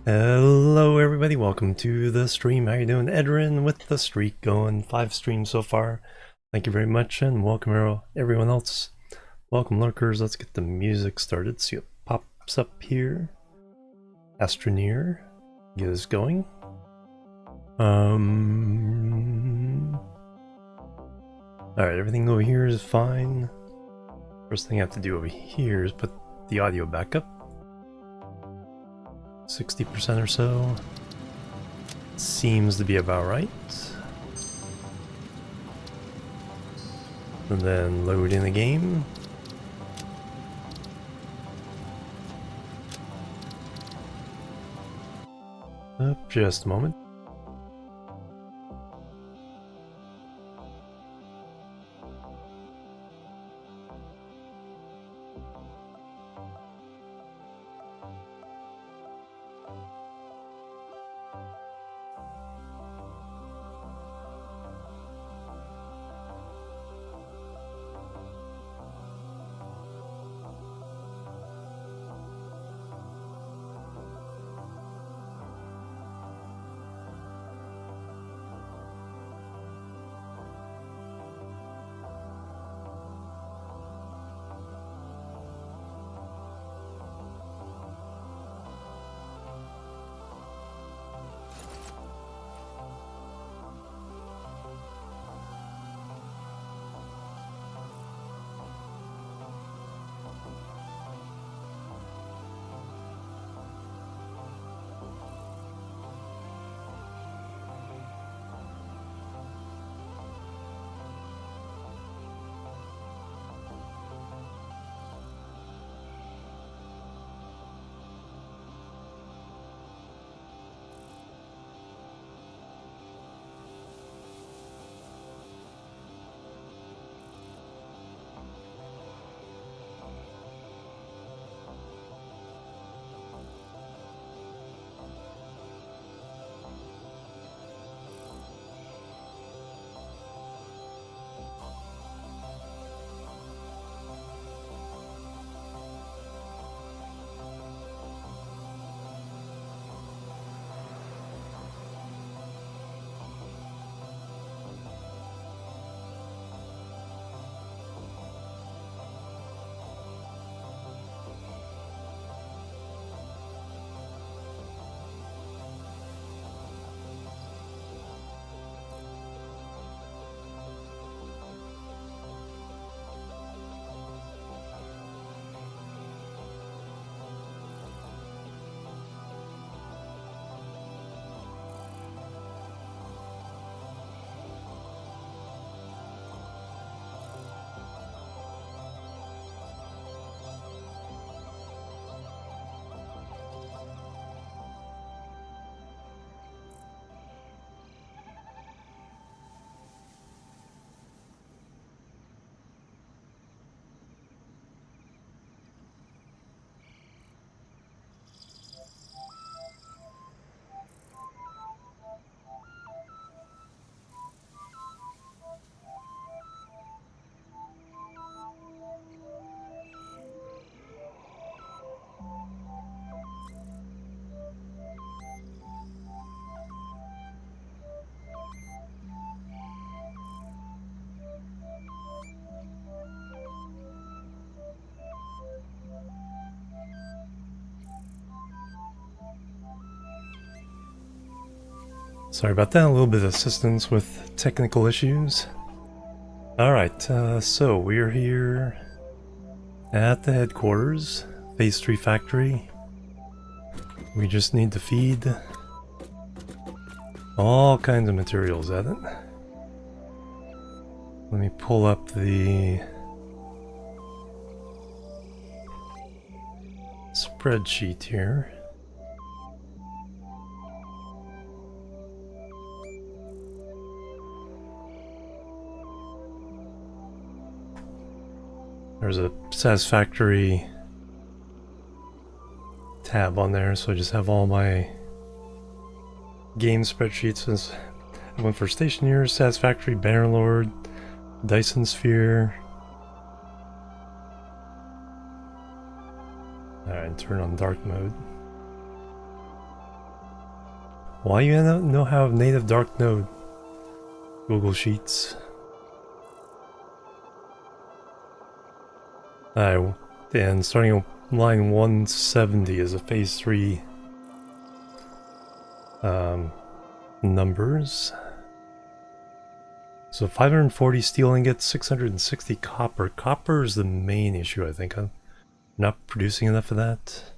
Hello everybody, welcome to the stream. How you doing? Edrin with the streak going. 5 streams so far. Thank you very much and welcome everyone else. Welcome lurkers. Let's get the music started. See what pops up here. Astroneer. Get us going. Alright, everything over here is fine. First thing I have to do over here is put the audio back up. 60% or so. Seems to be about right. And then load in the game. Just a moment. Sorry about that, a little bit of assistance with technical issues. Alright, so we're here at the headquarters, Phase 3 factory. We just need to feed all kinds of materials at it. Let me pull up the spreadsheet here. There's a Satisfactory tab on there, so I just have all my game spreadsheets. I went for Stationeer, Satisfactory, Bannerlord, Dyson Sphere. Alright, turn on dark mode. Why you know how native dark node? Google Sheets. Alright, and starting on line 170 is a phase 3 numbers. So 540 steel ingots, 660 copper. Copper is the main issue, I think. I'm not producing enough of that.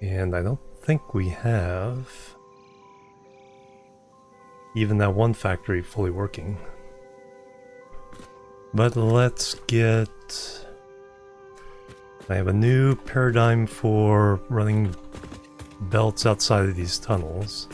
And I don't think we have even that one factory fully working. But let's get... I have a new paradigm for running belts outside of these tunnels.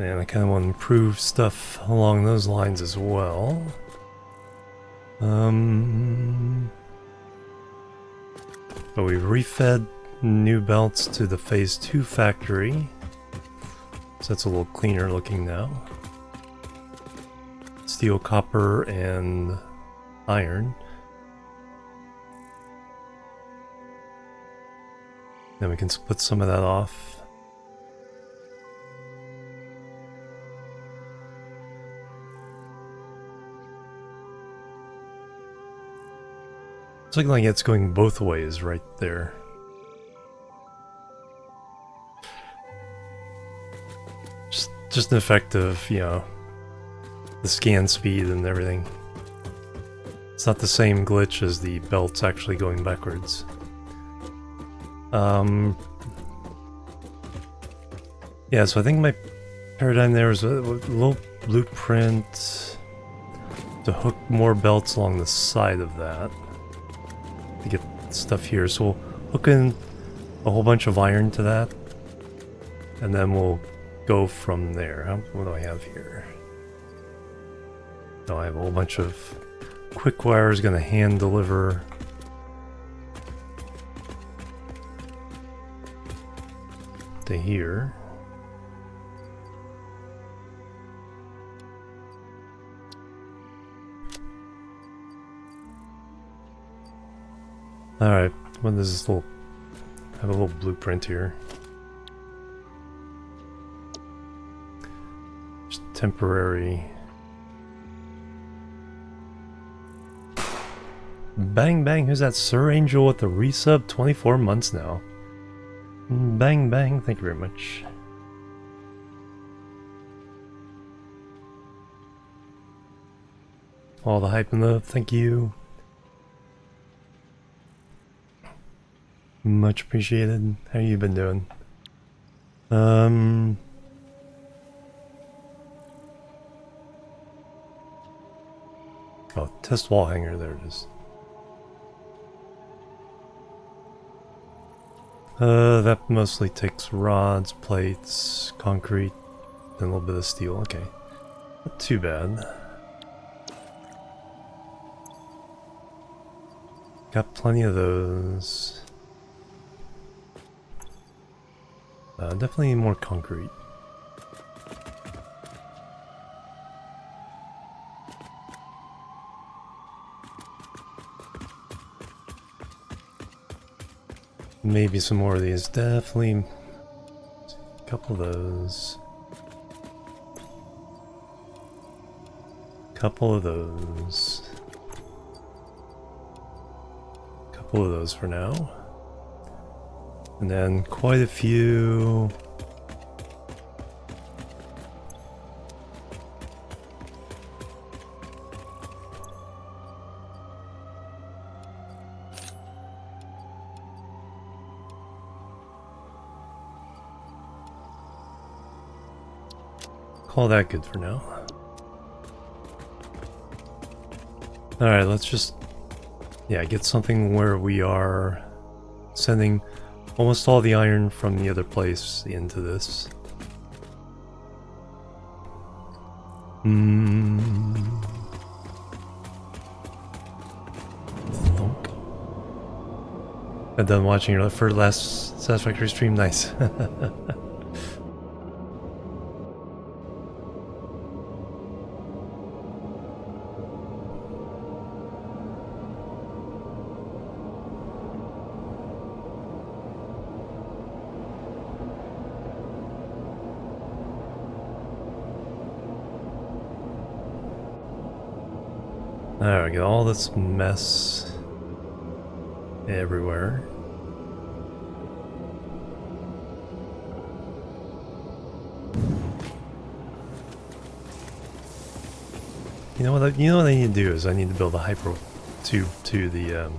And I kind of want to improve stuff along those lines as well. But we've refed new belts to the phase 2 factory. So that's a little cleaner looking now. Steel, copper, and iron. Then we can split some of that off. It's looking like it's going both ways right there. Just an effect of, you know, the scan speed and everything. It's not the same glitch as the belts actually going backwards. Yeah, so I think my paradigm there was a little blueprint to hook more belts along the side of that to get stuff here. So we'll hook in a whole bunch of iron to that, and then we'll go from there. What do I have here? No, I have a whole bunch of quick wires gonna hand deliver. To here. Alright, what is this little... I have a little blueprint here. Just temporary. Bang bang, who's that? Sir Angel with the resub? 24 months now. Bang bang, thank you very much. All the hype and love, thank you. Much appreciated. How you been doing? Oh, test wall hanger, there it is. That mostly takes rods, plates, concrete, and a little bit of steel. Okay. Not too bad. Got plenty of those. Definitely more concrete. Maybe some more of these. Definitely a couple of those. Couple of those. Couple of those for now. And then quite a few. Call that good for now. Alright, let's just, yeah, get something where we are sending almost all the iron from the other place into this. Thunk. I'm done watching your last Satisfactory stream, nice. Alright, get all this mess everywhere. You know what I need to do is I need to build a hyper tube to the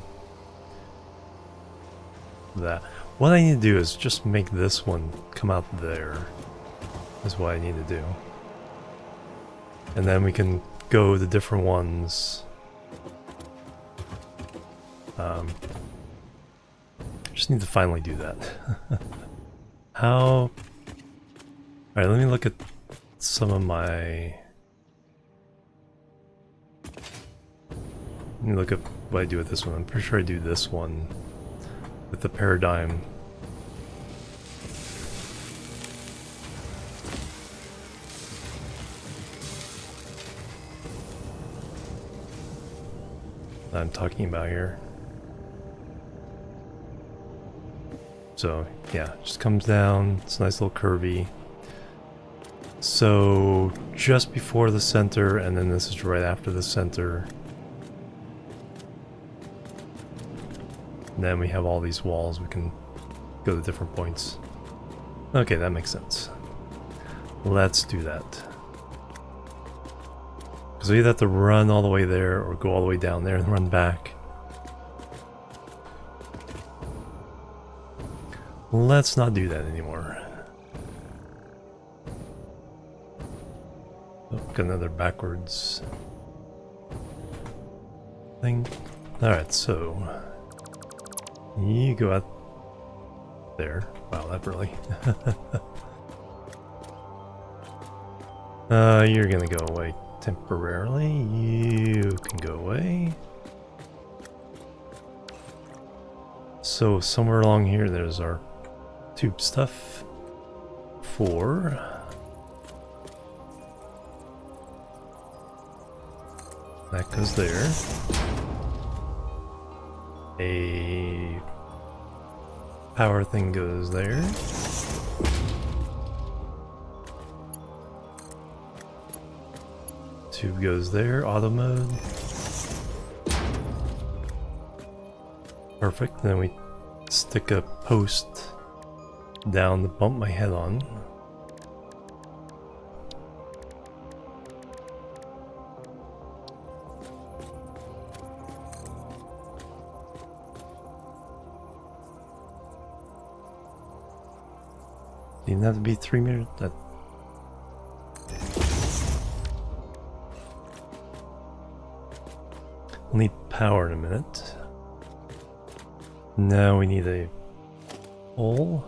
that. What I need to do is just make this one come out there. Is what I need to do. And then we can go to different ones. Just need to finally do that. How? Alright, let me look at some of my... Let me look at what I do with this one. I'm pretty sure I do this one with the paradigm. That I'm talking about here. So yeah, just comes down. It's a nice little curvy. So just before the center, and then this is right after the center. And then we have all these walls. We can go to different points. Okay, that makes sense. Let's do that. Because we either have to run all the way there or go all the way down there and run back. Let's not do that anymore. Oh, got another backwards thing. Alright, so you go out there. Wow, that really. You're gonna go away temporarily. You can go away. So somewhere along here there's our tube stuff. 4. That goes there. A power thing goes there. Tube goes there. Auto mode. Perfect. Then we stick a post down to bump my head on. Didn't have to be 3 meters. That. We'll need power in a minute. Now we need a hole.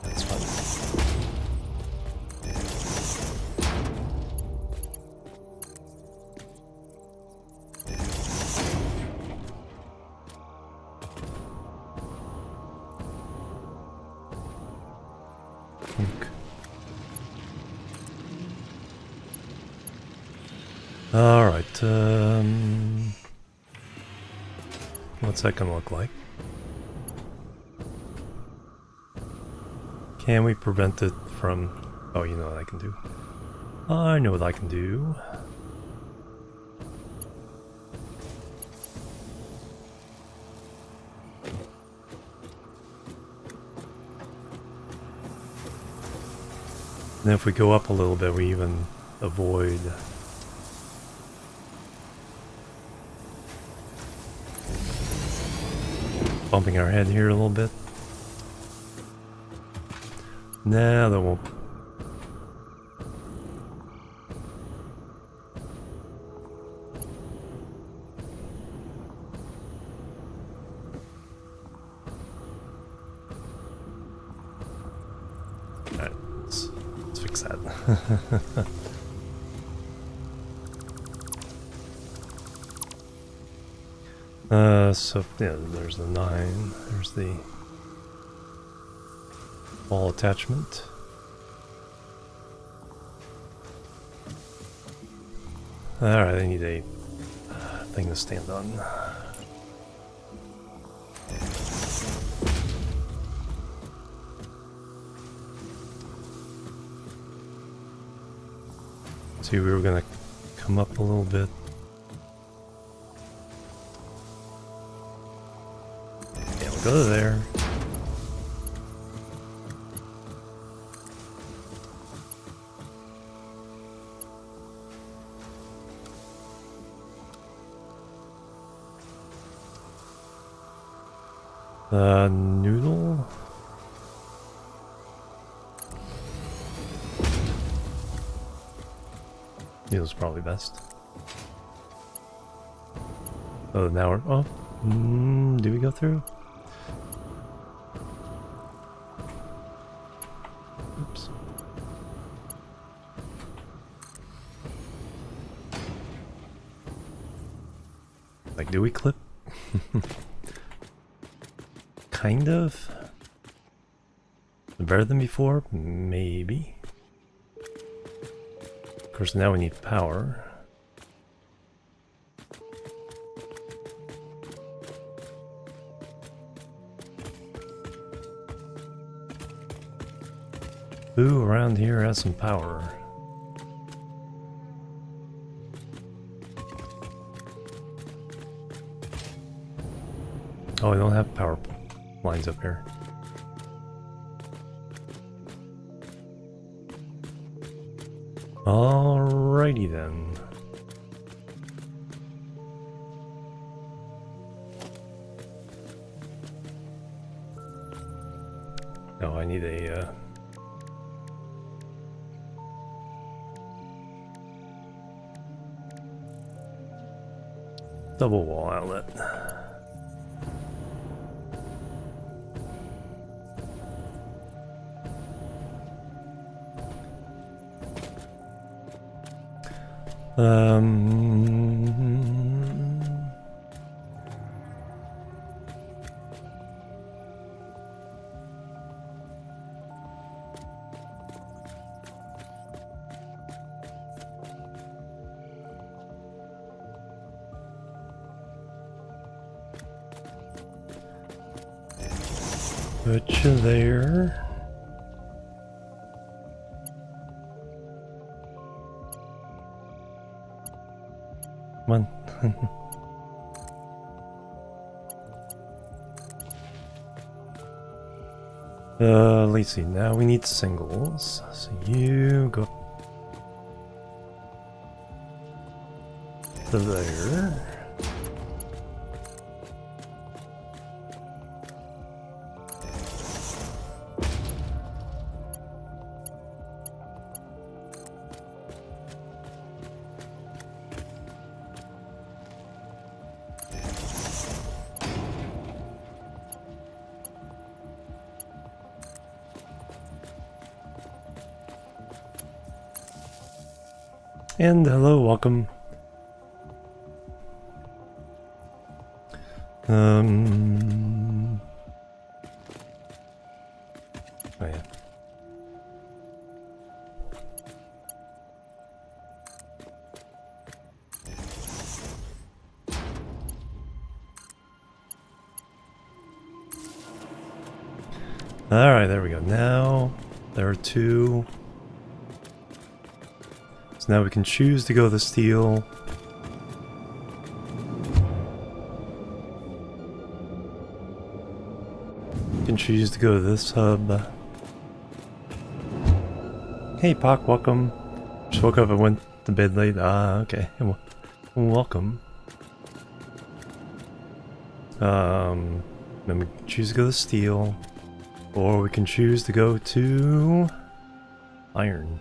That's fine. Alright, what's that gonna look like? Can we prevent it from... Oh, you know what I can do. I know what I can do. And if we go up a little bit, we even avoid... bumping our head here a little bit. Nah, that won't. Alright, let's fix that. So yeah, there's the 9, there's the wall attachment. Alright, I need a thing to stand on. See, we were gonna come up a little bit. Yeah, we'll go there. Noodle? Noodle's probably best. Oh, now we're... Oh, do we go through? Oops. Like, do we clip? Kind of. Better than before? Maybe. Of course, now we need power. Who around here has some power? Oh, I don't have power lines up here. Alrighty then. No, I need a double wall outlet. Put you there. Come on. Let's see, now we need singles. So you go to there. And hello, welcome. Oh yeah. All right, there we go. Now there are two. So now we can choose to go the steel. We can choose to go to this hub. Hey Pock, welcome. Just woke up and went to bed late. Ah, okay. Welcome. Then we can choose to go to steel. Or we can choose to go to iron.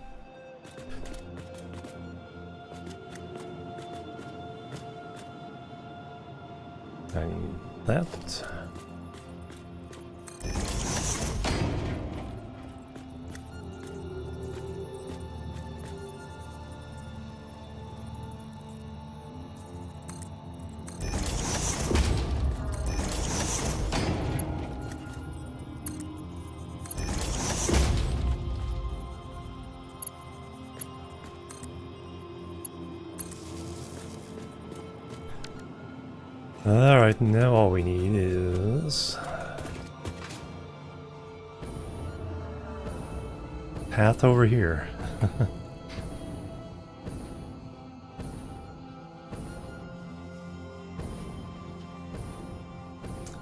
I need that. Alright, now all we need is path over here.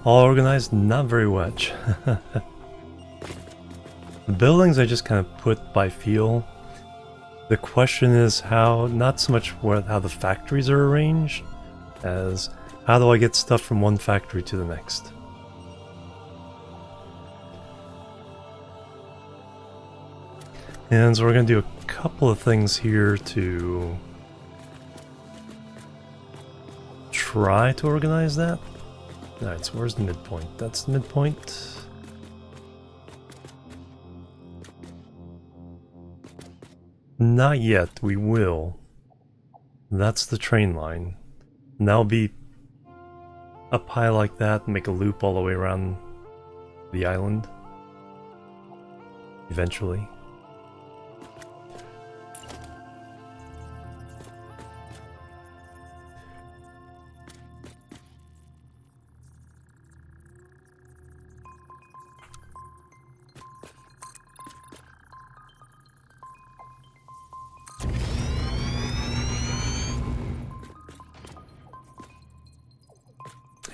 All organized, not very much. The buildings I just kind of put by feel. The question is how, not so much how the factories are arranged, as how do I get stuff from one factory to the next. And so we're going to do a couple of things here to try to organize that. Alright, so where's the midpoint? That's the midpoint. Not yet, we will. That's the train line. And that'll be up high like that, make a loop all the way around the island. Eventually.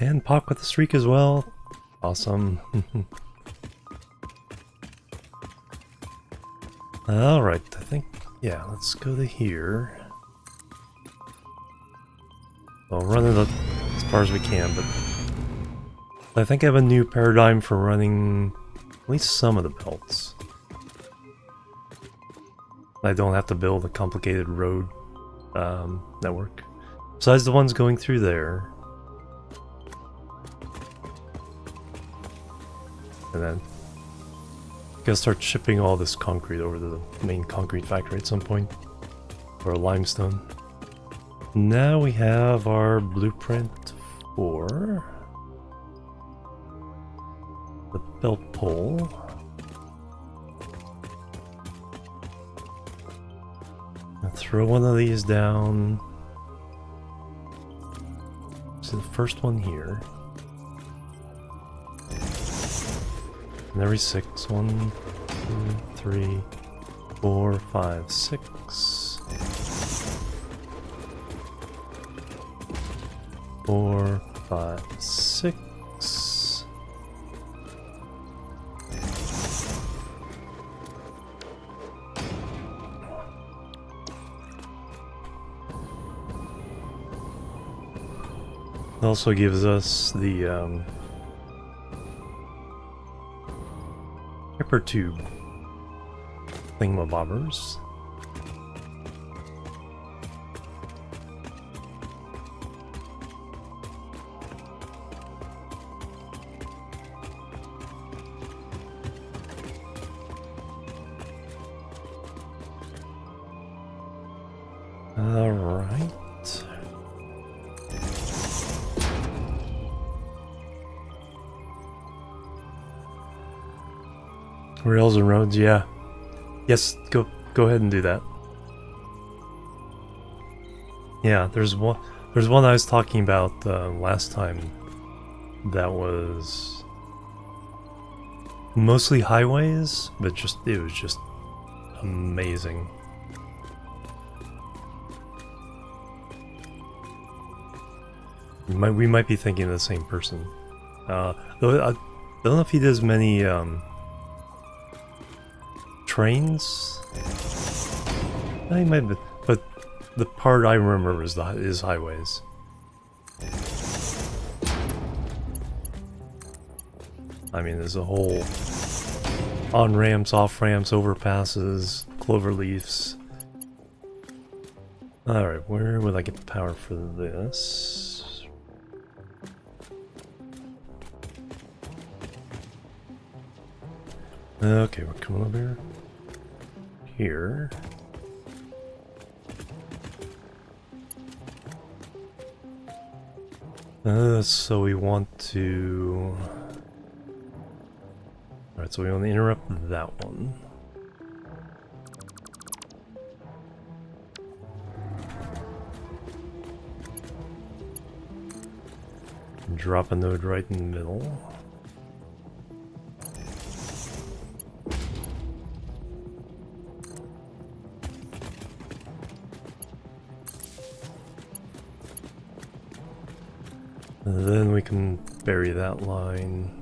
And Pop with the streak as well. Awesome. Alright, I think, yeah, let's go to here. I'll run it up as far as we can, but I think I have a new paradigm for running at least some of the belts. I don't have to build a complicated road network. Besides the ones going through there. And then gotta start shipping all this concrete over to the main concrete factory at some point. Or limestone. Now we have our blueprint for the belt pole. I'll throw one of these down. So the first one here. And every 6. 1, 2, 3, 4, 5, 6. 4, 5, 6. It also gives us the hypertube thingamabobbers. All right. Rails and roads, yeah. Yes, go ahead and do that. Yeah, there's one I was talking about last time that was mostly highways, but it was just amazing. We might be thinking of the same person. Though I don't know if he does many trains. He might be, but the part I remember is highways. I mean, there's a whole on ramps, off ramps, overpasses, clover leaves. All right, where would I get the power for this? Okay, we're coming over here. Here. So we want to... Alright, so we want to interrupt that one. drop a node right in the middle. And then we can bury that line.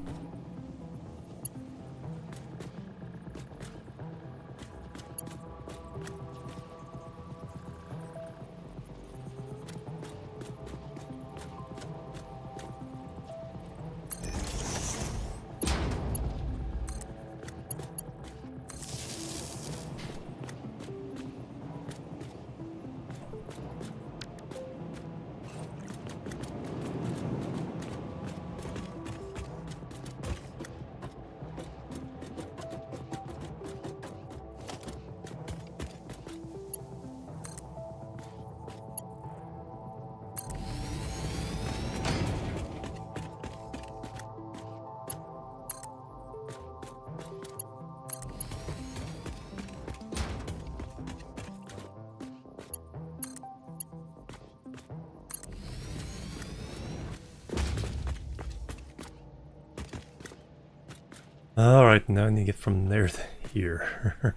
Alright, now I need to get from there to here.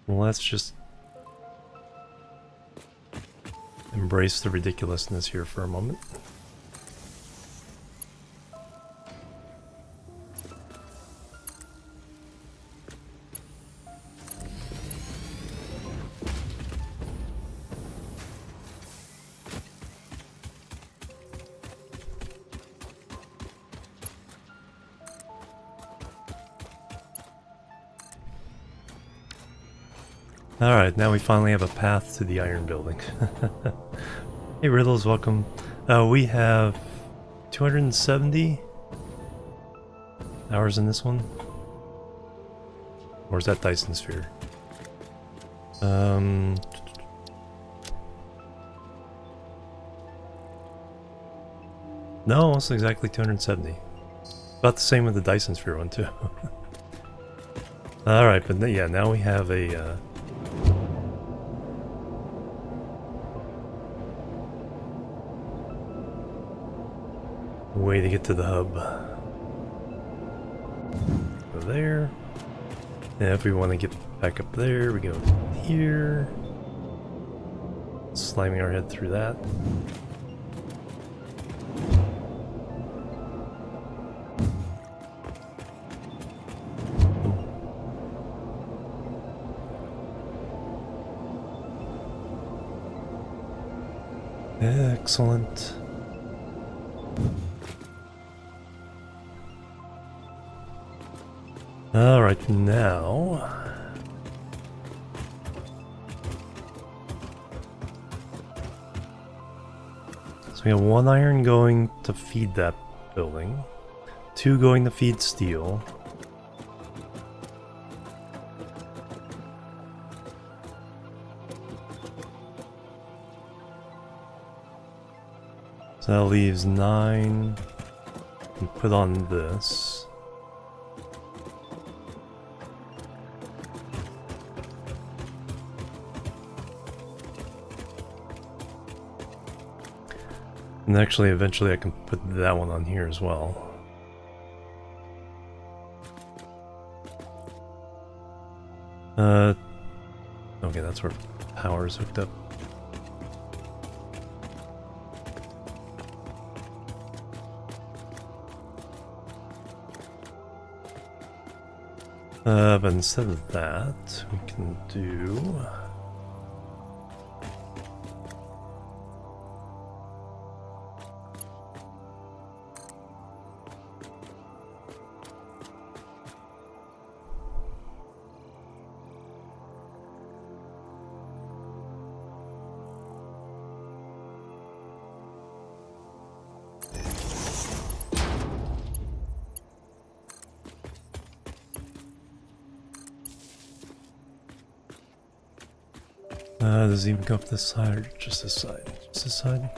Let's just embrace the ridiculousness here for a moment. Alright, now we finally have a path to the iron building. Hey Riddles, welcome. We have 270 hours in this one. Or is that Dyson Sphere? No, it's exactly 270. About the same with the Dyson Sphere one too. Alright, but yeah, now we have a way to get to the hub. Go there. And if we want to get back up there, we go here. Slamming our head through that. Excellent. Alright, now so we have 1 iron going to feed that building, 2 going to feed steel, so that leaves 9. And put on this. And actually, eventually I can put that one on here as well. Okay, that's where power is hooked up. But instead of that, we can do... does it even go up this side or just this side? Just this side?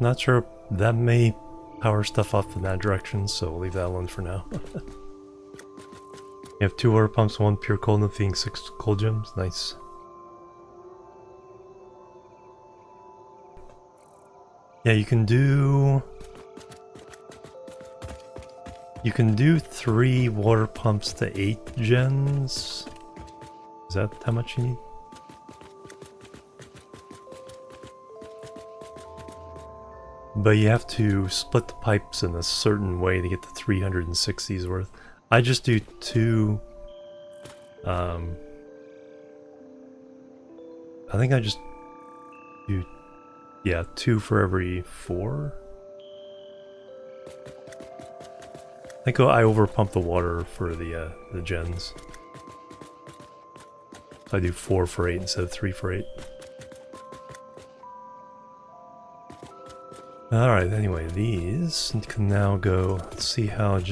Not sure, that may power stuff off in that direction, so we'll leave that alone for now. You have 2 water pumps, 1 pure cold, and feeding 6 cold gems. Nice. Yeah, you can do 3 water pumps to 8 gens. Is that how much you need? But you have to split the pipes in a certain way to get the 360's worth. I just do 2. I think I just do, yeah, 2 for every 4. I think I overpump the water for the gens. So I do 4 for 8 instead of 3 for 8. Alright, anyway, these can now go, let's see how it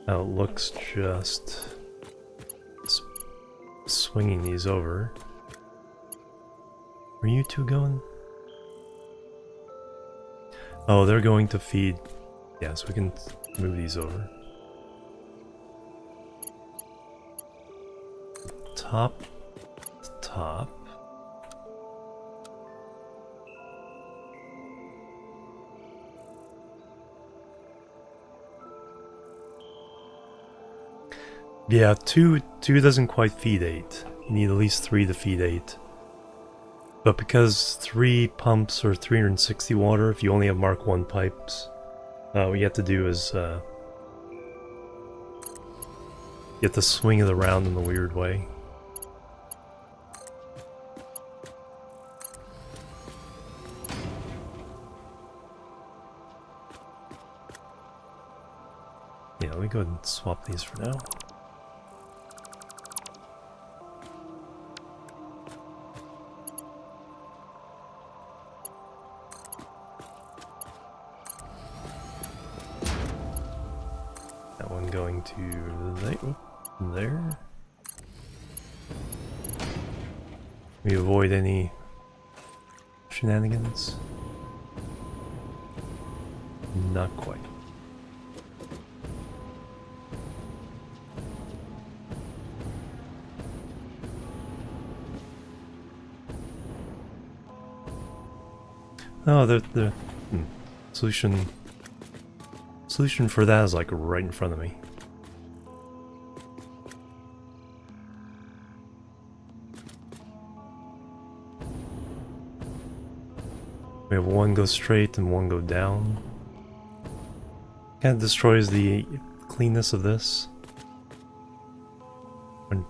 looks just swinging these over. Where are you 2 going? Oh, they're going to feed. Yeah, so we can move these over. Top to top. Yeah, 2 doesn't quite feed 8. You need at least 3 to feed 8. But because 3 pumps are 360 water, if you only have Mark 1 pipes, what you have to do is you have to swing it around in a weird way. Yeah, let me go ahead and swap these for now. That one going to there. We avoid any shenanigans. Not quite. Oh, the solution for that is like right in front of me. We have 1 go straight and 1 go down. Kind of destroys the cleanness of this.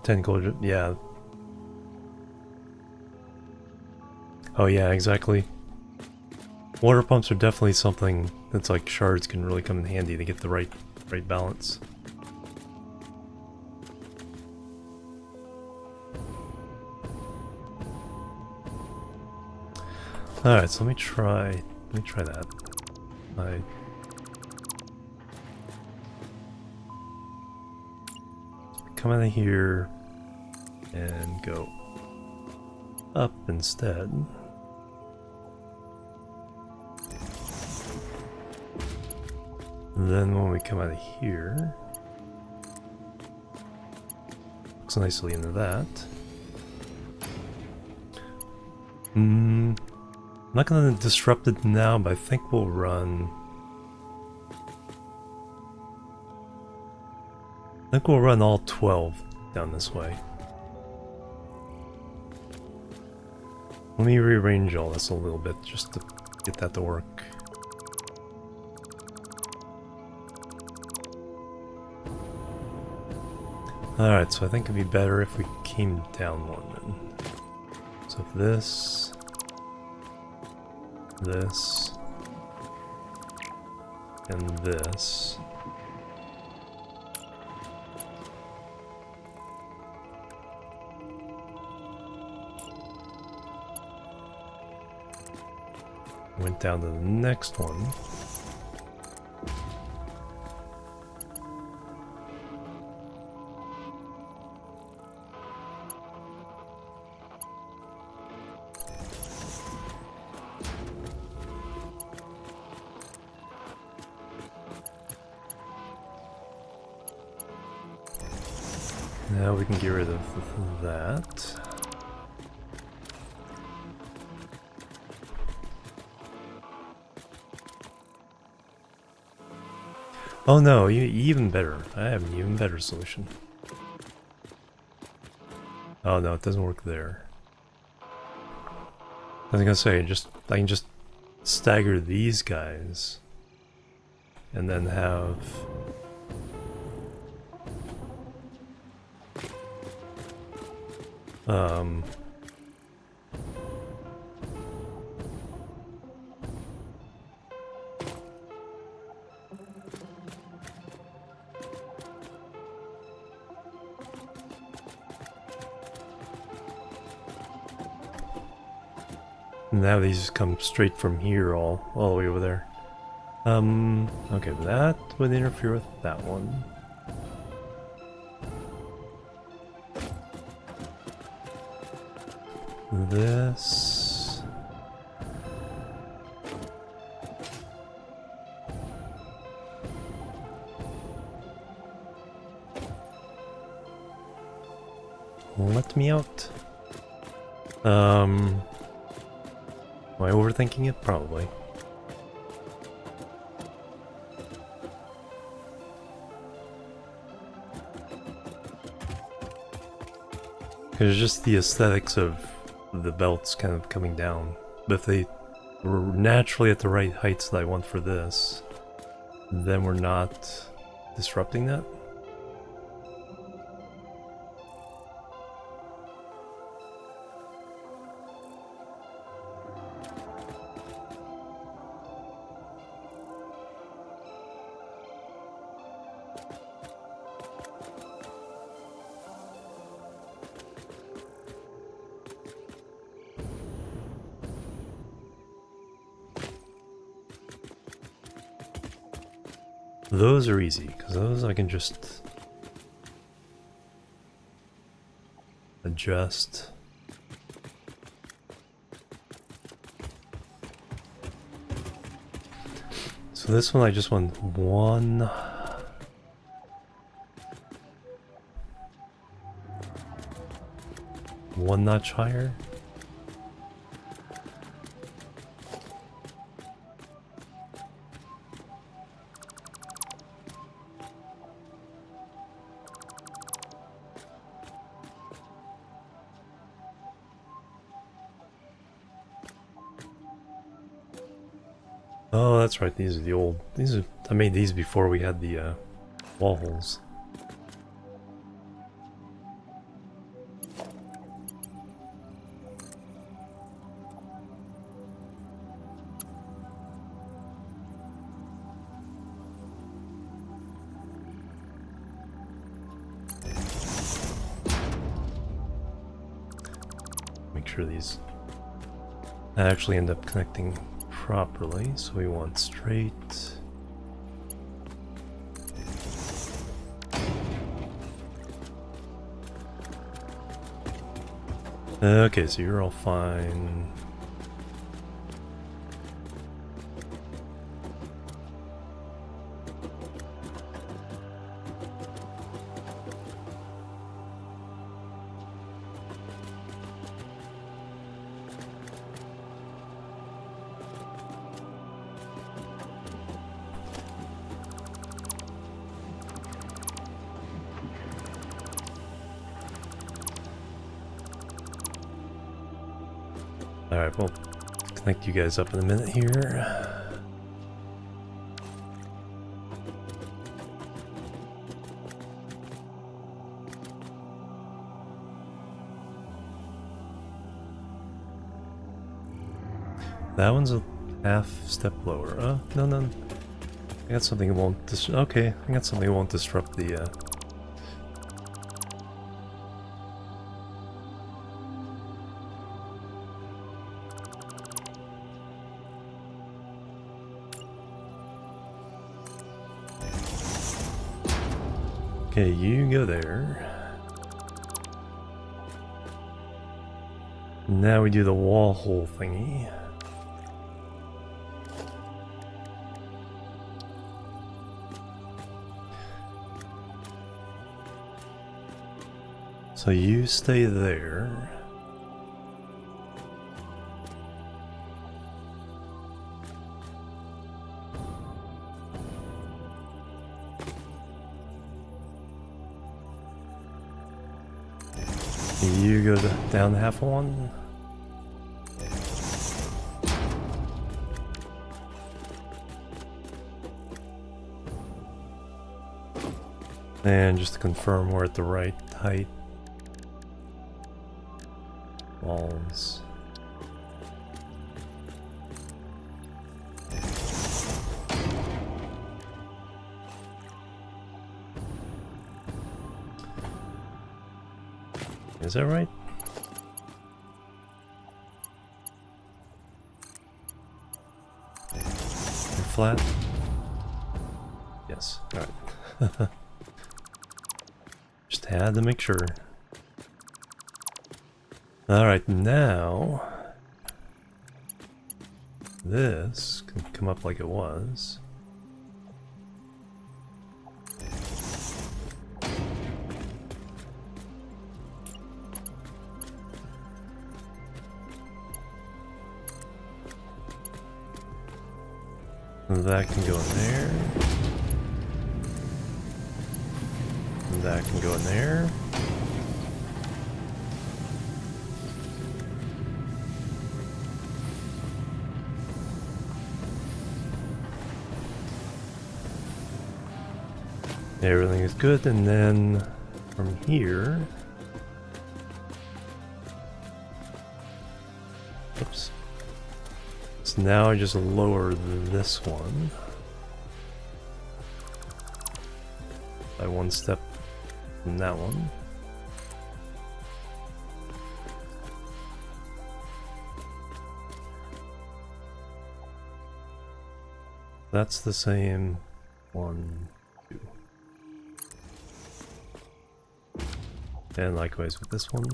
10 gold, yeah. Oh yeah, exactly. Water pumps are definitely something that's like shards can really come in handy to get the right balance. Alright, so let me try that. Come out of here and go up instead. And then when we come out of here, looks nicely into that. I'm not going to disrupt it now, but I think we'll run. I think we'll run all 12 down this way. Let me rearrange all this a little bit just to get that to work. Alright, so I think it'd be better if we came down 1 then. So if this, and this. Went down to the next one. Now we can get rid of that. Oh no, even better. I have an even better solution. Oh no, it doesn't work there. I was gonna say, I can just stagger these guys and then have now these come straight from here all the way over there. Okay, but that would interfere with that one. This. Let me out. Am I overthinking it? Probably. It's just the aesthetics of the belts kind of coming down. But if they were naturally at the right heights that I want for this, then we're not disrupting that. Those are easy, because those I can just adjust. So this one I just want one notch higher. Oh, that's right. These are the old. I made these before we had the wall holes. Make sure these actually end up connecting properly, so we want straight. Okay, so you're all fine. Alright, we'll connect you guys up in a minute here. That one's a half step lower. No. I got something that won't okay, I got something that won't disrupt the Okay, you go there. Now we do the wall hole thingy. So you stay there. You go down half one. And just to confirm we're at the right height. Walls. Is that right? You're flat? Yes. Alright. Just had to make sure. Alright, now this can come up like it was. That can go in there. That can go in there. Everything is good, and then from here, oops. So now I just lower this one by one step from that one. That's the same. 1, 2. And likewise with this one.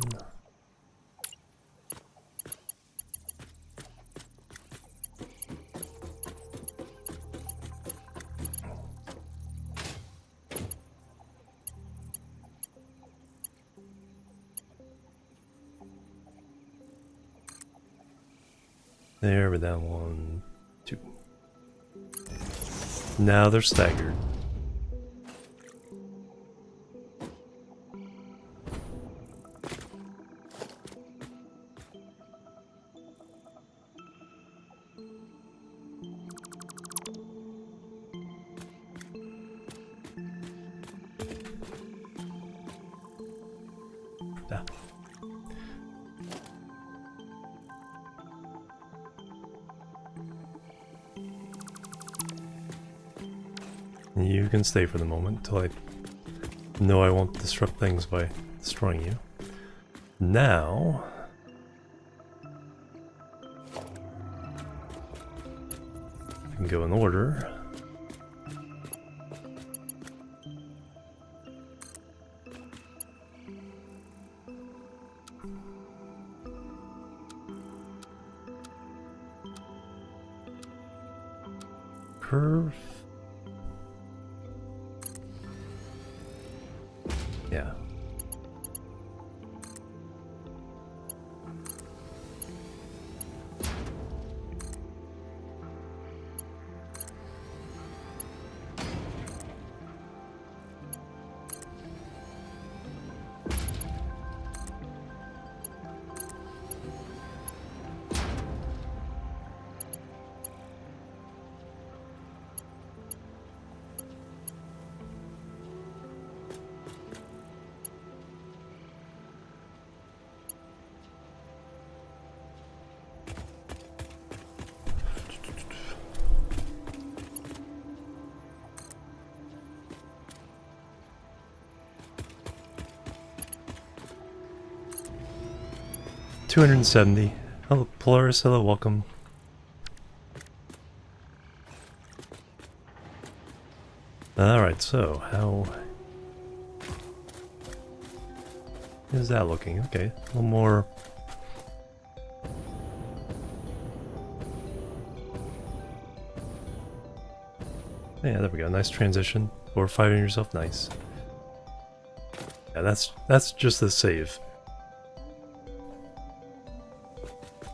There, we're down 1, 2. Now they're staggered. Ah. You can stay for the moment until I know I won't disrupt things by destroying you. Now, I can go in order. Curve. Yeah. $270. Hello, Polaris. Hello, welcome. Alright, so how is that looking? Okay, a little more. Yeah, there we go. Nice transition. Or fighting yourself. Nice. Yeah, that's just the save.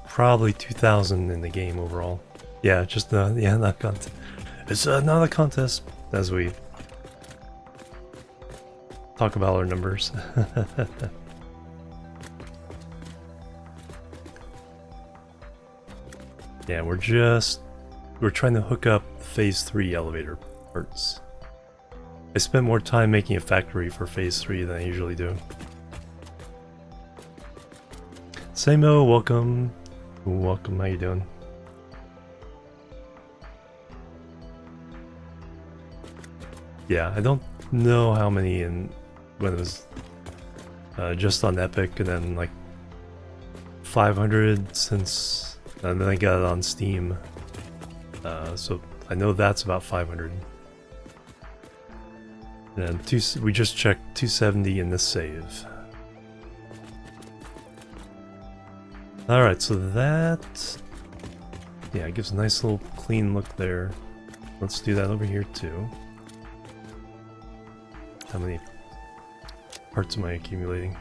Probably 2,000 in the game overall. Yeah, just yeah, not contest. It's not a contest as we talk about our numbers. Yeah, we're trying to hook up phase 3 elevator parts. I spent more time making a factory for phase 3 than I usually do. Samo, welcome. Welcome, how you doing? Yeah, I don't know how many when it was just on Epic, and then like 500 since, and then I got it on Steam. So I know that's about 500. And then we just checked 270 in this save. Alright, so that... yeah, it gives a nice little clean look there. Let's do that over here too. How many parts am I accumulating?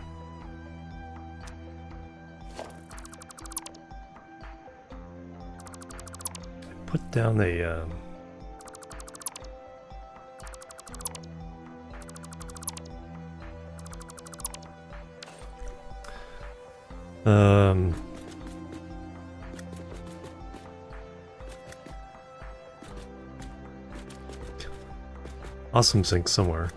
I put down a... awesome sync somewhere.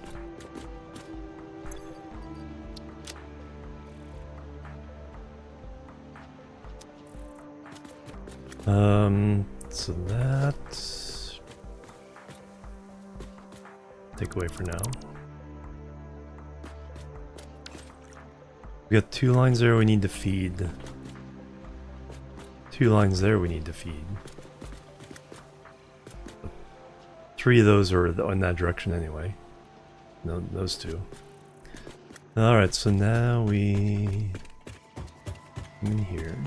So that take away for now. We got 2 lines there we need to feed. 2 lines there we need to feed. 3 of those are in that direction anyway. No, those 2. Alright, so now we come in here.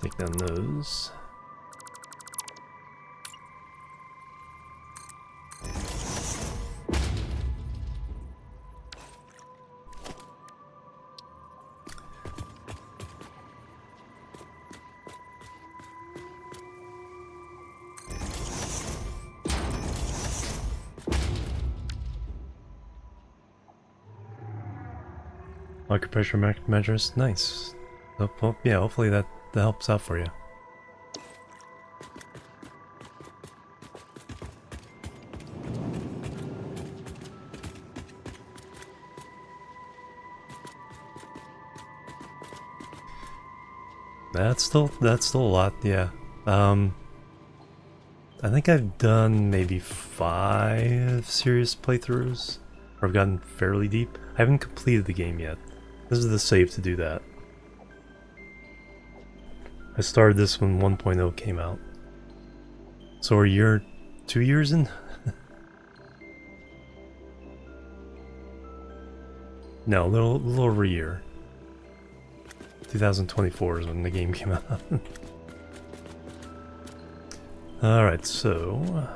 Take down those. Market pressure measures, nice. Yeah, hopefully that helps out for you. That's still a lot, yeah. I think I've done maybe 5 serious playthroughs, or I've gotten fairly deep. I haven't completed the game yet. This is the save to do that. I started this when 1.0 came out. So are you 2 years in? No, a little over a year. 2024 is when the game came out. Alright, so...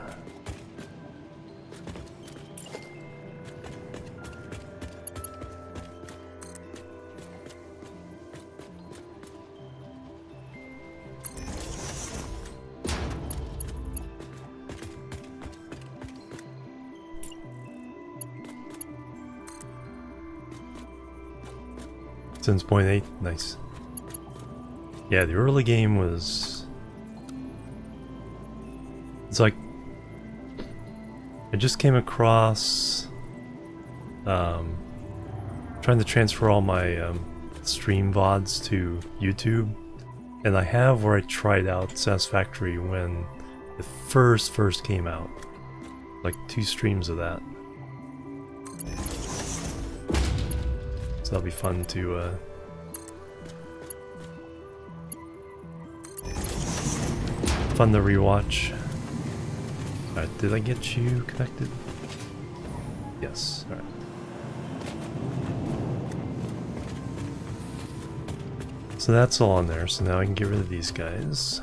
since 0.8, nice. Yeah, the early game was... it's like... I just came across... trying to transfer all my stream VODs to YouTube. And I have where I tried out Satisfactory when it first came out. Like 2 streams of that. So that'll be fun to rewatch. Alright, did I get you connected? Yes, alright. So that's all on there, so now I can get rid of these guys.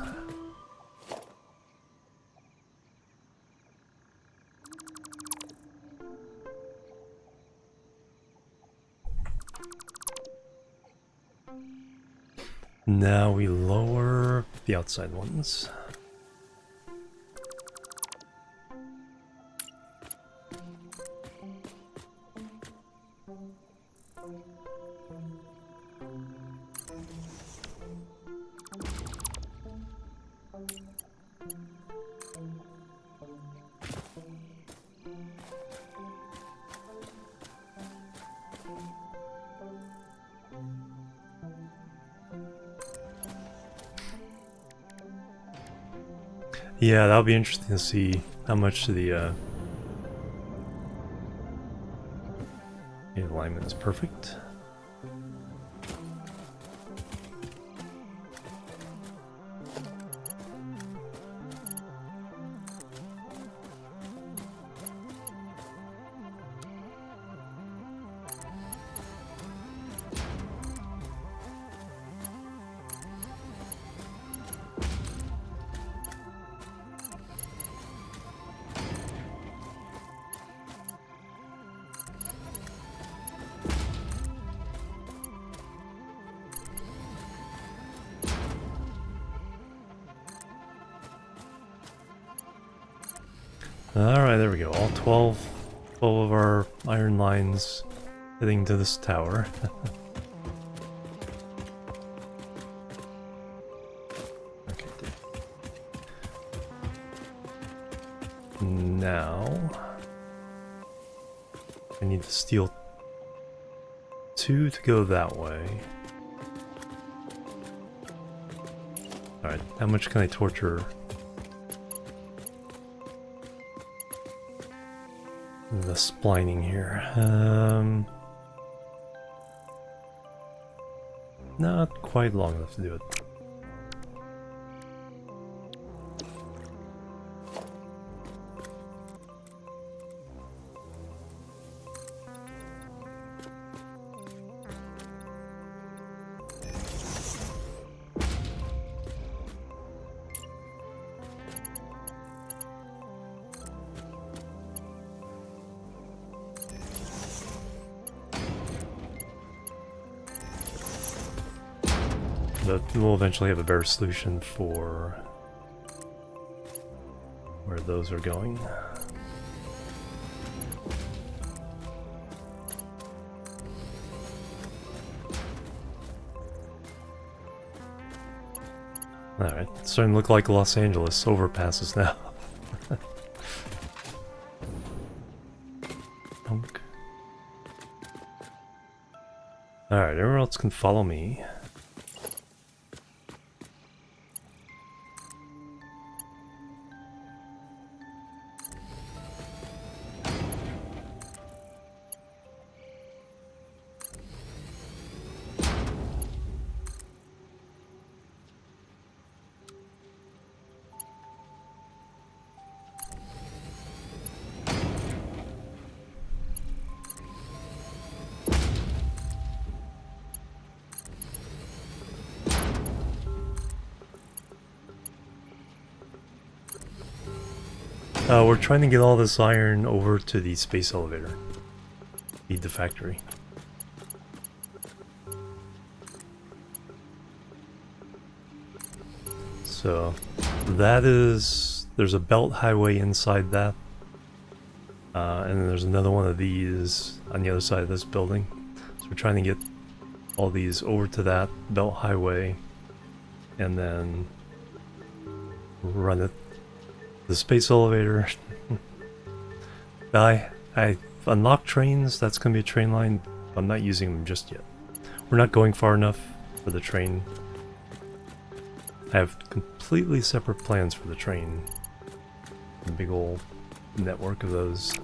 Now we lower the outside ones. Yeah, that'll be interesting to see how much the alignment is perfect. Alright, there we go. All 12 of our iron lines heading to this tower. Okay, good. Now I need to steal 2 to go that way. Alright, how much can I torture the splining here? Not quite long enough to do it. But we'll eventually have a better solution for where those are going. Alright, it's starting to look like Los Angeles overpasses now. Alright, everyone else can follow me. We're trying to get all this iron over to the space elevator. Feed the factory. So, that is... there's a belt highway inside that. And then there's another one of these on the other side of this building. So we're trying to get all these over to that belt highway. And then run it. The space elevator. I unlocked trains. That's going to be a train line. I'm not using them just yet. We're not going far enough for the train. I have completely separate plans for the train. A big old network of those.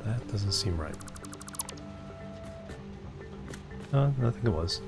That doesn't seem right. I think it was.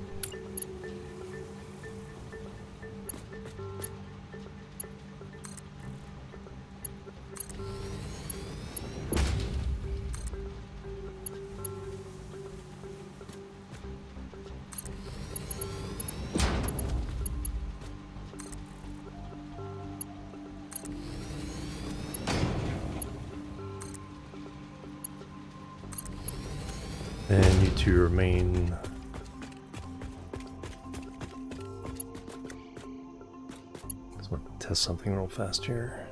And you two remain. Just want to test something real fast here.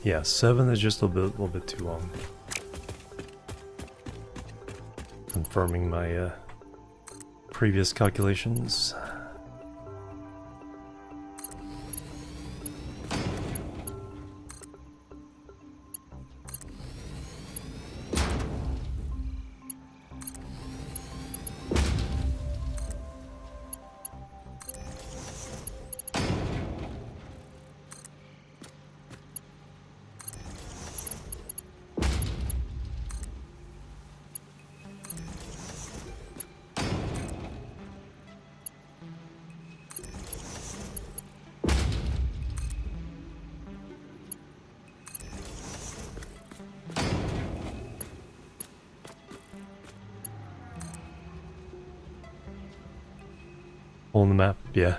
Yeah, 7 is just a little bit too long. Confirming my previous calculations. On the map, yeah.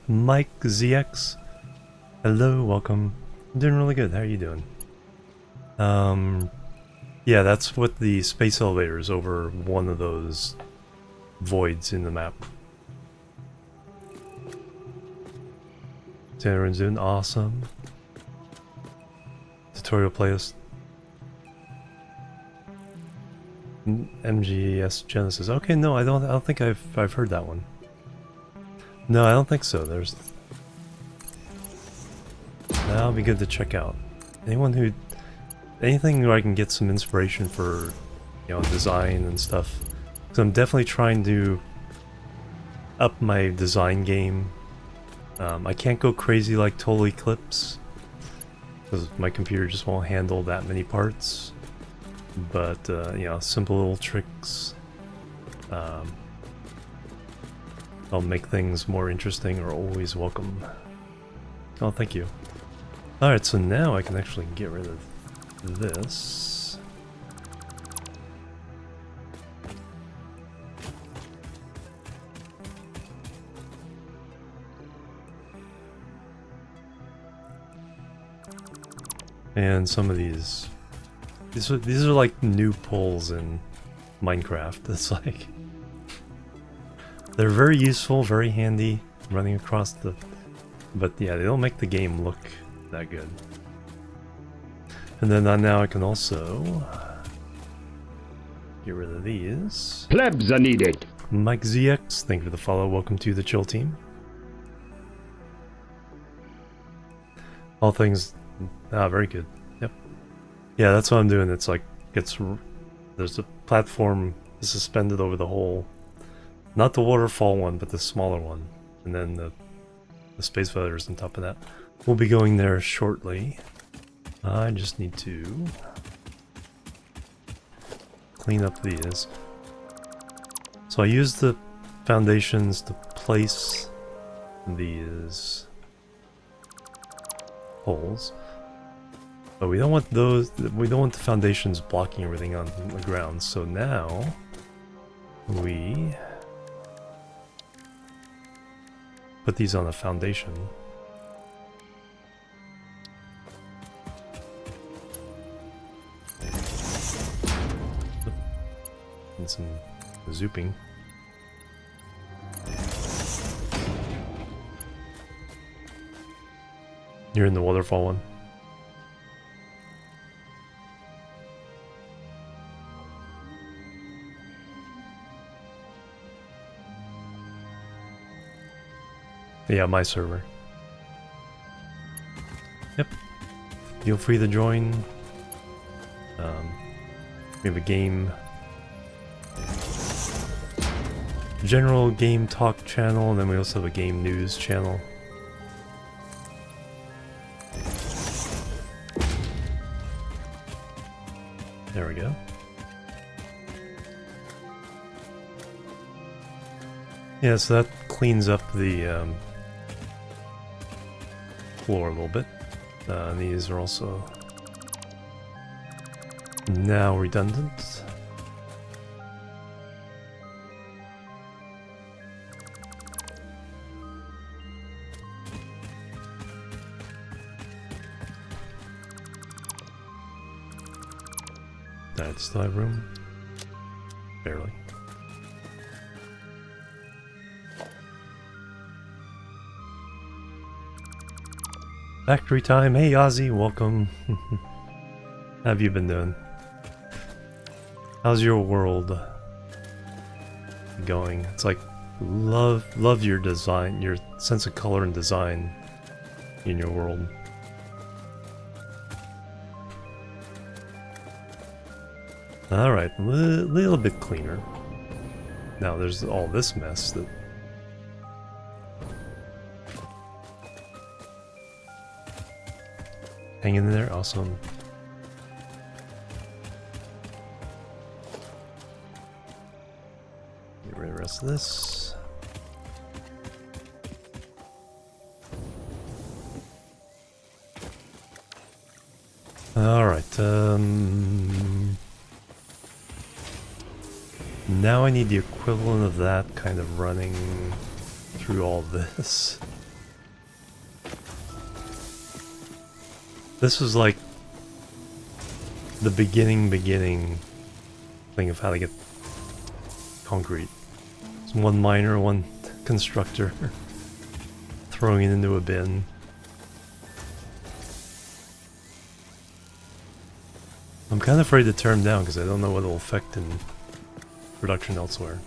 Mike ZX, hello, welcome. I'm doing really good. How are you doing? Yeah, that's what the space elevator is, over one of those voids in the map. Everyone's doing awesome. Tutorial playlist. MGS Genesis. Okay, no, I don't think I've heard that one. No, I don't think so. That'll be good to check out. Anything where I can get some inspiration for, you know, design and stuff. Because I'm definitely trying to up my design game. I can't go crazy like Total Eclipse, because my computer just won't handle that many parts. But, you know, simple little tricks. I'll make things more interesting are always welcome. Oh, thank you. Alright, so now I can actually get rid of this. And some of these are like new pulls in Minecraft. It's like they're very useful, very handy running across the, but yeah, they don't make the game look that good. And then now I can also get rid of these. Plebs are needed. Mike ZX, thank you for the follow. Welcome to the chill team. All things, very good. Yep. Yeah, that's what I'm doing. It's like, there's a platform suspended over the hole. Not the waterfall one, but the smaller one. And then the space elevators on top of that. We'll be going there shortly. I just need to clean up these. So I use the foundations to place these holes. But we don't want we don't want the foundations blocking everything on the ground. So now we put these on a foundation. And some zooping. You're in the waterfall one. Yeah, my server. Yep. Feel free to join. We have a game. General game talk channel, and then we also have a game news channel. There we go. Yeah, so that cleans up the floor a little bit. These are also now redundant. Alright, still have room? Barely. Factory time! Hey Ozzy, welcome! How have you been doing? How's your world going? It's like, love your design, your sense of color and design in your world. Alright, a little bit cleaner. Now there's all this mess that... Hanging in there, awesome. Get rid of the rest of this. Alright, now I need the equivalent of that kind of running through all this. This was like the beginning thing of how to get concrete. It's one miner, one constructor throwing it into a bin. I'm kind of afraid to turn them down because I don't know what it'll affect in production elsewhere.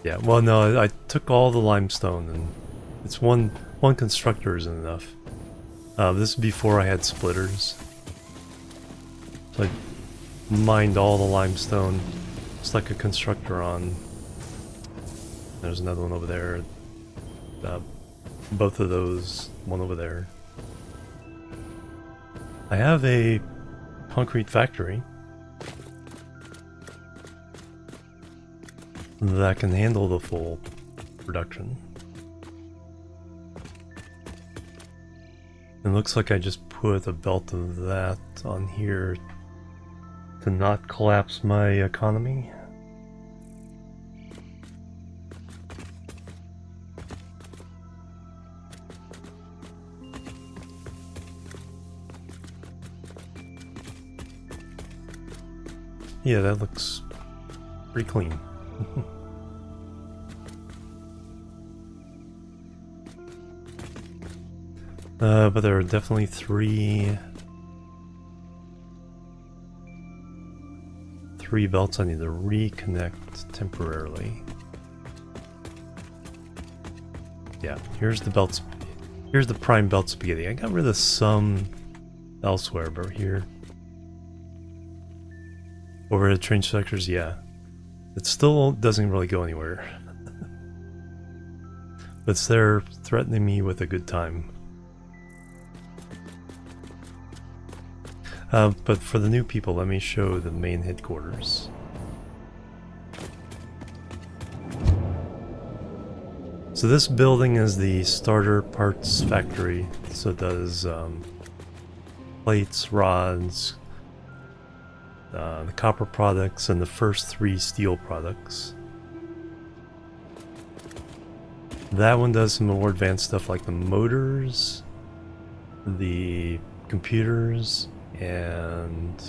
Yeah, well no, I took all the limestone and it's one constructor isn't enough. This is before I had splitters. So I mined all the limestone, just like a constructor on. There's another one over there. Both of those, one over there. I have a concrete factory that can handle the full production. It looks like I just put a belt of that on here to not collapse my economy. Yeah, that looks pretty clean. But there are definitely three belts I need to reconnect temporarily. Yeah, here's the belts. Here's the prime belt spaghetti. I got rid of some elsewhere, but here. Over at train sectors, yeah. It still doesn't really go anywhere. But it's there threatening me with a good time. But for the new people, let me show the main headquarters. So this building is the starter parts factory. So it does plates, rods, the copper products, and the first 3 steel products. That one does some more advanced stuff like the motors, the computers, and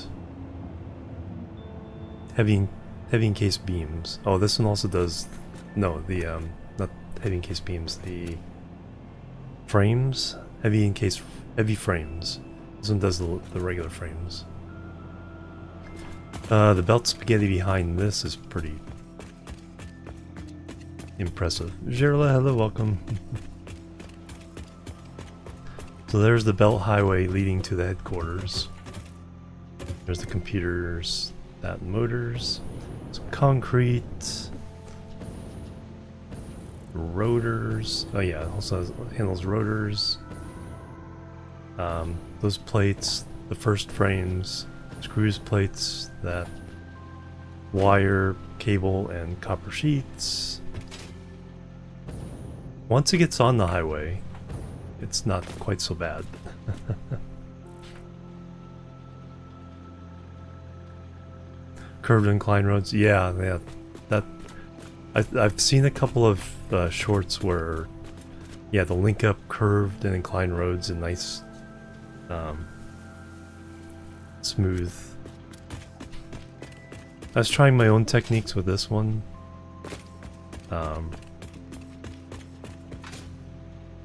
heavy encased beams. Oh, this one also does not heavy encased beams, the frames, heavy frames. This one does the regular frames. The belt spaghetti behind this is pretty impressive. Gerla, hello, welcome. So there's the belt highway leading to the headquarters. There's the computers, that motors, some concrete, rotors. Oh yeah, it also handles rotors. Those plates, the first frames, screws, plates, that wire, cable, and copper sheets. Once it gets on the highway, it's not quite so bad. Curved incline roads, yeah, that I've seen a couple of shorts where yeah, the link up curved and inclined roads and nice, smooth. I was trying my own techniques with this one.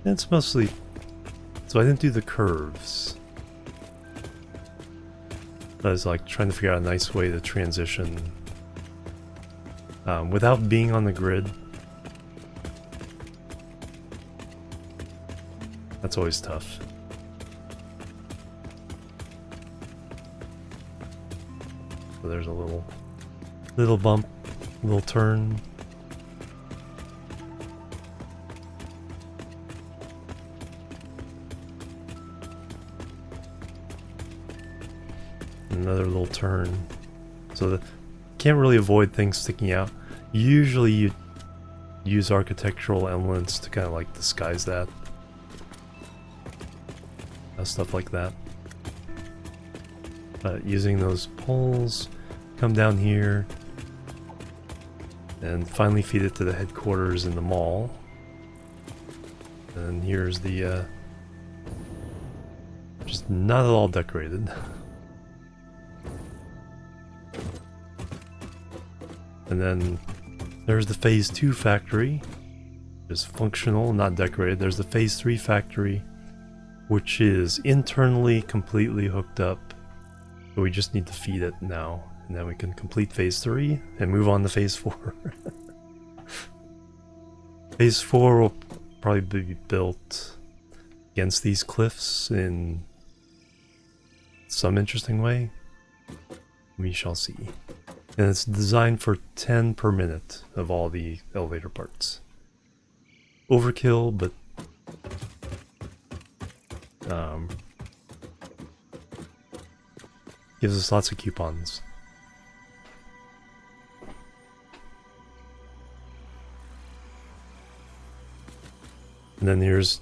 It's mostly, so I didn't do the curves. I was like trying to figure out a nice way to transition without being on the grid. That's always tough. So there's a little bump, little turn. Another little turn. So that can't really avoid things sticking out. Usually you use architectural elements to kind of like disguise that. Stuff like that. But using those poles, come down here and finally feed it to the headquarters in the mall. And here's the just not at all decorated. And then there's the Phase 2 factory, which is functional, not decorated. There's the Phase 3 factory, which is internally completely hooked up. So we just need to feed it now. And then we can complete Phase 3 and move on to Phase 4. Phase 4 will probably be built against these cliffs in some interesting way. We shall see. And it's designed for 10 per minute of all the elevator parts. Overkill, but gives us lots of coupons. And then here's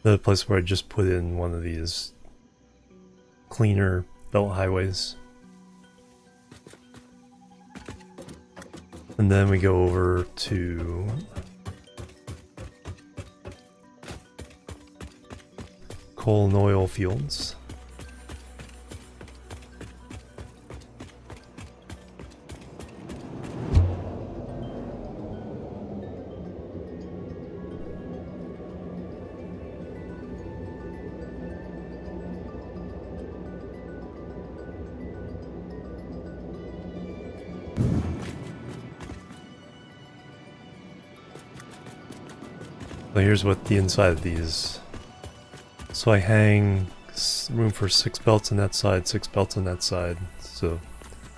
the place where I just put in one of these cleaner belt highways. And then we go over to coal and oil fields. So here's what the inside of these. So I hang room for 6 belts on that side, 6 belts on that side. So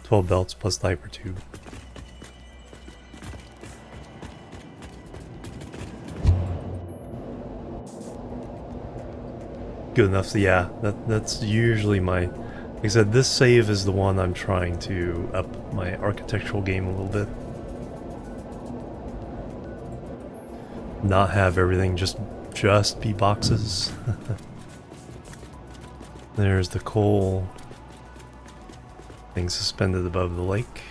12 belts plus the hyper tube. Good enough. So yeah, that's usually my. Like I said, this save is the one I'm trying to up my architectural game a little bit. Not have everything just be boxes. There's the coal thing suspended above the lake.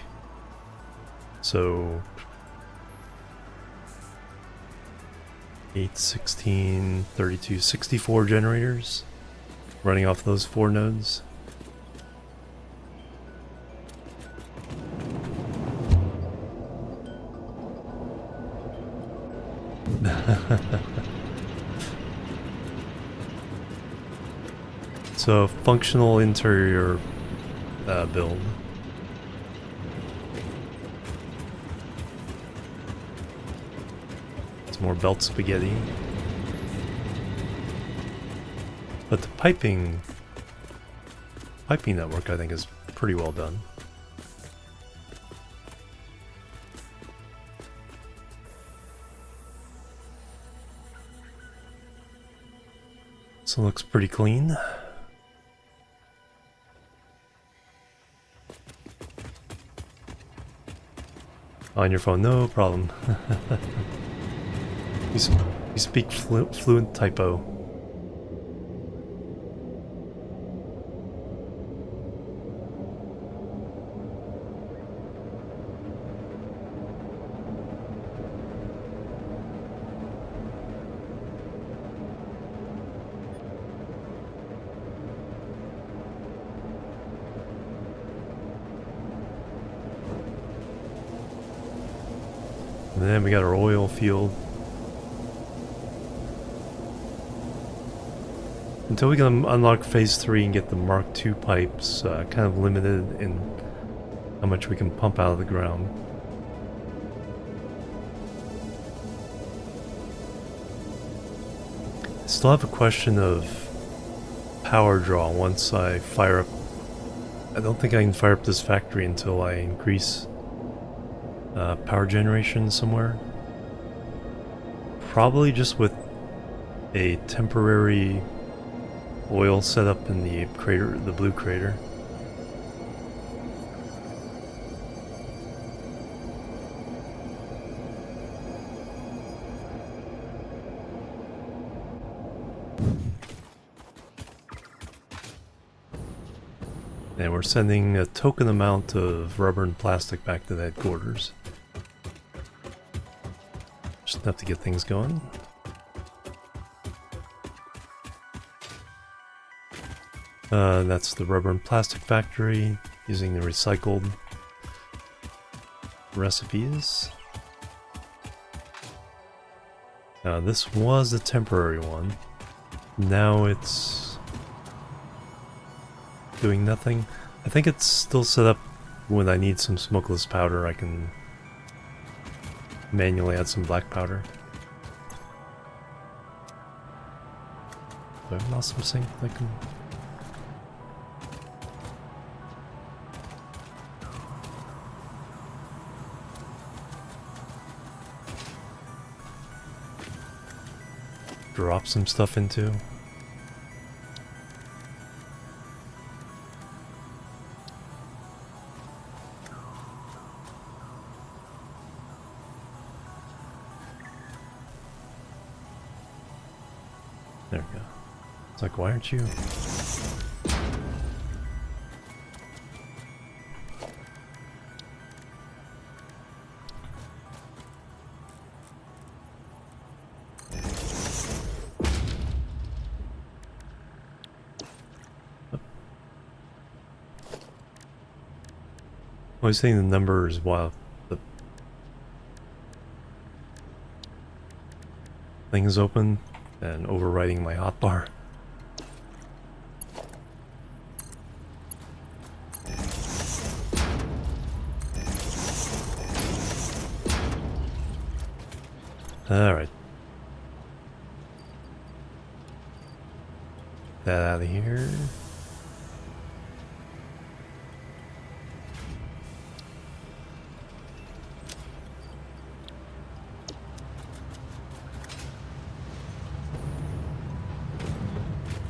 So 8, 16, 32, 64 generators running off those 4 nodes. So, functional interior build. It's more belt spaghetti. But the piping network I think is pretty well done. So it looks pretty clean. On your phone, no problem. You speak fluent typo. then we got our oil field. Until we can unlock phase 3 and get the Mark II pipes, kind of limited in how much we can pump out of the ground. I still have a question of power draw once I fire up. I don't think I can fire up this factory until I increase power generation somewhere. Probably just with a temporary oil setup in the crater, the blue crater. And we're sending a token amount of rubber and plastic back to the headquarters. Just enough to get things going. That's the rubber and plastic factory, using the recycled recipes. This was a temporary one. Now it's doing nothing. I think it's still set up when I need some smokeless powder. I can manually add some black powder. Do I have an awesome sink that I can... drop some stuff into? There we go. It's like, why aren't you? I was saying the numbers while the thing is open and overwriting my hotbar. Alright. That out of here.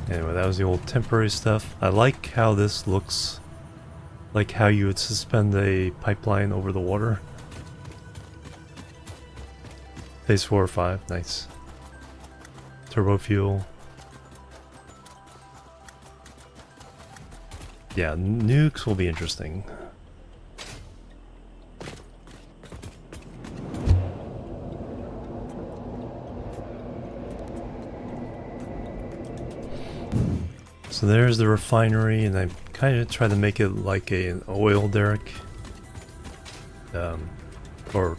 Anyway, that was the old temporary stuff. I like how this looks like how you would suspend a pipeline over the water. Phase 4 or 5, nice. Turbo fuel. Yeah, nukes will be interesting. So there's the refinery, and I kind of try to make it like an oil derrick, or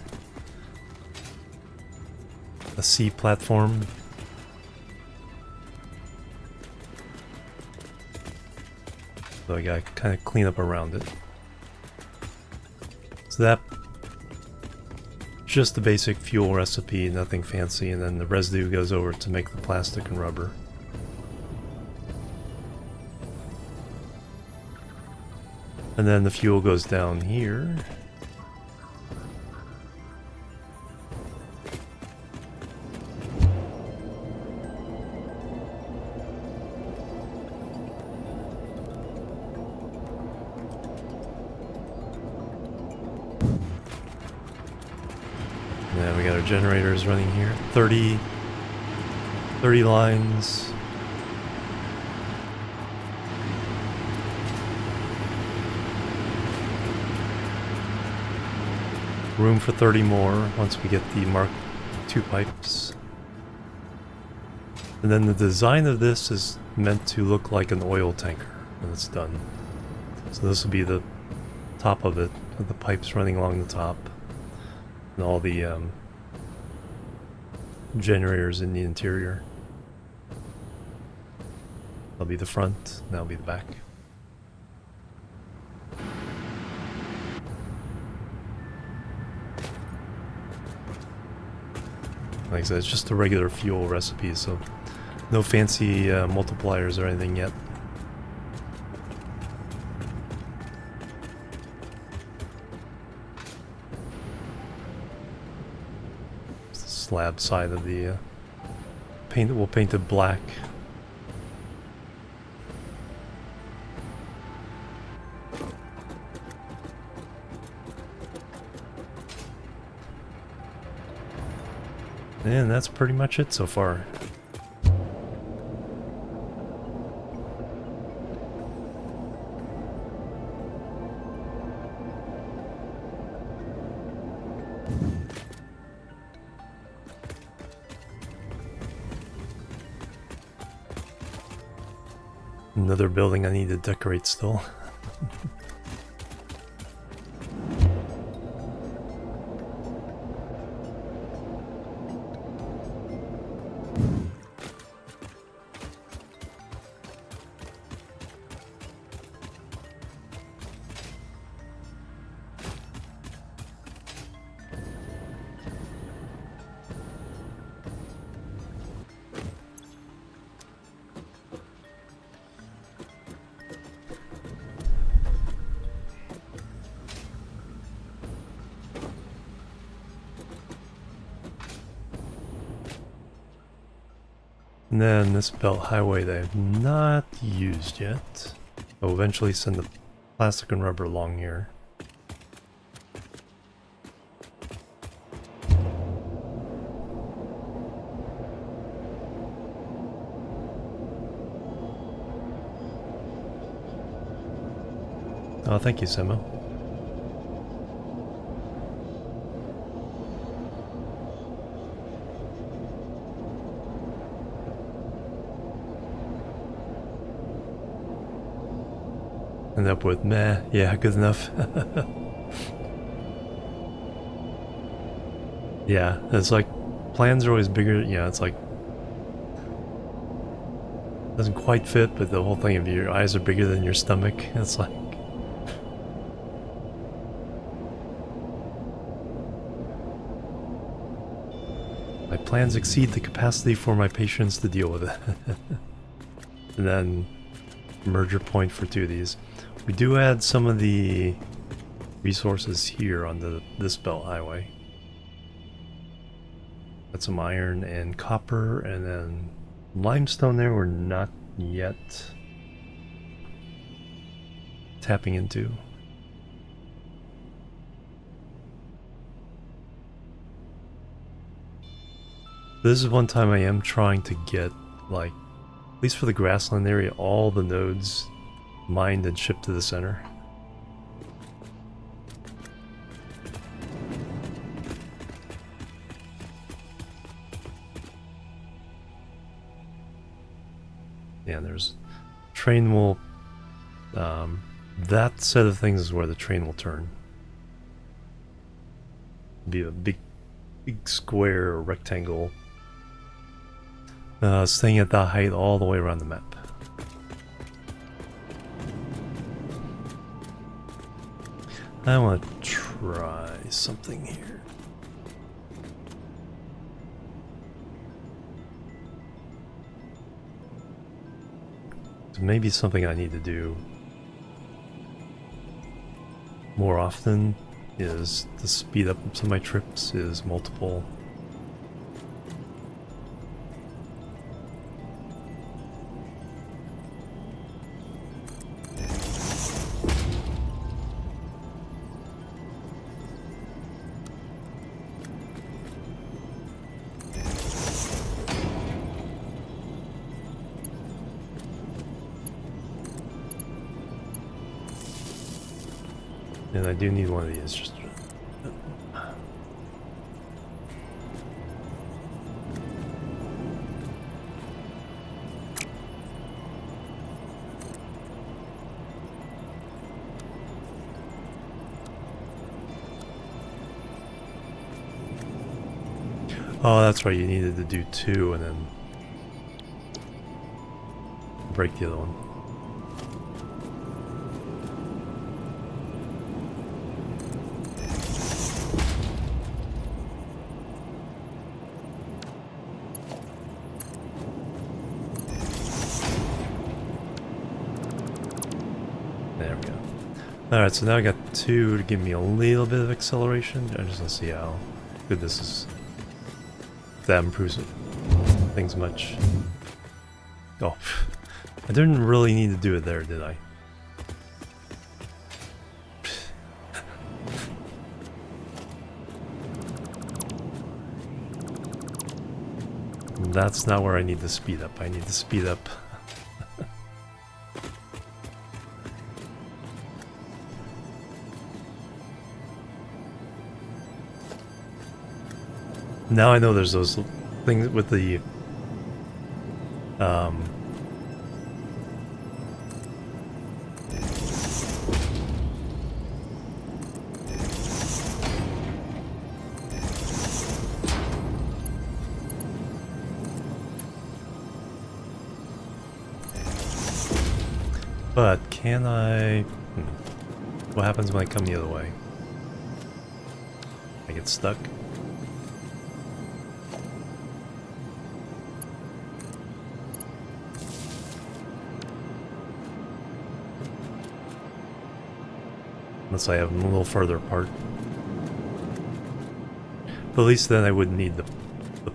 a sea platform. So I gotta kind of clean up around it. So that, just the basic fuel recipe, nothing fancy, and then the residue goes over to make the plastic and rubber. And then the fuel goes down here. Yeah, we got our generators running here. 30 lines. Room for 30 more once we get the Mark II pipes. And then the design of this is meant to look like an oil tanker when it's done. So this will be the top of it, with the pipes running along the top. And all the generators in the interior. That'll be the front, that'll be the back. Like I said, it's just a regular fuel recipe, so no fancy multipliers or anything yet. It's the slab side of the paint. We'll paint it black. And that's pretty much it so far. Another building I need to decorate still. And then this belt highway that I have not used yet. I'll eventually send the plastic and rubber along here. Oh, thank you, Simo. End up with meh, yeah, good enough. Yeah, it's like plans are always bigger. Yeah, it's like doesn't quite fit, but the whole thing of your eyes are bigger than your stomach. It's like my plans exceed the capacity for my patience to deal with it. And then merger point for two of these. We do add some of the resources here on this belt highway. Got some iron and copper, and then limestone there we're not yet tapping into. This is one time I am trying to get, like, at least for the Grassland area, all the nodes mined and shipped to the center. Yeah, there's train will that set of things is where the train will turn. Be a big square or rectangle staying at that height all the way around the map. I want to try something here. So maybe something I need to do more often is to speed up some of my trips is multiple. And I do need one of these. Just Oh, that's right, you needed to do 2 and then break the other one. There we go. Alright, so now I got 2 to give me a little bit of acceleration. I'm just gonna see how good this is. If that improves things much. Oh, I didn't really need to do it there, did I? That's not where I need to speed up. I need to speed up. Now I know there's those things with the but can I... What happens when I come the other way? I get stuck? Unless I have them a little further apart. But at least then I wouldn't need the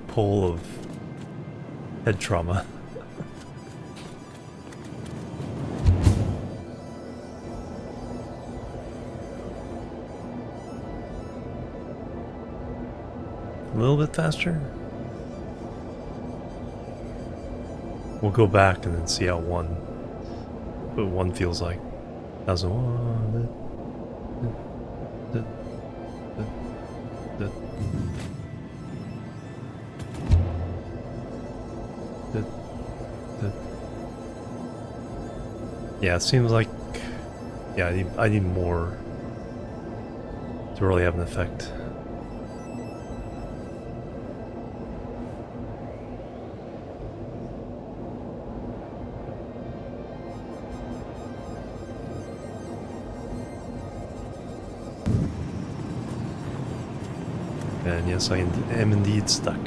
pull of head trauma. A little bit faster. We'll go back and then see how what one feels like. How's it? Yeah, it seems like, yeah, I need more to really have an effect. And yes, I am indeed stuck.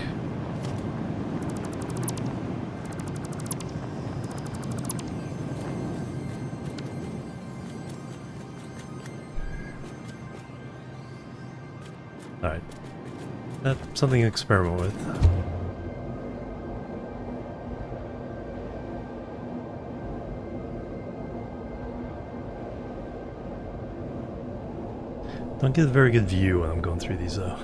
Alright. That's something to experiment with. Don't get a very good view when I'm going through these though.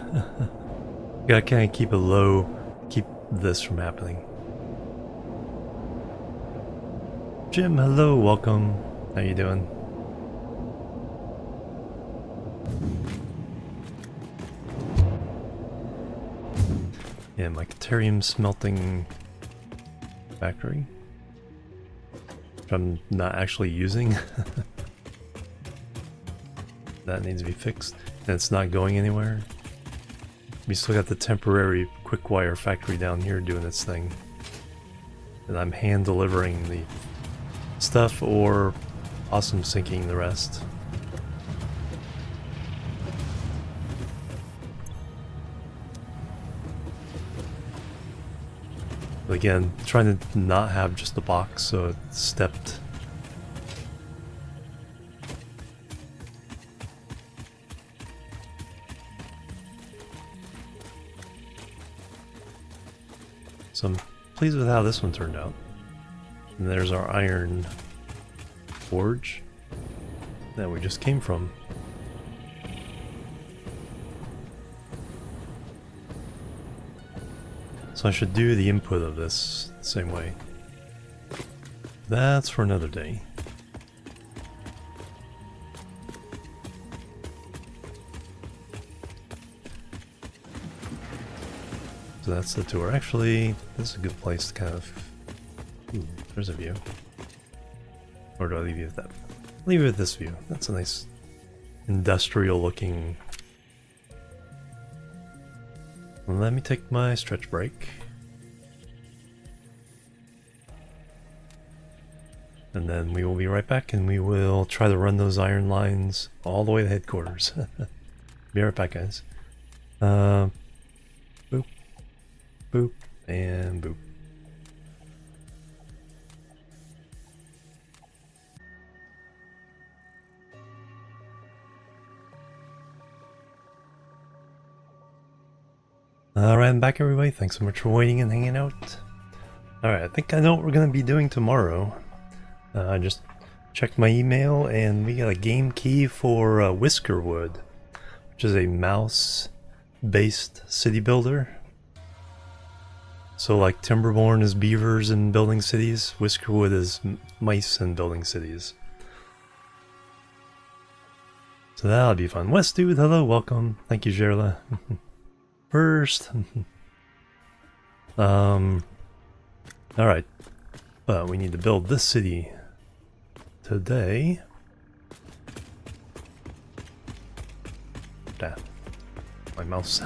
Gotta kind of keep it low, keep this from happening. Jim, hello, welcome. How you doing? Yeah, my Caterium smelting factory, which I'm not actually using. That needs to be fixed, and it's not going anywhere. We still got the temporary quick wire factory down here doing its thing, and I'm hand delivering the stuff or awesome syncing the rest. But again, trying to not have just the box so it's stepped. So I'm pleased with how this one turned out. And there's our iron forge that we just came from. So I should do the input of this the same way. That's for another day. So that's the tour. Actually, this is a good place to kind of... Ooh, there's a view. Or do I leave you with that? Leave it with this view. That's a nice industrial looking Let me take my stretch break. And then we will be right back and we will try to run those iron lines all the way to headquarters. Be right back, guys. Boop, boop, and boop. Alright, I'm back, everybody. Thanks so much for waiting and hanging out. Alright, I think I know what we're going to be doing tomorrow. I just checked my email and we got a game key for Whiskerwood, which is a mouse-based city builder. So like Timberborn is beavers and building cities, Whiskerwood is mice and building cities. So that'll be fun. West Dude, hello, welcome. Thank you, Gerla. First. Alright. But we need to build this city today. Ah, my mouse.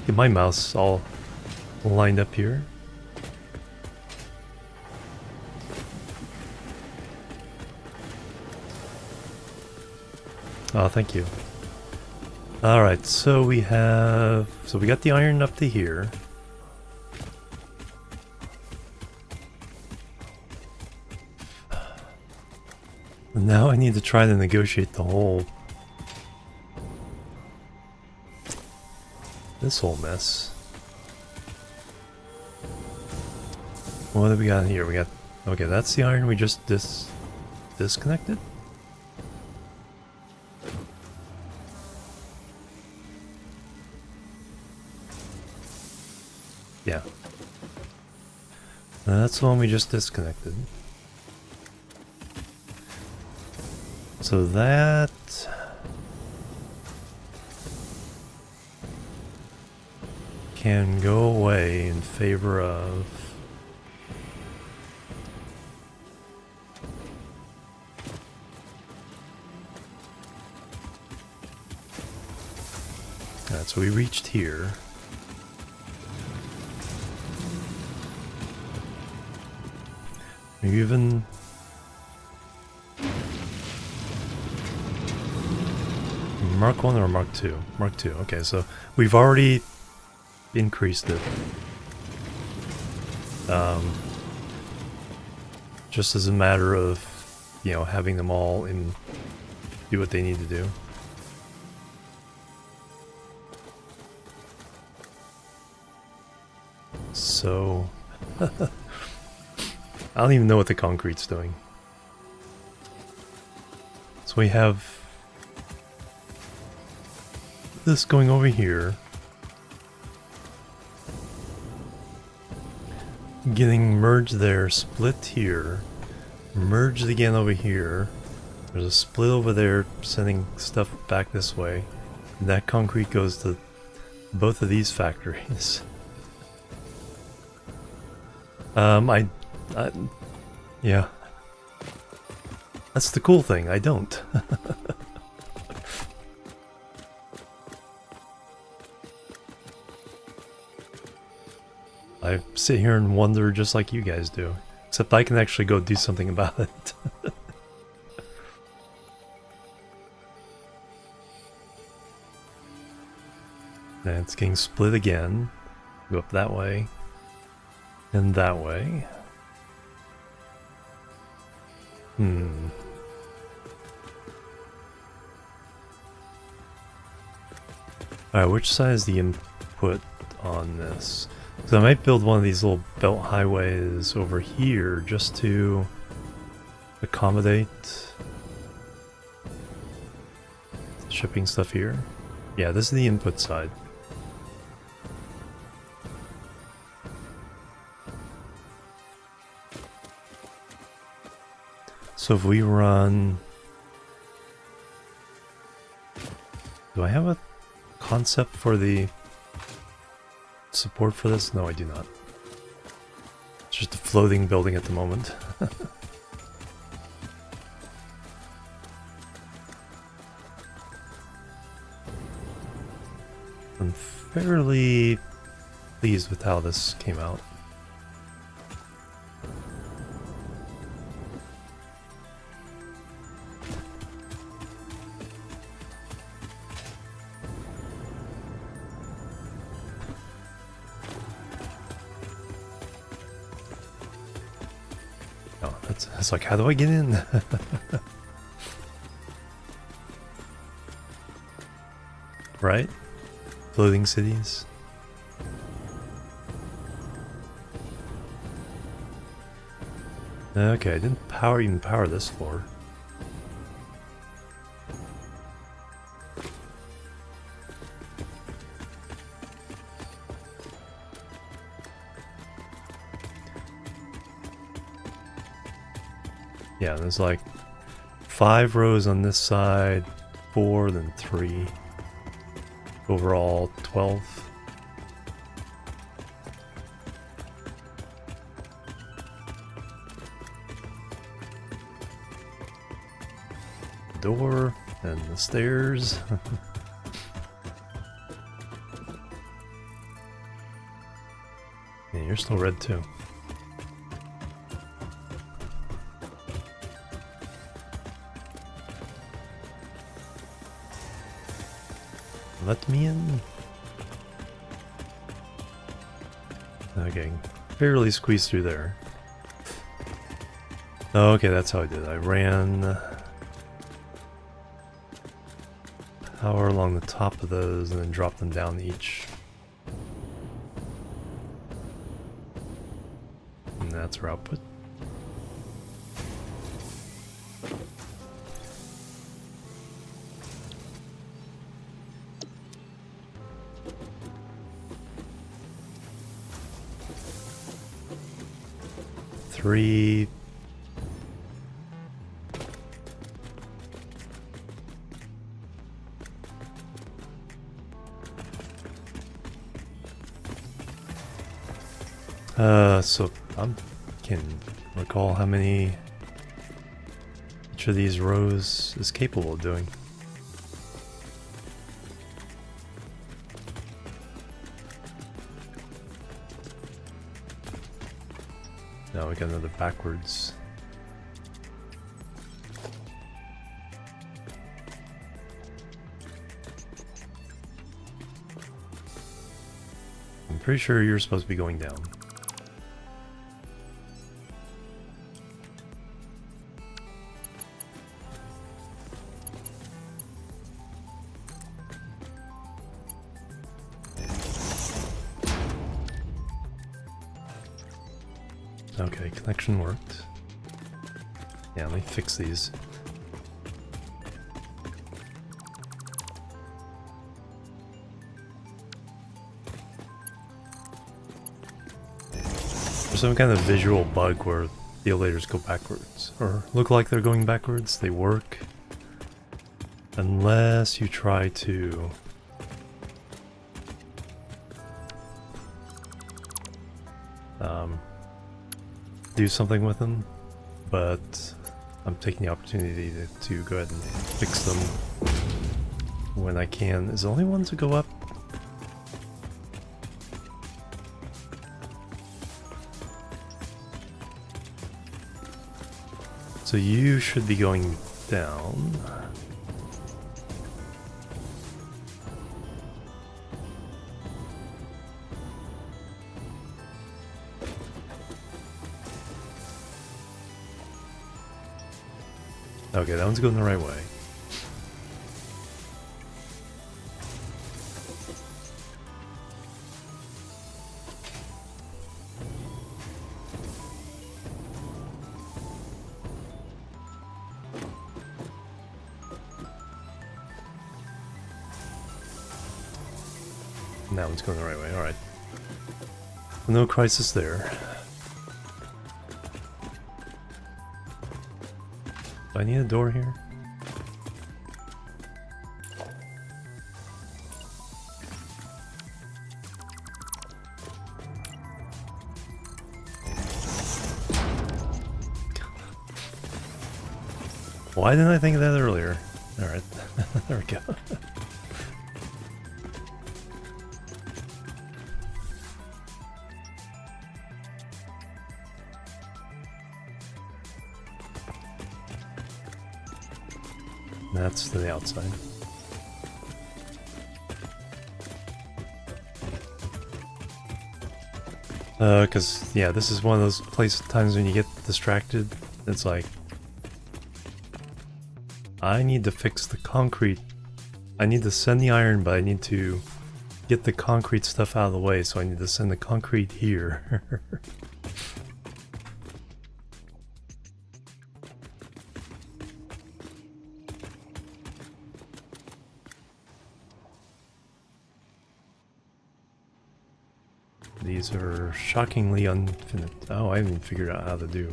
Get my mouse all lined up here. Oh, thank you. Alright, so we got the iron up to here. And now I need to try to negotiate this whole mess. What do we got here? We got, okay, that's the iron we just disconnected. Yeah. That's the one we just disconnected. So that can go away in favor of alright, so we reached here. Maybe even Mark 1 or Mark 2? Mark 2, okay, so we've already increased it. Just as a matter of, you know, having them all do what they need to do. So I don't even know what the concrete's doing. So we have this going over here, getting merged there, split here, merged again over here. There's a split over there, sending stuff back this way. And that concrete goes to both of these factories. Yeah. That's the cool thing, I don't. I sit here and wonder just like you guys do. Except I can actually go do something about it. And it's getting split again. Go up that way. And that way. Alright, which side is the input on this? So I might build one of these little belt highways over here just to accommodate shipping stuff here. Yeah, this is the input side. So if we run... Do I have a concept for the support for this? No, I do not. It's just a floating building at the moment. fairly pleased with how this came out. Oh, it's like, how do I get in? Right? Floating cities. Okay, I didn't even power this floor. Yeah, there's like 5 rows on this side, 4, then 3. Overall, 12. Door and the stairs. Yeah, you're still red too. Let me in. Okay, barely squeezed through there. Oh, okay, that's how I did it. I ran power along the top of those and then dropped them down each. And that's our output. Three. So I can recall how many each of these rows is capable of doing. Now we got another backwards. I'm pretty sure you're supposed to be going down. Okay, connection worked. Yeah, let me fix these. There's some kind of visual bug where the elevators go backwards, or look like they're going backwards. They work unless you try to do something with them, but I'm taking the opportunity to go ahead and fix them when I can. Is the only one to go up? So you should be going down. Okay, that one's going the right way. And that one's going the right way, alright. No crisis there. Do I need a door here? Why didn't I think of that earlier? Alright, there we go. That's to the outside. Cause yeah, this is one of those times when you get distracted. It's like, I need to fix the concrete. I need to send the iron, but I need to get the concrete stuff out of the way, so I need to send the concrete here. These are shockingly unfinished. Oh, I haven't even figured out how to do.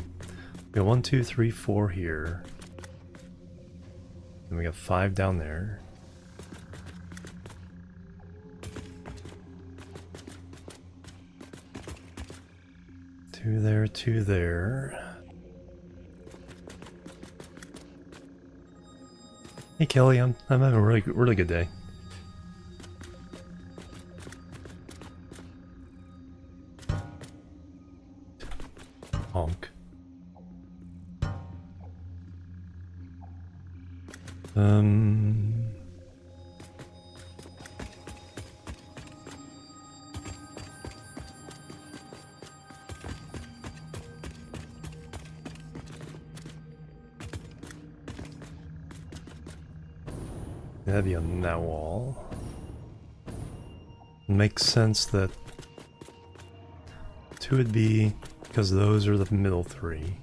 We got 1, 2, 3, 4 here. And we got 5 down there. Two there, 2 there. Hey Kelly, I'm having a really good day. Honk. That'd be on that wall. It makes sense that 2 would be because those are the middle 3.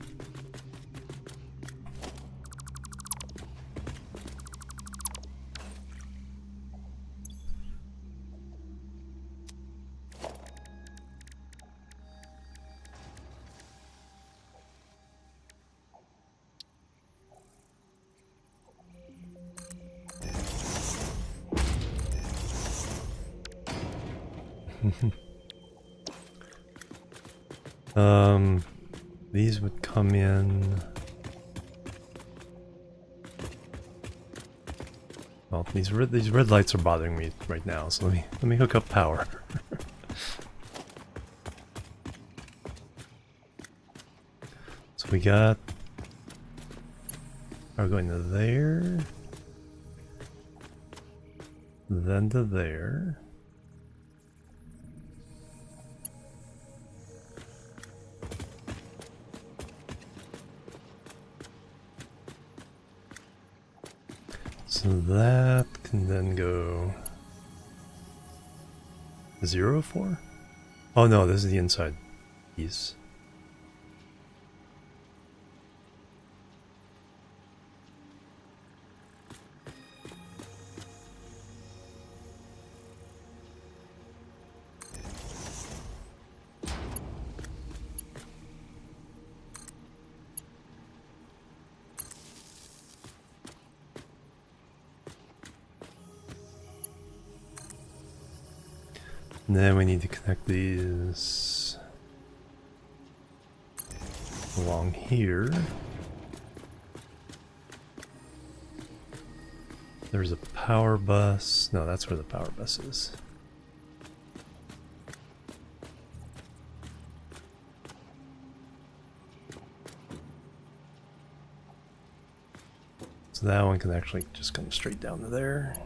These would come in. Well, these red lights are bothering me right now, so let me hook up power. So we got power going to there, then to there. So that can then go 0, 4? Oh no, this is the inside piece. And then we need to connect these along here. There's a power bus. No, that's where the power bus is. So that one can actually just come straight down to there.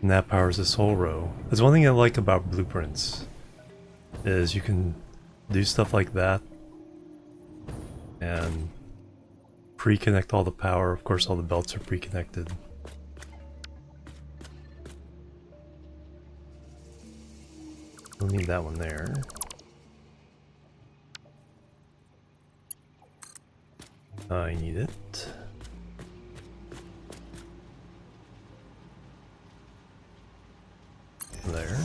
And that powers this whole row. There's one thing I like about blueprints is you can do stuff like that and pre-connect all the power. Of course, all the belts are pre-connected. We'll need that one there. I need it. There.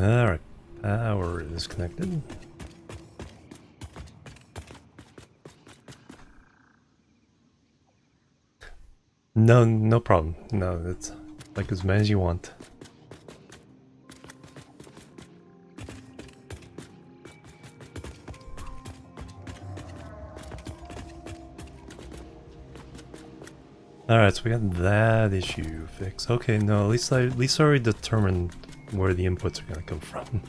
Alright, power is connected. No, no problem. No, it's like as many as you want. Alright, so we got that issue fixed. Okay, no, at least I already determined where the inputs are gonna come from.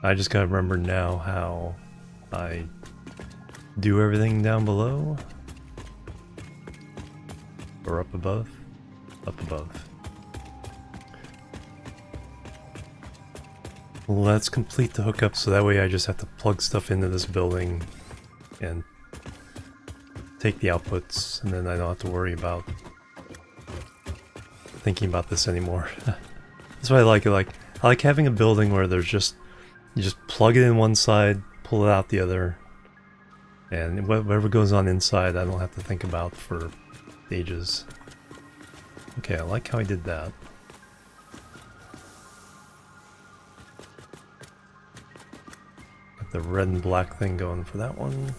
I just gotta remember now how I do everything down below. Or up above? Up above. Let's complete the hookup so that way I just have to plug stuff into this building and take the outputs, and then I don't have to worry about thinking about this anymore. That's why I like it. I like having a building where there's just, you just plug it in one side, pull it out the other, and whatever goes on inside I don't have to think about for ages. Okay, I like how I did that. Got the red and black thing going for that one.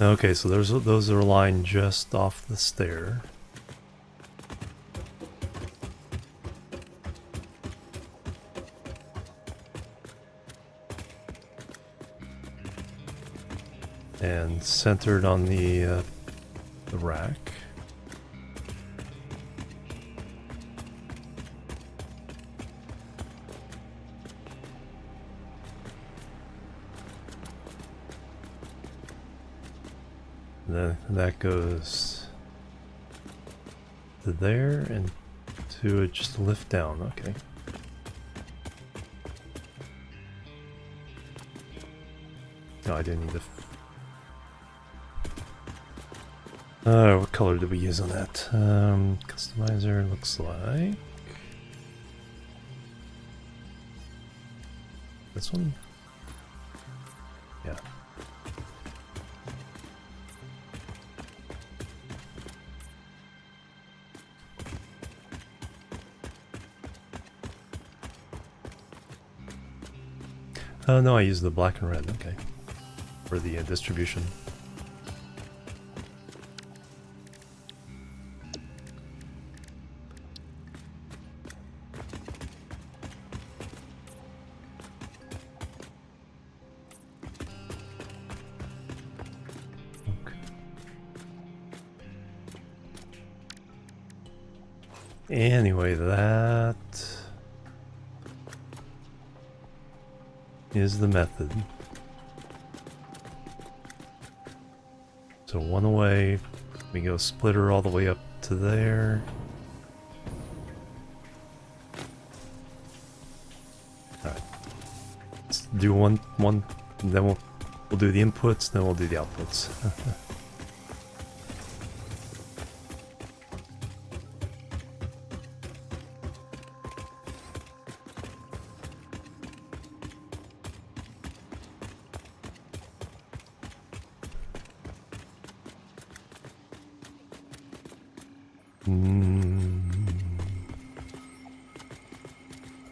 Okay, so those are aligned just off the stair. And centered on the rack. Then that goes to there and to it just lift down. Okay. No, I do need to. What color did we use on that? Customizer looks like this one. Yeah. Oh no, I used the black and red, okay, for the distribution. Okay. Anyway, that is the method. So one away, we go splitter all the way up to there. Alright. Let's do one, and then we'll do the inputs, then we'll do the outputs.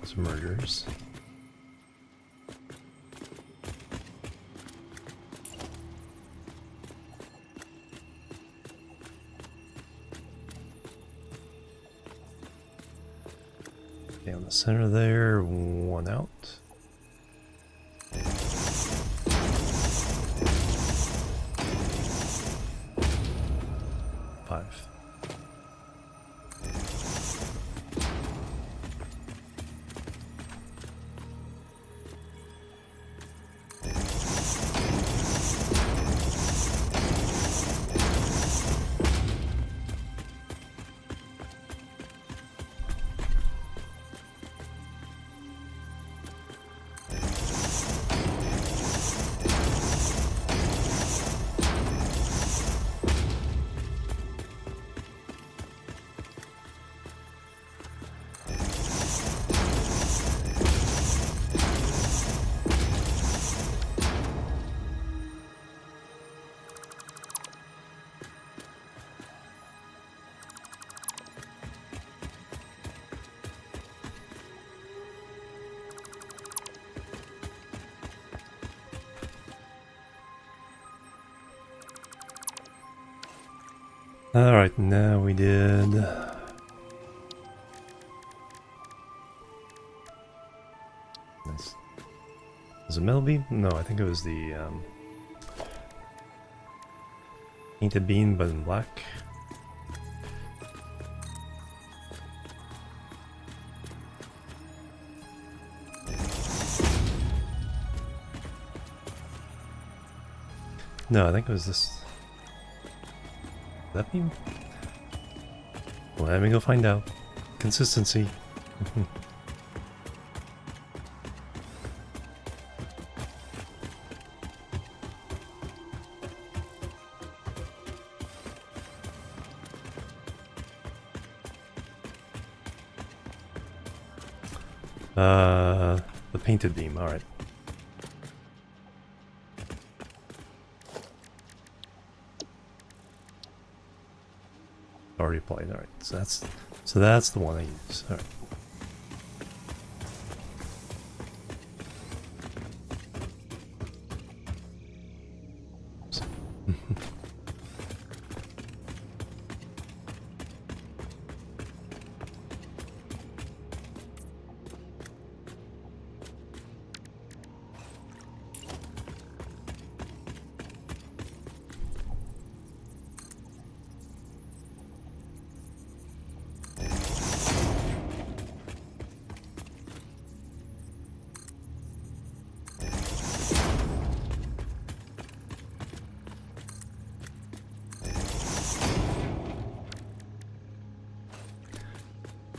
Some mergers. Down the center there, one out. 5. Alright, now we did... Nice. Was it metal beam? No, I think it was the painted beam, but in black. No, I think it was this. That beam? Well, let me go find out. Consistency. The painted beam, alright. Already applied, alright. So that's the one I use. Alright.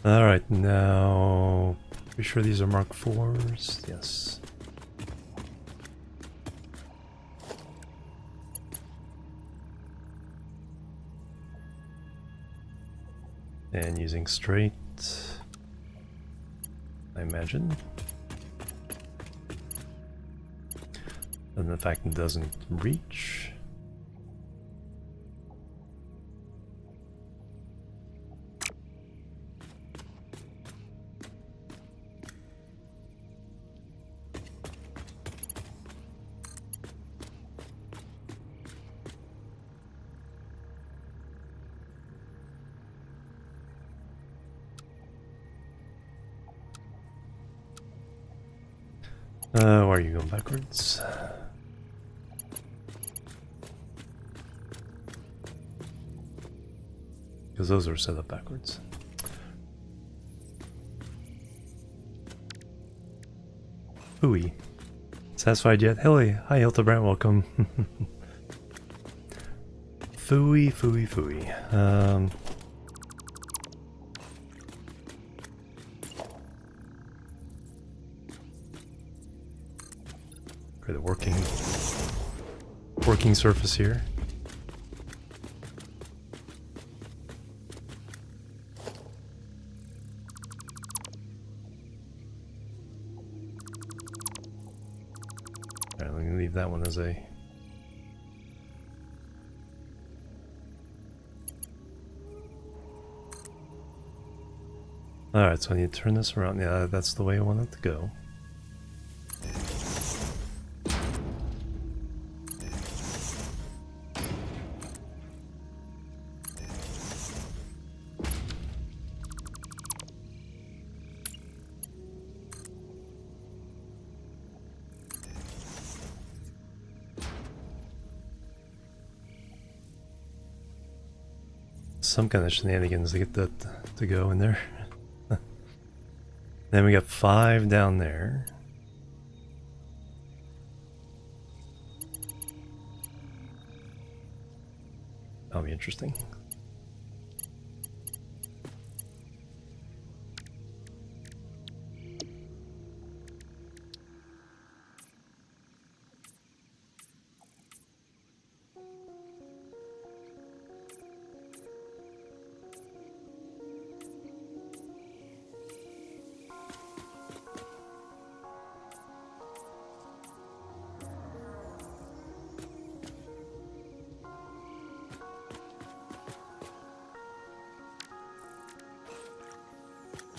Alright, now... Pretty sure these are Mark IVs? Yes. And using straight... I imagine. And the fact it doesn't reach... why are you going backwards? Because those are set up backwards. Ooey. Satisfied yet? Hey, hi Hildebrand, welcome. Fooey, fooey, fooey. Create a working surface here. Alright, let me leave that one as a... Alright, so I need to turn this around. Yeah, that's the way I want it to go. Some kind of shenanigans to get that to go in there. Then we got 5 down there. That'll be interesting.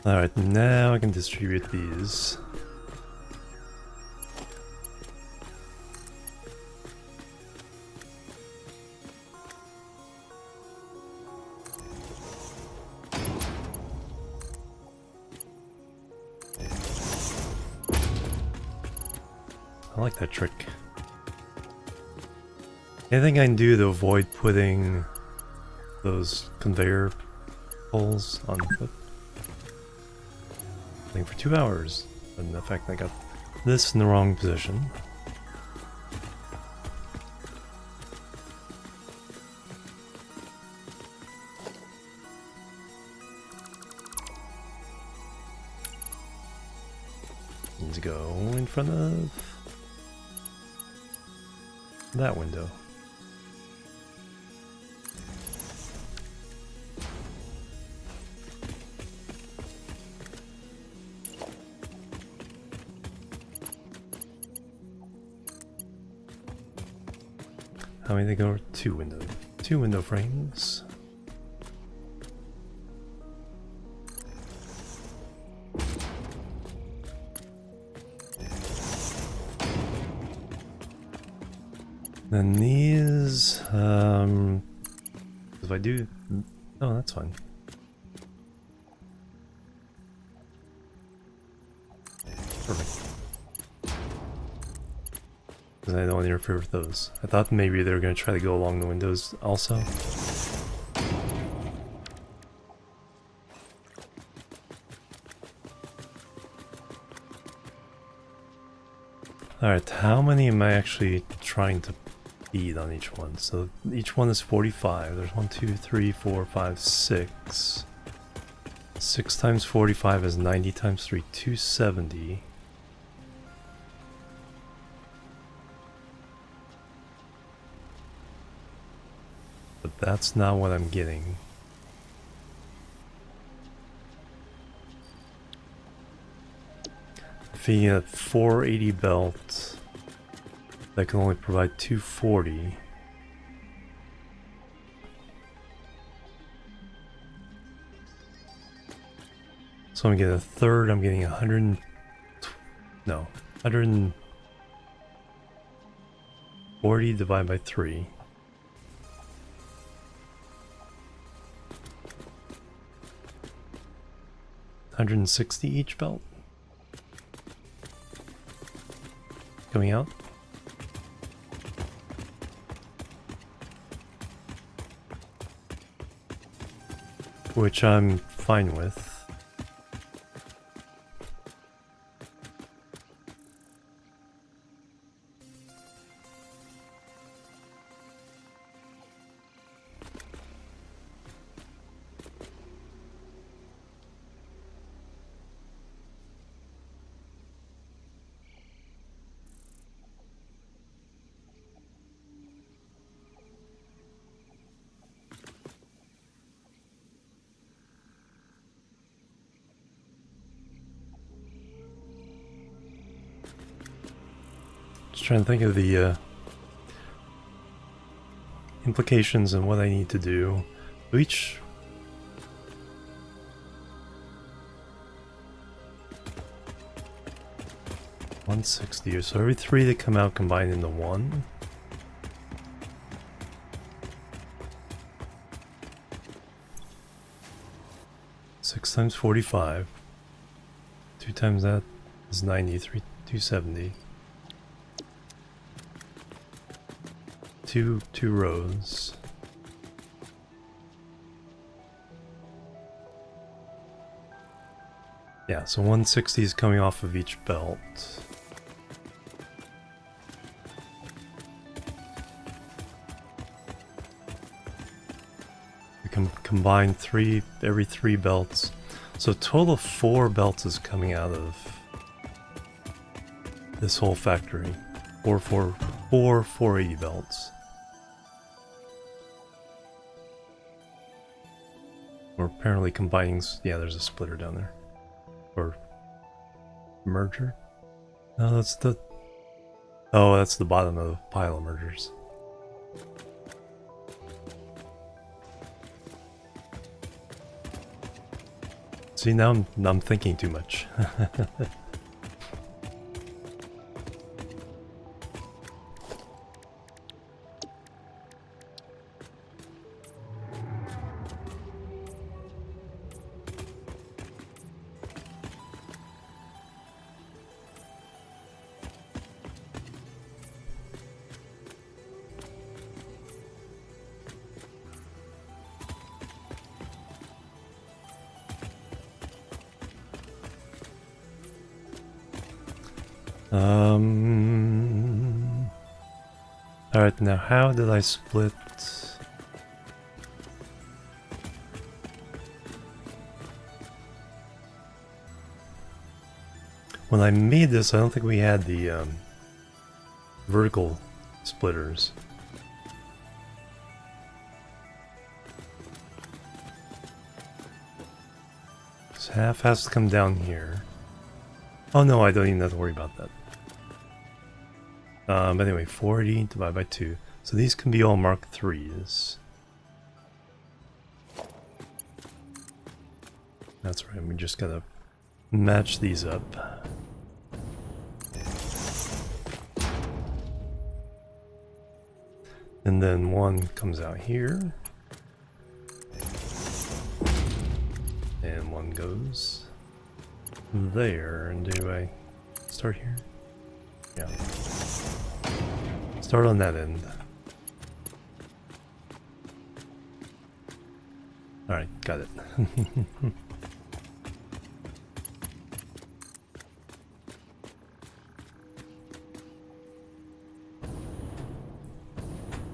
Alright, now I can distribute these. I like that trick. Anything I can do to avoid putting those conveyor poles on foot? Playing for 2 hours. And the fact I got this in the wrong position. Needs to go in front of that window. How many they go? Two window frames. Then these, if I do, oh, that's fine. Perfect. Because I don't want to interfere with those. I thought maybe they were going to try to go along the windows also. Alright, how many am I actually trying to feed on each one? So each one is 45. There's 1, 2, 3, 4, 5, 6. 6 times 45 is 90 times 3, 270. But that's not what I'm getting. Feeding a 480 belt that can only provide 240. So I'm getting a third, I'm getting 140 divided by 3. $160 each belt coming out. Which I'm fine with. Just trying to think of the implications and what I need to do. Each 160, so every 3 that come out combined into 1. Six times 45. 2 times that is 93, 270. Two rows. Yeah, so 160 is coming off of each belt. We can combine every 3 belts. So a total of 4 belts is coming out of this whole factory. 480 belts. We're apparently combining, yeah, there's a splitter down there. Or merger? No, that's the, oh, that's the bottom of the pile of mergers. See, now I'm thinking too much. Alright, now how did I split? When I made this, I don't think we had the vertical splitters. So half has to come down here. Oh no, I don't even have to worry about that. But anyway, 40 divided by 2. So these can be all Mark 3s. That's right, we just gotta match these up. And then one comes out here. And one goes there. And do I start here? Yeah. Start on that end. Alright, got it.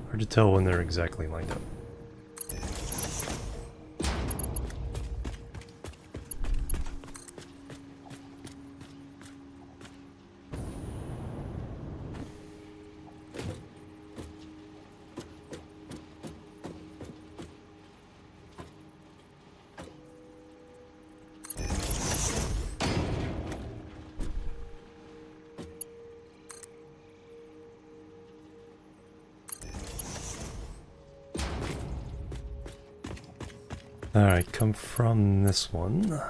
Hard to tell when they're exactly lined up. Alright, come from this one.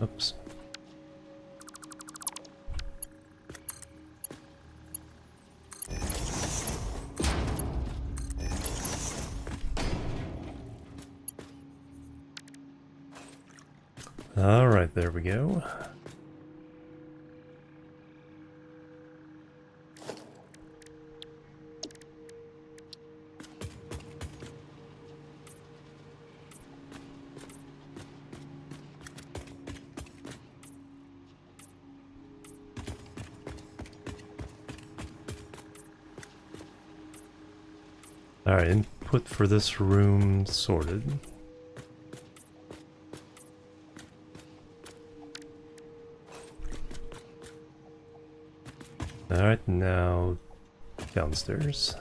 Oops. Alright, there we go. Alright, input for this room sorted. Alright, now downstairs.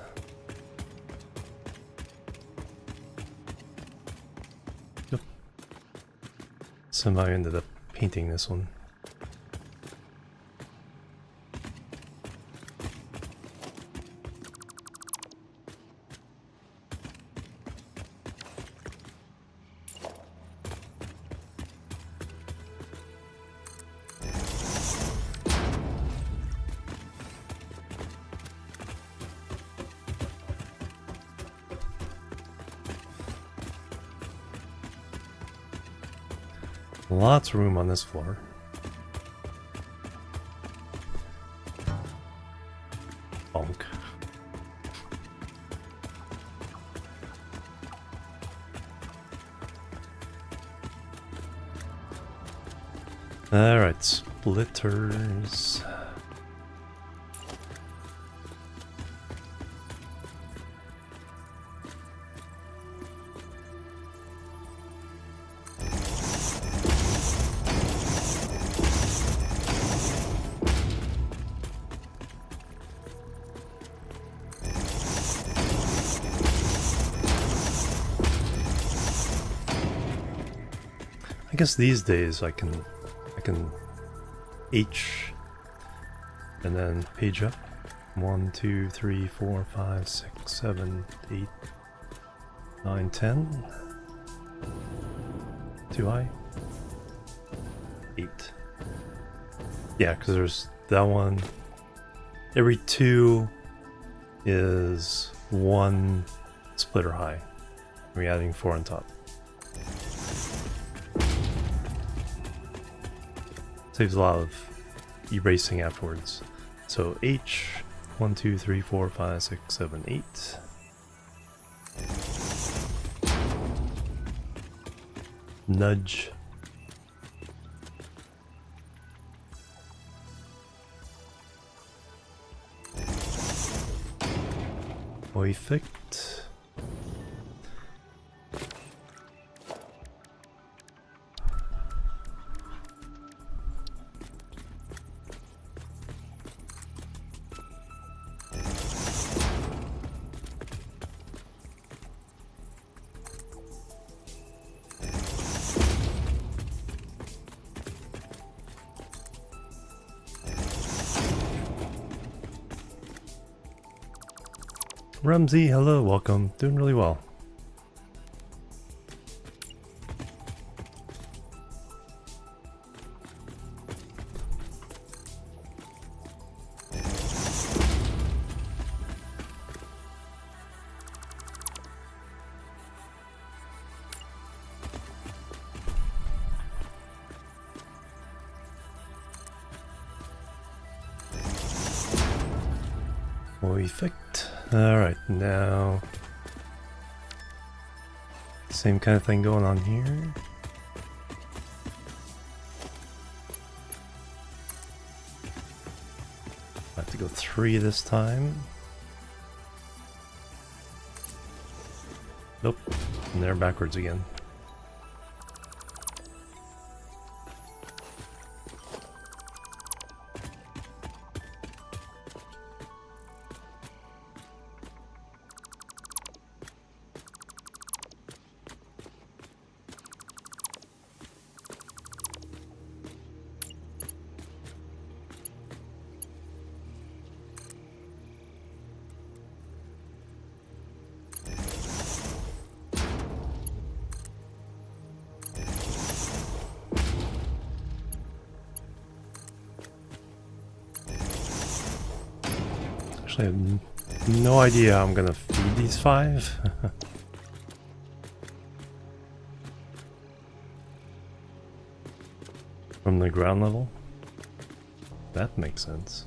Yep. Somehow I ended up painting this one. Lots of room on this floor. Bonk. Alright, splitters. I guess these days I can H and then page up. 1, 2, 3, 4, 5, 6, 7, 8, 9, 10. Too high? 8. Yeah, because there's that one. Every 2 is 1 splitter high. We're adding 4 on top. Saves a lot of erasing afterwards. So H, 1, 2, 3, 4, 5, 6, 7, 8. Nudge. Perfect. Rumsey, hello, welcome. Doing really well. Perfect. Alright, now same kind of thing going on here. I have to go 3 this time. Nope, and they're backwards again. Actually, I have no idea how I'm gonna feed these 5. From the ground level? That makes sense.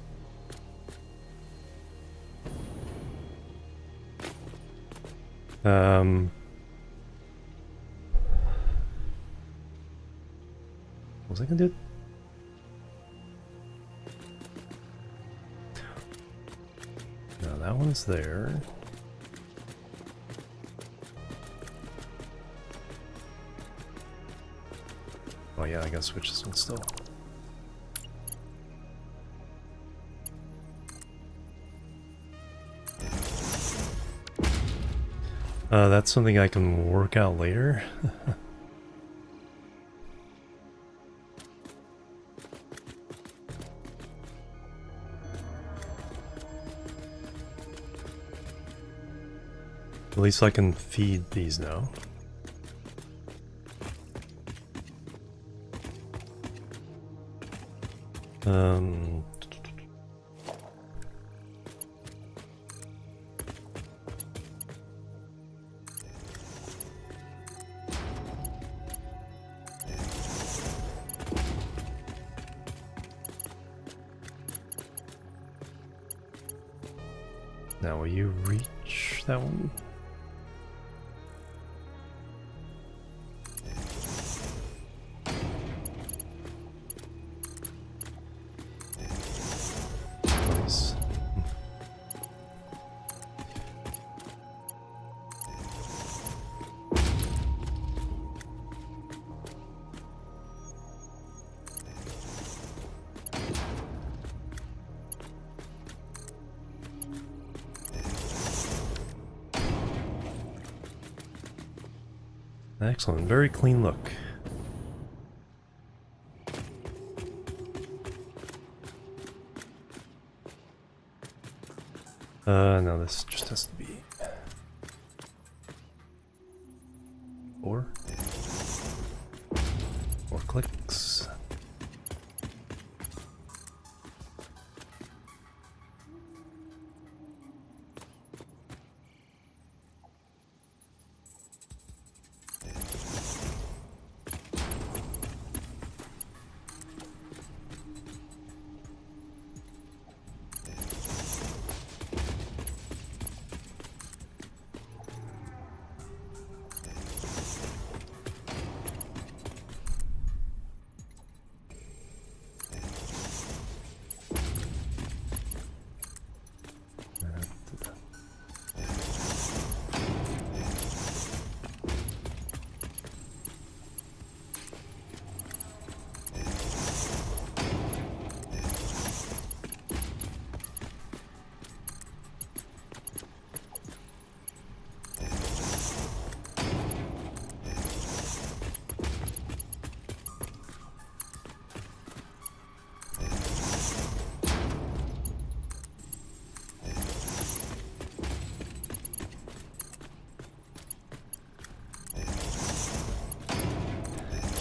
Was I gonna do it? No, that one's there. Oh yeah, I gotta switch this one still. That's something I can work out later. At least I can feed these now. Now will you reach that one? Nice. Excellent, very clean look. No, this just has to be 4 clicks.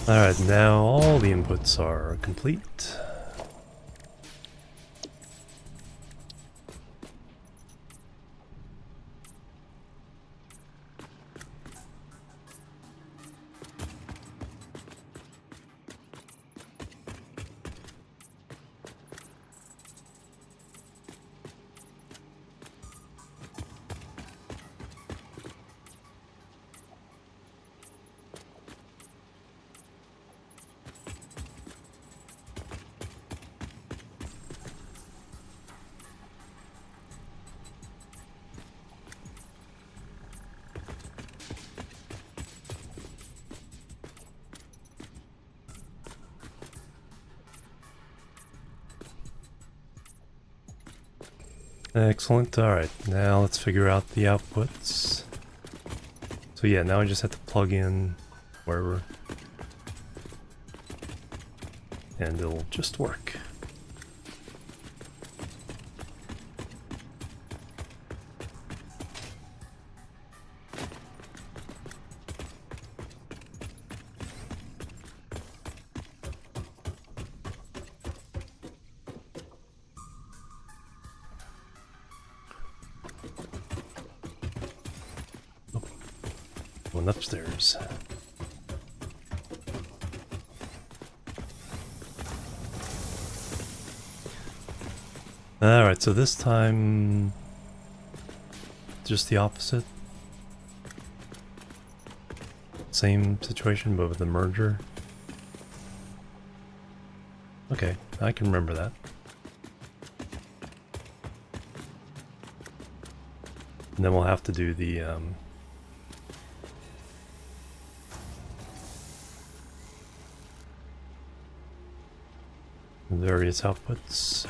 Alright, now all the inputs are complete. Excellent. Alright, now let's figure out the outputs. So yeah, now I just have to plug in wherever. And it'll just work. Going upstairs. Alright, so this time just the opposite. Same situation but with the merger. Okay, I can remember that. And then we'll have to do the various outputs.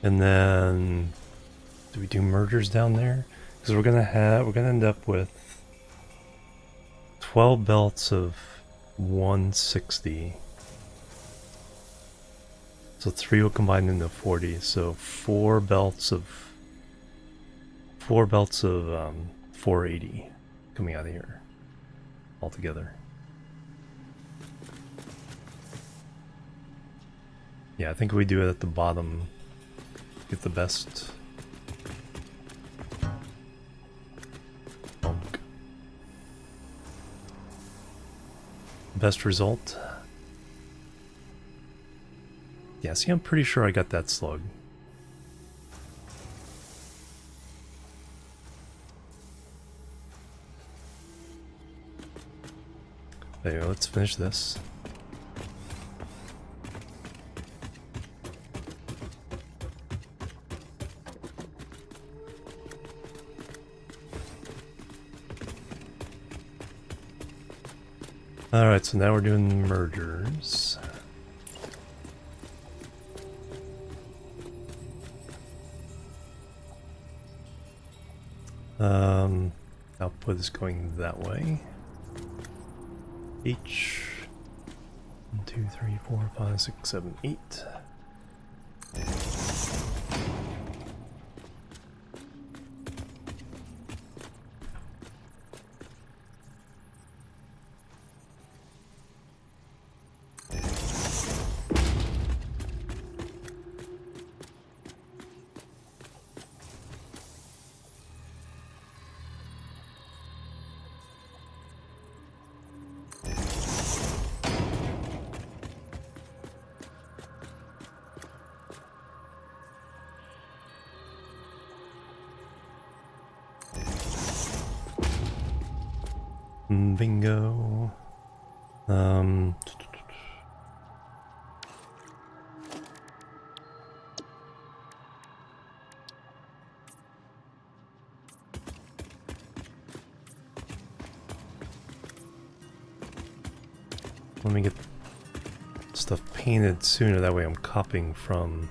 And then do we do mergers down there? Because we're gonna end up with 12 belts of 160. So 3 will combine into 40, so 4 belts of 480 coming out of here altogether. Yeah, I think we do it at the bottom. Get the best best result. Yeah, see, I'm pretty sure I got that slug. There you go, let's finish this. Alright, so now we're doing mergers. Output is going that way. Each 1, 2, 3, 4, 5, 6, 7, 8. Bingo. Let me get stuff painted sooner, that way I'm copying from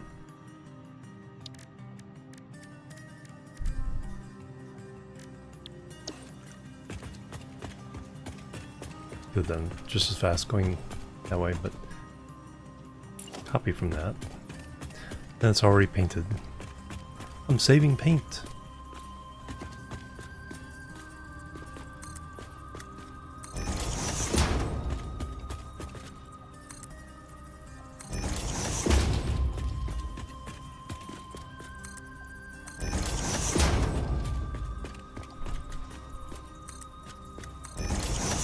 good then, just as fast going that way, but copy from that. And it's already painted. I'm saving paint.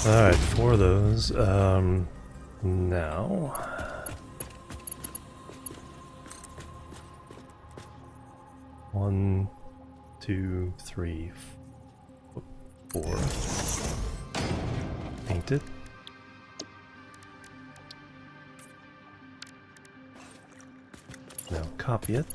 Alright, for those, now... 1, 2, 3, 4. Paint it. Now copy it.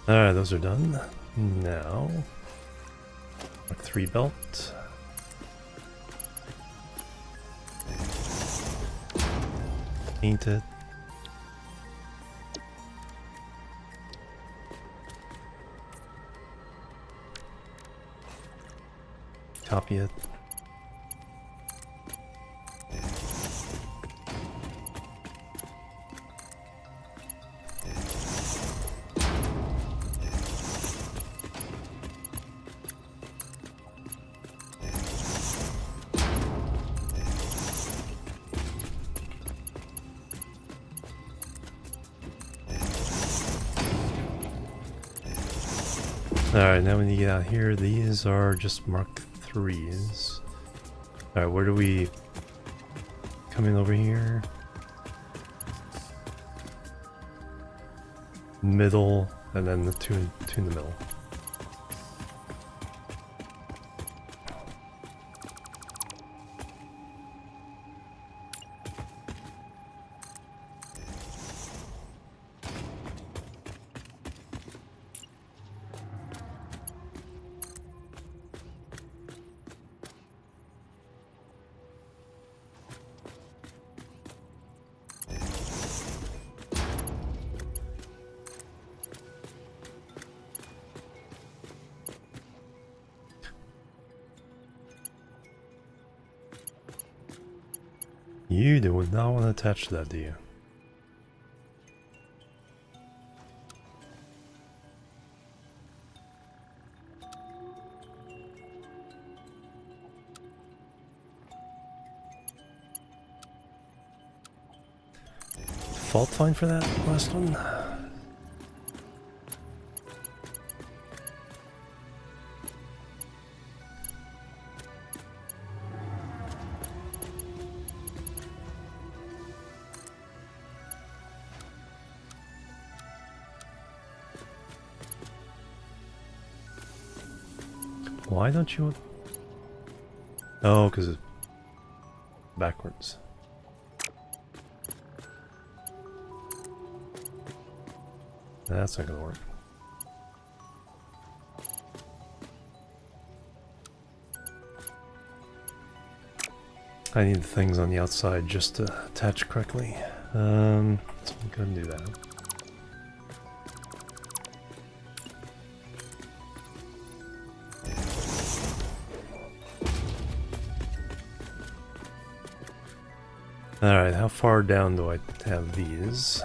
Alright, those are done. Now, Mark 3 belt. Paint it. Copy it. Alright, now when you get out here, these are just Mark 3s. Alright, where do we come in over here? Middle, and then the two in the middle. You do not want to attach to that, do you? Fault find for that last one? Why don't you... Oh, because it's backwards. That's not gonna work. I need the things on the outside just to attach correctly. So I'm gonna do that. Alright, how far down do I have these?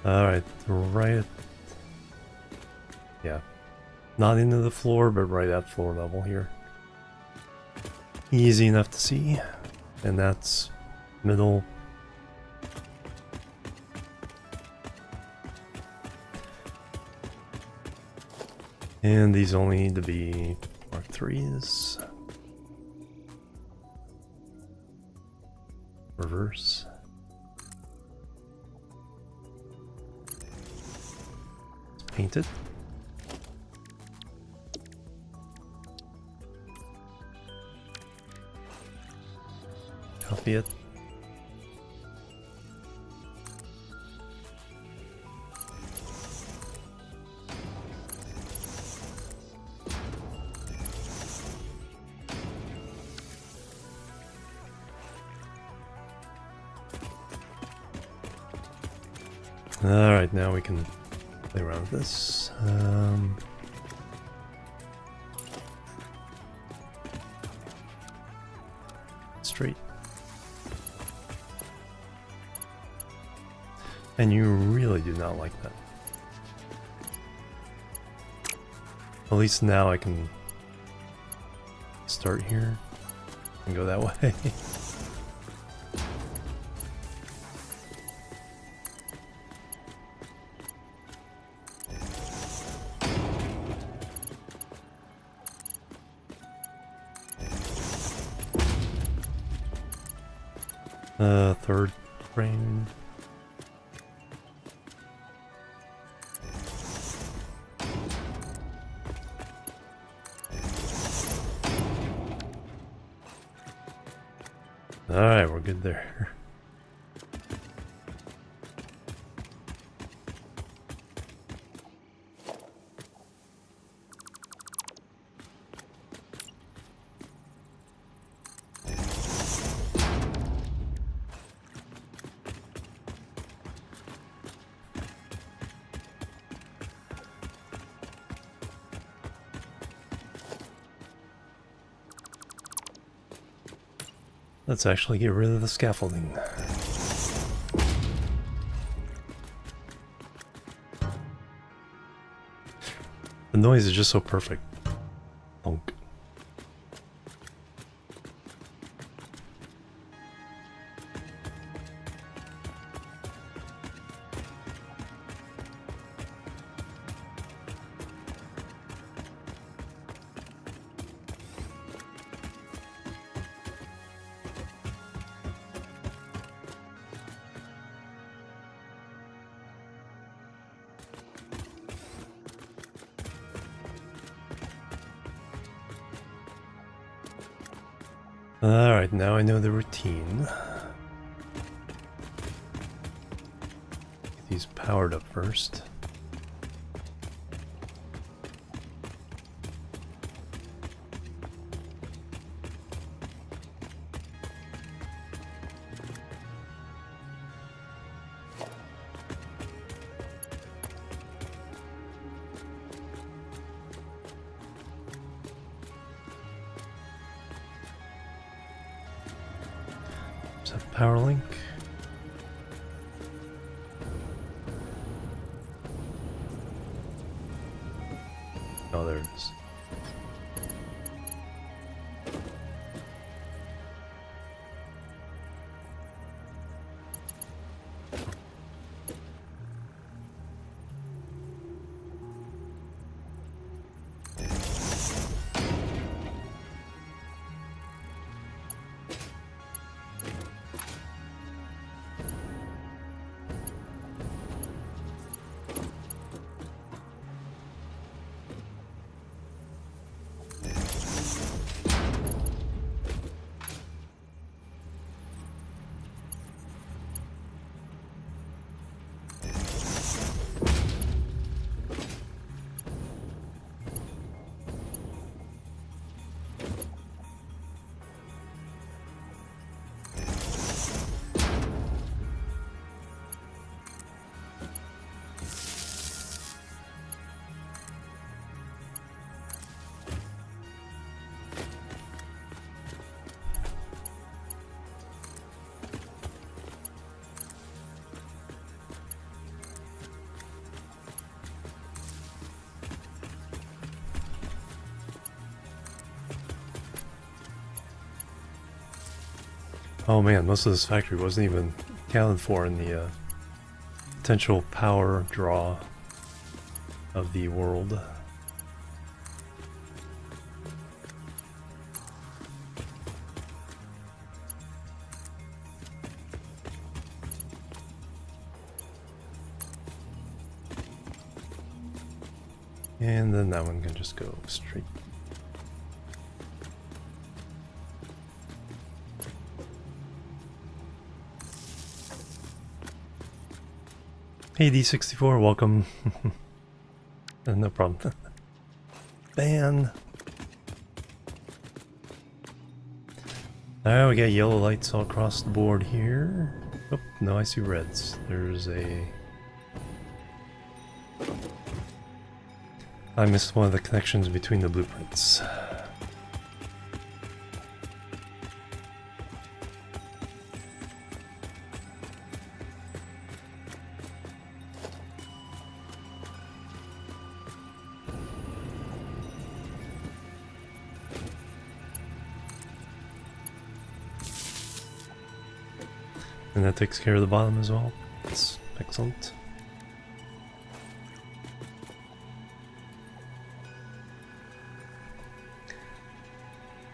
Alright, right at... Yeah. Not into the floor, but right at floor level here. Easy enough to see. And that's middle. And these only need to be Mark 3s. Reverse. Paint it. that be it? Alright, now we can play around with this. Straight. And you really do not like that. At least now I can start here and go that way. Third frame. Alright, we're good there. Let's actually get rid of the scaffolding. The noise is just so perfect. Honk. Alright, now I know the routine. Get these powered up first. Power link. Oh, there it is. Oh man, most of this factory wasn't even accounted for in the potential power draw of the world. And then that one can just go straight. Hey D64, welcome. No problem. Ban. Alright, we got yellow lights all across the board here. Oh, no, I see reds. There's a... I missed one of the connections between the blueprints. And that takes care of the bottom as well. That's excellent.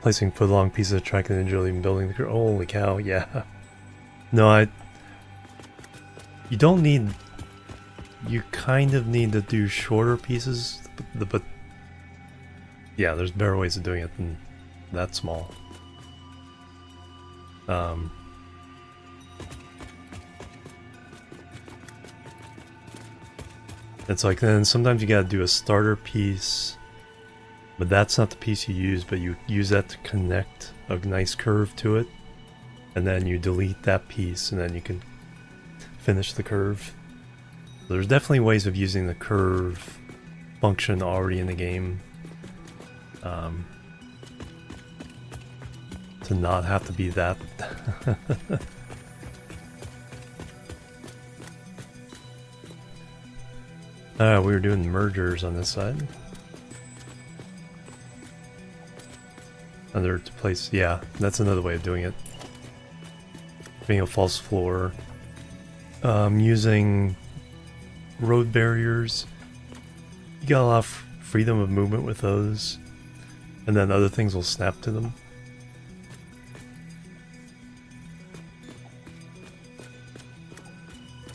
Placing foot-long pieces of track and agility in building the crew. Holy cow, yeah. No, you don't need... You kind of need to do shorter pieces, but yeah, there's better ways of doing it than that small. It's like then sometimes you gotta do a starter piece, but that's not the piece you use, but you use that to connect a nice curve to it, and then you delete that piece, and then you can finish the curve. So there's definitely ways of using the curve function already in the game to not have to be that. We were doing mergers on this side. Another place, yeah, that's another way of doing it. Being a false floor. Using road barriers. You got a lot of freedom of movement with those. And then other things will snap to them.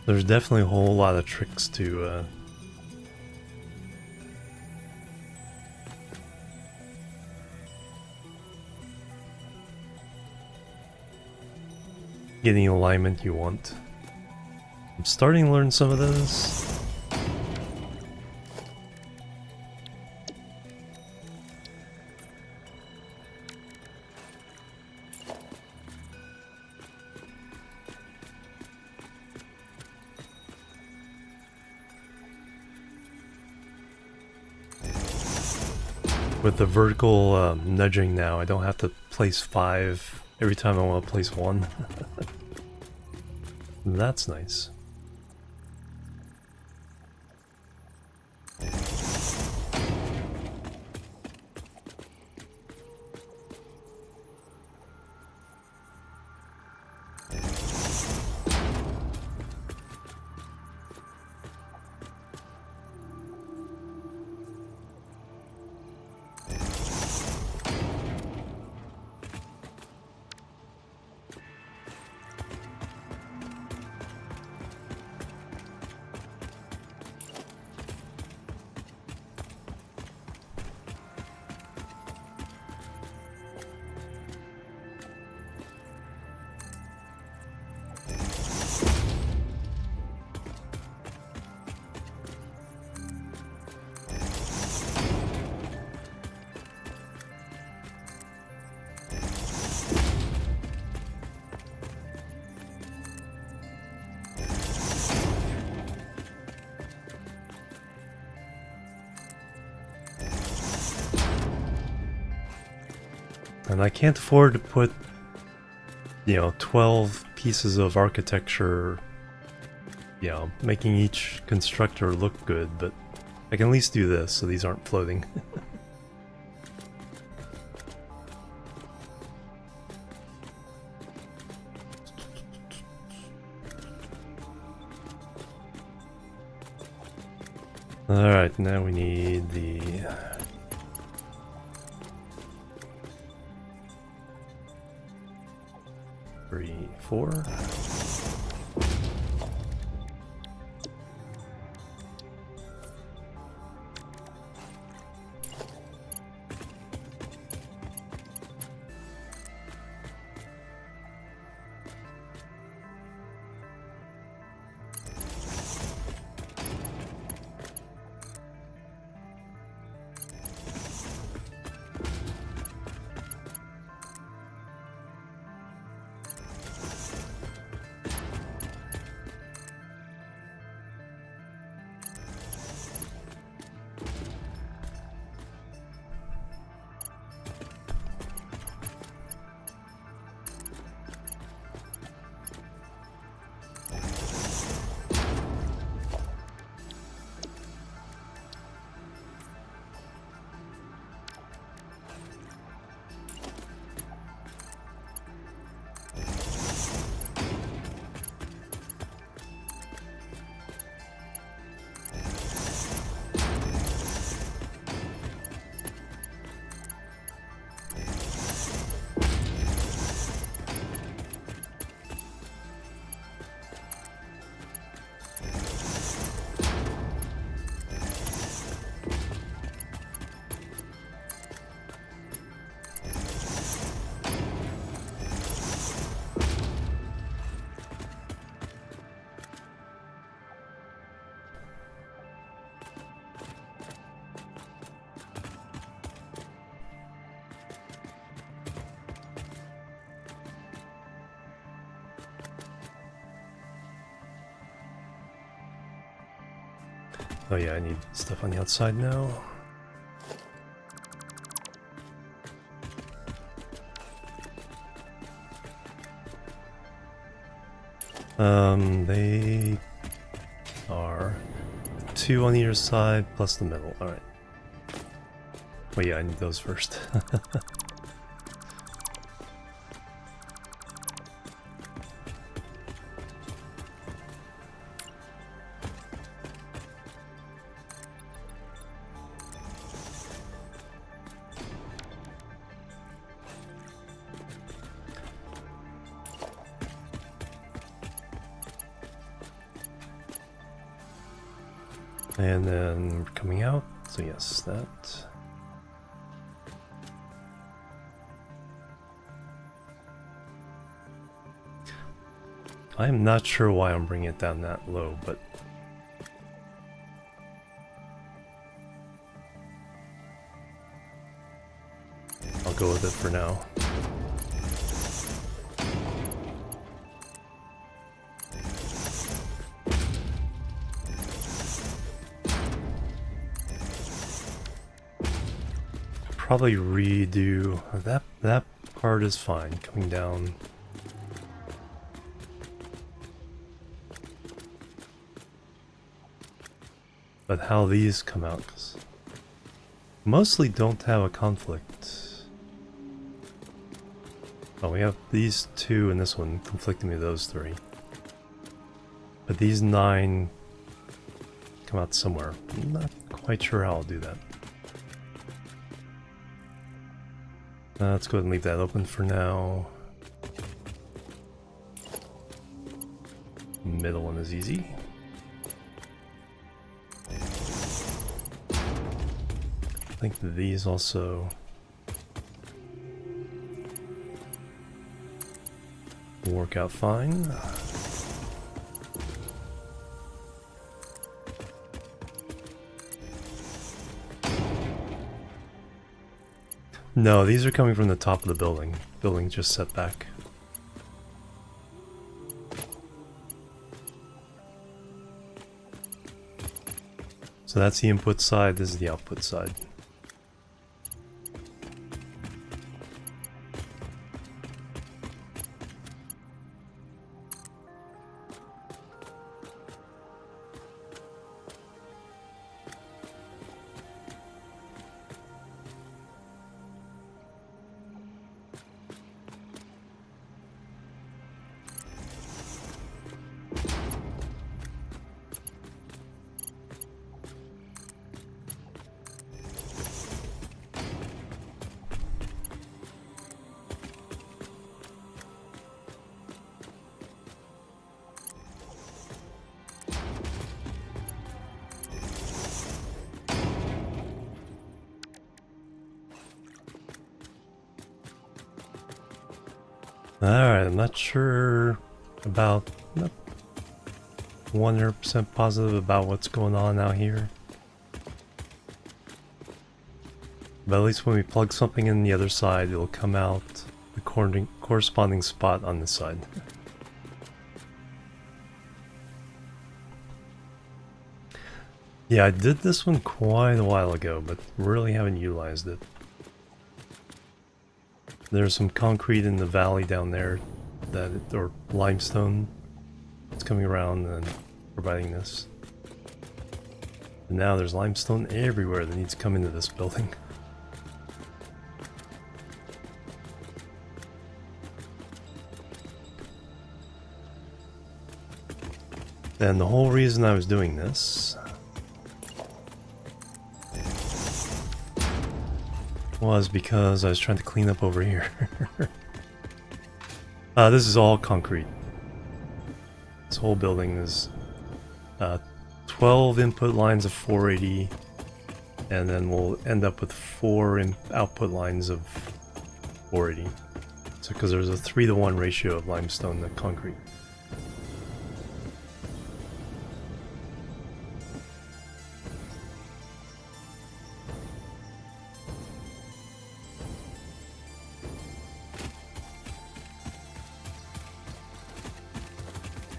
There's definitely a whole lot of tricks to getting the alignment you want. I'm starting to learn some of those. With the vertical nudging now, I don't have to place 5 every time I want to place 1. That's nice. And I can't afford to put, 12 pieces of architecture, making each constructor look good, but I can at least do this so these aren't floating. Alright, now we need the... 3, 4. Oh yeah, I need stuff on the outside now. They are 2 on either side plus the middle. Alright. Well, yeah, I need those first. And then we're coming out, so yes, that. I'm not sure why I'm bringing it down that low, but I'll go with it for now. Probably redo that part is fine coming down. But how these come out, 'cause mostly don't have a conflict. Oh, we have these 2 and this one conflicting with those 3. But these 9 come out somewhere. I'm not quite sure how I'll do that. Let's go ahead and leave that open for now. Middle one is easy. I think these also work out fine. No, these are coming from the top of the building. Building just set back. So that's the input side, this is the output side. Alright, I'm not sure about, not 100% positive about what's going on out here. But at least when we plug something in the other side, it'll come out the corresponding spot on this side. Yeah, I did this one quite a while ago, but really haven't utilized it. There's some concrete in the valley down there, or limestone, that's coming around and providing this. And now there's limestone everywhere that needs to come into this building. And the whole reason I was doing this was because I was trying to clean up over here. This is all concrete. This whole building is 12 input lines of 480, and then we'll end up with 4 output lines of 480. So because there's a 3-to-1 ratio of limestone to concrete.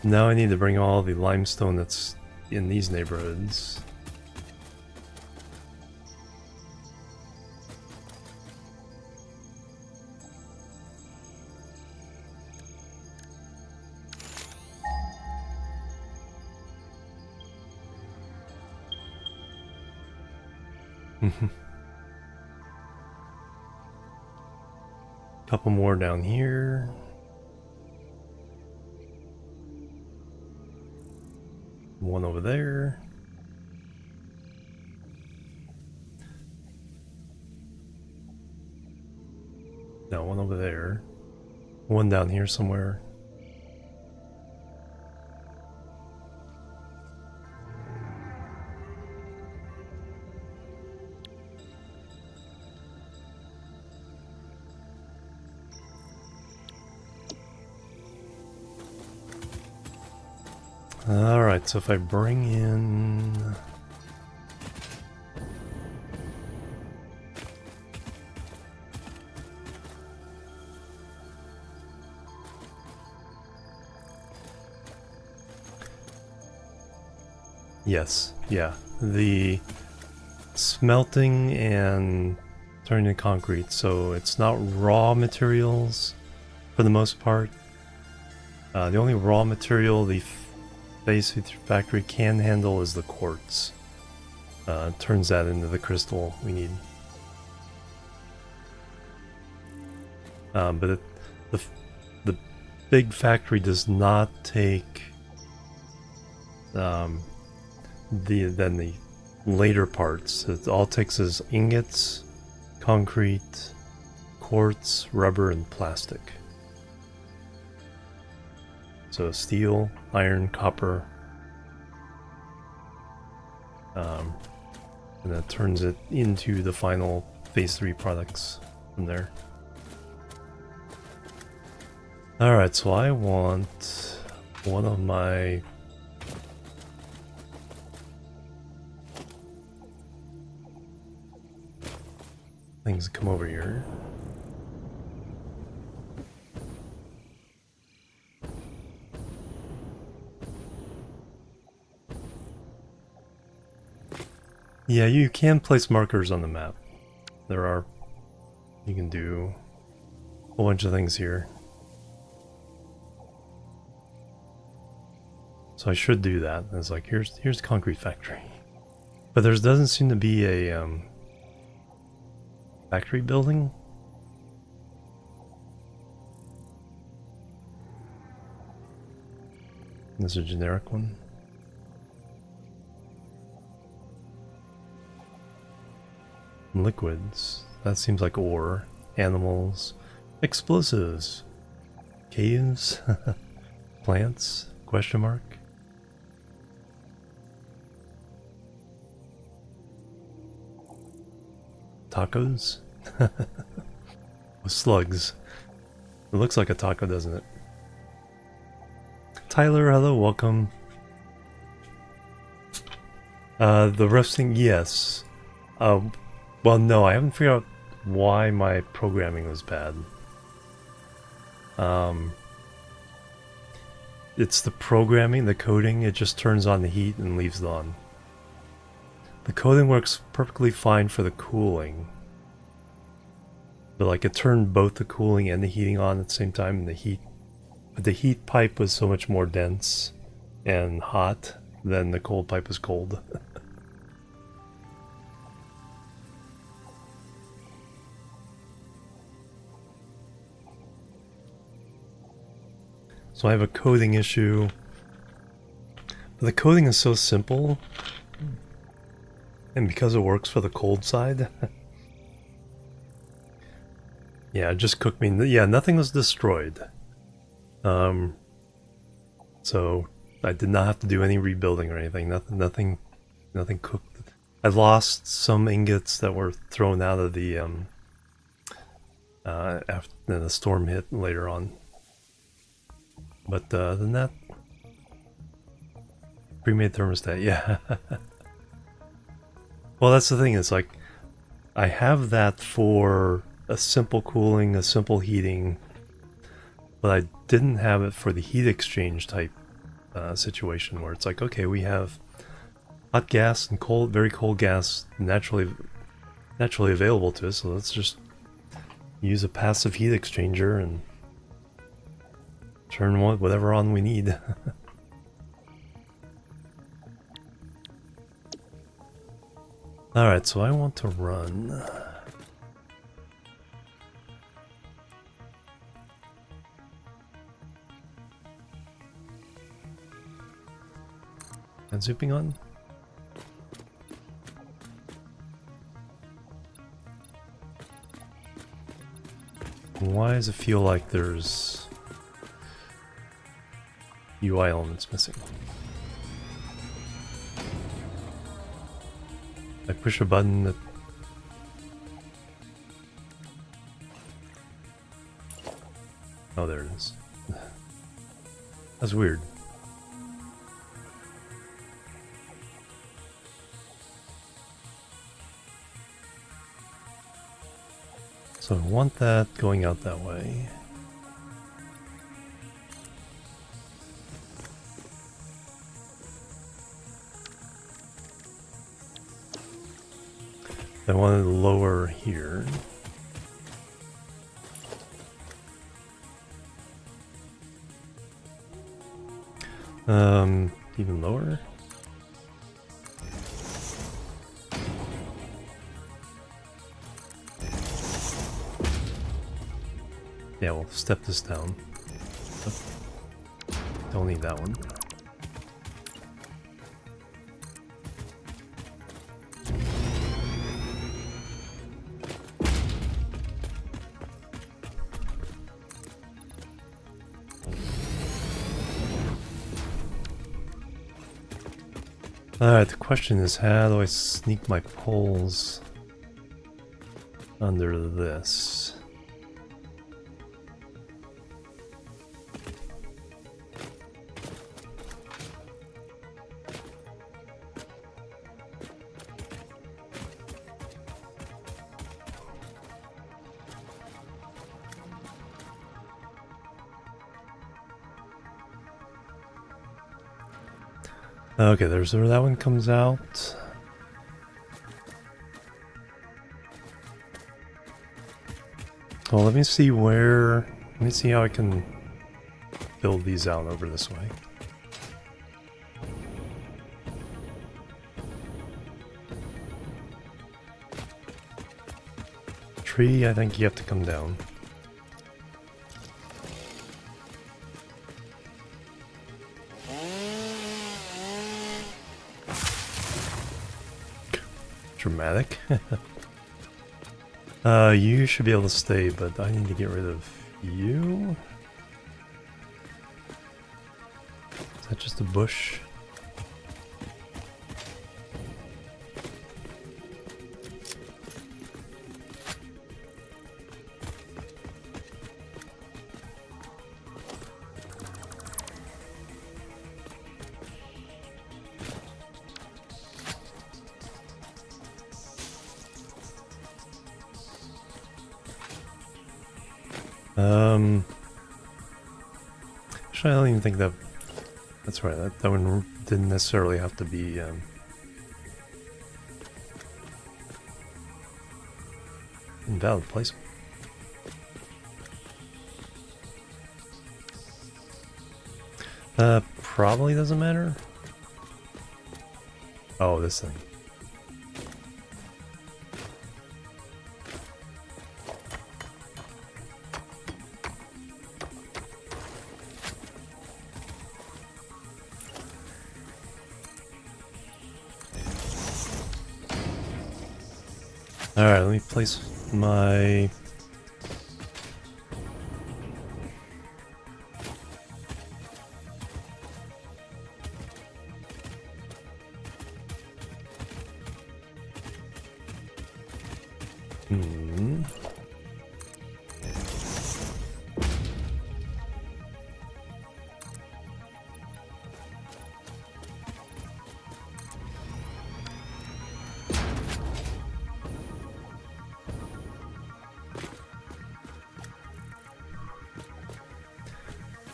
Now I need to bring all the limestone that's in these neighborhoods Couple more down here. One over there. No, one over there. One down here somewhere. Alright, so if I bring in... Yes, yeah. The smelting and turning to concrete, so it's not raw materials for the most part. The only raw material the Satisfactory can handle is the quartz. Turns that into the crystal we need. But the big factory does not take the later parts. It all takes is ingots, concrete, quartz, rubber, and plastic. So steel, iron, copper, and that turns it into the final phase 3 products from there. Alright, so I want one of my things to come over here. Yeah, you can place markers on the map. You can do a whole bunch of things here. So I should do that. It's like, here's the concrete factory. But there doesn't seem to be a factory building. This is a generic one. Liquids. That seems like ore. Animals. Explosives. Caves. Plants. Question mark. Tacos? With slugs. It looks like a taco, doesn't it? Tyler, hello, welcome. The roasting, yes. Well, no, I haven't figured out why my programming was bad. It's the programming, the coding, it just turns on the heat and leaves it on. The coding works perfectly fine for the cooling. But like it turned both the cooling and the heating on at the same time, and the heat pipe was so much more dense and hot than the cold pipe was cold. So I have a coding issue. But the coding is so simple. And because it works for the cold side. Yeah, it just cooked me. Yeah, nothing was destroyed. So I did not have to do any rebuilding or anything. Nothing cooked. I lost some ingots that were thrown out of the after the storm hit later on. But other than that, pre-made thermostat, yeah. Well, that's the thing, it's like, I have that for a simple cooling, a simple heating, but I didn't have it for the heat exchange type situation where it's like, okay, we have hot gas and cold, very cold gas naturally available to us, so let's just use a passive heat exchanger and turn whatever on we need. Alright, so I want to run. And zooping on? Why does it feel like there's UI elements missing? I push a button that... Oh, there it is. That's weird. So I want that going out that way. I want it lower here. Even lower? Yeah, we'll step this down. Don't need that one. Alright, the question is, how do I sneak my poles under this? Okay, there's where that one comes out. Well, let me see how I can build these out over this way. Tree, I think you have to come down. Dramatic. You should be able to stay, but I need to get rid of you. Is that just a bush? Actually, I don't even think that's right. That one didn't necessarily have to be invalid placement. Probably doesn't matter. Oh, this thing. Alright, let me place my...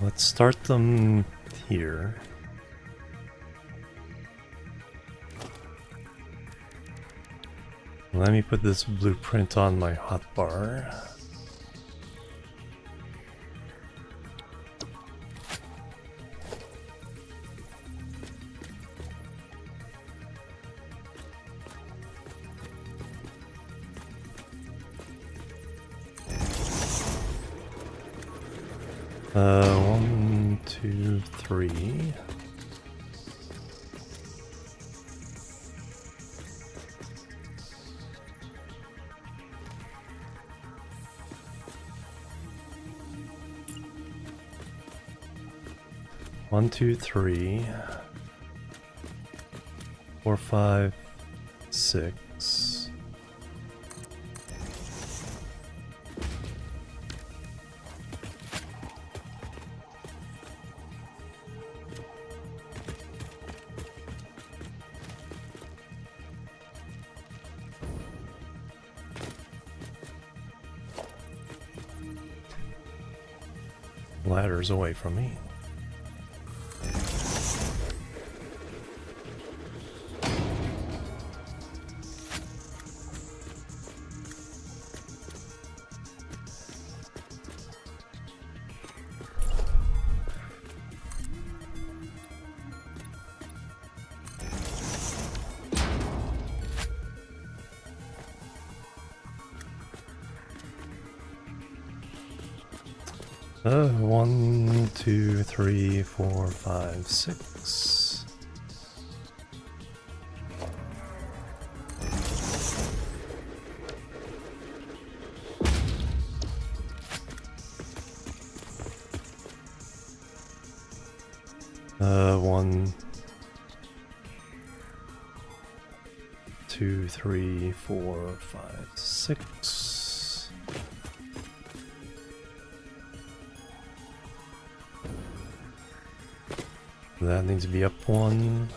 Let's start them here. Let me put this blueprint on my hotbar. 1, 2, 3. One, two, three, 4, 5, 6. Ladders away from me. One, two, three, 4, 5, 6. One, 2, 3, 4, 5, 6. That needs to be up 1.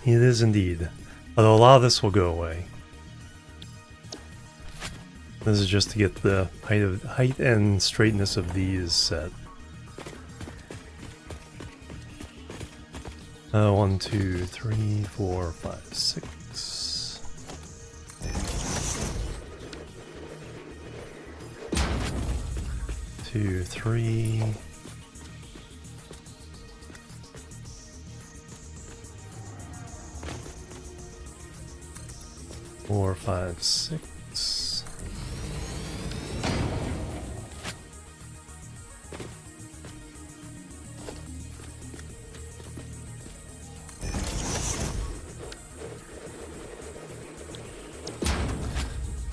It is indeed. Although a lot of this will go away. This is just to get the height and straightness of these set. 1, 2, 3, 4, 5, 6. 2, 3. 4, 5, 6.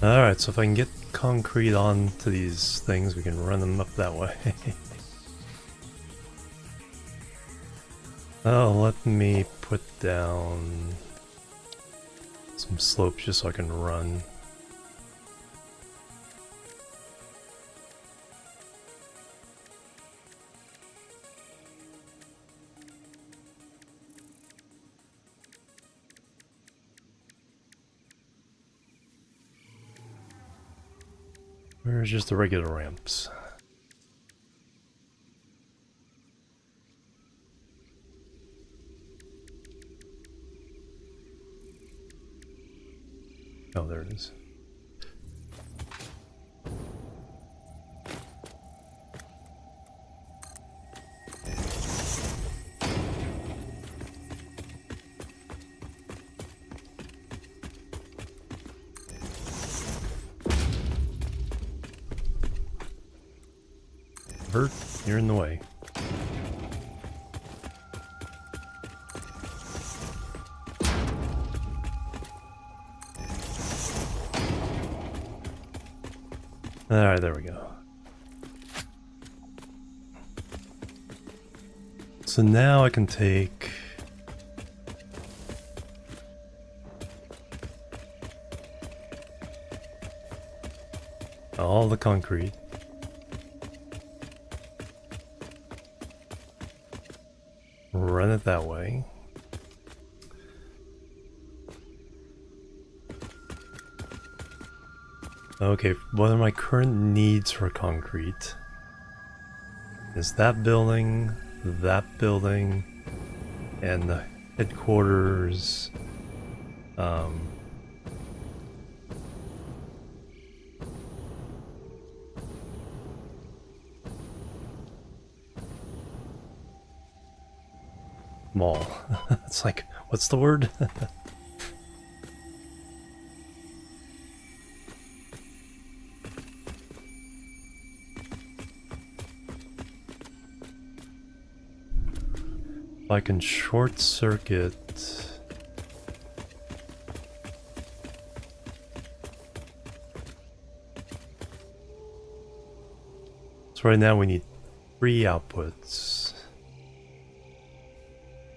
Alright, so if I can get concrete onto these things, we can run them up that way. Oh, let me put down some slopes just so I can run. Where's just the regular ramps? Oh, there it is. Bert, you're in the way. Alright, there we go. So now I can take all the concrete, run it that way. Okay, what are my current needs for concrete? Is that building, and the headquarters, Mall. It's like, what's the word? If I can short circuit. So right now we need 3 outputs.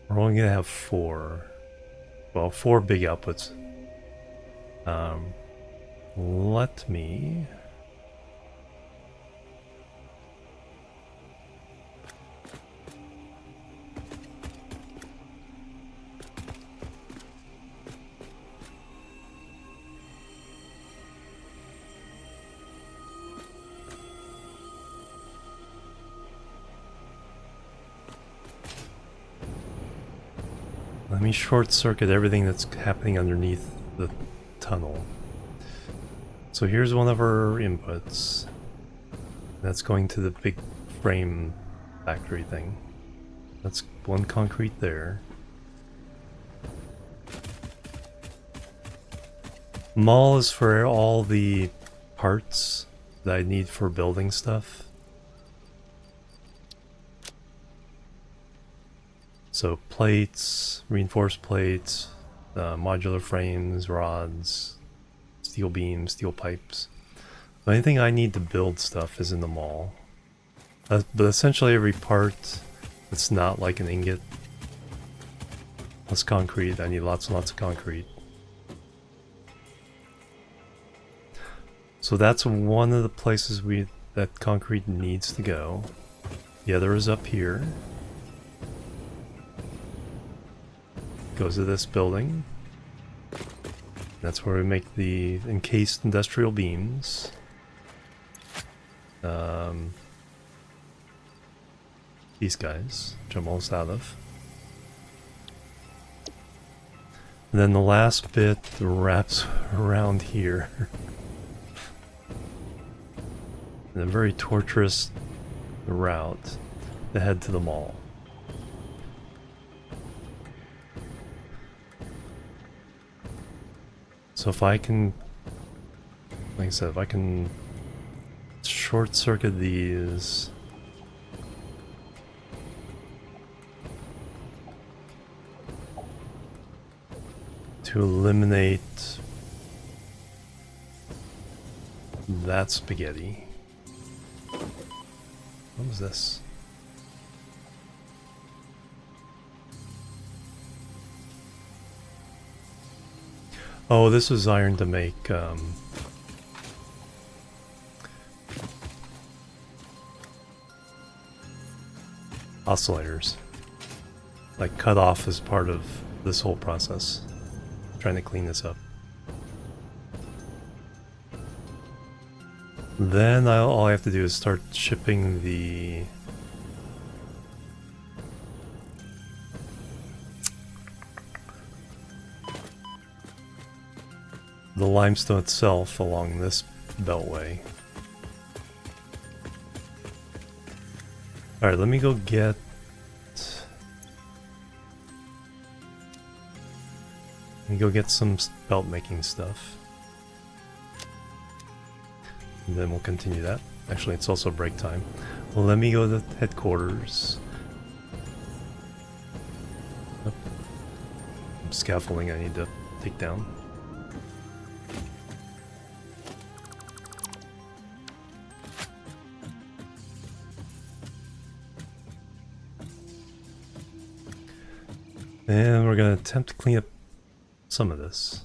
We're only gonna have 4. Well, 4 big outputs. Let me... Let me short circuit everything that's happening underneath the tunnel. So here's one of our inputs. That's going to the big frame factory thing. That's one concrete there. Mall is for all the parts that I need for building stuff. So plates, reinforced plates, modular frames, rods, steel beams, steel pipes. The only thing I need to build stuff is in the mall. But essentially every part that's not like an ingot plus concrete, I need lots and lots of concrete. So that's one of the places that concrete needs to go. The other is up here. Goes to this building. That's where we make the encased industrial beams. These guys, which I'm almost out of. And then the last bit wraps around here. And a very torturous route to head to the mall. So if I can, like I said, if I can short circuit these, to eliminate that spaghetti. What was this? Oh, this was iron to make oscillators. Like cut off as part of this whole process. Trying to clean this up. Then all I have to do is start shipping the limestone itself along this beltway. Alright, let me go get... some belt making stuff. And then we'll continue that. Actually, it's also break time. Well, let me go to the headquarters. Oh. Some scaffolding I need to take down. And we're going to attempt to clean up some of this.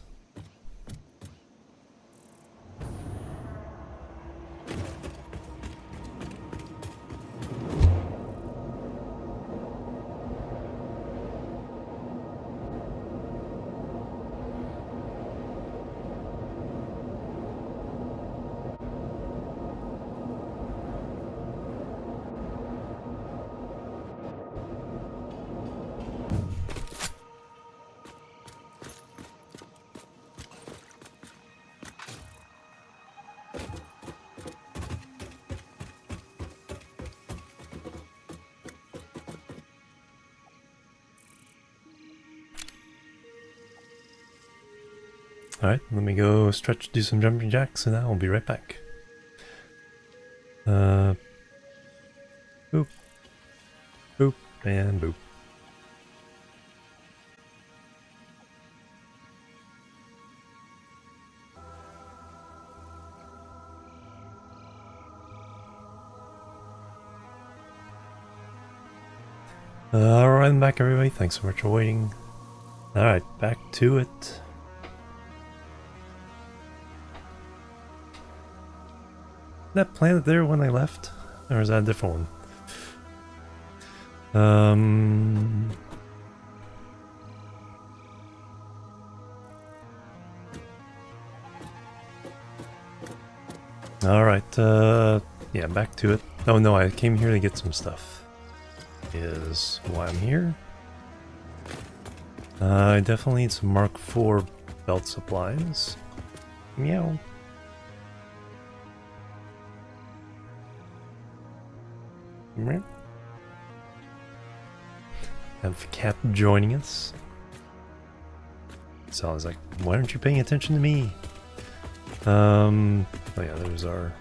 Alright, let me go stretch, do some jumping jacks, and I'll be right back. Boop. Boop, and boop. Alright, I'm back everybody, thanks so much for waiting. Alright, back to it. That planet there when I left? Or is that a different one? Alright, yeah, back to it. Oh no, I came here to get some stuff. Is why I'm here. I definitely need some Mark IV belt supplies. Meow. Meow. Have Cap joining us. So I was like, why aren't you paying attention to me? Oh yeah, there's our...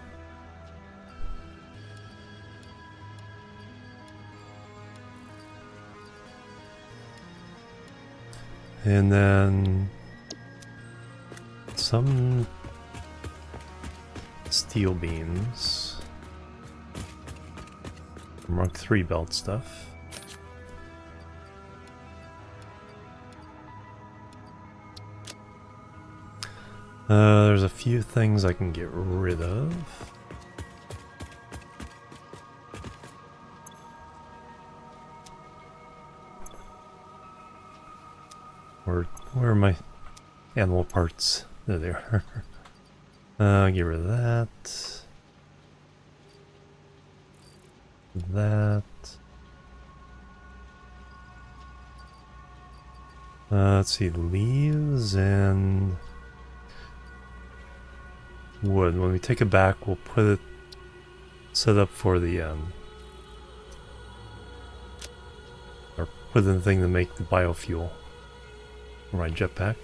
And then... some... steel beams. Mark III belt stuff. There's a few things I can get rid of. Where are my animal parts? There they are. Get rid of that. That. Let's see, leaves and wood. When we take it back, we'll put it set up for the or put in the thing to make the biofuel for my jetpack.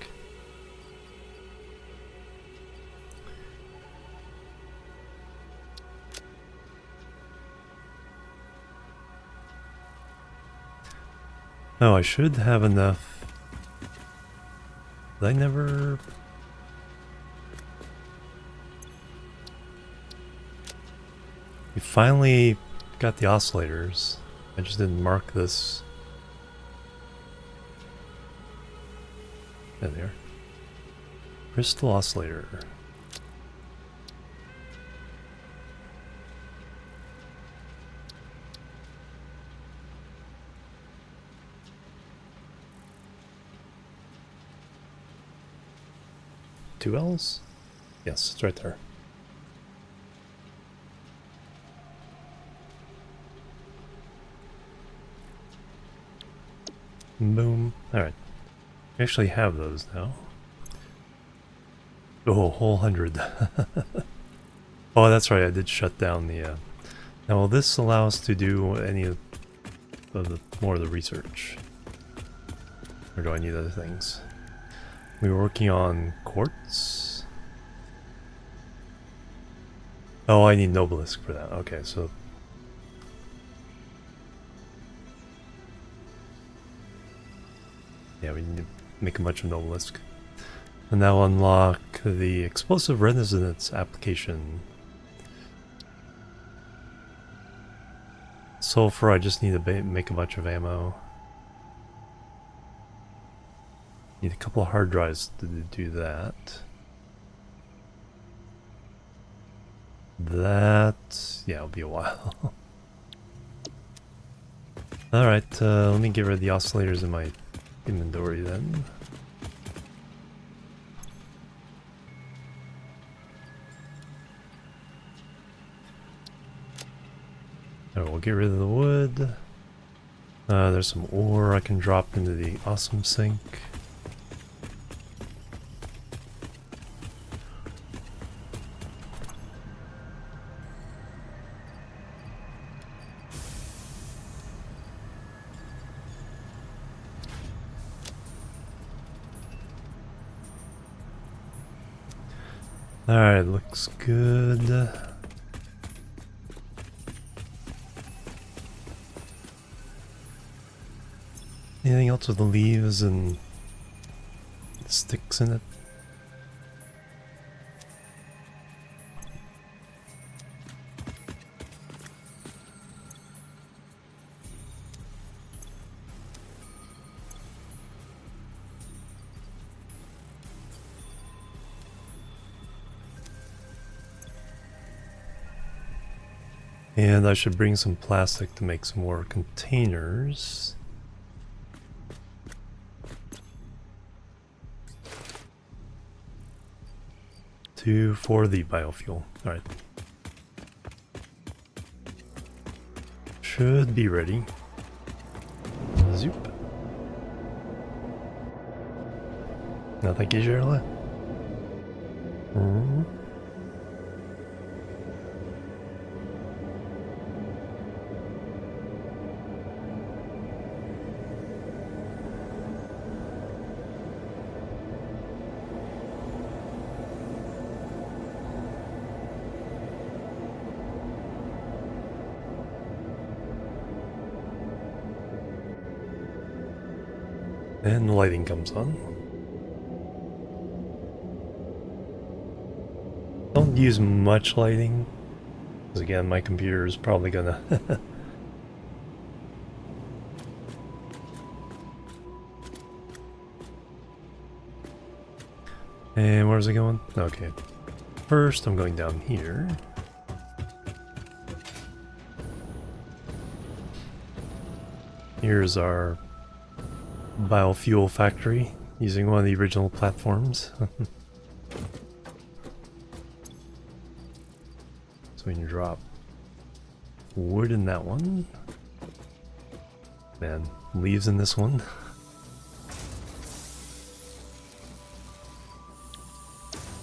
Oh, I should have enough. Did I never... We finally got the oscillators. I just didn't mark this. There they are. Crystal oscillator. Two L's? Yes, it's right there. Boom. Alright. We actually have those now. Oh, a whole 100. Oh, that's right, I did shut down the... Now, will this allow us to do any of the more of the research? Or do I need other things? We were working on quartz. Oh, I need Nobelisk for that. Okay, so... yeah, we need to make a bunch of Nobelisk. And now unlock the explosive resonance application. Sulfur, I just need to make a bunch of ammo. Need a couple of hard drives to do that. That... yeah, it'll be a while. Alright, let me get rid of the oscillators in my inventory then. Alright, we'll get rid of the wood. There's some ore I can drop into the awesome sink. Alright, looks good. Anything else with the leaves and sticks in it? And I should bring some plastic to make some more containers. For the biofuel. Alright. Should be ready. Zoop. No, thank you, Shirley. And the lighting comes on. Don't use much lighting, because again, my computer is probably gonna... And where's it going? Okay. First, I'm going down here. Here's our biofuel factory, using one of the original platforms. So we can drop wood in that one. Man, leaves in this one.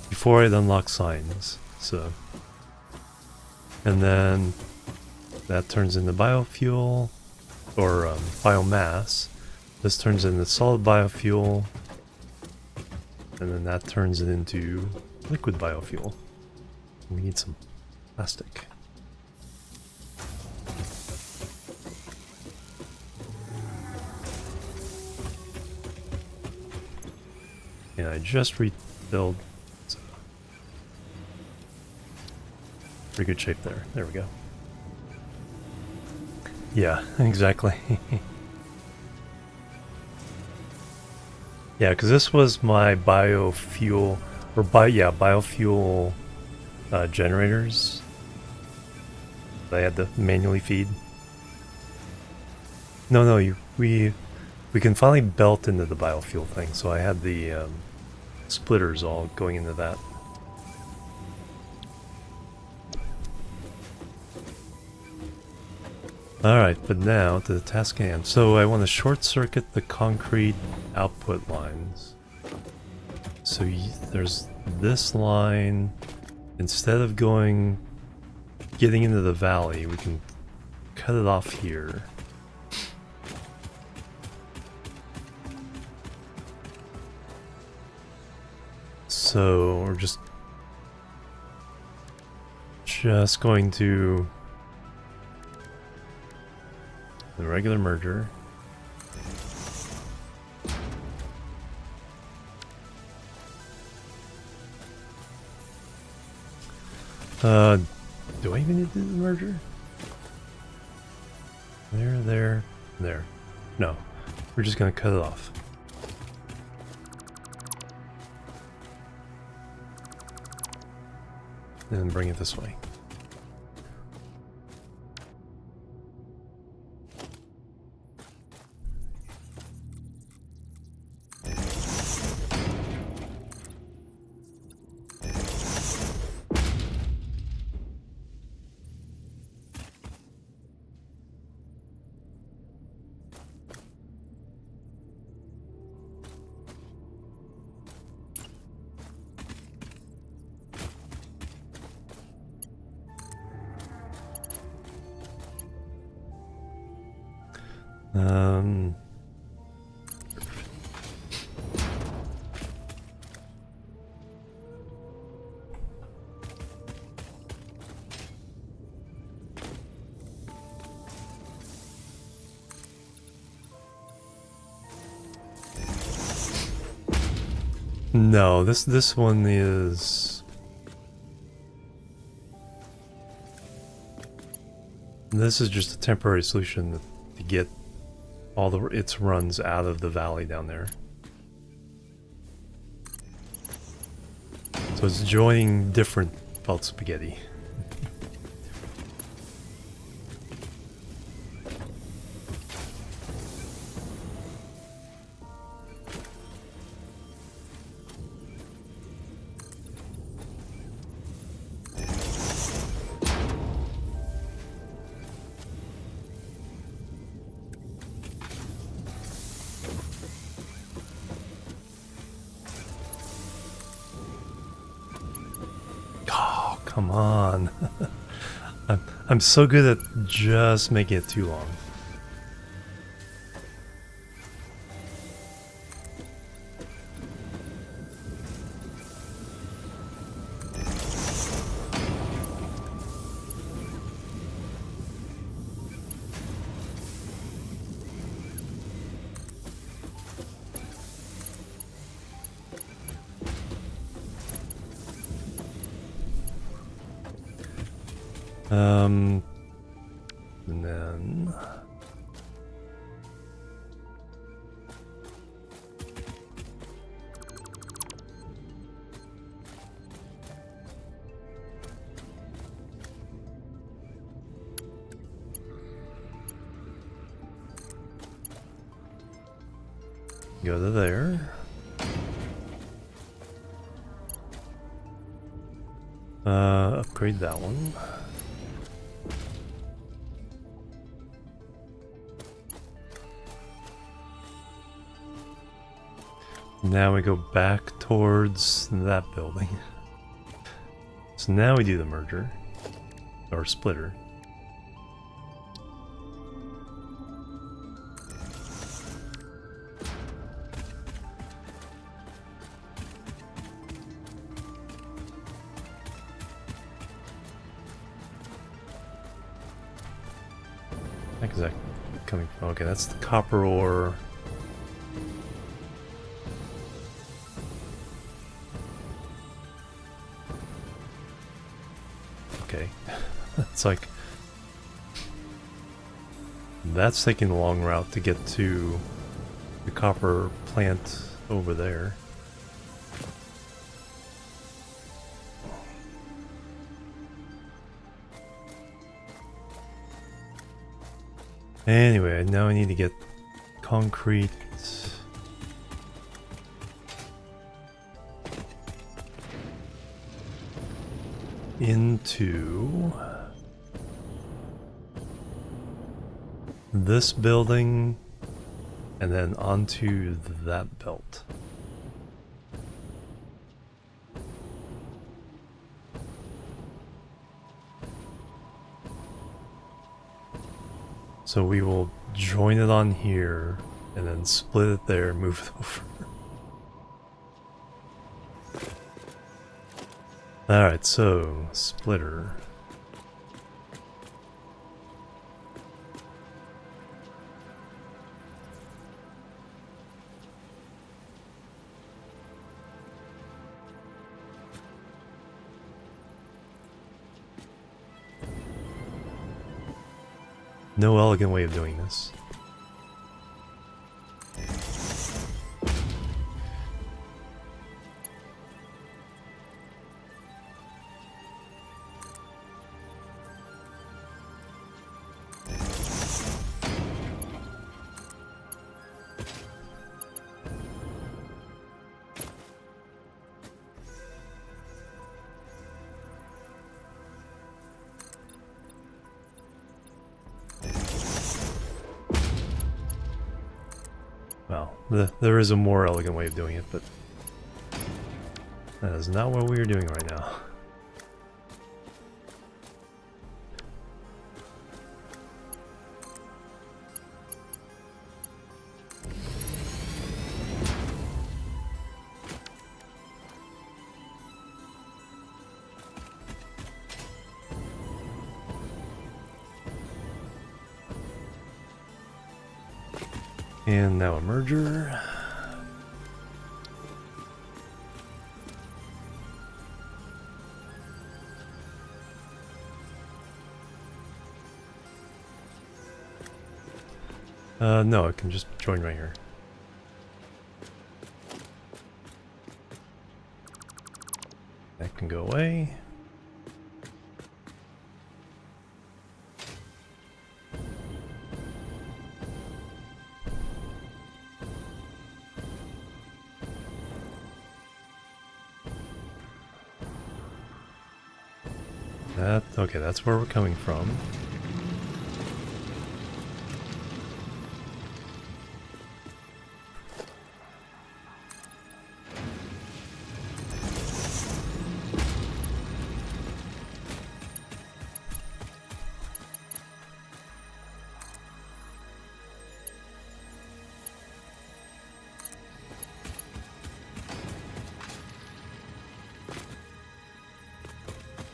Before it unlocks signs, so. And then that turns into biofuel, or biomass. This turns into solid biofuel, and then that turns it into liquid biofuel. We need some plastic. And I just refilled. So pretty good shape there. There we go. Yeah, exactly. Yeah, because this was my biofuel, or biofuel generators. I had to manually feed. No, we can finally belt into the biofuel thing, so I had the splitters all going into that. Alright, but now to the task at hand. So I want to short circuit the concrete output lines. So there's this line. Instead of getting into the valley, we can cut it off here. So we're just going to the regular merger. Do I even need to do the merger? There. No, we're just gonna cut it off. And bring it this way. No, this one is... This is just a temporary solution to get all its runs out of the valley down there. So it's joining different felt spaghetti. Come on. I'm so good at just making it too long. And then... Go to there. Upgrade that one. Now we go back towards that building. So now we do the merger. Or splitter. Heck is that coming from? Okay, that's the copper ore. Okay, it's like that's taking the long route to get to the copper plant over there. Anyway, now I need to get concrete. Into this building and then onto that belt. So we will join it on here and then split it there and move it over. Alright, so splitter. No elegant way of doing this. Well, there is a more elegant way of doing it, but that is not what we are doing right now. And now a merger. No, it can just join right here. That can go away. Okay, that's where we're coming from.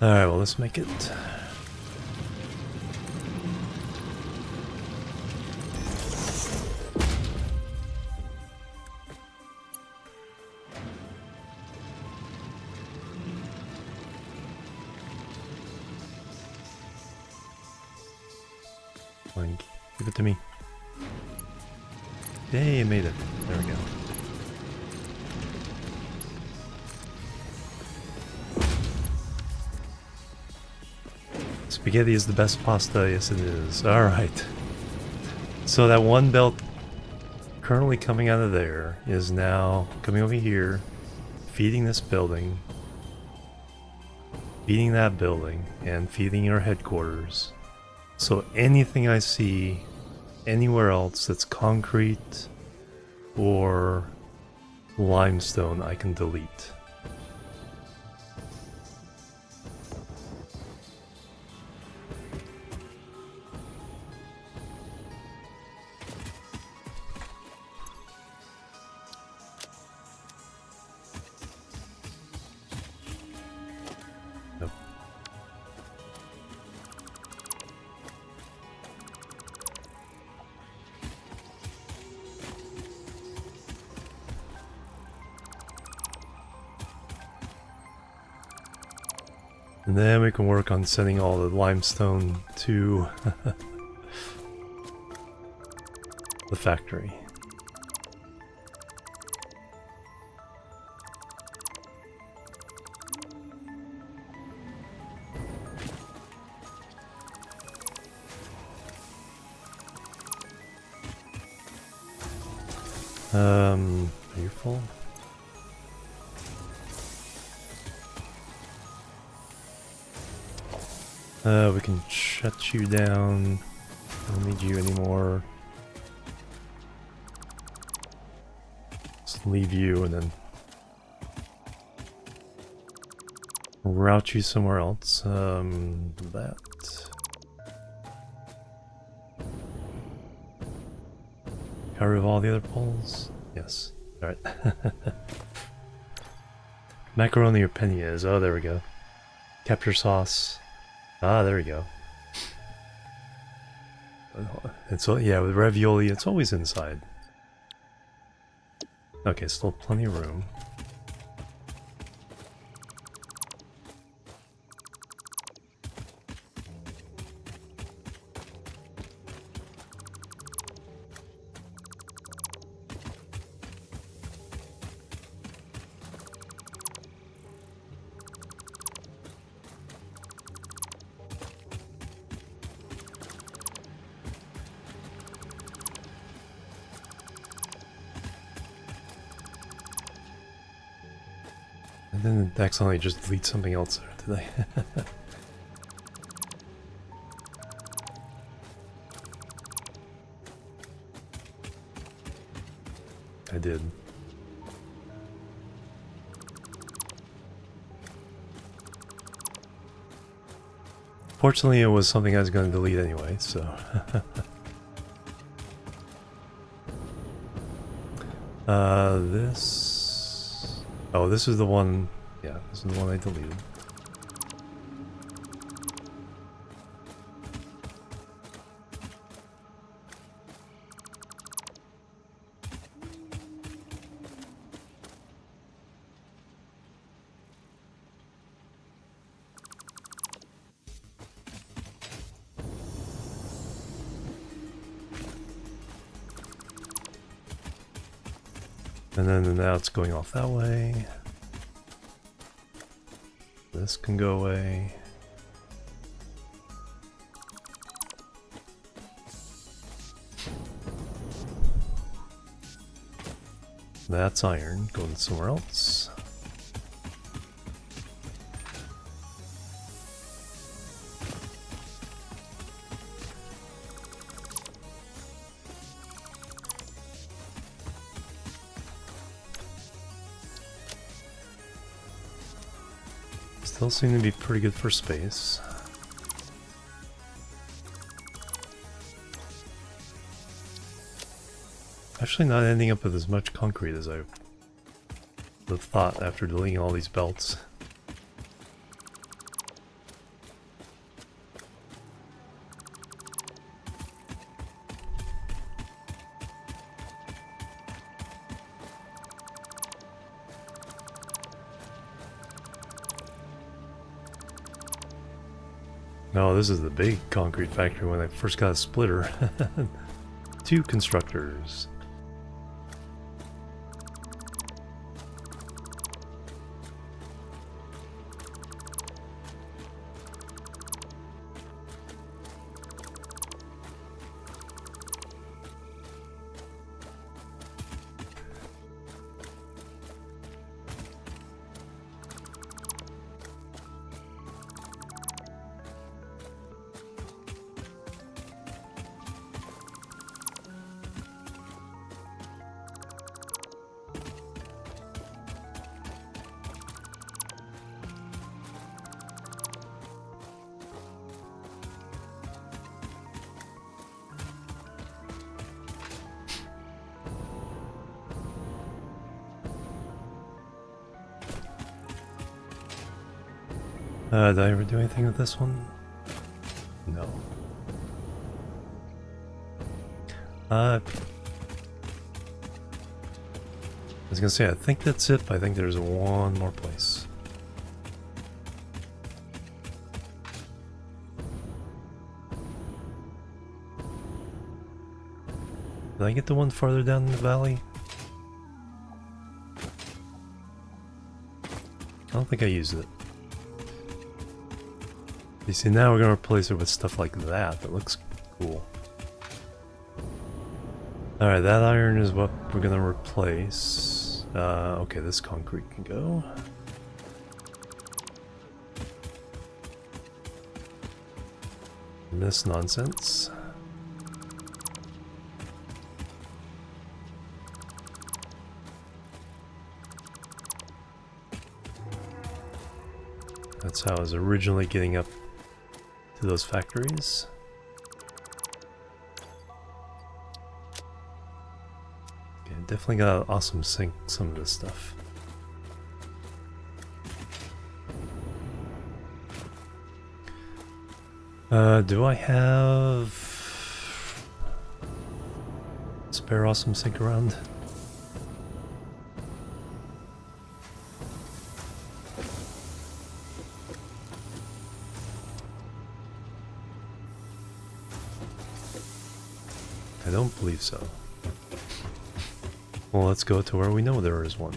Alright, well, let's make it. Like, give it to me. Yay, I made it. There we go. Spaghetti is the best pasta, yes it is. Alright. So that one belt currently coming out of there is now coming over here, feeding this building, feeding that building, and feeding your headquarters. So anything I see anywhere else that's concrete or limestone, I can delete. And then we can work on sending all the limestone to the factory. Are you full? We can shut you down. I don't need you anymore. Just leave you and then route you somewhere else. That. Got rid of all the other poles? Yes. Alright. Macaroni or penne. Oh, there we go. Capture sauce. Ah, there we go. It's yeah, with ravioli, it's always inside. Okay, still plenty of room. And then it accidentally just deletes something else there today. I did. Fortunately, it was something I was going to delete anyway, so... this... Oh, this is the one... Yeah, this is the one I deleted. And then now it's going off that way. This can go away. That's iron going somewhere else. Still seem to be pretty good for space. Actually not ending up with as much concrete as I would have thought after deleting all these belts. No, this is the big concrete factory when I first got a splitter. 2 constructors. Did I ever do anything with this one? No. I was gonna say, I think that's it, but I think there's one more place. Did I get the one farther down in the valley? I don't think I used it. You see, now we're gonna replace it with stuff like that. That looks cool. Alright, that iron is what we're gonna replace. Okay, this concrete can go. And this nonsense. That's how I was originally getting up to those factories. Okay, definitely got an awesome sink, some of this stuff. Do I have spare awesome sink around? I don't believe so. Well, let's go to where we know there is one.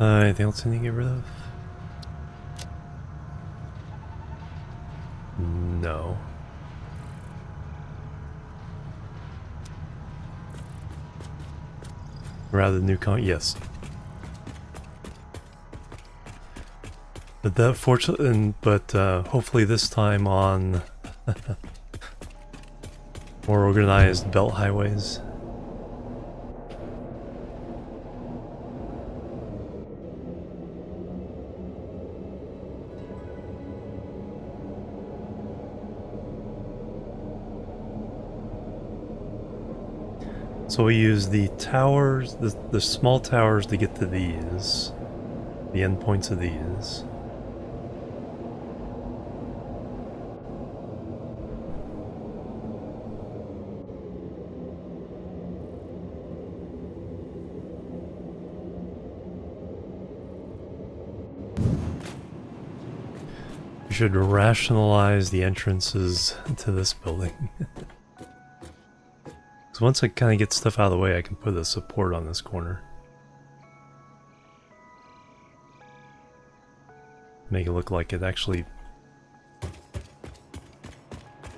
Anything else I need to get rid of? No. Rather new yes. But that fortunately, hopefully this time on more organized belt highways. So we use the towers, the small towers to get to these, the endpoints of these. We should rationalize the entrances to this building. Because once I kind of get stuff out of the way, I can put a support on this corner. Make it look like it actually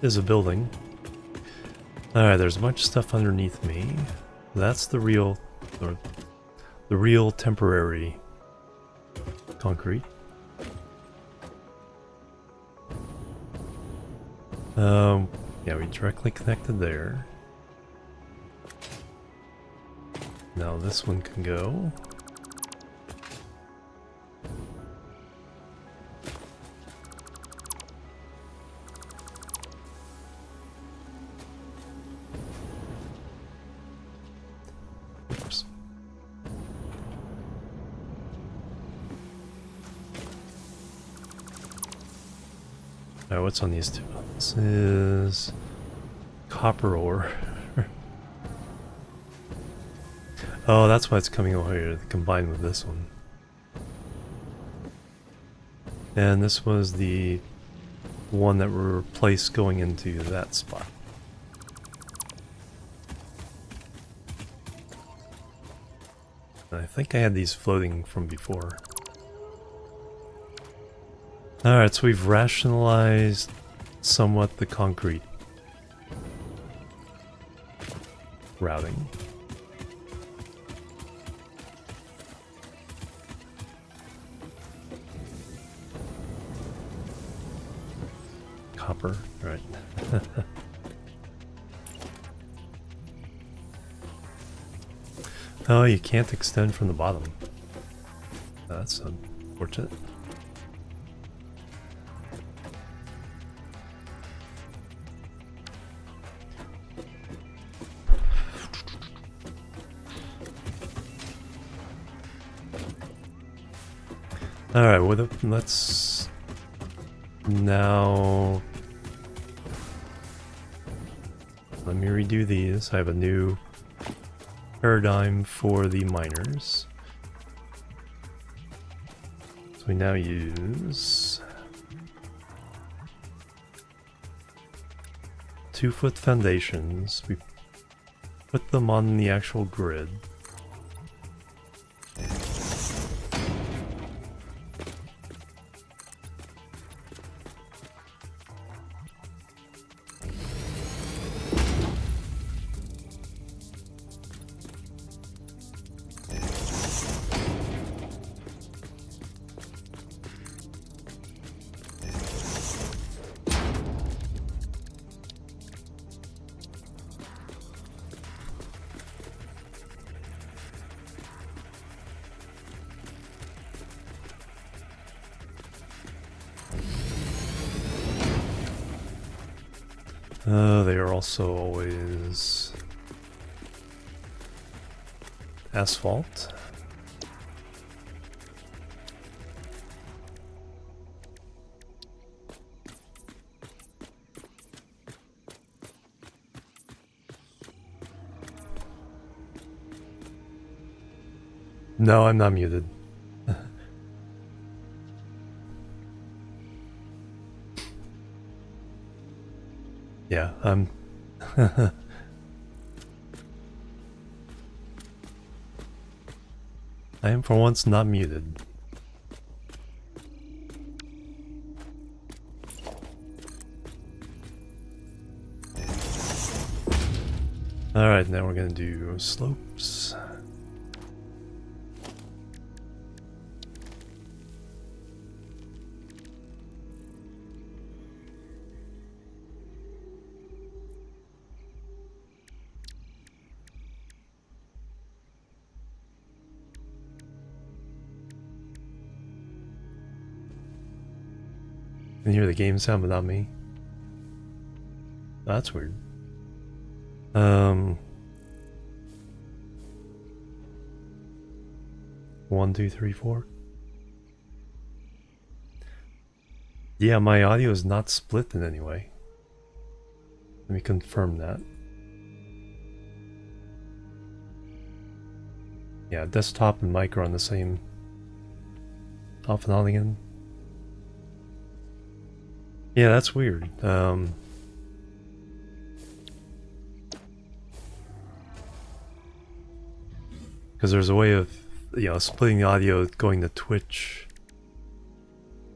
is a building. Alright, there's a bunch of stuff underneath me. That's the real, or the real temporary concrete. Yeah, we directly connected there. Now this one can go. Oops. Alright, what's on these two? This is copper ore. Oh, that's why it's coming over here, combined with this one. And this was the one that we replaced going into that spot. And I think I had these floating from before. Alright, so we've rationalized somewhat the concrete routing. Copper, right. Oh, you can't extend from the bottom. That's unfortunate. Alright, well, let's now let me redo these. I have a new paradigm for the miners. So we now use 2-foot foundations. We put them on the actual grid. They are also always asphalt. No, I'm not muted. Yeah, I am for once not muted. Alright, now we're gonna do slopes. can hear the game sound but not me. That's weird. 1, 2, 3, 4. Yeah, my audio is not split in any way. Let me confirm that. Yeah, desktop and mic are on the same. Off and on again. Yeah, that's weird. Because there's a way of, splitting the audio going to Twitch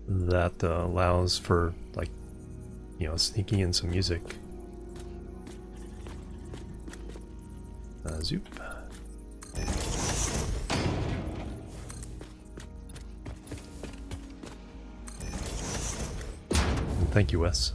that allows for, like, sneaking in some music. Zoop. And thank you, Wes.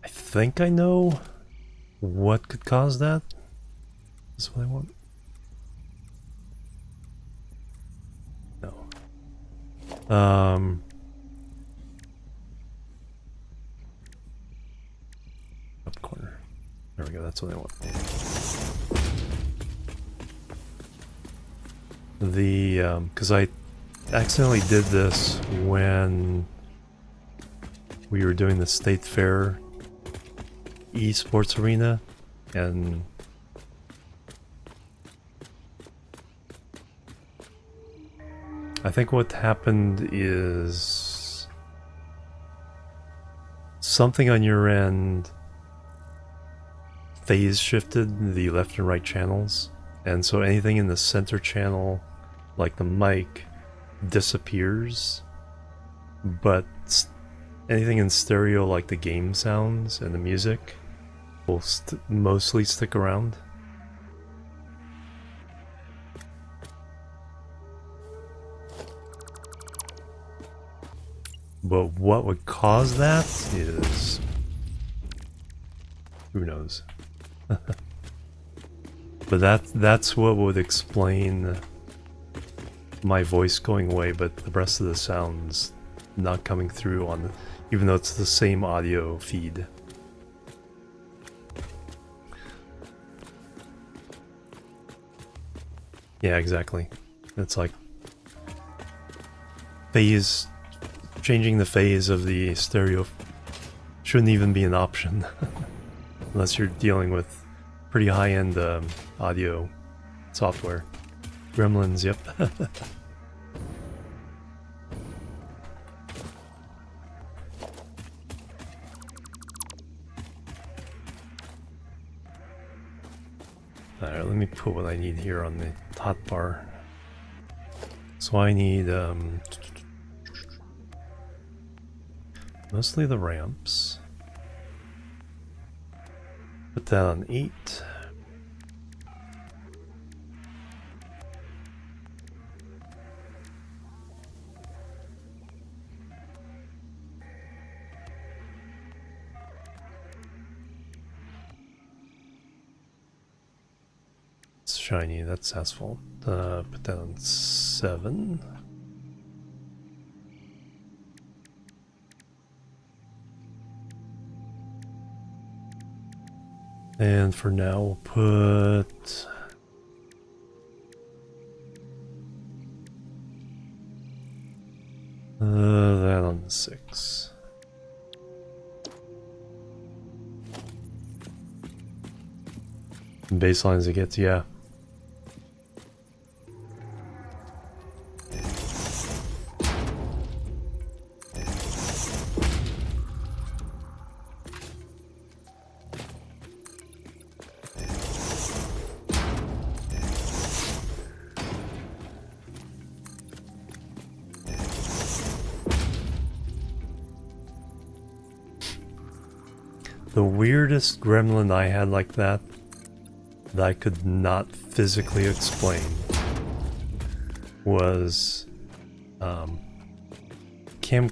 I think I know what could cause that. Is what I want. No. Up corner. There we go, that's what I want. Because I accidentally did this when we were doing the State Fair esports arena, and I think what happened is something on your end phase shifted the left and right channels, and so anything in the center channel, like the mic, disappears, but anything in stereo, like the game sounds and the music, will mostly stick around. But what would cause that is... who knows? But that's what would explain my voice going away, but the rest of the sounds not coming through on the... even though it's the same audio feed. Yeah, exactly. It's like phase, changing the phase of the stereo shouldn't even be an option unless you're dealing with pretty high-end audio software. Gremlins, yep. Alright, let me put what I need here on the hotbar. So I need mostly the ramps. Put that on 8. It's shiny, that's asphalt. Put that on 7. And for now, we'll put that on 6. And baseline as it gets, yeah. The weirdest gremlin I had like that I could not physically explain was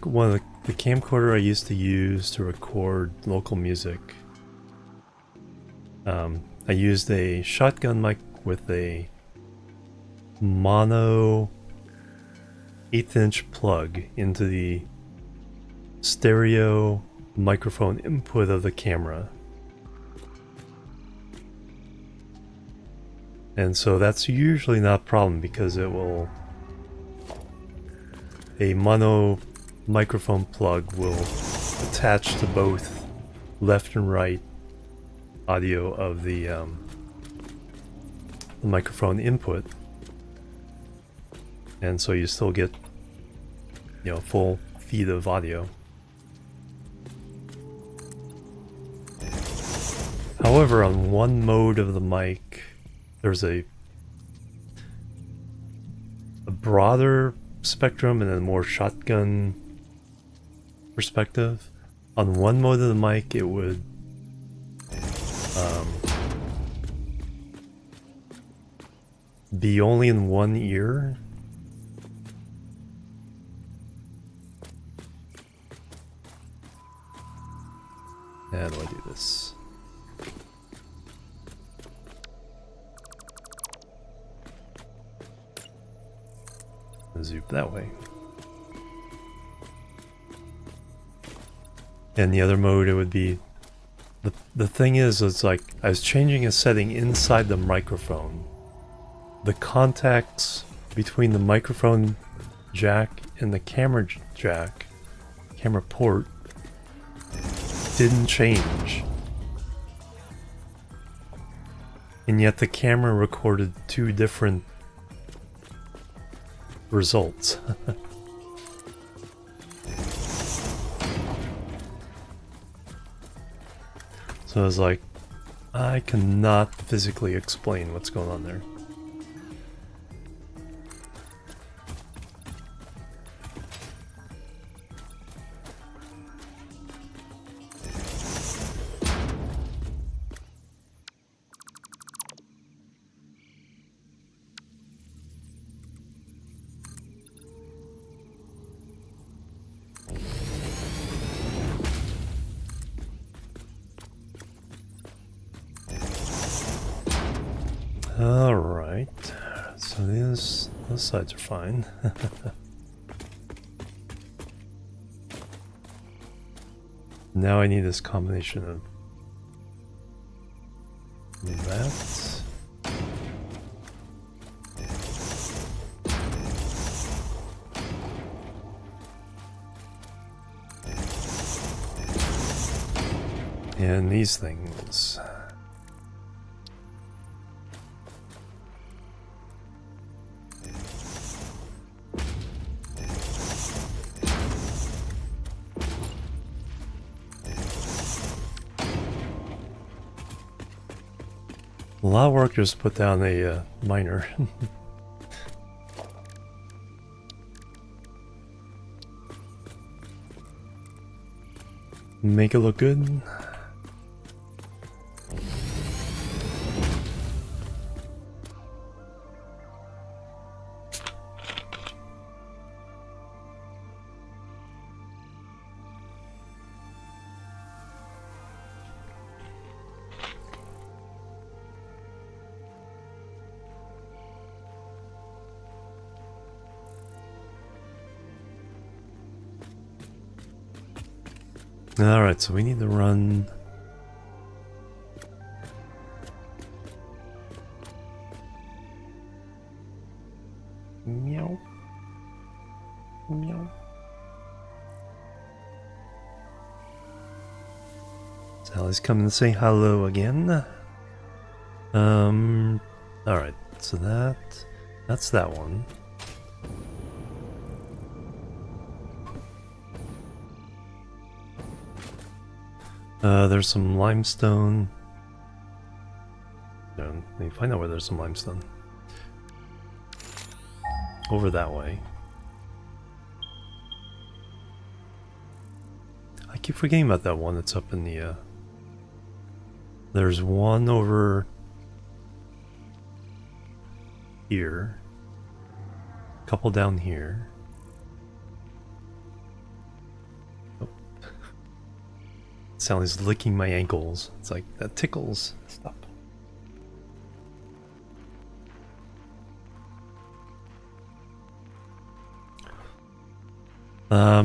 one of the camcorder I used to use to record local music. I used a shotgun mic with a mono 1/8" plug into the stereo microphone input of the camera. And so that's usually not a problem because a mono microphone plug will attach to both left and right audio of the microphone input. And so you still get, full feed of audio. However, on one mode of the mic, there's a broader spectrum and a more shotgun perspective. On one mode of the mic, it would be only in one ear. How do I do this? Zoom that way. And the other mode, it would be... The thing is, it's like, I was changing a setting inside the microphone. The contacts between the microphone jack and the camera jack, camera port, didn't change. And yet the camera recorded two different results. So I was like, I cannot physically explain what's going on there. Alright, so those sides are fine. Now I need this combination of that. And these things. A lot of work just put down a miner. Make it look good. Alright, so we need to run... Meow. Meow. Sally's coming to say hello again. Alright, so that's that one. There's some limestone. Let me find out where there's some limestone. Over that way. I keep forgetting about that one that's up in the There's one over here. A couple down here. Oh. Sally's licking my ankles. It's like, that tickles. Stop.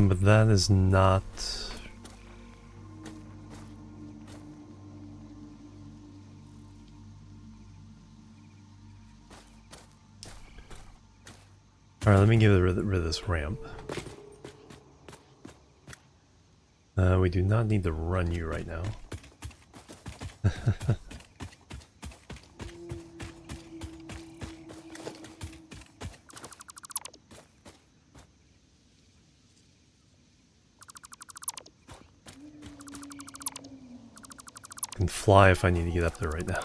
But that is not... Alright, let me get rid of this ramp. We do not need to run you right now. I can fly if I need to get up there right now.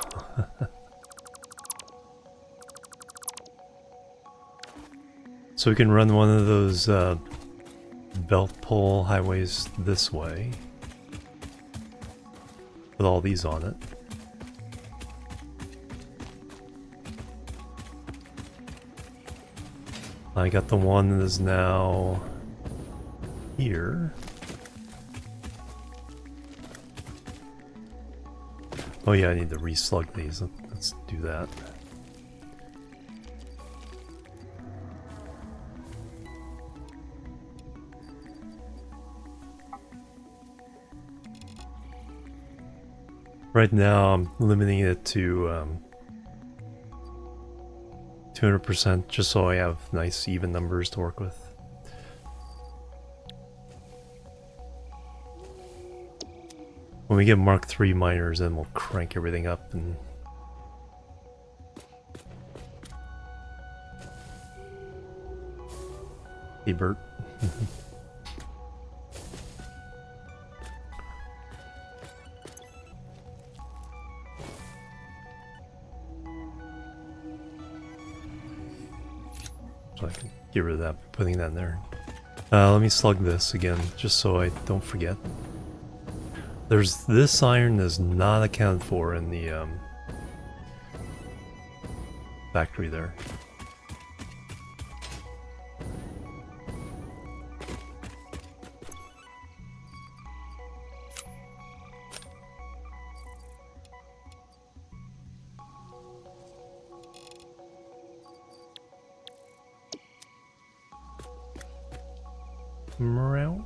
So we can run one of those belt pole highways this way with all these on it. I got the one that is now here. Oh yeah, I need to reslug these. Let's do that. Right now I'm limiting it to 200% just so I have nice even numbers to work with. When we get Mark III miners, then we'll crank everything up and... Hey Bert. So I can get rid of that, putting that in there. Let me slug this again, just so I don't forget. There's this iron that's not accounted for in the factory there. Meow.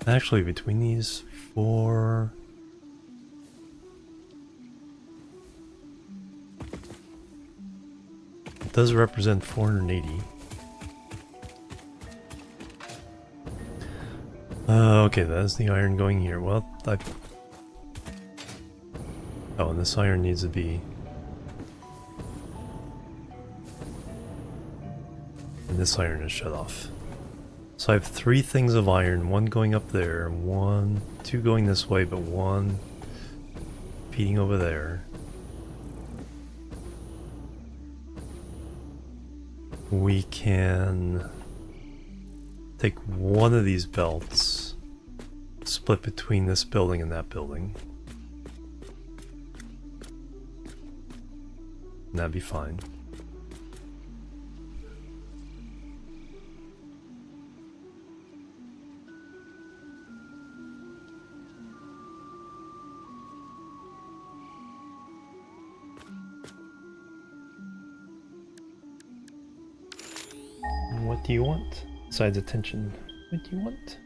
Actually, between these four... It does represent 480. Okay, that's the iron going here. Well, oh, and this iron needs to be... And this iron is shut off. So I have 3 things of iron, 1 going up there, 2 going this way, but 1 feeding over there. We can take one of these belts, split between this building and that building. And that'd be fine. What do you want? Besides attention, what do you want?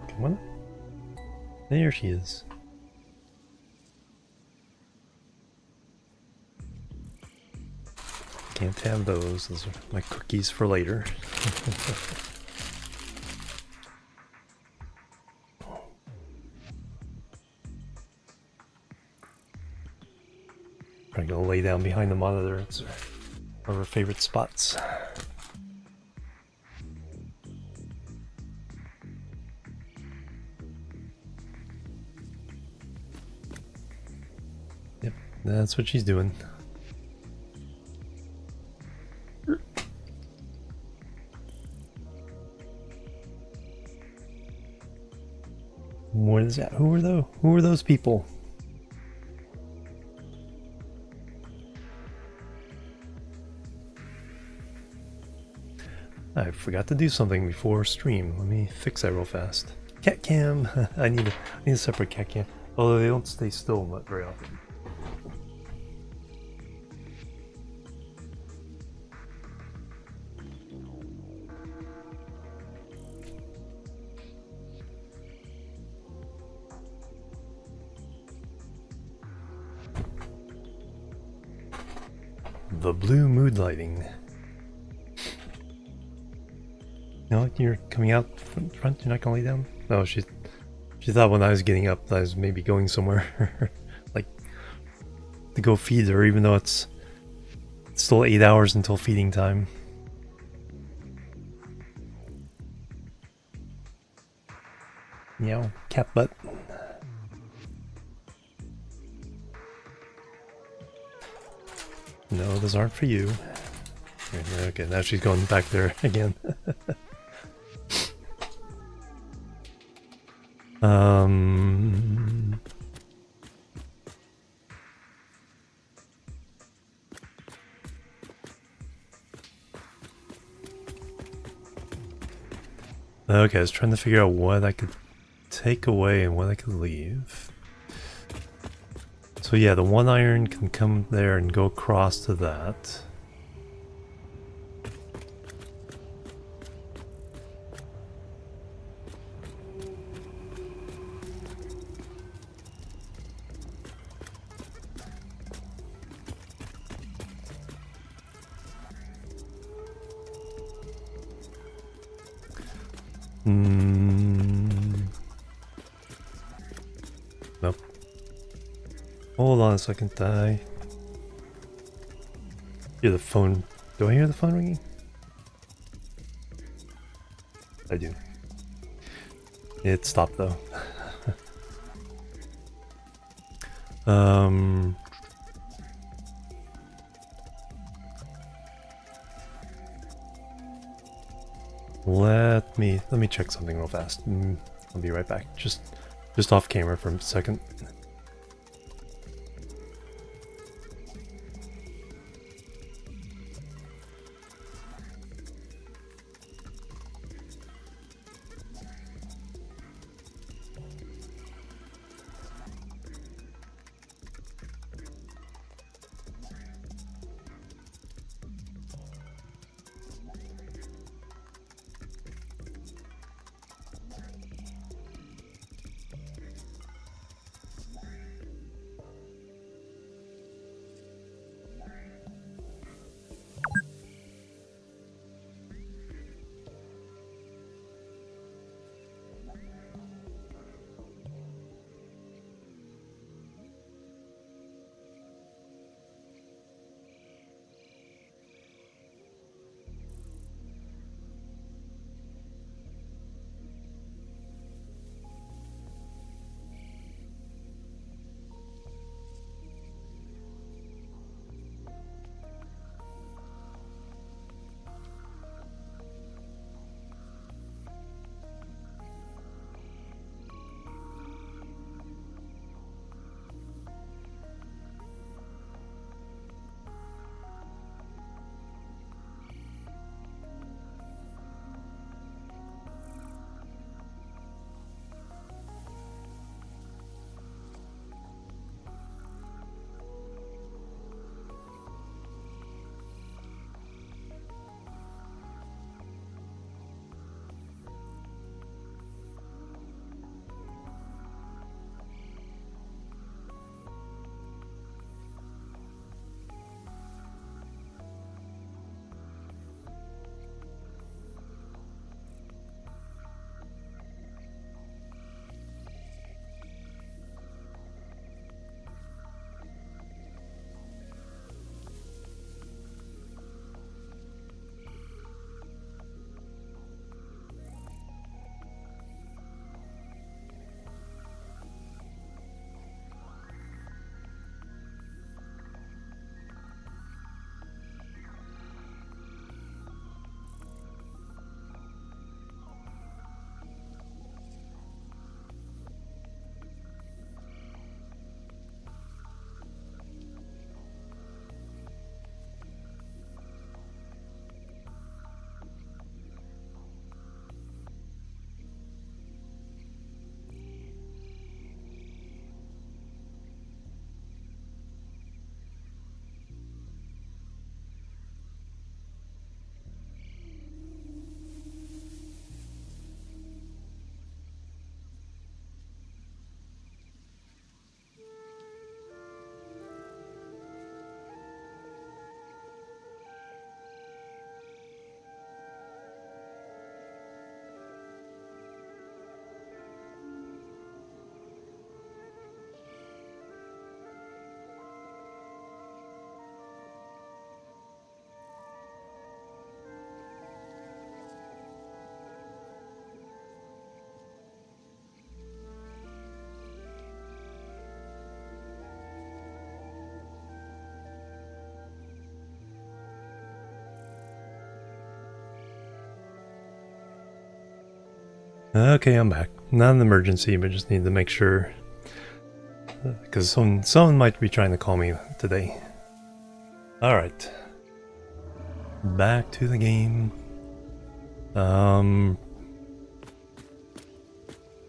Come on. There she is. Can't have those. Those are my cookies for later. I'm gonna lay down behind the monitor. It's one of our favorite spots. Yep, that's what she's doing. What is that? Who are those people? I forgot to do something before stream. Let me fix that real fast. Cat cam. I need a separate cat cam. Although they don't stay still very often. The blue mood lighting. No, you're coming out front. You're not gonna lay down. No, she thought when I was getting up that I was maybe going somewhere, like to go feed her, even though it's still 8 hours until feeding time. Meow, cat butt. No, those aren't for you. Okay, now she's going back there again. Okay, I was trying to figure out what I could take away and what I could leave. So yeah, the one iron can come there and go across to that. Nope. Hold on a second, I hear the phone. Do I hear the phone ringing? I do. It stopped though. Let me check something real fast. I'll be right back. Just off camera for a second. Okay, I'm back. Not an emergency, but just need to make sure. Because someone might be trying to call me today. Alright. Back to the game.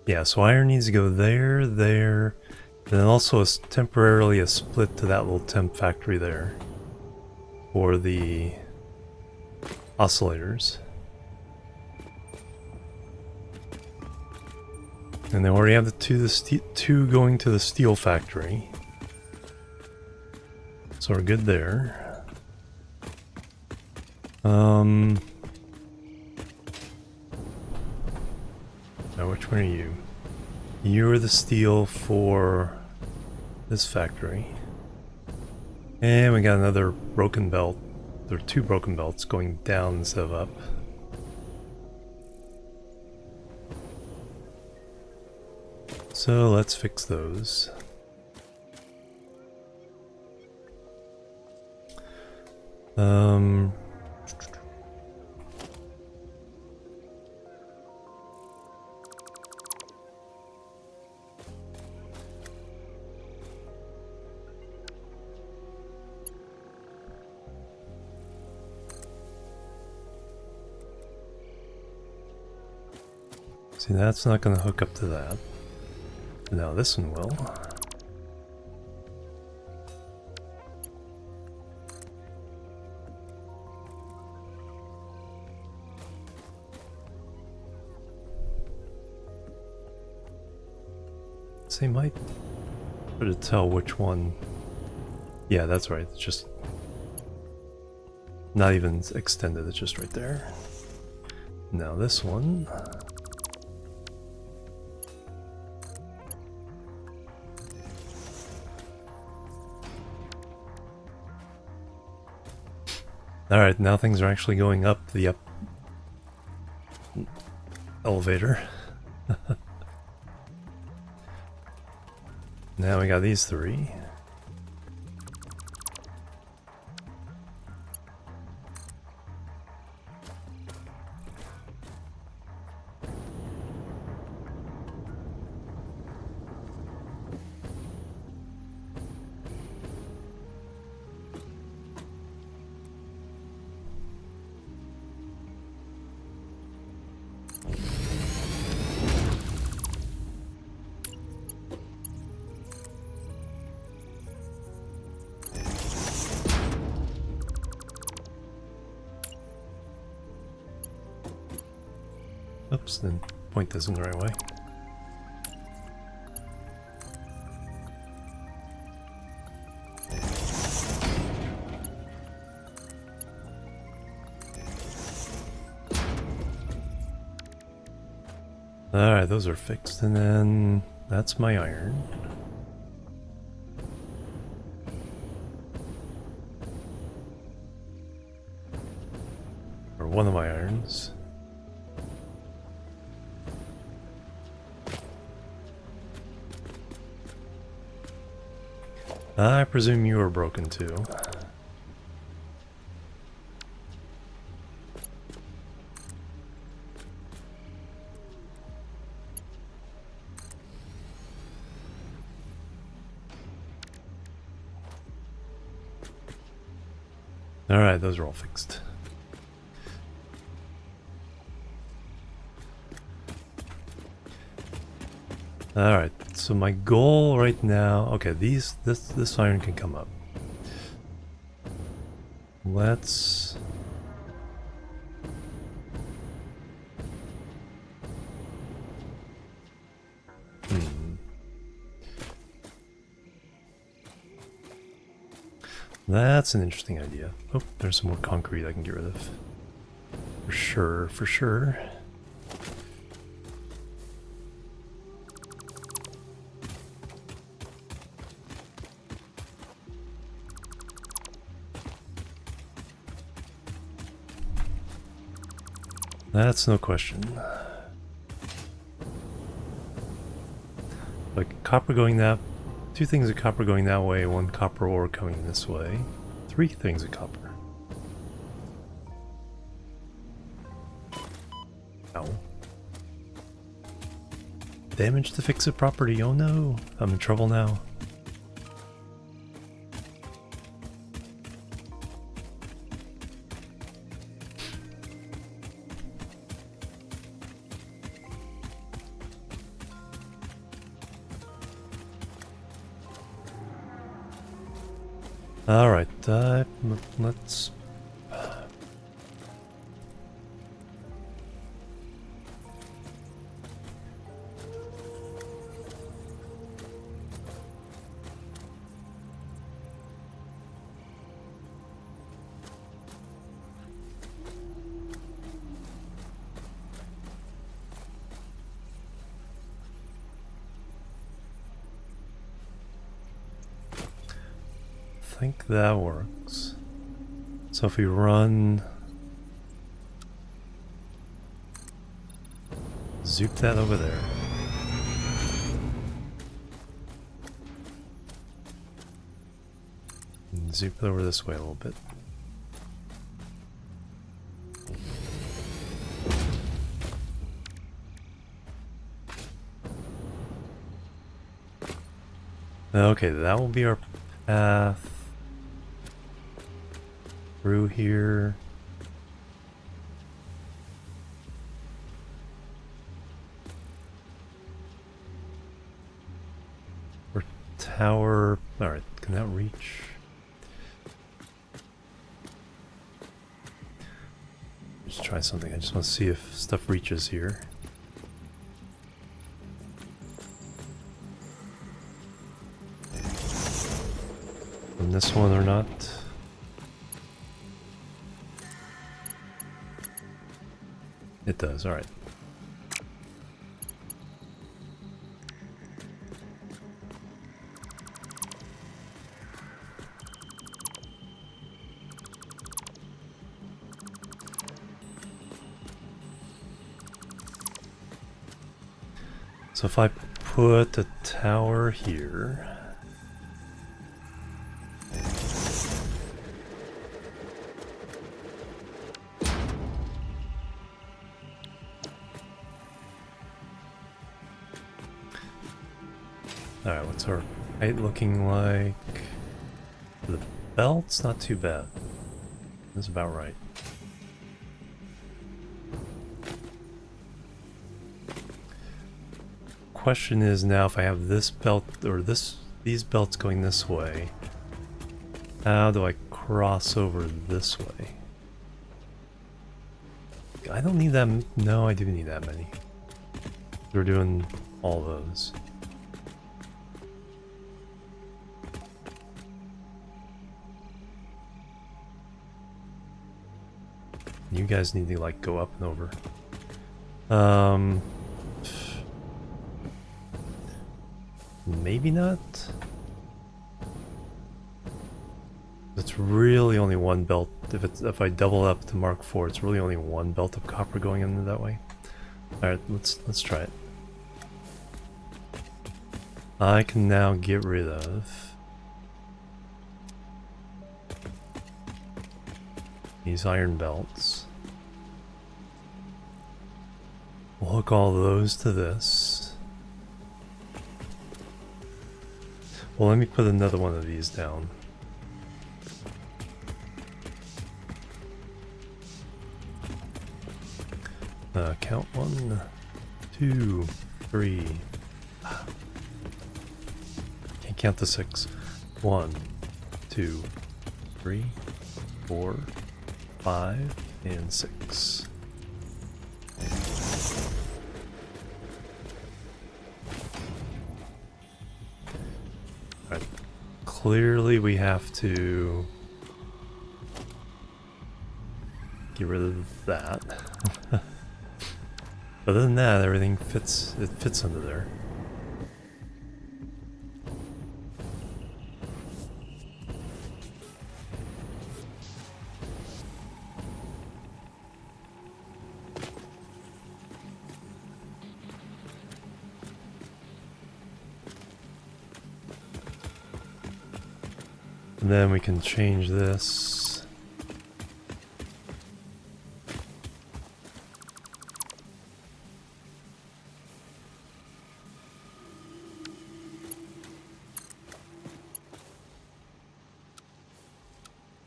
Yeah, so iron needs to go there, there, and then also temporarily a split to that little temp factory there for the oscillators. And then we already have the two going to the steel factory. So we're good there. Now which one are you? You're the steel for this factory. And we got another broken belt. There are two broken belts going down instead of up. So let's fix those. See, that's not going to hook up to that. Now this one will. So you might try to tell which one. Yeah, that's right. It's just not even extended. It's just right there. Now this one. Alright, now things are actually going up the elevator. Now we got these three. Oops, then point this in the right way. Alright, those are fixed, and then that's my iron. Or one of my irons. I presume you are broken too. Alright, those are all fixed. Alright, so my goal right now... Okay, this iron can come up. Let's... That's an interesting idea. Oh, there's some more concrete I can get rid of. For sure, for sure. That's no question. Like copper going that... Two things of copper going that way, one copper ore coming this way. Three things of copper. Ow. Damage to fix it property. Oh no, I'm in trouble now. Alright, let's... I think that works. So if we run... Zoop that over there. And zoop it over this way a little bit. Okay, that will be our path through here. Or tower. Alright, can that reach? Let's try something. I just want to see if stuff reaches here. From this one or not. It does, alright. So if I put a tower here... Alright, what's our height looking like? The belt's not too bad. That's about right. Question is now if I have this belt or these belts going this way, how do I cross over this way? I don't need that. No, I do need that many. We're doing all those. You guys need to like go up and over. Maybe not. It's really only one belt. If I double up to Mark IV, it's really only one belt of copper going into that way. All right, let's try it. I can now get rid of these iron belts. We'll hook all those to this. Well, let me put another one of these down. Count 1, 2, 3. Can't count to 6. 1, 2, 3, 4, 5, and 6. Alright. Clearly we have to get rid of that. Other than that, everything fits. It fits under there. And then we can change this.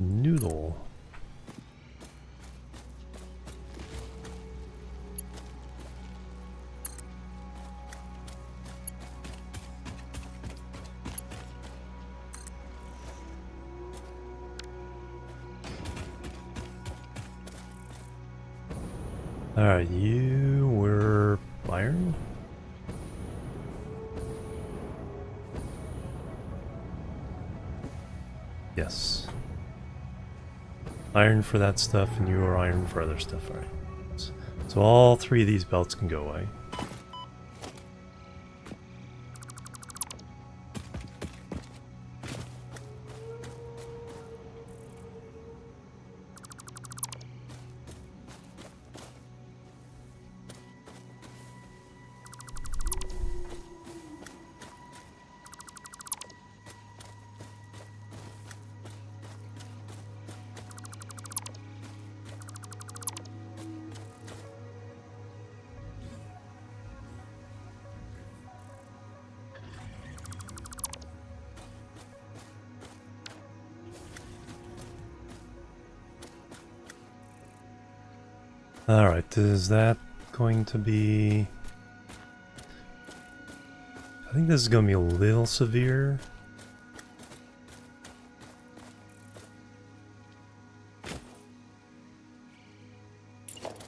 noodle. Alright, you were iron? Yes. Iron for that stuff, and you are iron for other stuff. Alright. So all three of these belts can go away. Alright, is that going to be... I think this is going to be a little severe.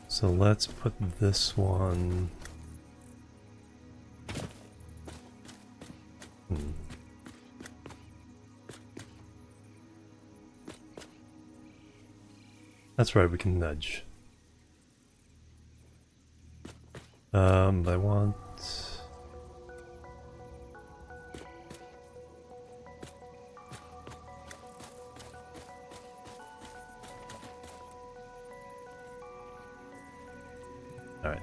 So let's put this one... That's right, we can nudge. I want... Alright.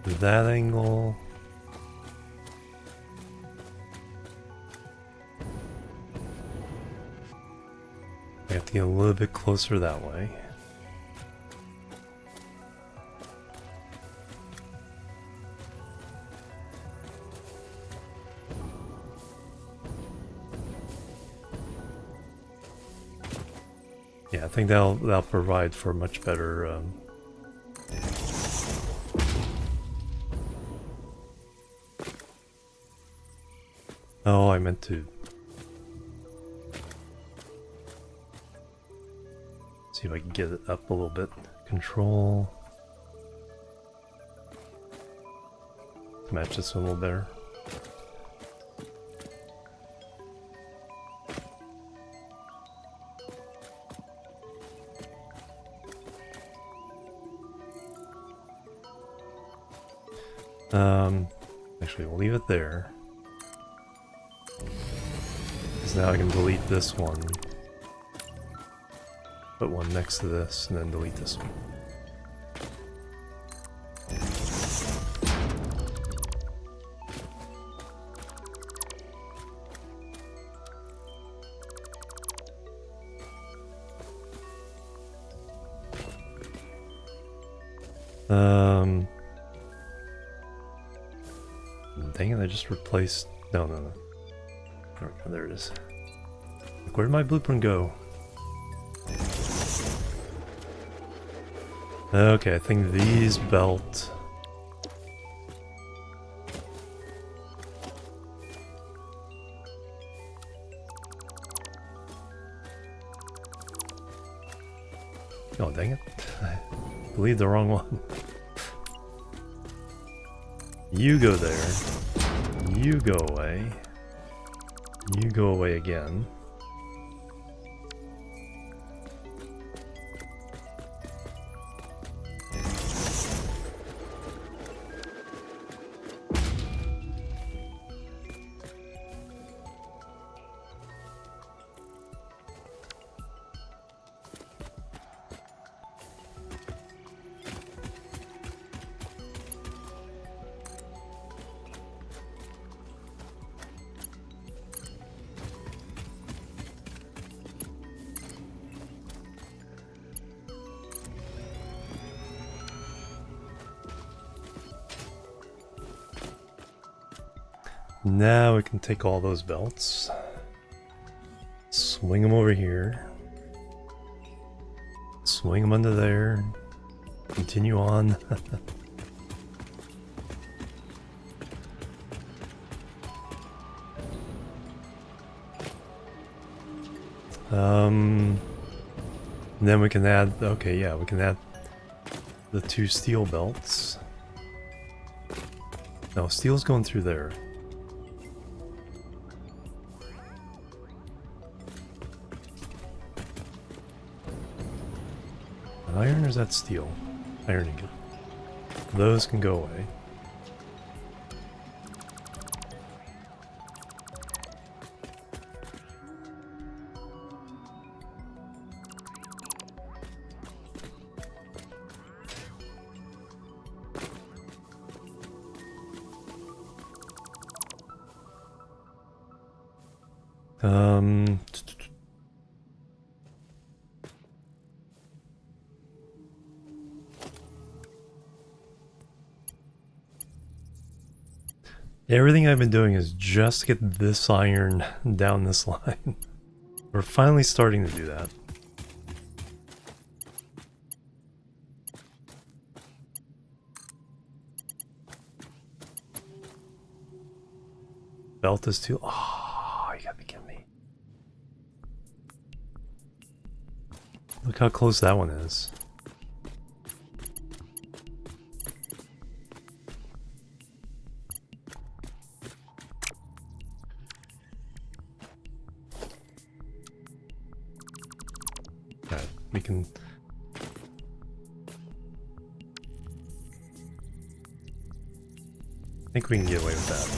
That angle... I have to get a little bit closer that way. Yeah, I think that'll provide for much better. Oh, I meant to see if I can get it up a little bit. Control. Match this one a little better. Actually, we'll leave it there. Because now I can delete this one. Put one next to this, and then delete this one. Dang it, I just replaced... No. Oh, there it is. Where did my blueprint go? Okay, I think these belt... Oh, dang it. I believed the wrong one. You go there. You go away. You go away again. Now we can take all those belts, Swing them over here. Swing them under there. Continue on. Then we can add, okay, yeah, we can add the 2 steel belts. No, steel's going through there. An iron or is that steel? Iron ingot. Those can go away. Everything I've been doing is just to get this iron down this line. We're finally starting to do that. Belt is too... Oh, you gotta be kidding me. Look how close that one is. Alright, we can... I think we can get away with that.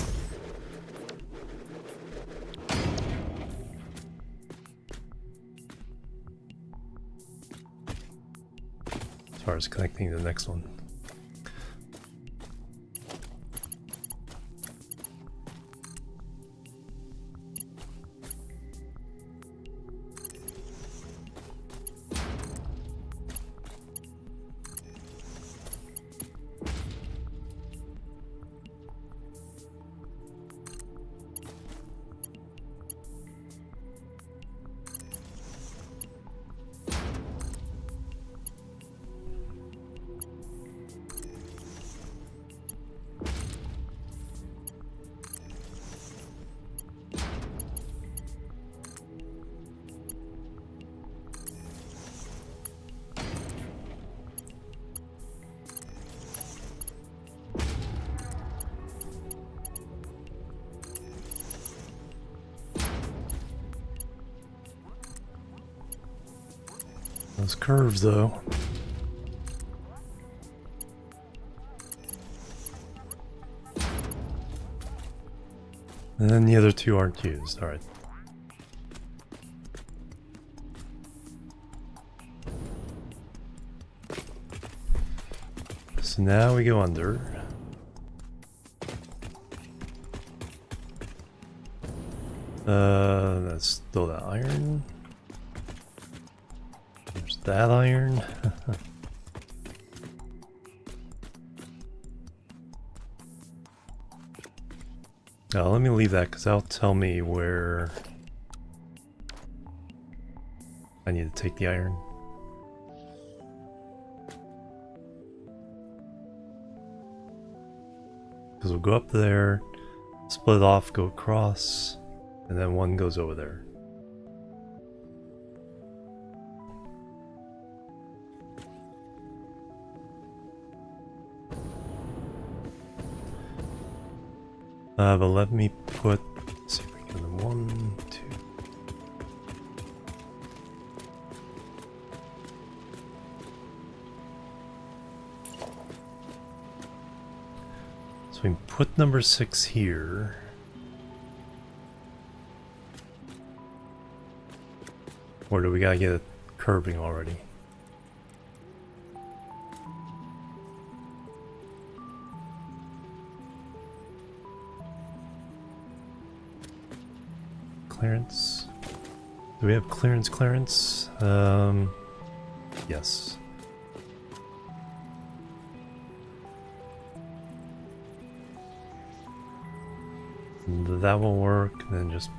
As far as connecting to the next one. Those curves, though. And then the other 2 aren't used. Alright. So now we go under. That's still that iron. There's that iron. Now let me leave that because that'll tell me where I need to take the iron. Because we'll go up there, split off, go across, and then one goes over there. But let me put, let's see if we can, 1, 2. So we can put number 6 here. Or do we gotta get it curving already? Clearance. Do we have clearance? Yes. That will work, and then just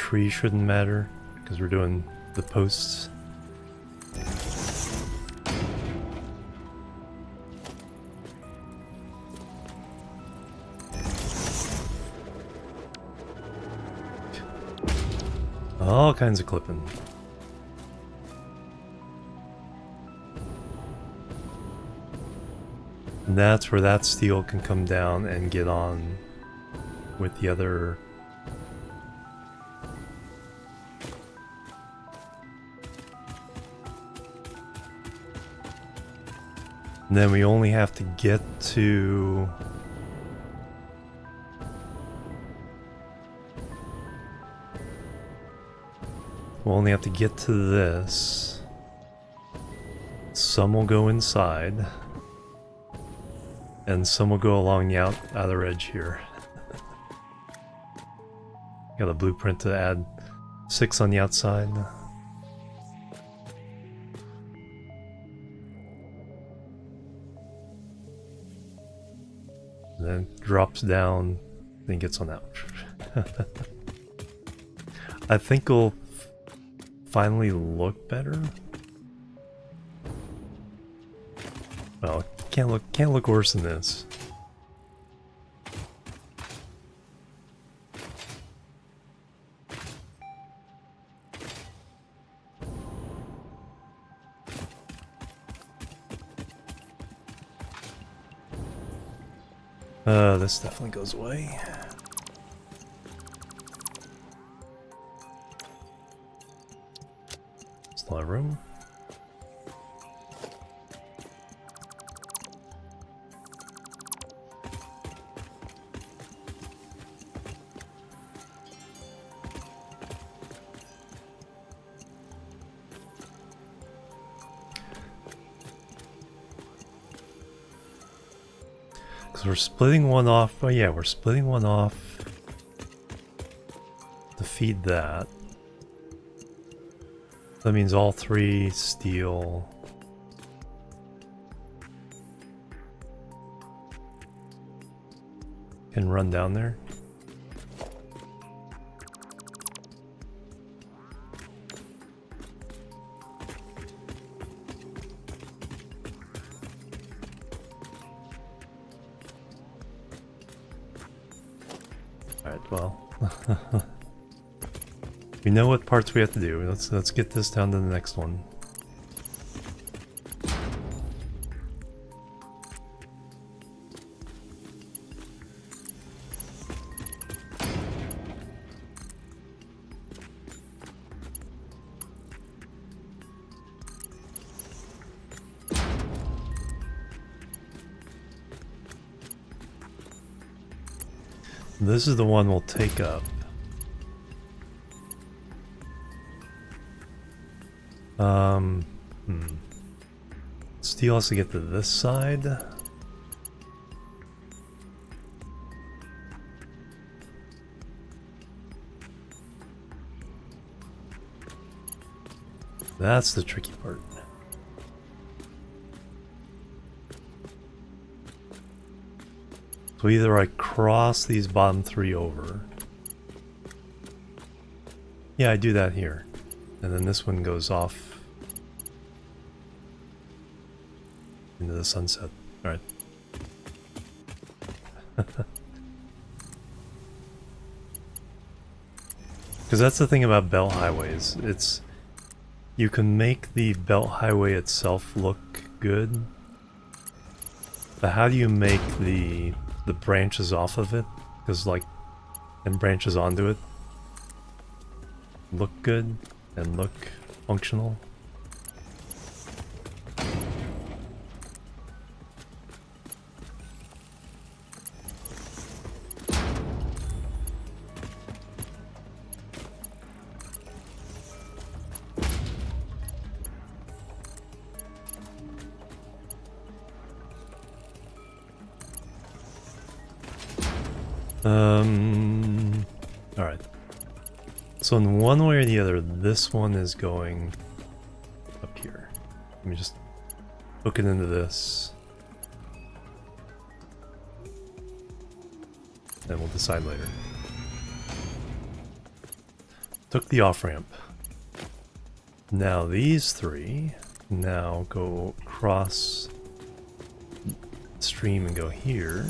tree shouldn't matter because we're doing the posts. All kinds of clipping. And that's where that steel can come down and get on with the other. And then we only have to get to this. Some will go inside. And some will go along the outer edge here. Got a blueprint to add 6 on the outside. And then drops down, then gets on out. I think it'll finally look better. Well, can't look worse than this. This definitely goes away. It's not a room. We're splitting one off. Oh yeah, we're splitting one off to feed that. That means all 3 steel. Can run down there. Well, we know what parts we have to do. Let's get this down to the next one. This is the one we'll take up. Steel has to get to this side. That's the tricky part. So either I cross these bottom 3 over. Yeah, I do that here. And then this one goes off into the sunset. Alright. Because that's the thing about belt highways. You can make the belt highway itself look good. But how do you make the branches off of it, because and branches onto it, look good and look functional? Alright. So in one way or the other, this one is going up here. Let me just hook it into this. Then we'll decide later. Took the off-ramp. Now these three now go across stream and go here.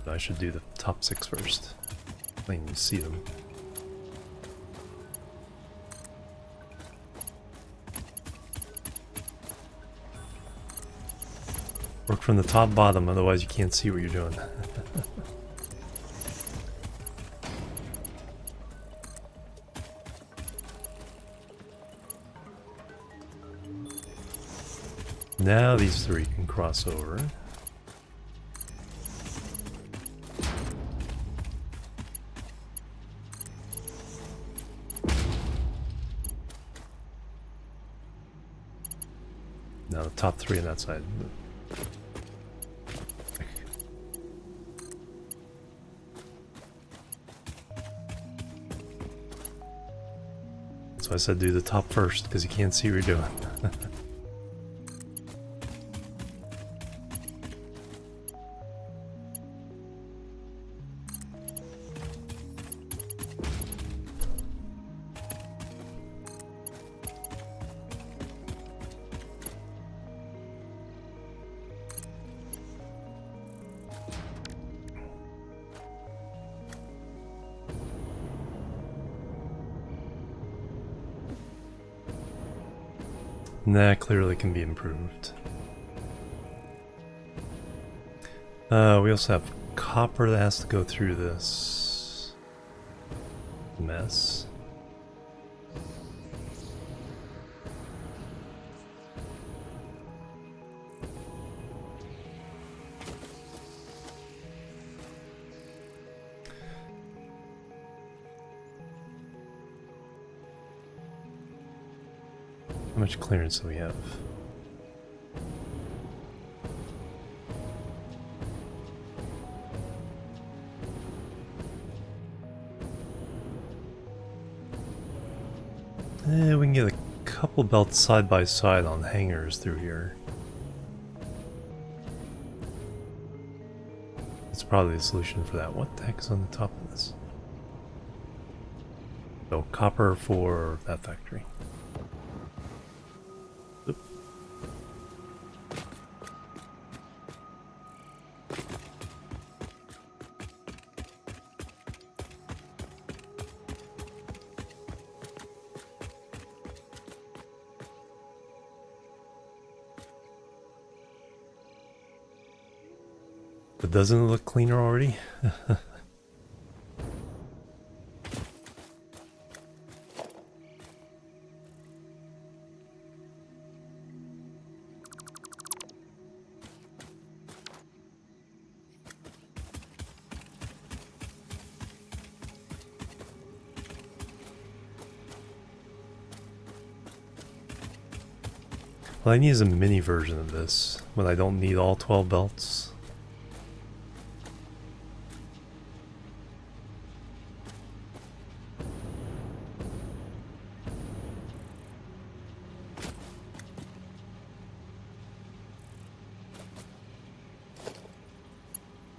I should do the top 6 first. I can see them. Work from the top bottom, otherwise you can't see what you're doing. Now these three can cross over. Now the top 3 on that side. So I said do the top first, because you can't see what you're doing. And that clearly can be improved. We also have copper that has to go through this mess. How much clearance do we have? We can get a couple belts side by side on hangers through here. That's probably the solution for that. What the heck is on the top of this? So copper for that factory. Oop. But doesn't it look cleaner already? Well, I need a mini version of this when I don't need all 12 belts.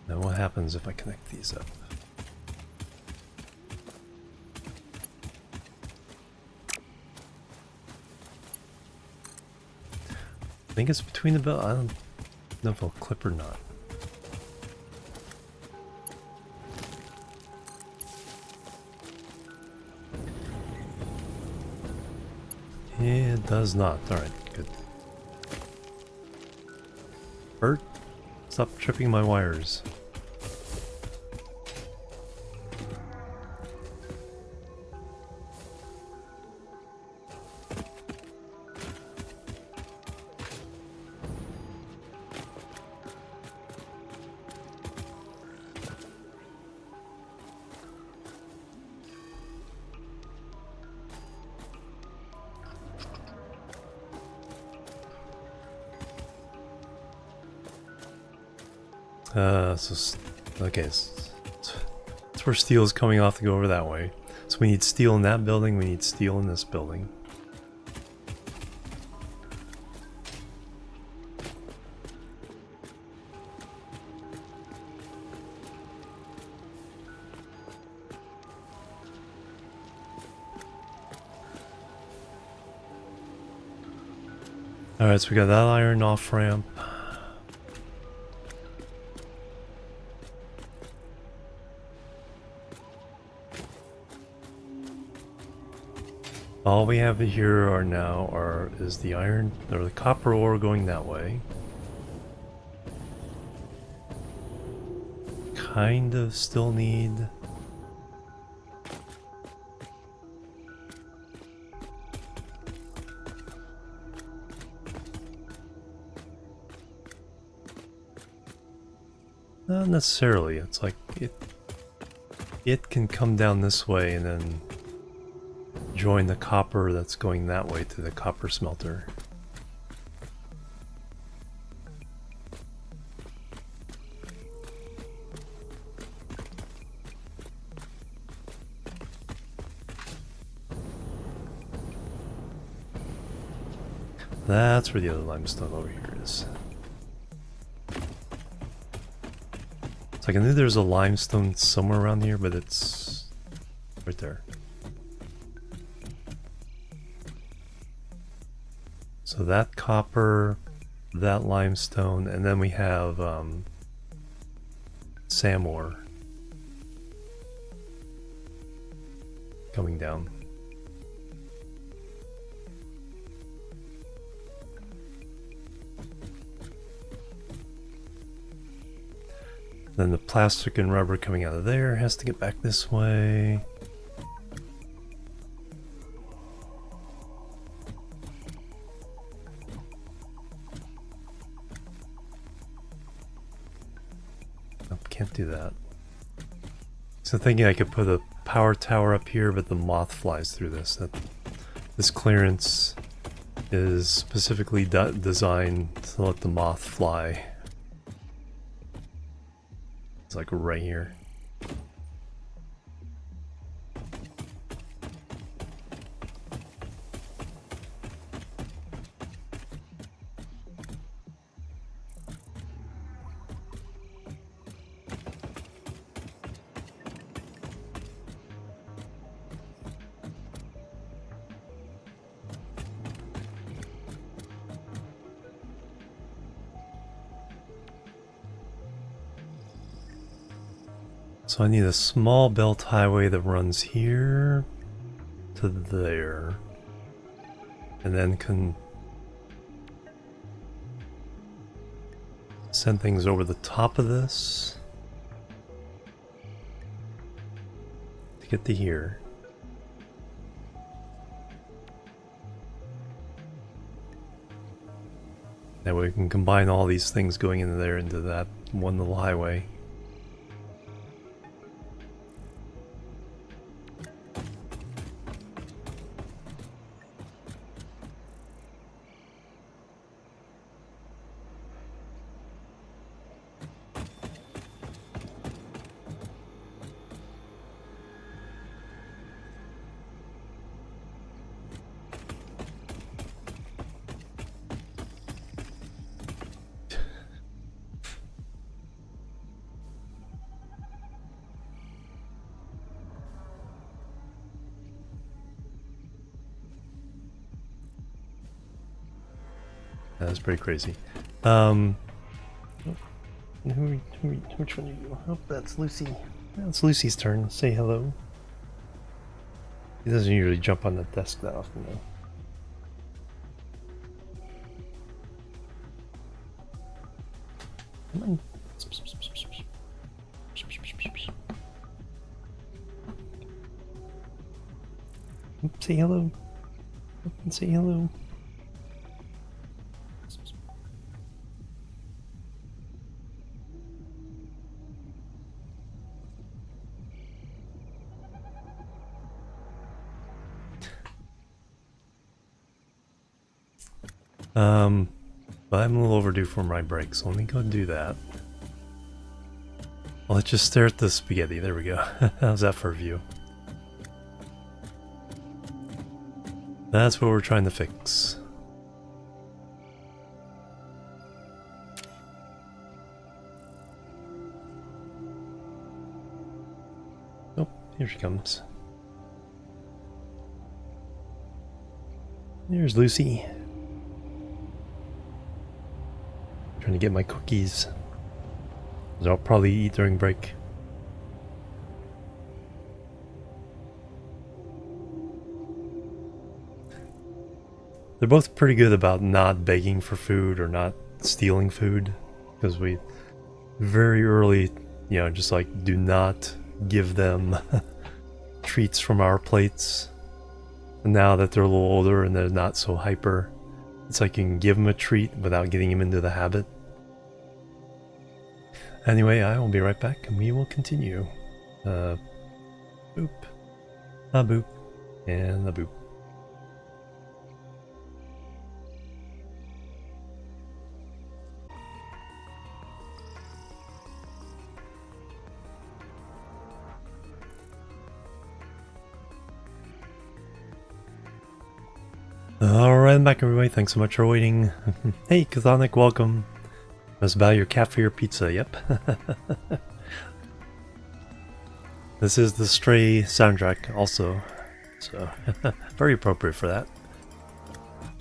Now what happens if I connect these up? I think it's between the belt. I don't know if I'll clip or not. It does not. Alright, good. Bert, stop tripping my wires. Okay, it's where steel is coming off to go over that way. So we need steel in that building, we need steel in this building. Alright, so we got that iron off ramp. All we have here is the iron or the copper ore going that way. Kind of still need not necessarily. It's like it can come down this way and then join the copper that's going that way to the copper smelter. That's where the other limestone over here is. It's like I knew there was a limestone somewhere around here, but it's right there. So that copper, that limestone, and then we have Sam ore coming down. Then the plastic and rubber coming out of there has to get back this way. Nope, can't do that. So thinking I could put a power tower up here, but the moth flies through this. This clearance is specifically designed to let the moth fly. It's like right here. So I need a small belt highway that runs here to there, and then can send things over the top of this to get to here. That way we can combine all these things going into there into that one little highway. That's pretty crazy. Which one are you? Oh, that's Lucy. That's Lucy's turn. Say hello. He doesn't usually jump on the desk that often, though. Come on. Say hello. Say hello. But I'm a little overdue for my break, so let me go do that. Well, let's just stare at the spaghetti. There we go. How's that for a view? That's what we're trying to fix. Oh, here she comes. There's Lucy. to get my cookies. I'll probably eat during break. They're both pretty good about not begging for food or not stealing food, because we very early, you know, just like do not give them treats from our plates. And now that they're a little older and they're not so hyper, it's like you can give them a treat without getting them into the habit. Anyway, I will be right back and we will continue. Boop, a boop, and a boop. Alright, I'm back everybody, thanks so much for waiting. Hey, Chthonic, welcome. Must buy your cat for your pizza, yep. This is the Stray soundtrack also, so very appropriate for that.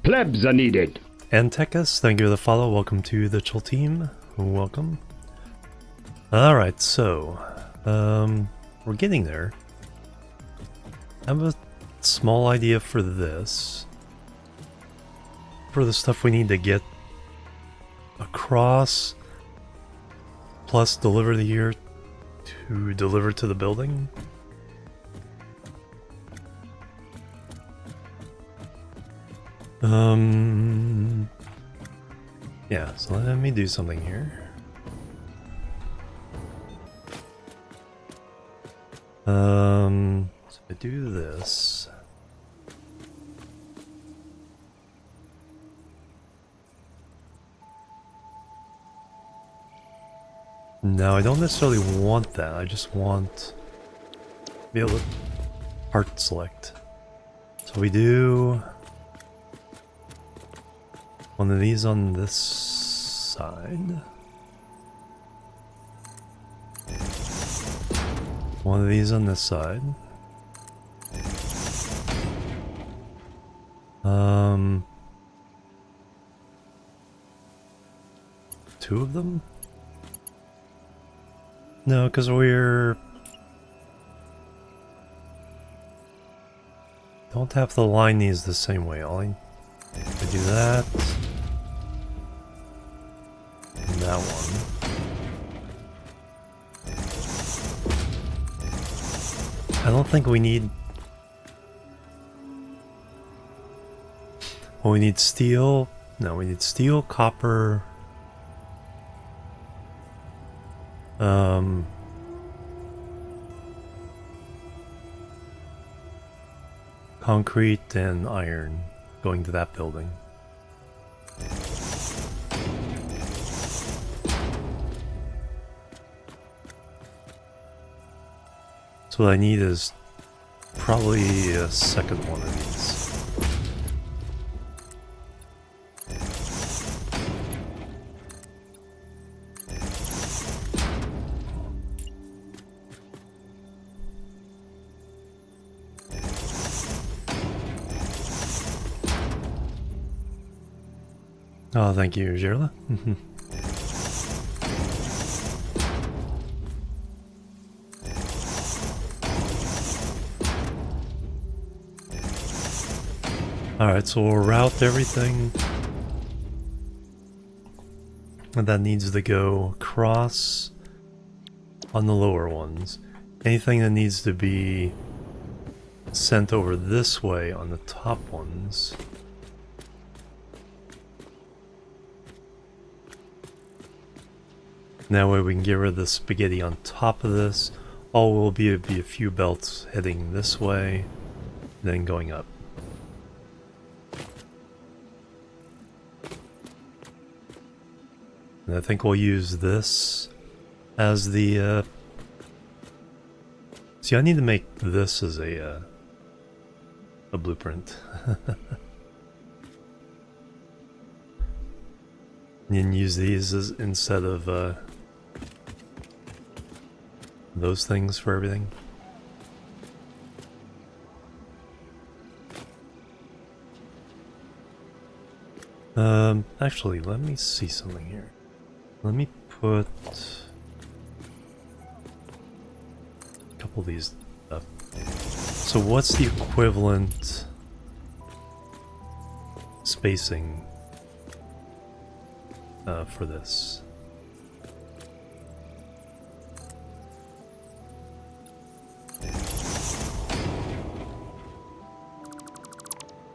Plebs are needed. And Tekkas, thank you for the follow, welcome to the chill team, welcome. Alright, so, we're getting there. I have a small idea for this. For the stuff we need to get across, plus deliver the gear to deliver to the building. Yeah, so let me do something here. So I do this. No, I don't necessarily want that. I just want to be able to part select. So we do one of these on this side. One of these on this side. Two of them? No, because we're... don't have to line these the same way. I'll do that. And that one. I don't think we need... well, we need steel. No, we need steel, copper... concrete and iron going to that building. So what I need is probably a second one of these. Oh, thank you, Jirla. Alright, so we'll route everything that needs to go across on the lower ones. Anything that needs to be sent over this way on the top ones. That way we can get rid of the spaghetti on top of this. All will be a few belts heading this way, then going up. And I think we'll use this as the... see, I need to make this as a blueprint. And then use these as instead of those things for everything. Actually, let me see something here. Let me put a couple of these up. So what's the equivalent spacing for this?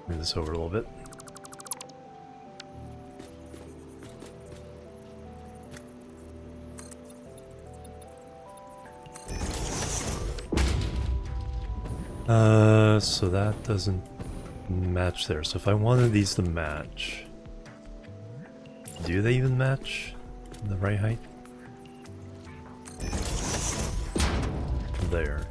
Move this over a little bit. So that doesn't match there. So if I wanted these to match, do they even match the right height? There.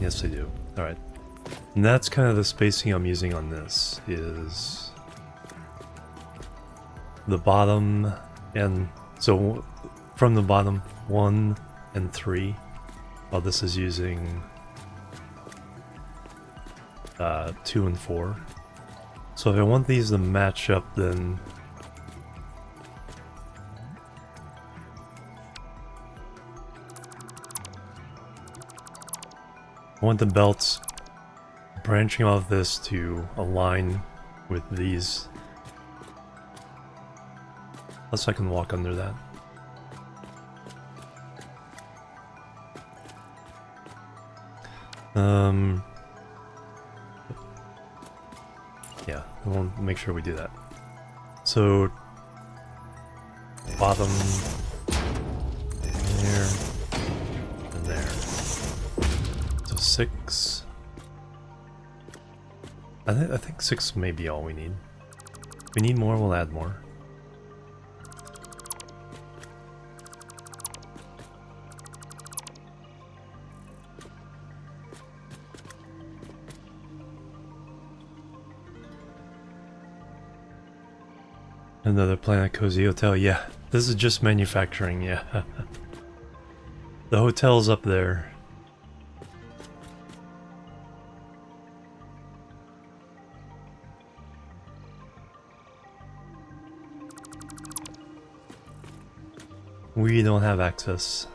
Yes, they do. Alright. And that's kind of the spacing I'm using on this, is the bottom, and so from the bottom 1 and 3, while this is using 2 and 4. So if I want these to match up, then I want the belts branching off this to align with these. Plus I can walk under that. Yeah, we'll make sure we do that. So bottom there and there. So 6. I think 6 may be all we need. If we need more, we'll add more. Another Planet Cozy Hotel, yeah. This is just manufacturing, yeah. The hotel's up there. We don't have access.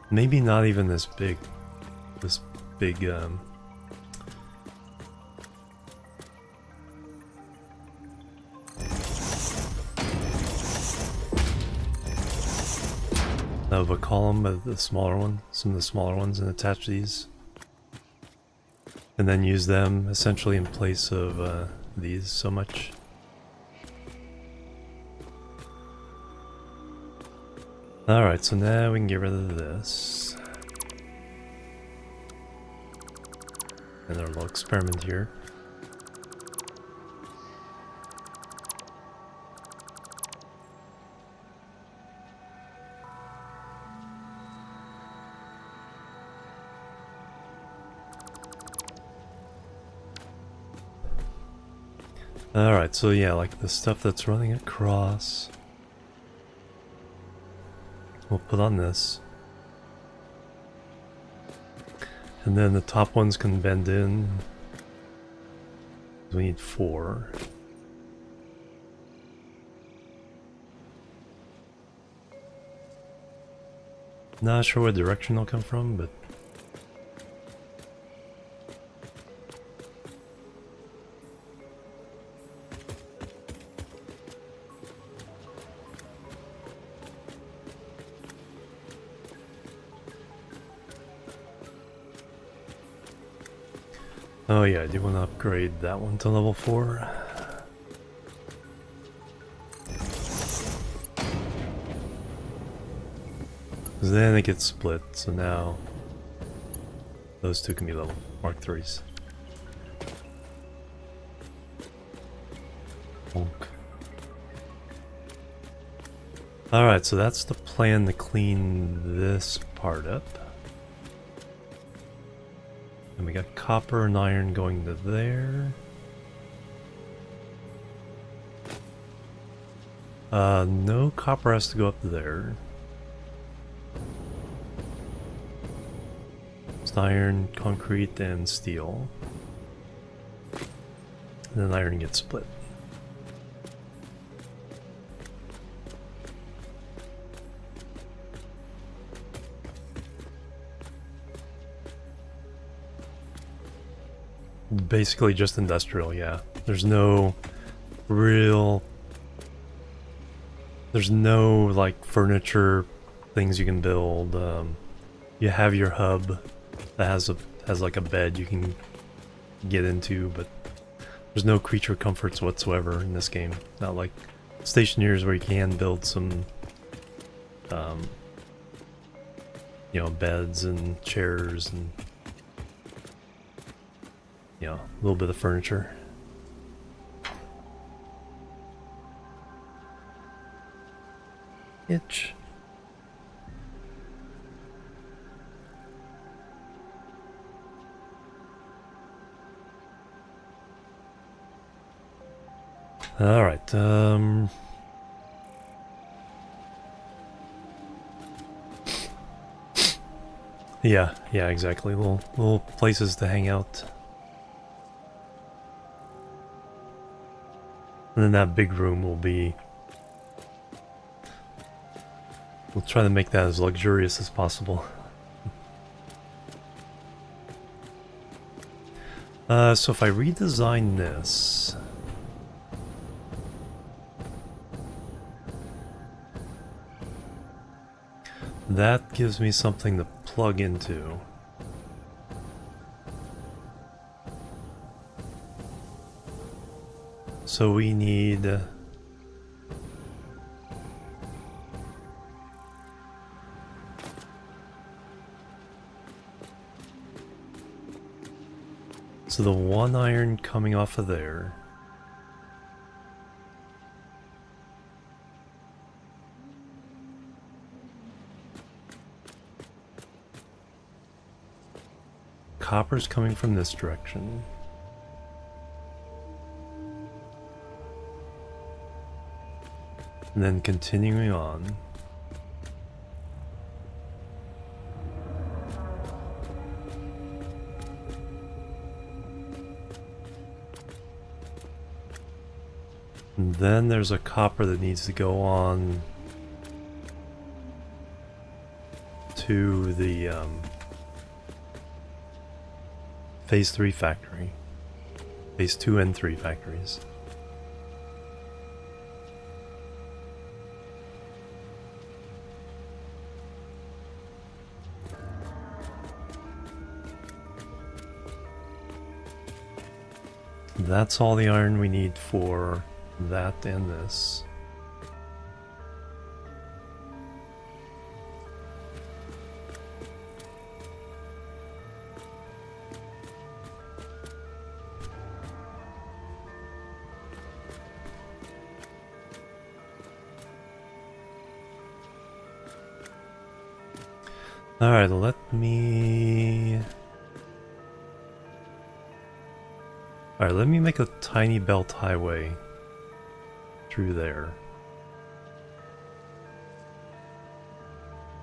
Maybe not even this big, of a column of the smaller one, some of the smaller ones, and attach these. And then use them essentially in place of these so much. Alright, so now we can get rid of this. And our little experiment here. Alright, so yeah, like the stuff that's running across, we'll put on this. And then the top ones can bend in. We need 4. Not sure what direction they'll come from, but oh yeah, I do want to upgrade that one to level 4. Because then it gets split, so now those two can be level Mark 3s. Alright, so that's the plan to clean this part up. And we got copper and iron going to there. No, copper has to go up there. It's iron, concrete, and steel. And then iron gets split. Basically just industrial, yeah. There's no real... There's no, like, furniture things you can build. You have your hub that has like a bed you can get into, but there's no creature comforts whatsoever in this game. Not like Stationeers where you can build some, you know, beds and chairs and, you know, a little bit of furniture. Itch. All right. Yeah, exactly. Little places to hang out. And then that big room will be... We'll try to make that as luxurious as possible. So if I redesign this... That gives me something to plug into. So we need... So the one iron coming off of there. Copper's coming from this direction. And then continuing on. And then there's a copper that needs to go on to the Phase 3 factory. Phase 2 and 3 factories. That's all the iron we need for that and this. Alright, let me make a tiny belt highway through there.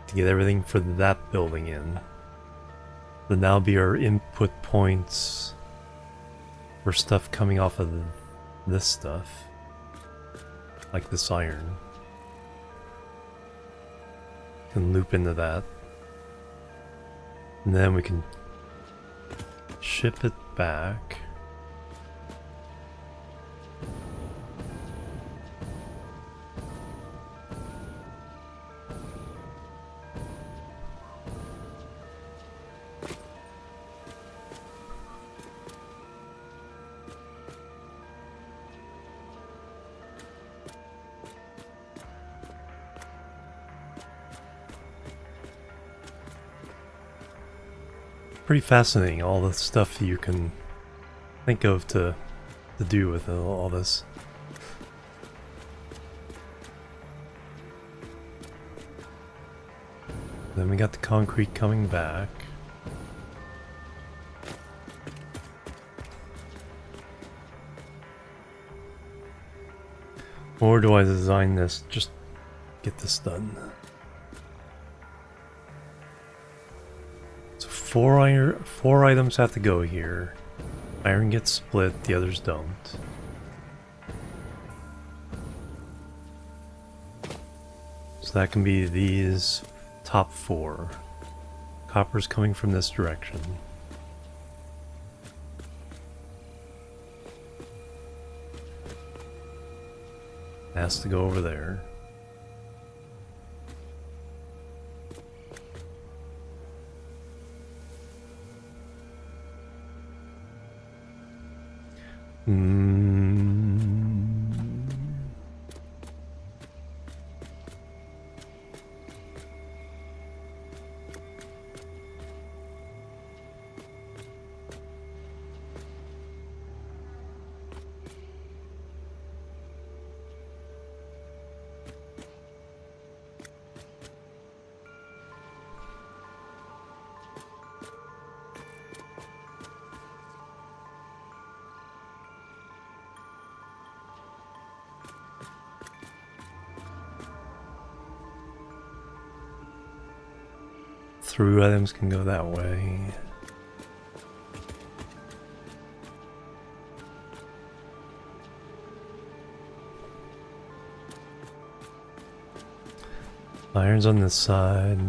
To get everything for that building in. Then that'll be our input points for stuff coming off of this stuff. Like this iron. Can loop into that. And then we can ship it back. pretty fascinating, all the stuff you can think of to do with all this. Then we got the concrete coming back. Or do I design this? Just get this done. So four items have to go here. Iron gets split, the others don't. So that can be these top 4. Copper's coming from this direction. Has to go over there. Through items can go that way. Iron's on this side.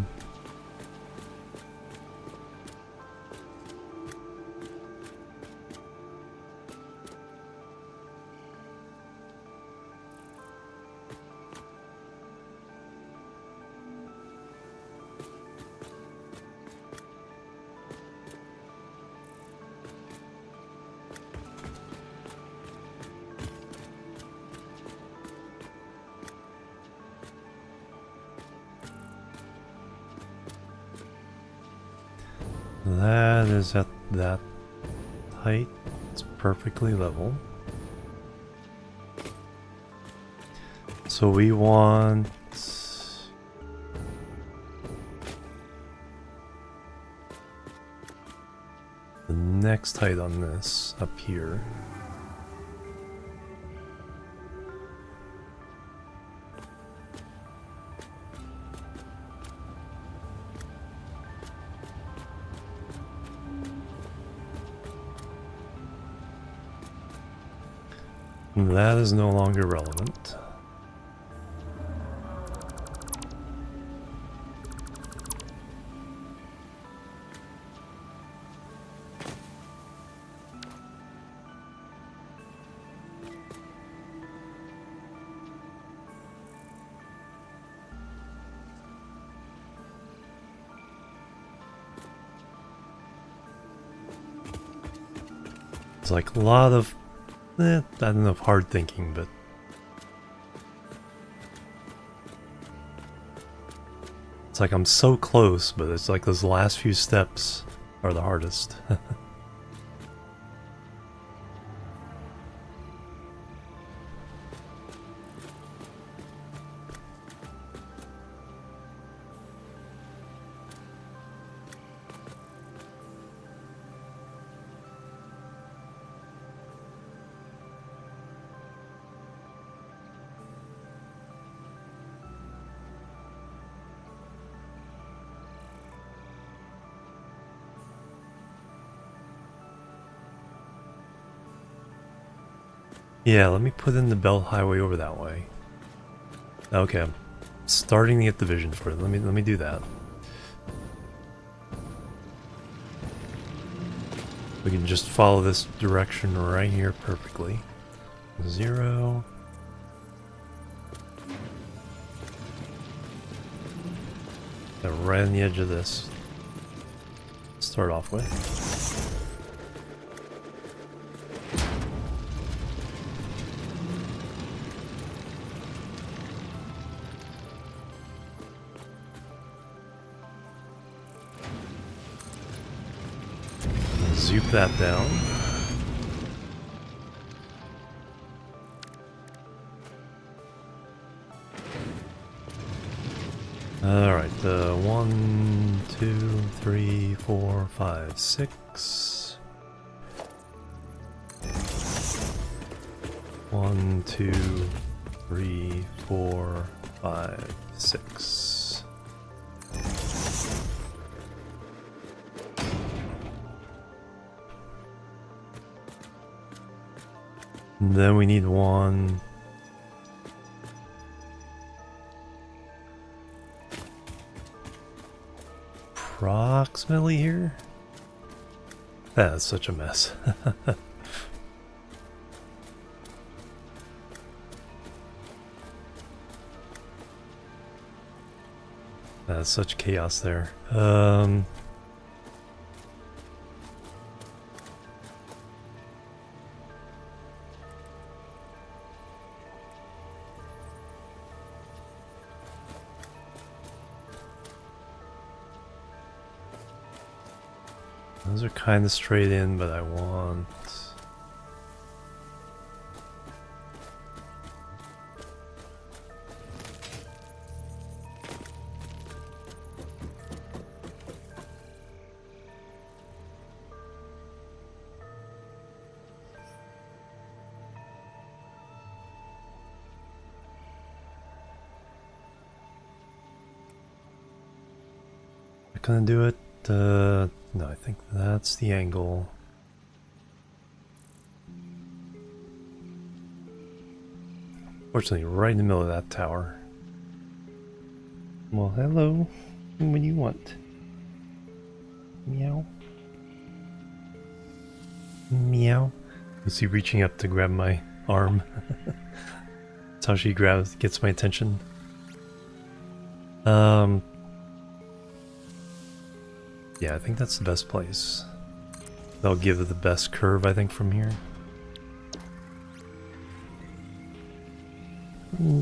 That is at that height. It's perfectly level. So we want the next height on this up here. That is no longer relevant. It's like a lot of I don't know if hard thinking, but it's like I'm so close, but it's like those last few steps are the hardest. Yeah, let me put in the belt highway over that way. Okay, I'm starting to get the vision for it. Let me do that. We can just follow this direction right here perfectly. 0. Right on the edge of this. Start off with. juke that down. Alright, 1, 2, 3, 4, 5, 6. 1, 2, 3, 4, 5, 6. And then we need one. Approximately here. That's such a mess. That's such chaos there. Those are kind of straight in, but I want... I'm gonna do it. No, I think that's the angle. Fortunately, right in the middle of that tower. Well, hello. What do you want? Meow. Meow. Is he reaching up to grab my arm? That's how she gets my attention. Yeah, I think that's the best place. That'll give it the best curve, I think, from here.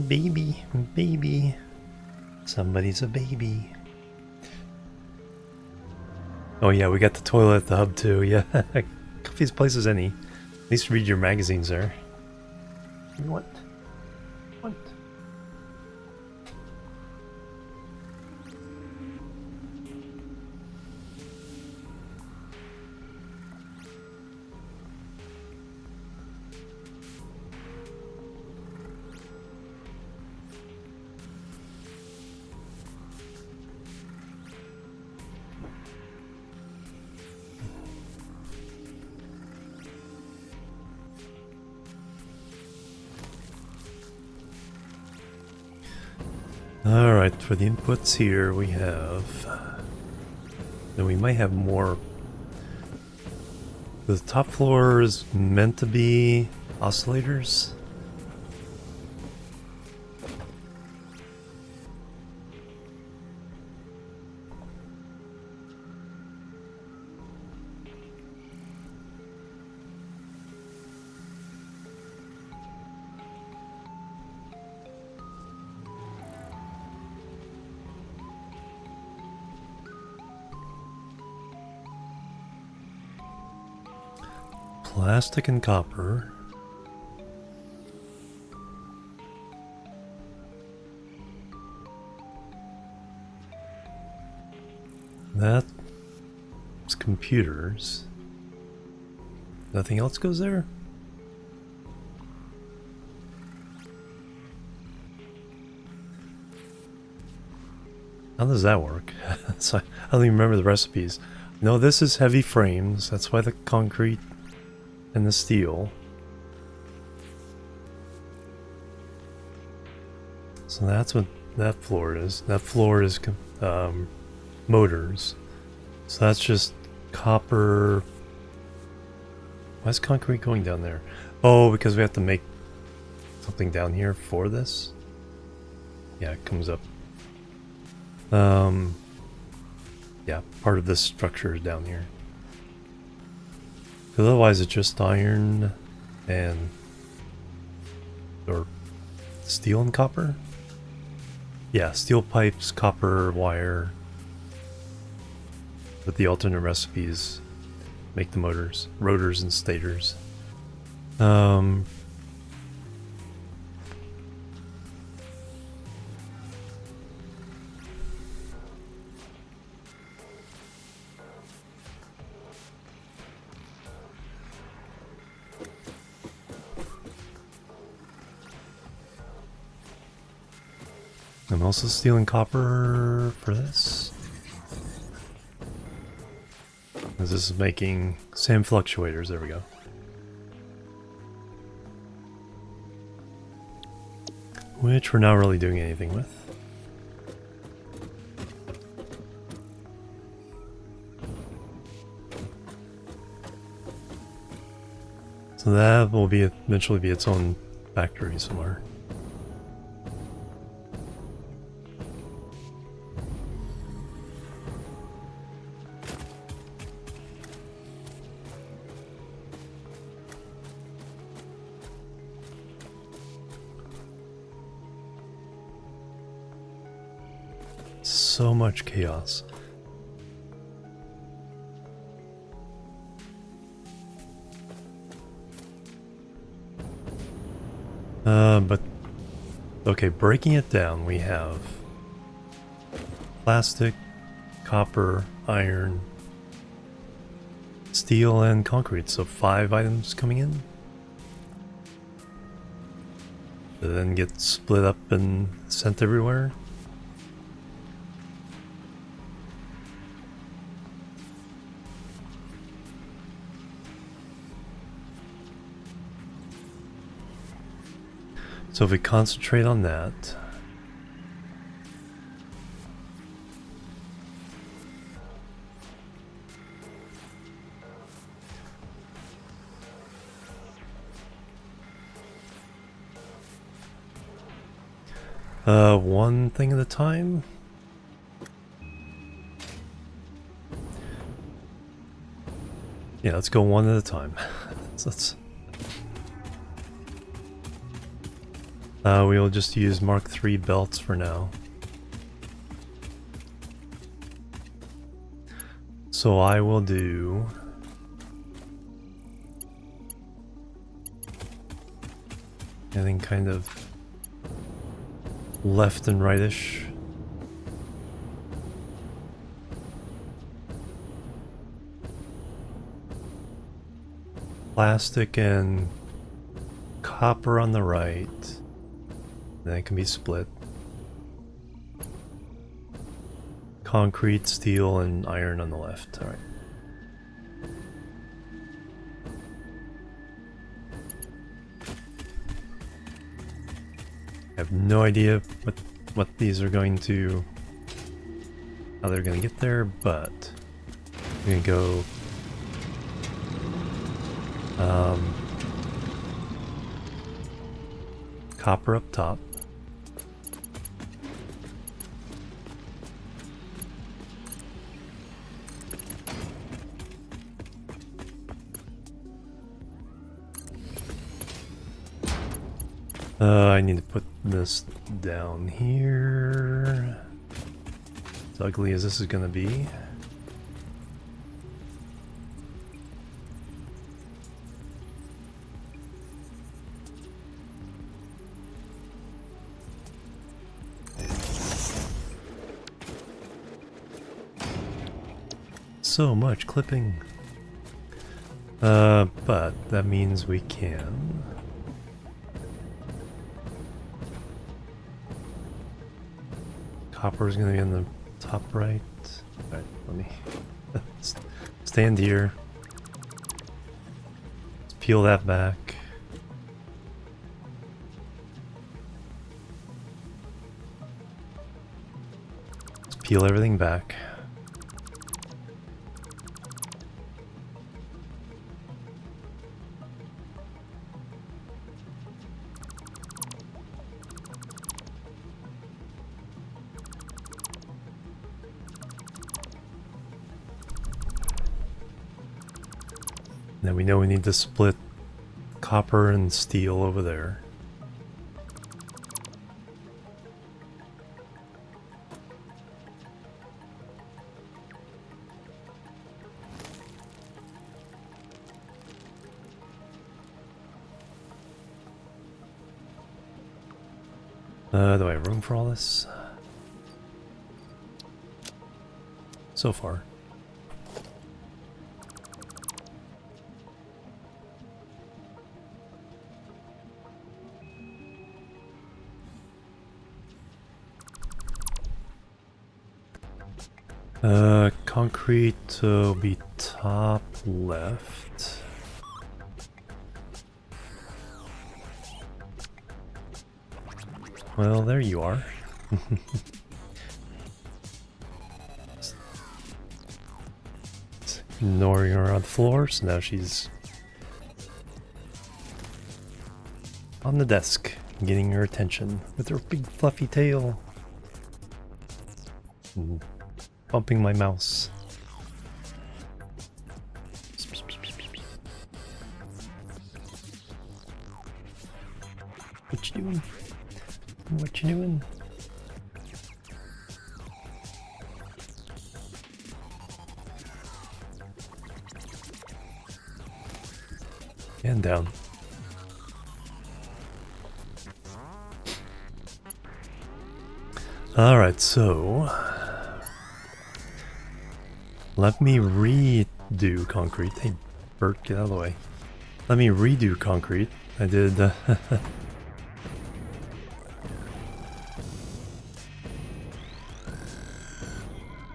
Baby, baby. Somebody's a baby. Oh yeah, we got the toilet at the hub too, yeah. Comfiest place as any. At least read your magazines there. What? What? Alright, for the inputs here we have... Then we might have more... The top floor is meant to be oscillators. Plastic and copper. That's computers. Nothing else goes there? How does that work? So I don't even remember the recipes. No, this is heavy frames. That's why the concrete and the steel. So that's what that floor is. That floor is motors. So that's just copper. Why is concrete going down there? Oh, because we have to make something down here for this? Yeah, it comes up. Yeah, part of this structure is down here. Otherwise it's just iron and... or steel and copper? Yeah, steel pipes, copper wire. With the alternate recipes. make the motors, rotors and stators. I'm also stealing copper for this. This is making sand fluctuators, there we go. Which we're not really doing anything with. So that will be eventually be its own factory somewhere. So much chaos. But okay, breaking it down, we have plastic, copper, iron, steel, and concrete. So 5 items coming in. That then get split up and sent everywhere. So if we concentrate on that, one thing at a time. Yeah, let's go one at a time. Let's we'll just use Mark III belts for now. So I will do anything kind of left and rightish. Plastic and copper on the right. Then it can be split. Concrete, steel, and iron on the left. Alright. I have no idea what these are going to, how they're going to get there, but I'm going to go copper up top. I need to put this down here. As ugly as this is going to be. So much clipping. But that means we can. Copper is going to be on the top right. Alright, let me stand here. Let's peel that back. Let's peel everything back. Now we know we need to split copper and steel over there. Do I have room for all this? So far. Concrete will be top left. Well, there you are. Ignoring her on the floor, so now she's on the desk, getting your attention with her big fluffy tail. Bumping my mouse. What you doing? What you doing? And down. Alright, so let me redo concrete. Hey, Bert, get out of the way. Let me redo concrete. I did.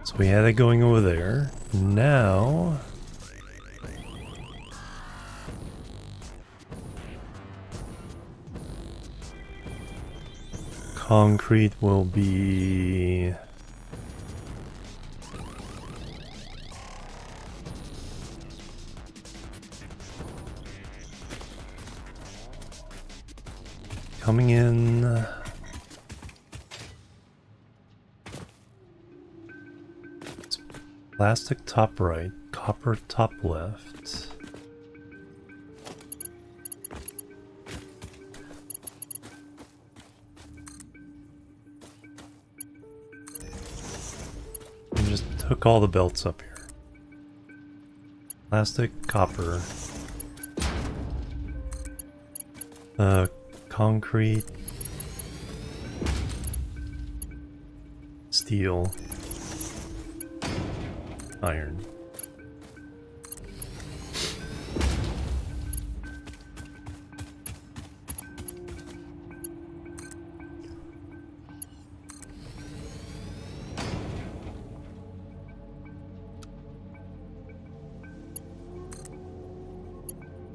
So we had it going over there. Now. Concrete will be. Coming in. Plastic top right, copper top left. And just hook all the belts up here. Plastic, copper. Concrete. Steel. Iron.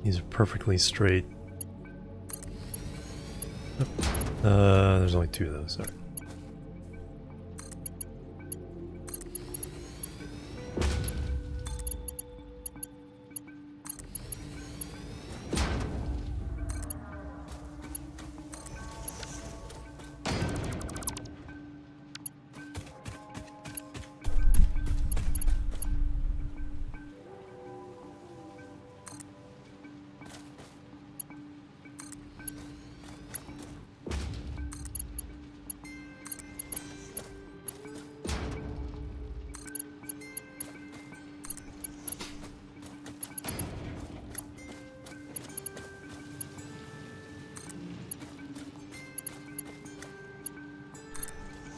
These are perfectly straight. There's only two of those, sorry.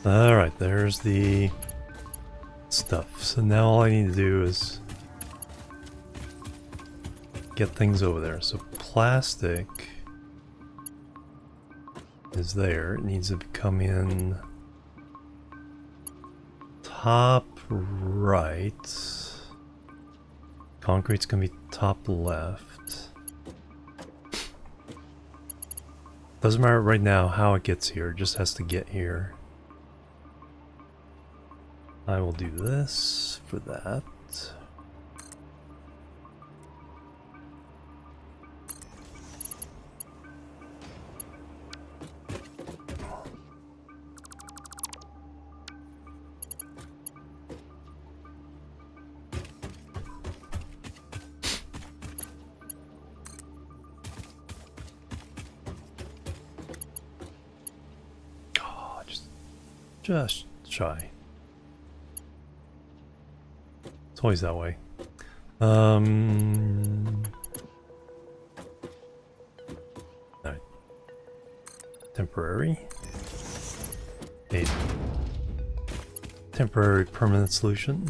Alright, there's the stuff. So now all I need to do is get things over there. So plastic is there. It needs to come in top right. Concrete's gonna be top left. Doesn't matter right now how it gets here, it just has to get here. I will do this for that. Oh, just shy. It's always that way. Alright. Temporary. a temporary permanent solution.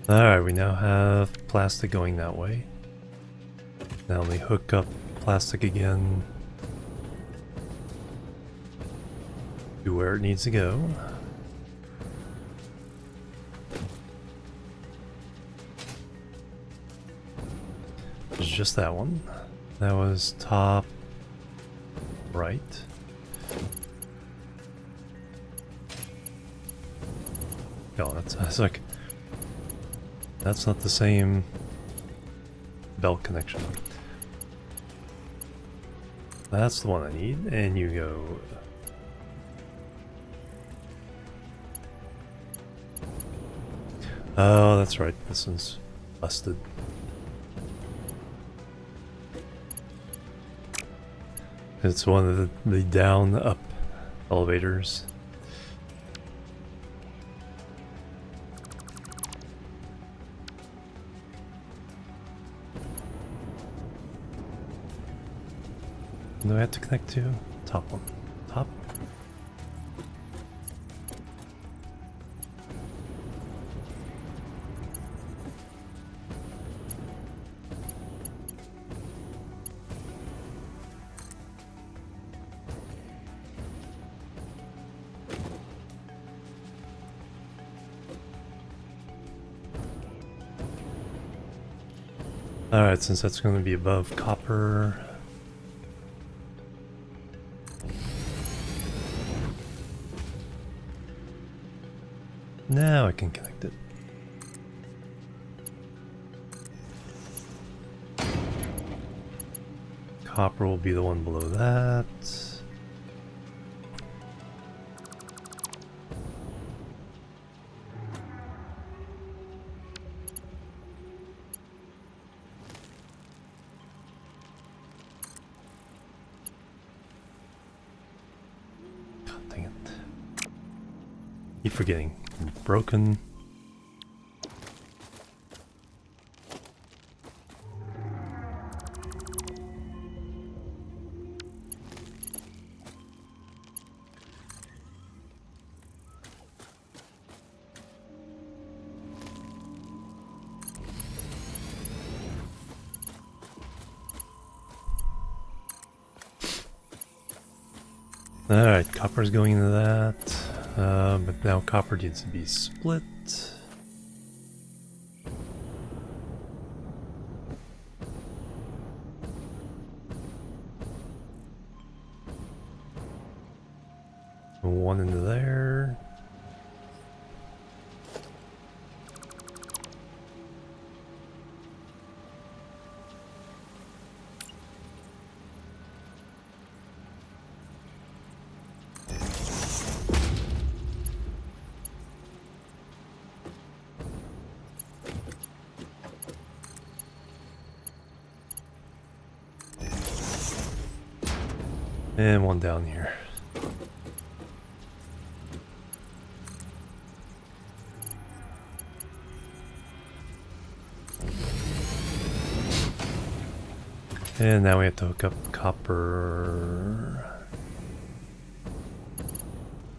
Alright, we now have plastic going that way. Now we hook up plastic again to where it needs to go. It's just that one. That was top right. Oh, that's like... That's not the same belt connection. That's the one I need, and you go... Oh, that's right, this one's busted. It's one of the down-up elevators. Do I have to connect to? Top one. Top? Alright, since that's going to be above copper... Now I can connect it. Copper will be the one below that. God dang it. Keep forgetting. Broken. Alright, copper's going into that. But now copper needs to be split. One into there. And one down here. And now we have to hook up copper.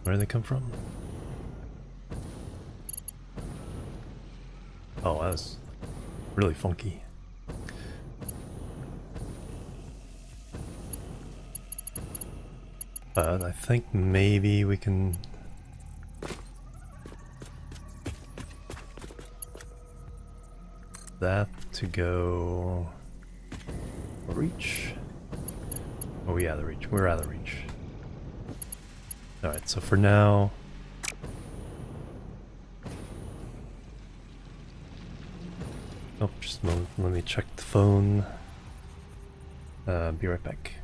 Where do they come from? Oh, that was really funky. But I think maybe we can... that to go... reach? Oh, we out of reach. We're out of reach. Alright, so for now... Oh, just a moment. Let me check the phone. Be right back.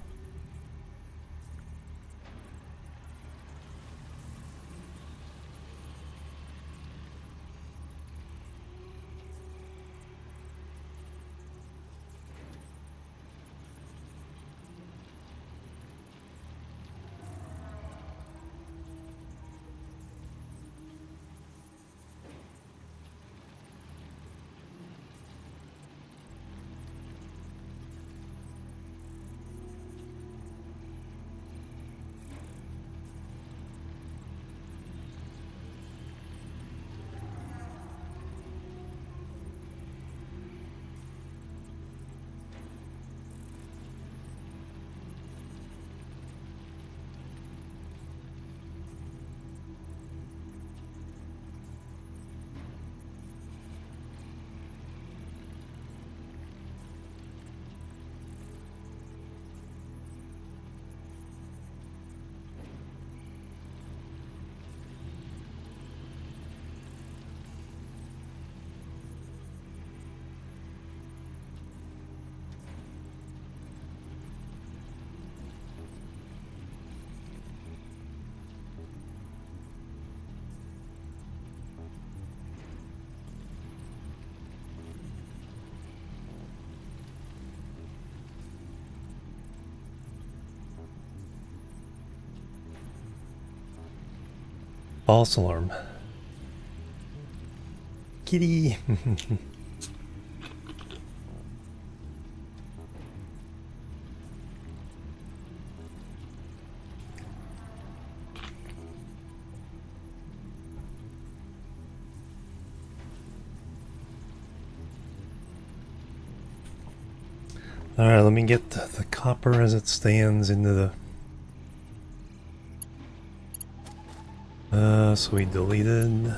False alarm. Kitty! Alright, let me get the copper as it stands into the... so we deleted...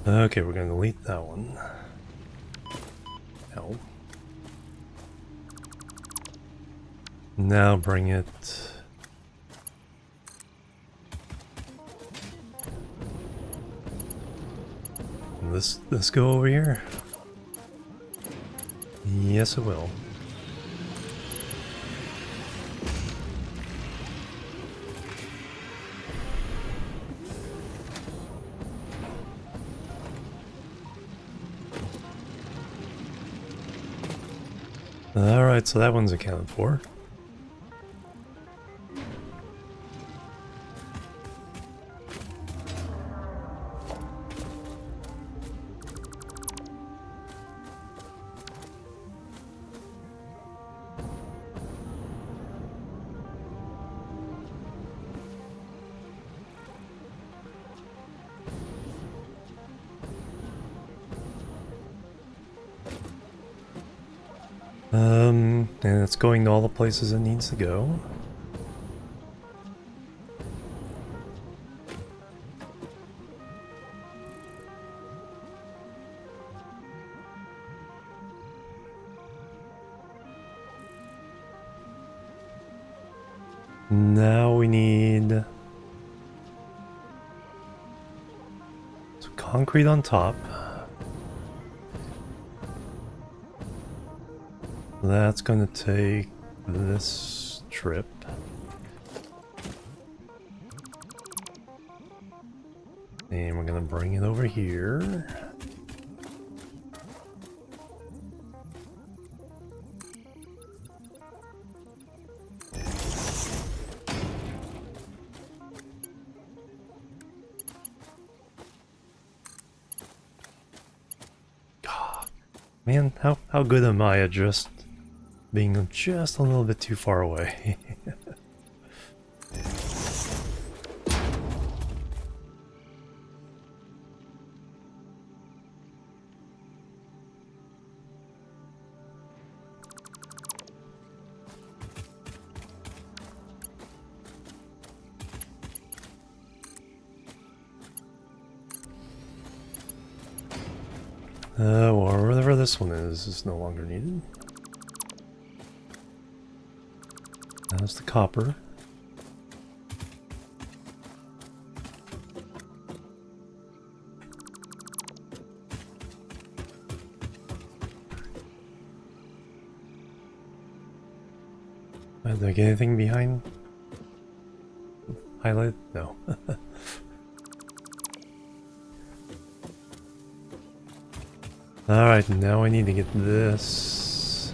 Okay, we're gonna delete that one. No. Now bring it... This go over here? Yes, it will. Alright, so that one's accounted for. And it's going to all the places it needs to go. Now we need some concrete on top. That's going to take this trip. And we're going to bring it over here. God, man, how good am I at just being just a little bit too far away? Well, whatever this one is no longer needed. That's the copper. Did I get anything behind? Highlight? No. Alright, now I need to get this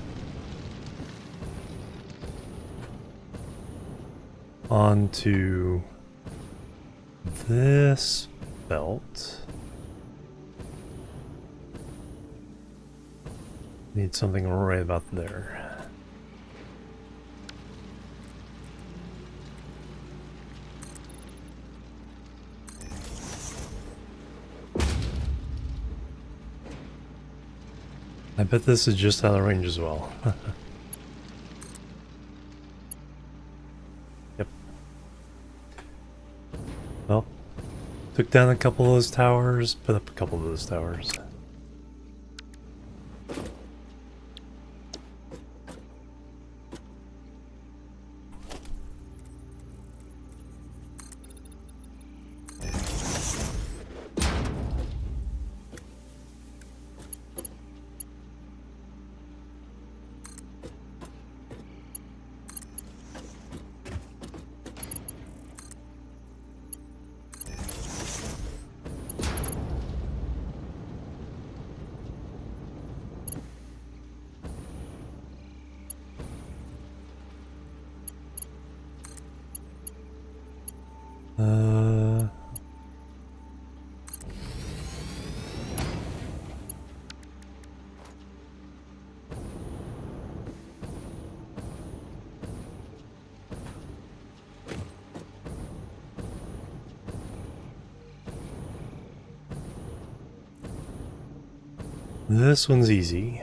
onto this belt. Need something right about there. I bet this is just out of range as well. Yep. Well, took down a couple of those towers, put up a couple of those towers. This one's easy.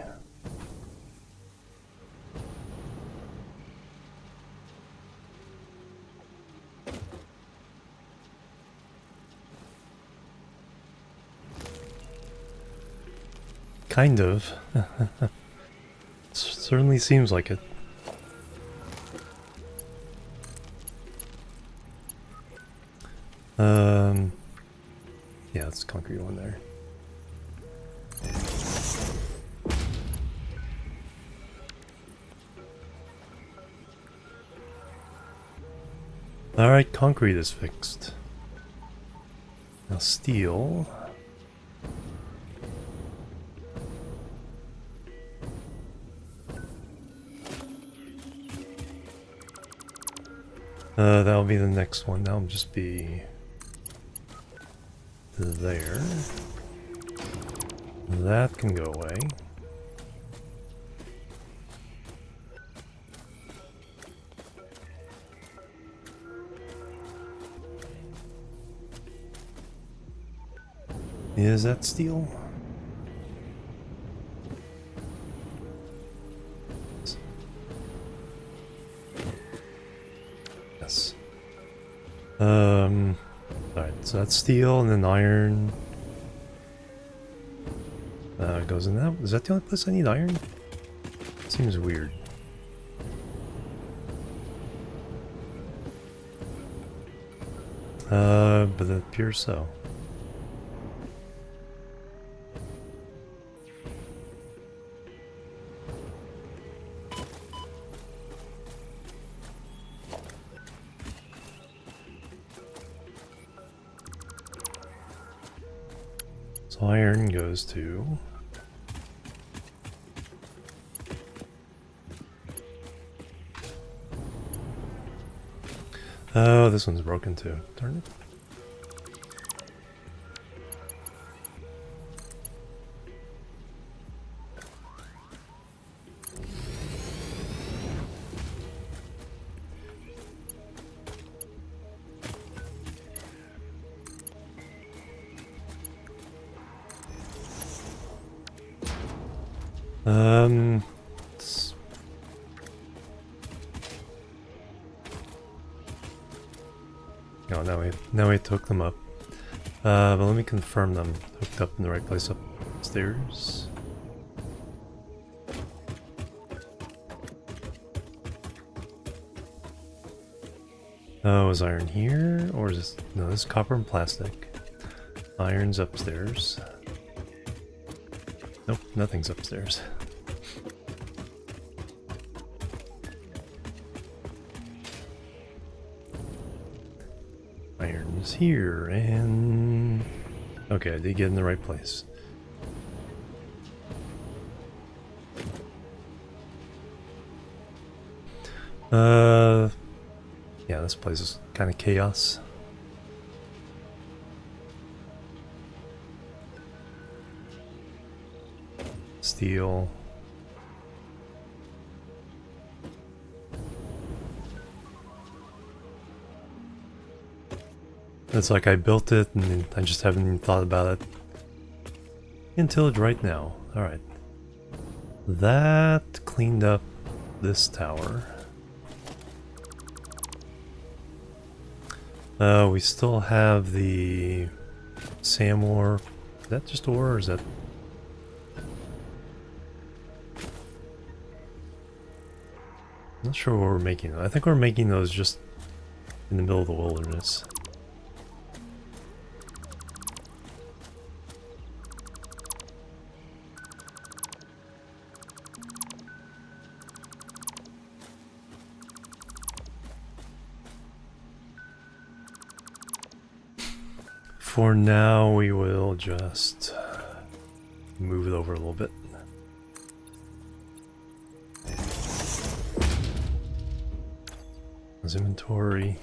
Kind of. Certainly seems like it. Yeah, it's concrete one there. Alright, concrete is fixed. Now steel. That'll be the next one. That'll just be there. That can go away. Is that steel? Yes. Alright, so that's steel and then iron. Goes in that. Is that the only place I need iron? Seems weird. But it appears so. So iron goes to... Oh, this one's broken too. Darn it. Oh, now we hooked them up. But let me confirm them hooked up in the right place upstairs. Oh, is iron here? Or is this... No, this is copper and plastic. Iron's upstairs. Nope, nothing's upstairs. Iron's here, and... Okay, I did get in the right place. Yeah, this place is kind of chaos. Steel. It's like I built it and I just haven't even thought about it until right now. Alright. That cleaned up this tower. We still have the Sam ore. Is that just ore or is that... Not sure what we're making. I think we're making those just in the middle of the wilderness. For now, we will just move it over a little bit. There's inventory.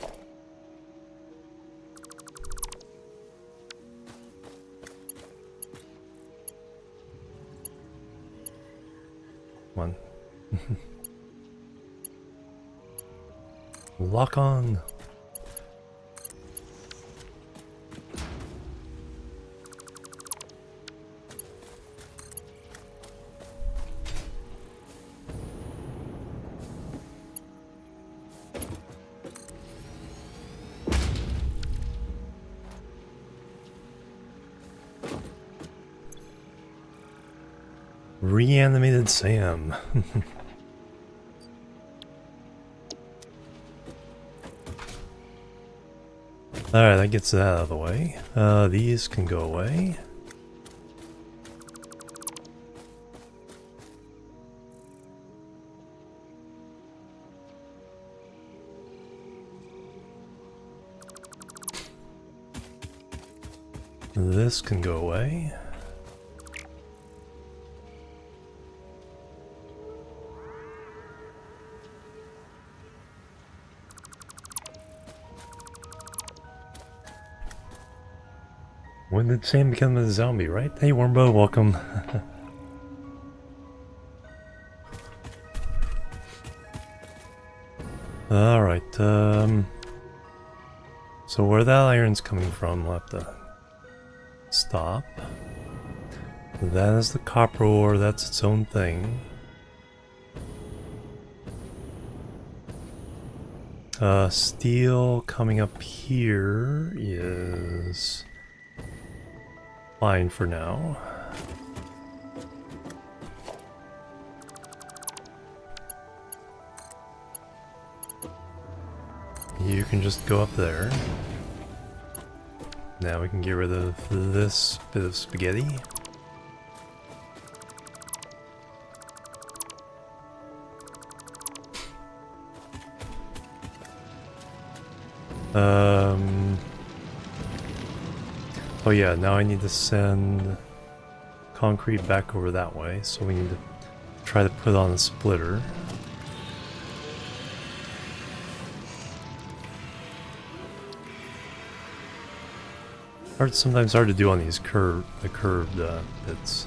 Come on. Lock on. Reanimated Sam. Alright, that gets that out of the way. These can go away. This can go away. When did Sam become a zombie, right? Hey Wormbo, welcome. Alright, so where that iron's coming from, we'll have to stop. That is the copper ore, that's its own thing. Steel coming up here is fine for now. You can just go up there. Now we can get rid of this bit of spaghetti. Oh yeah, now I need to send concrete back over that way, so we need to try to put on a splitter. Sometimes hard to do on these curved bits.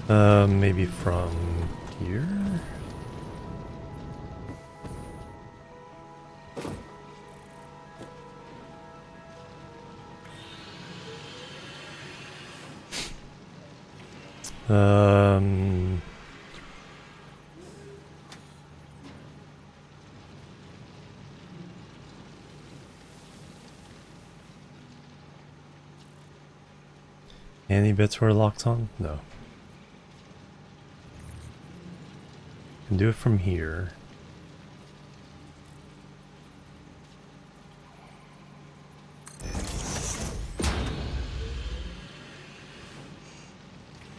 Maybe from here? Any bits were locked on? No. Can do it from here.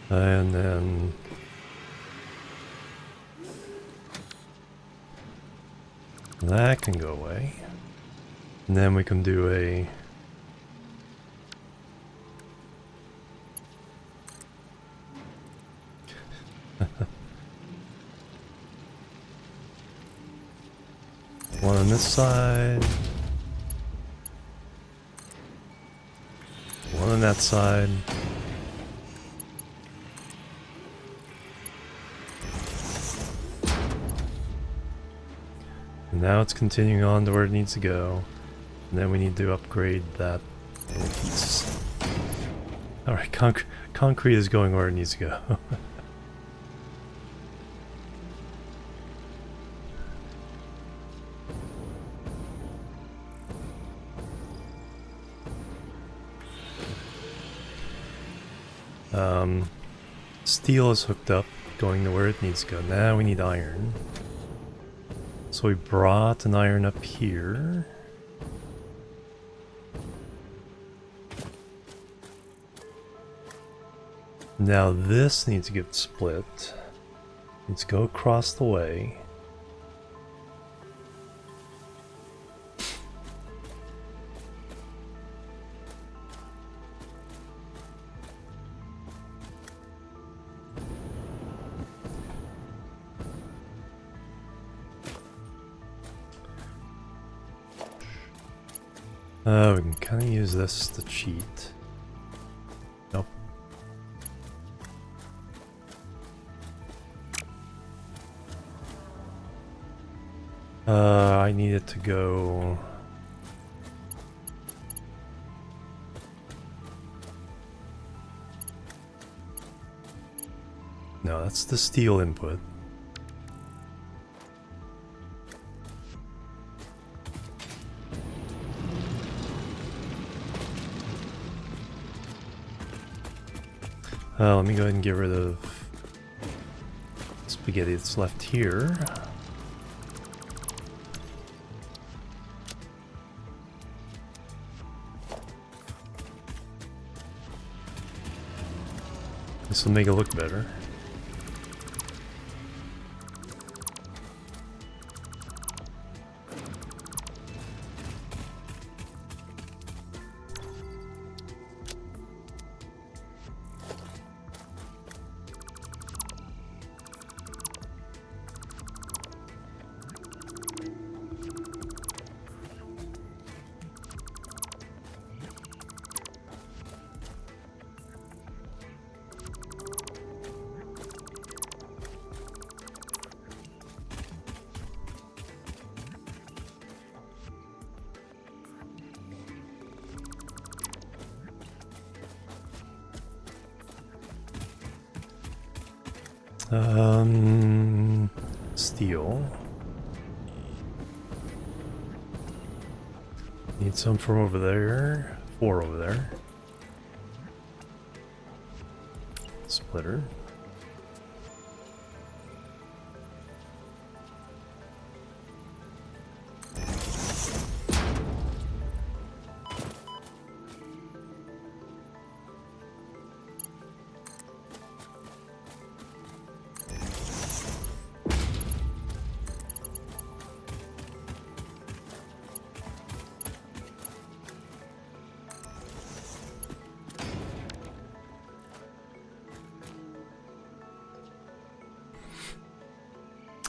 And then that can go away. And then we can do a one on this side, one on that side. And now it's continuing on to where it needs to go. And then we need to upgrade that piece. Alright, concrete is going where it needs to go. Steel is hooked up, going to where it needs to go. Now we need iron. So we brought an iron up here. Now this needs to get split. Needs to go across the way. We can kind of use this to cheat. Nope. I need it to go... No, that's the steel input. Let me go ahead and get rid of spaghetti that's left here. This will make it look better. Steel. Need some from over there. 4 over there. Splitter.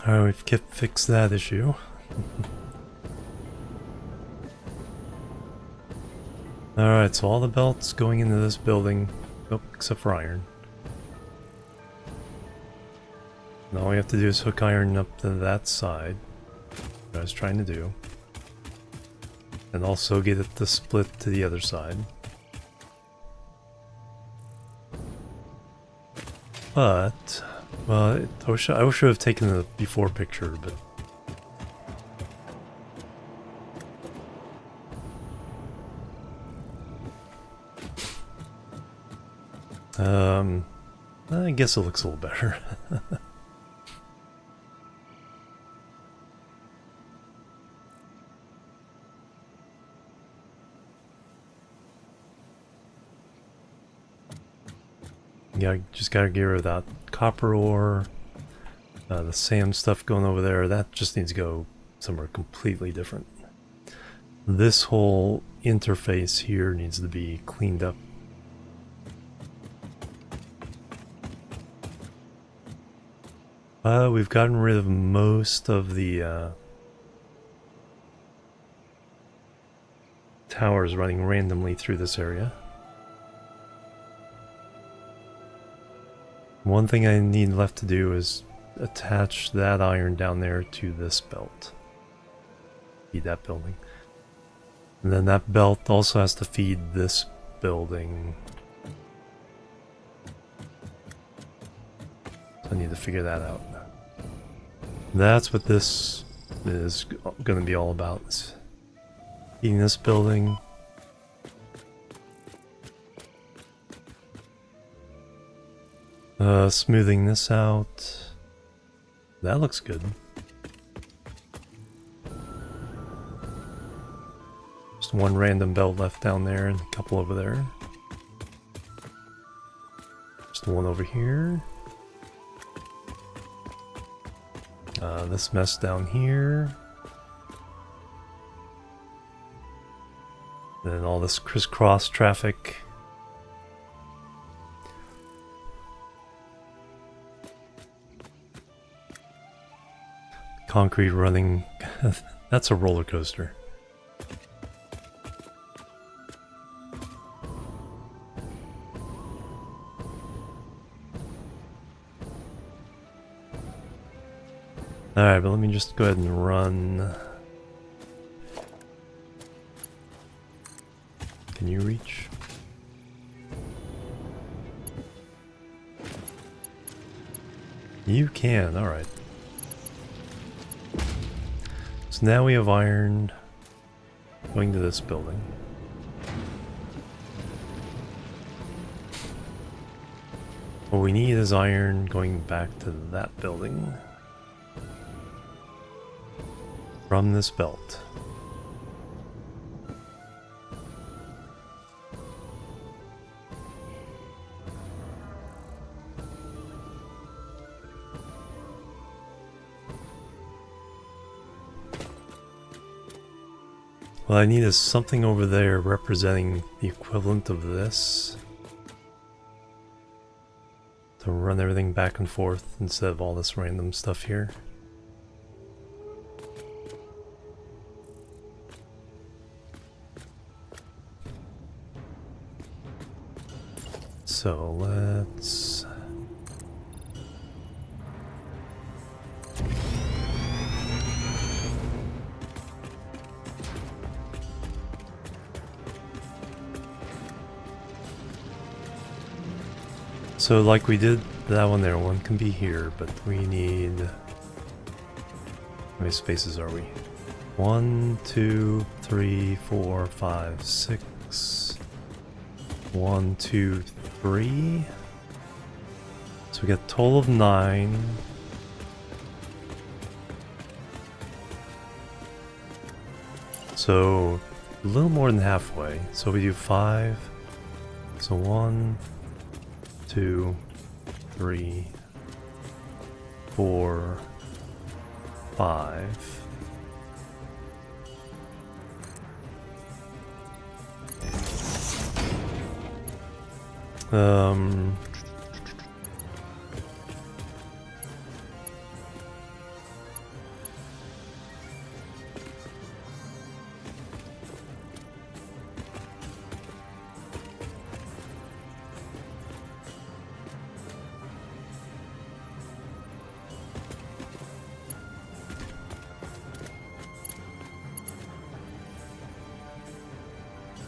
Alright, we've fixed that issue. Alright, so all the belts going into this building, oh, except for iron. And all we have to do is hook iron up to that side, what I was trying to do. And also get it to split to the other side. But, well, I wish I would have taken the before picture, but... I guess it looks a little better. Yeah, just gotta get rid of that copper ore. The sand stuff going over there, that just needs to go somewhere completely different. This whole interface here needs to be cleaned up. We've gotten rid of most of the towers running randomly through this area. One thing I need left to do is attach that iron down there to this belt. Feed that building. And then that belt also has to feed this building. So I need to figure that out. That's what this is going to be all about. Is feeding this building. Smoothing this out. That looks good. Just one random belt left down there and a couple over there. Just one over here. This mess down here. Then all this crisscross traffic. Concrete running. That's a roller coaster. Alright, but let me just go ahead and run. Can you reach? You can, alright. So now we have iron going to this building. What we need is iron going back to that building from this belt. What I need is something over there representing the equivalent of this to run everything back and forth instead of all this random stuff here. So let's... So like we did that one there, one can be here, but we need... How many spaces are we? 1, 2, 3, 4, 5, 6... 1, 2, 3... So we got a total of 9. So a little more than halfway. So we do 5. So 1, 2, 3, 4, 5.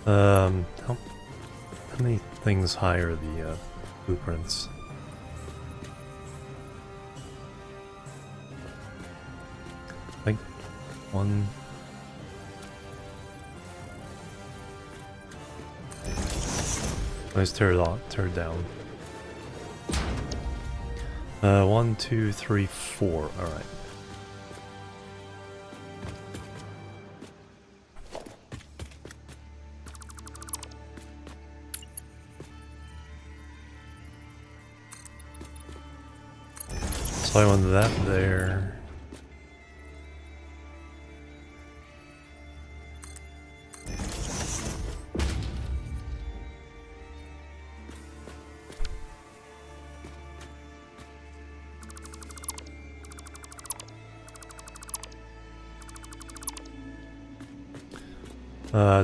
How many things high are the blueprints? I think 1. Let's tear it down. 1, 2, 3, 4. All right. So I want that there.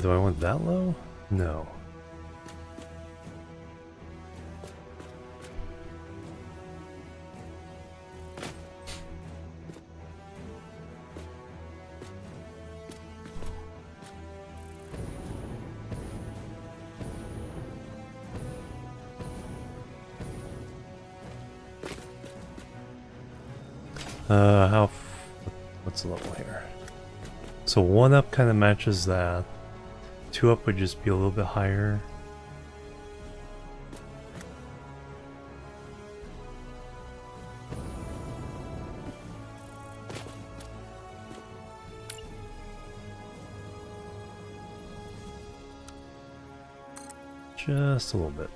Do I want that low? No. What's the level here? So 1 up kind of matches that. 2 up would just be a little bit higher. Just a little bit.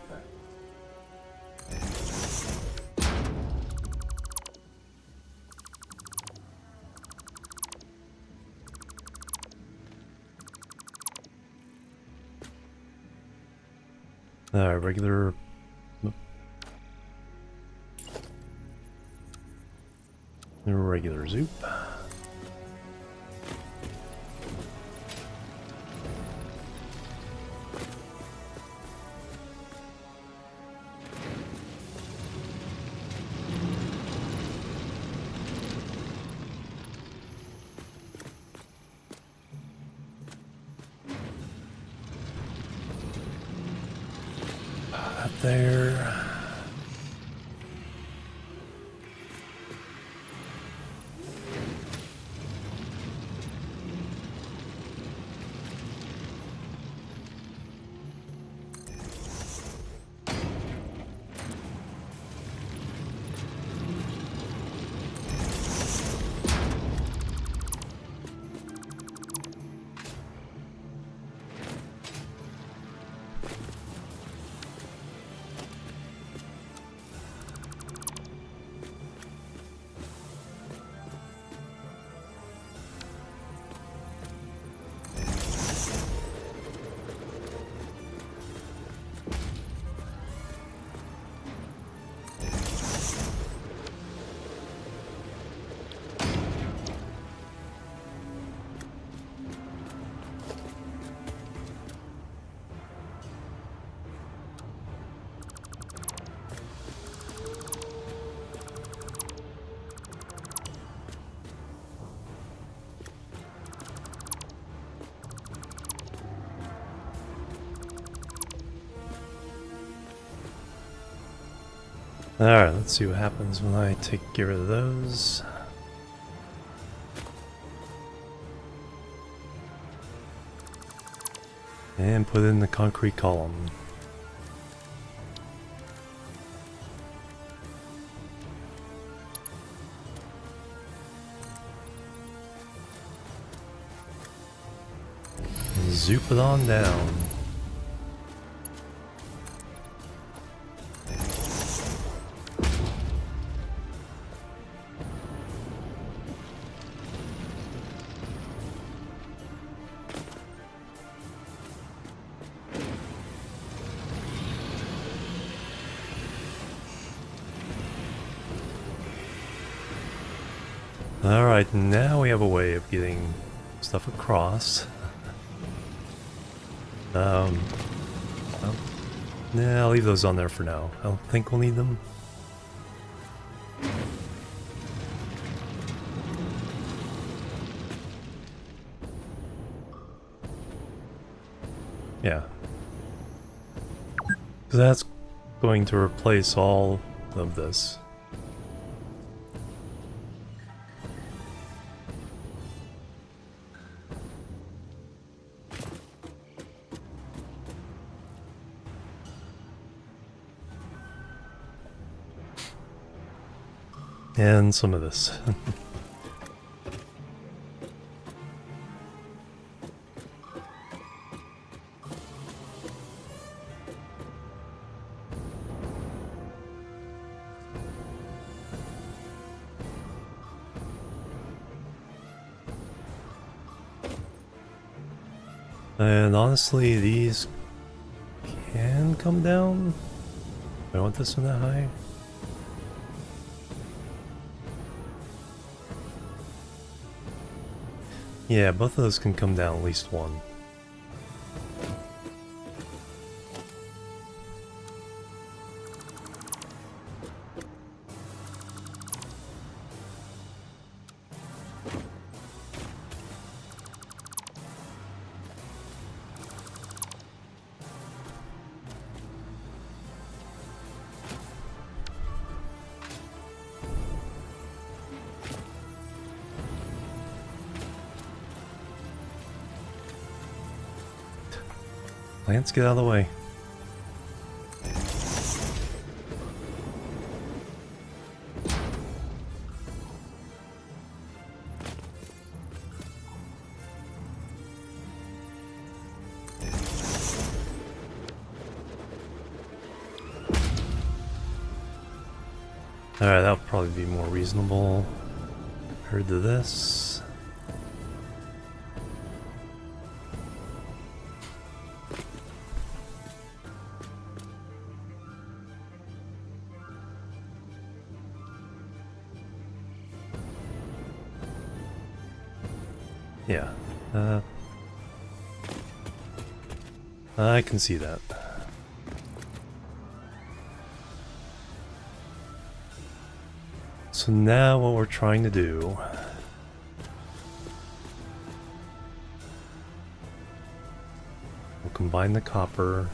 Regular... Regular zoop. There. Alright, let's see what happens when I get rid of those. And put in the concrete column. Zoop it on down. Alright, now we have a way of getting stuff across. Well, nah, I'll leave those on there for now. I don't think we'll need them. Yeah. So that's going to replace all of this. And some of this. And honestly, these can come down. I want this one that high. Yeah, both of those can come down at least one. Plants, get out of the way. Alright, that'll probably be more reasonable compared to this. Yeah, I can see that. So now what we're trying to do we'll combine the copper .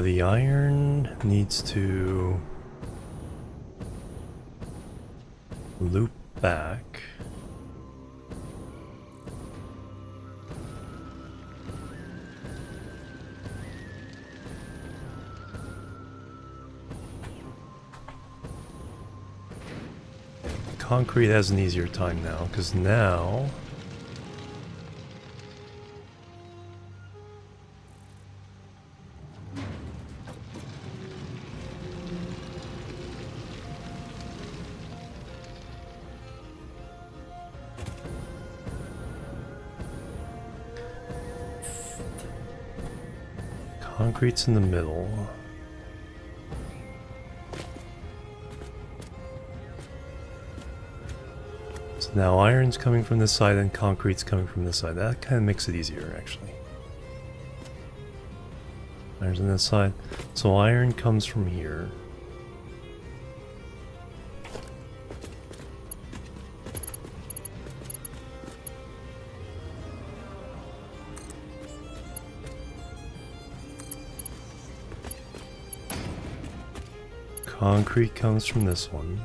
The iron needs to loop back. Concrete has an easier time now, because now concrete's in the middle. So now iron's coming from this side and concrete's coming from this side. That kind of makes it easier, actually. Iron's on this side. So iron comes from here. Concrete comes from this one.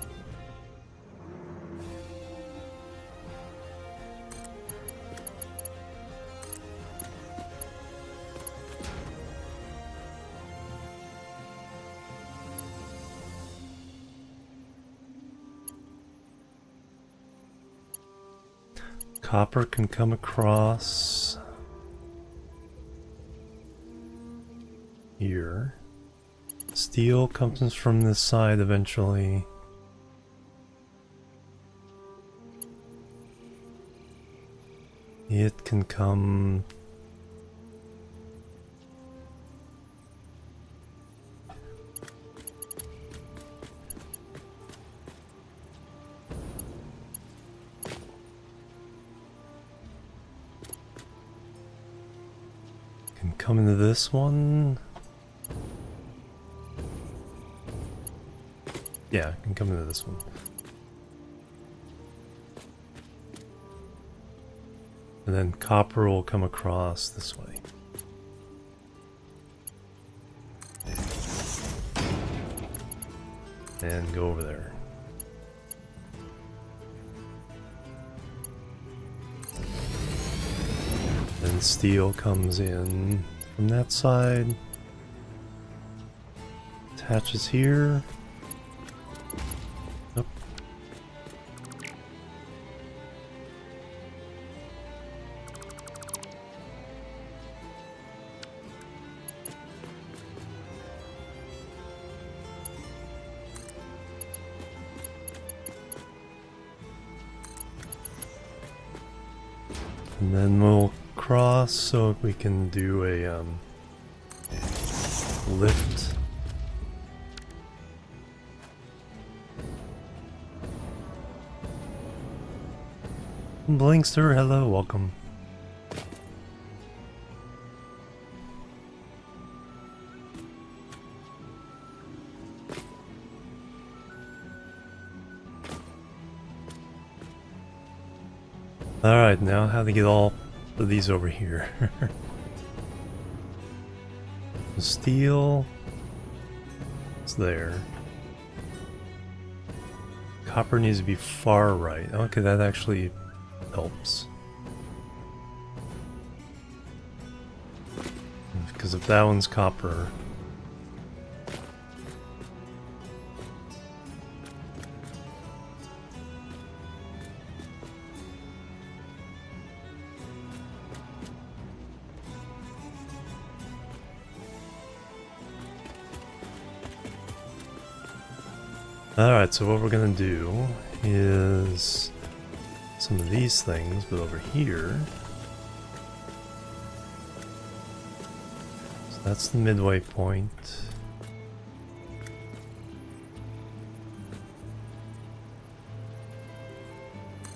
Copper can come across here. Steel comes from this side eventually. It can come into this one. Yeah, it can come into this one. And then copper will come across this way. And go over there. Then steel comes in from that side. Attaches here. Nope. And then we'll cross so we can do a lift. Blinkster, hello, welcome. Alright, now how to get all of these over here. Steel is there. Copper needs to be far right. Okay, that actually helps. Because if that one's copper, alright, so what we're gonna do is some of these things, but over here. So that's the midway point.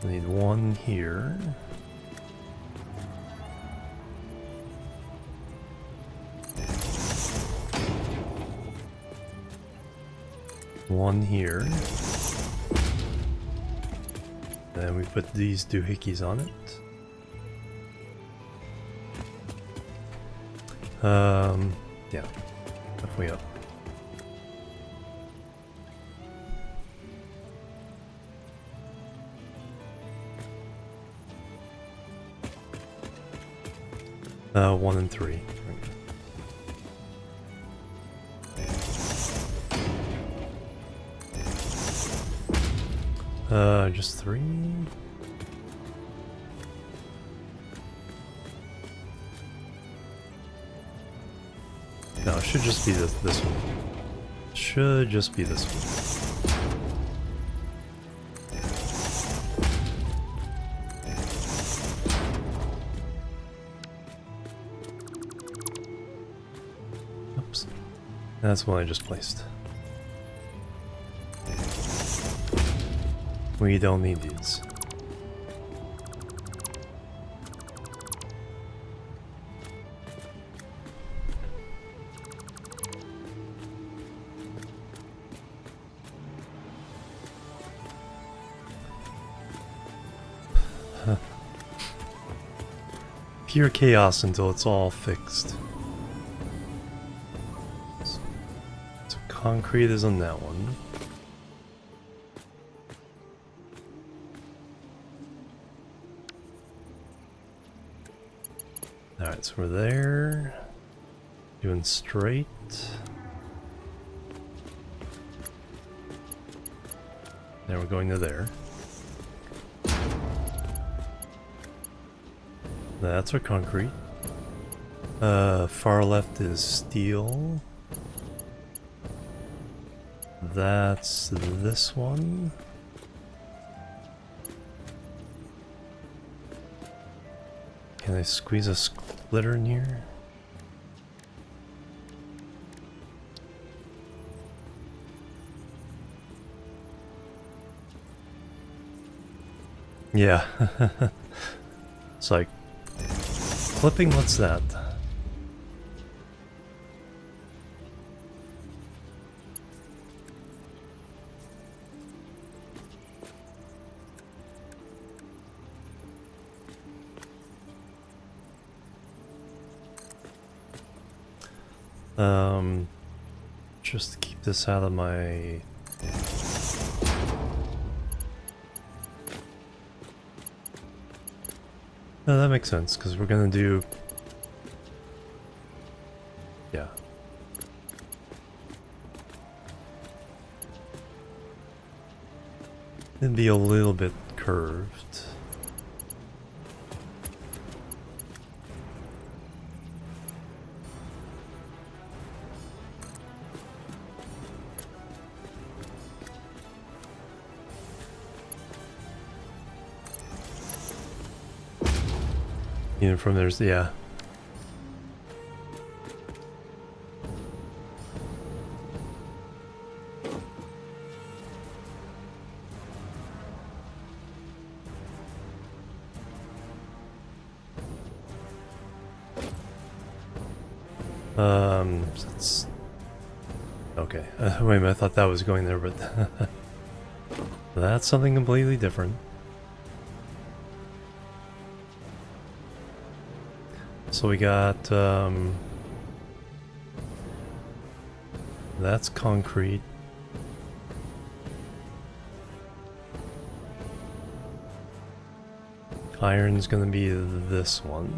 I need one here. One here. Then we put these doohickeys on it. Yeah, halfway up. One and three. Just three. No, it should just be this one. Should just be this one. Oops. That's one I just placed. We don't need these. Pure chaos until it's all fixed. So concrete is on that one. Alright, so we're there. Doing straight. Now we're going to there. That's our concrete. Far left is steel. That's this one. Can I squeeze a splitter in here? Yeah. It's like clipping, what's that? Just to keep this out of my... No, that makes sense, because we're gonna do... Yeah. It'd be a little bit curved. Even from there's, yeah. It's okay. Wait a minute, I thought that was going there, but that's something completely different. So we got, that's concrete. Iron's gonna be this one.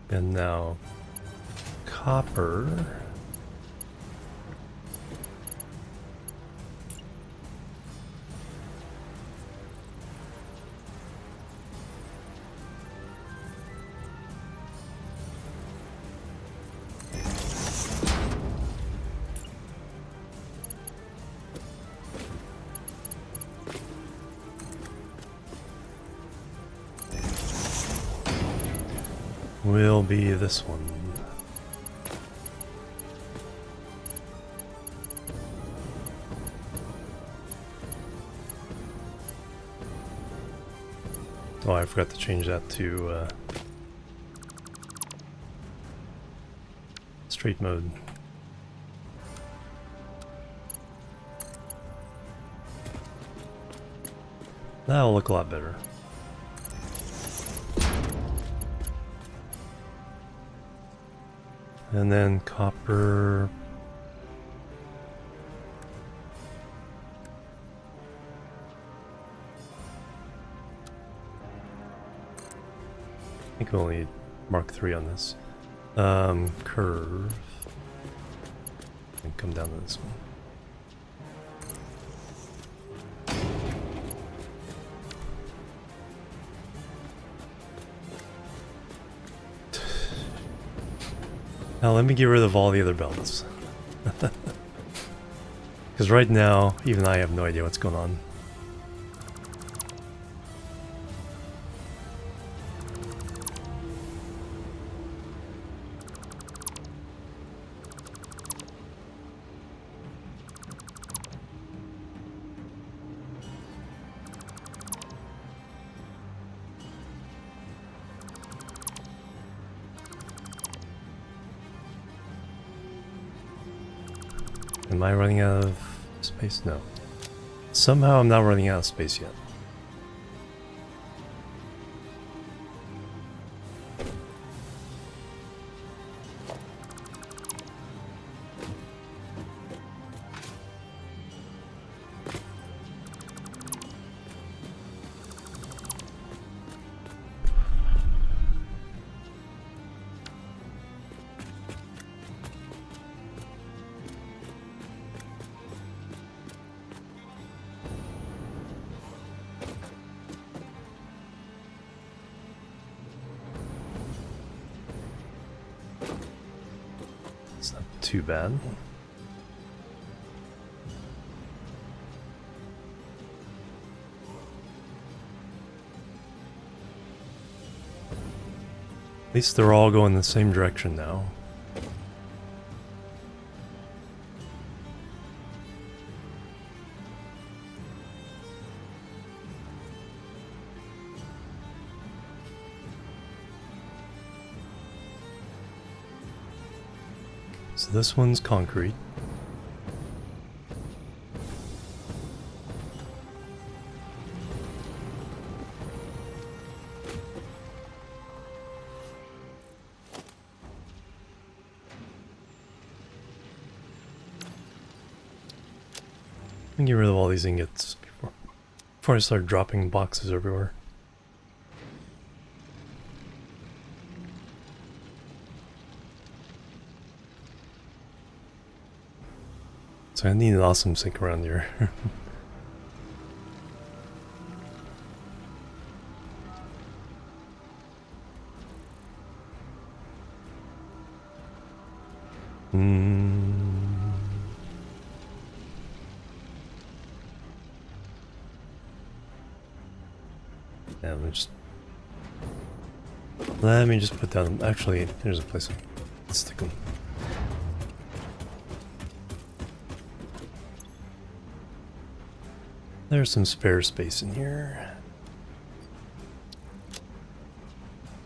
And now copper. Will be this one. Oh, I forgot to change that to straight mode. That'll look a lot better. And then copper. I think we only need Mark 3 on this. Curve. And come down to this one. Now let me get rid of all the other belts. Because right now, even I have no idea what's going on. Am I running out of space? No. Somehow I'm not running out of space yet. It's not too bad. At least they're all going the same direction now. So this one's concrete. Let me get rid of all these ingots before I start dropping boxes everywhere. So I need an awesome sink around here. Yeah, let me just put down. Actually, there's a place. Let's stick them. There's some spare space in here.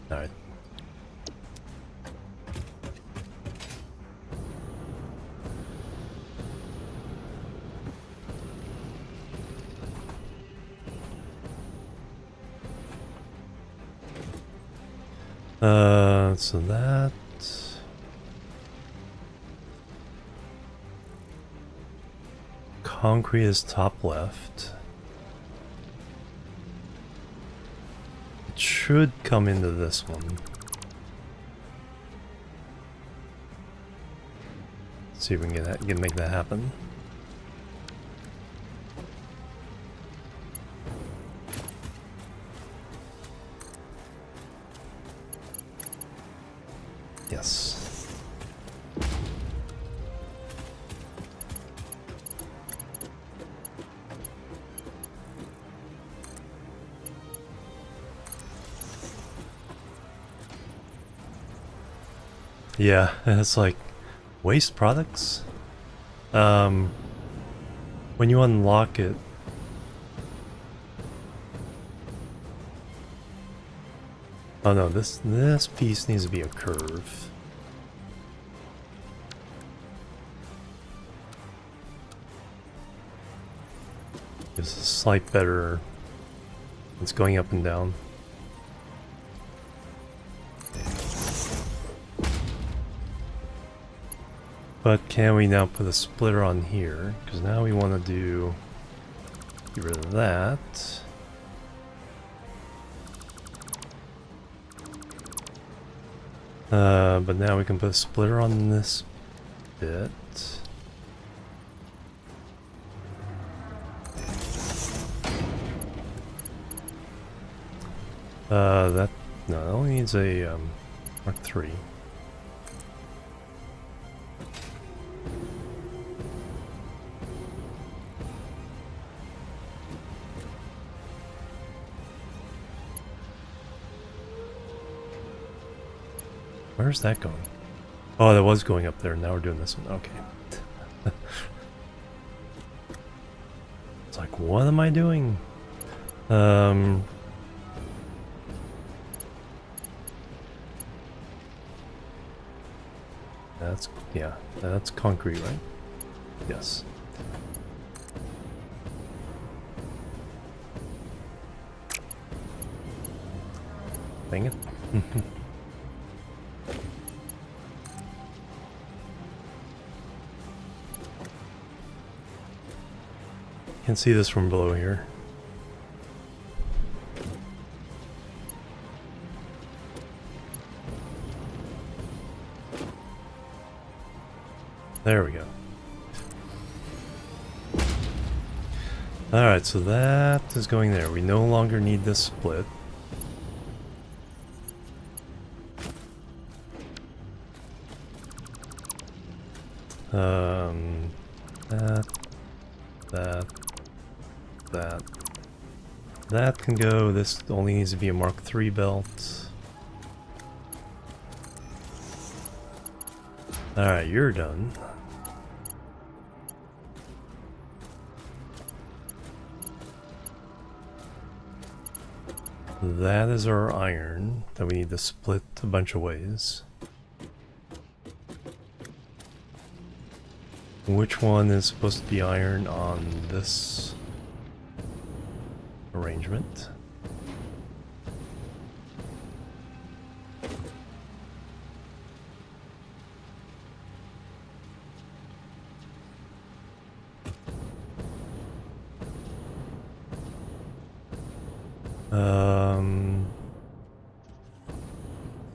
Alright. So that... Concrete is top left. It should come into this one. Let's see if we can make that happen. Yes. Yeah, it's like waste products. When you unlock it, oh no, this piece needs to be a curve. It's a slight better. It's going up and down. But can we now put a splitter on here? Because now we want to get rid of that. But now we can put a splitter on this bit. That only needs a Mark III. Where's that going? Oh, that was going up there. Now we're doing this one. Okay. It's like, what am I doing? That's concrete, right? Yes. Dang it. Can see this from below here. There we go. Alright, so that is going there. We no longer need this split. That can go. This only needs to be a Mark III belt. Alright, you're done. That is our iron that we need to split a bunch of ways. Which one is supposed to be iron on this arrangement?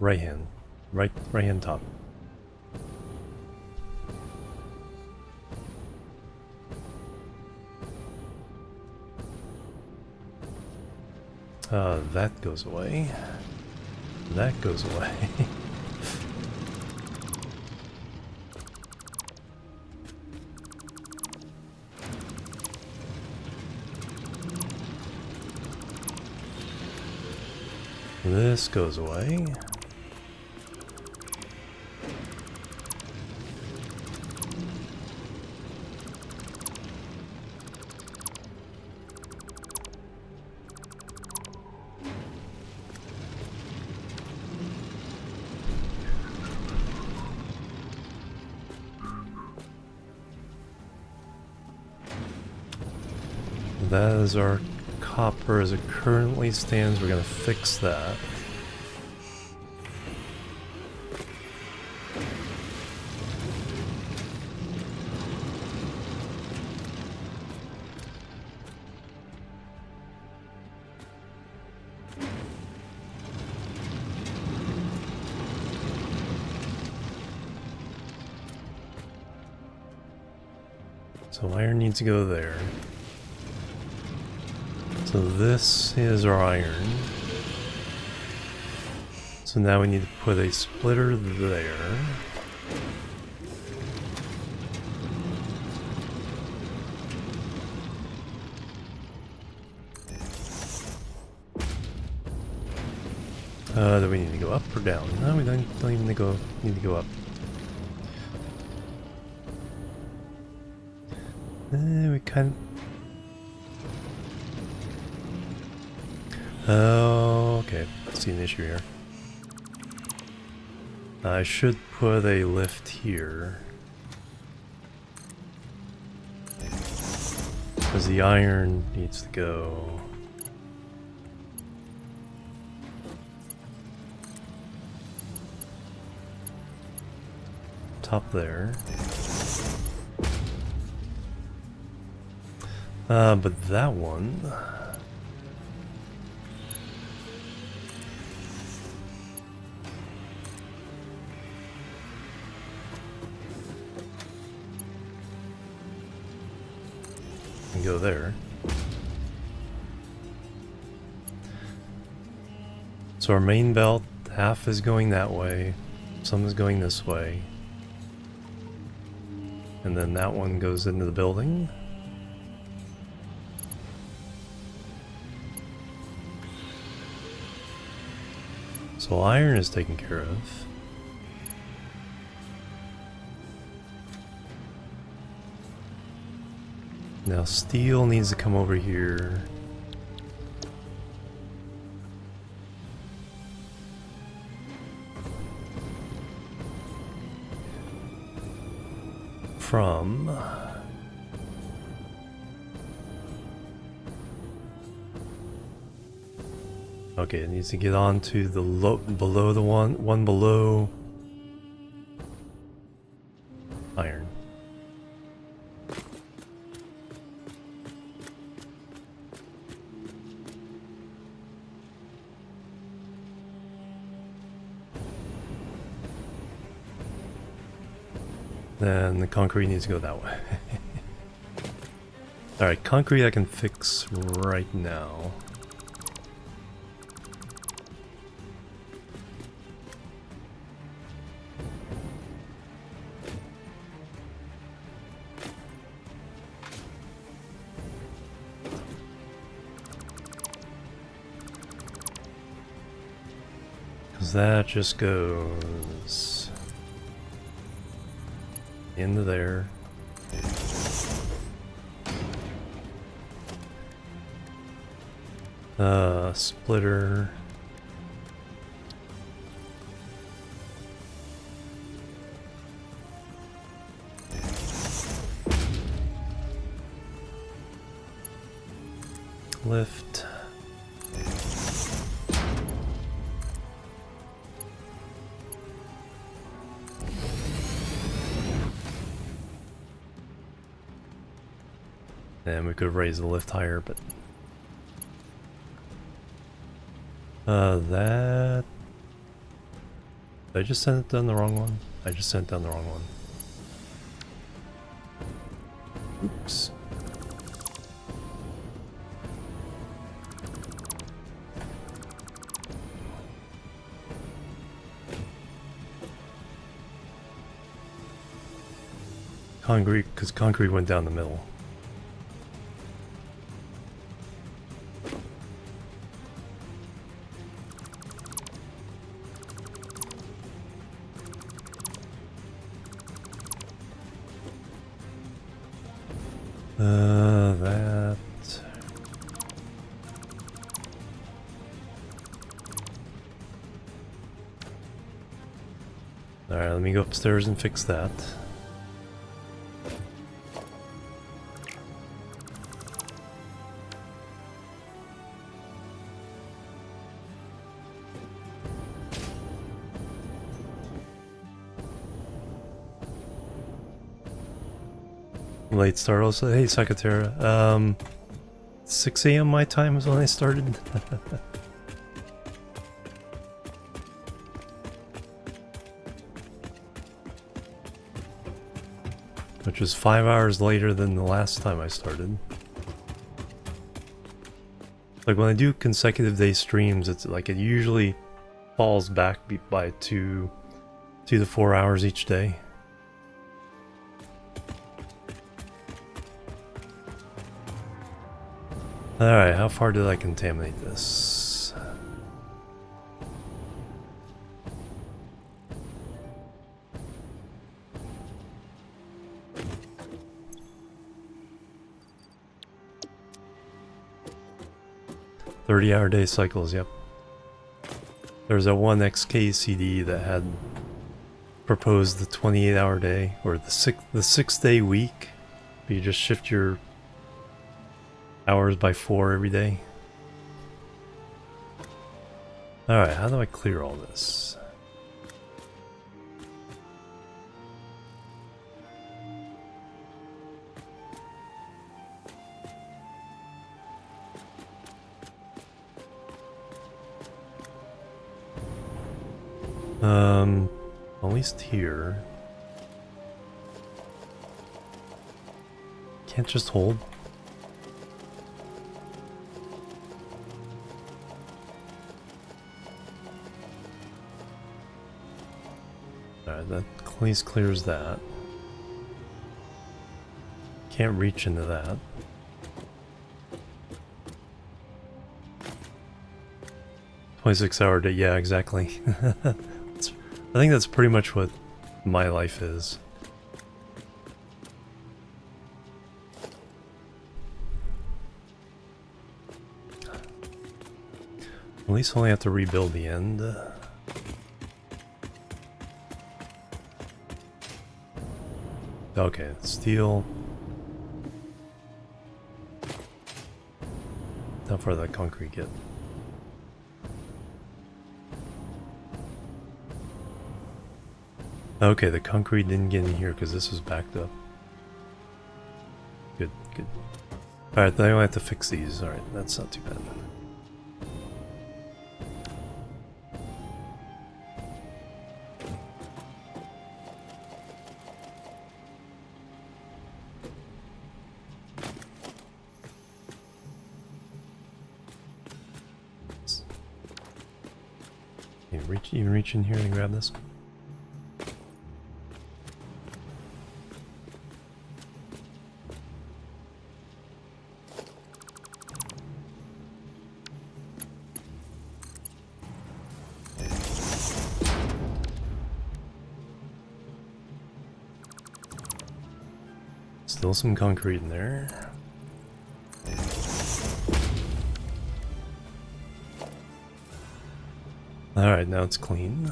Right hand. Right hand top. That goes away. That goes away. This goes away. That is our copper as it currently stands. We're going to fix that. So iron needs to go there. So this is our iron. So now we need to put a splitter there. Do we need to go up or down? No, we don't even need to go up. We kind of... Oh, okay. I see an issue here. I should put a lift here. Because the iron needs to go... top there. But that one... can go there. So our main belt, half is going that way, some is going this way. And then that one goes into the building. So iron is taken care of. Now steel needs to come over here. From... Okay, it needs to get on to the below the one below iron. Then the concrete needs to go that way. Alright, concrete I can fix right now. Because that just goes into there. Splitter. Lift. And we could raise the lift higher, but that... Did I just send it down the wrong one? I just sent down the wrong one. Oops. Concrete, because concrete went down the middle. That... Alright, let me go upstairs and fix that. Late start also. Hey, Sakatera. 6 a.m. my time is when I started. Which was 5 hours later than the last time I started. Like when I do consecutive day streams, it's like it usually falls back by 2 to 4 hours each day. Alright, how far did I contaminate this? "30-hour day cycles," yep. There's a one XKCD that had proposed the 28-hour day, or the 6-day week. But you just shift your hours by 4 every day. Alright, how do I clear all this? At least here. Can't just hold. Alright, that at least clears that. Can't reach into that. "26-hour day," yeah, exactly. I think that's pretty much what my life is. At least only have to rebuild the end. Okay, steel. How far did that concrete get? Okay, the concrete didn't get in here because this was backed up. Good, good. Alright, then I don't have to fix these. Alright, that's not too bad. You reach in here and grab this. Still some concrete in there. Alright, now it's clean.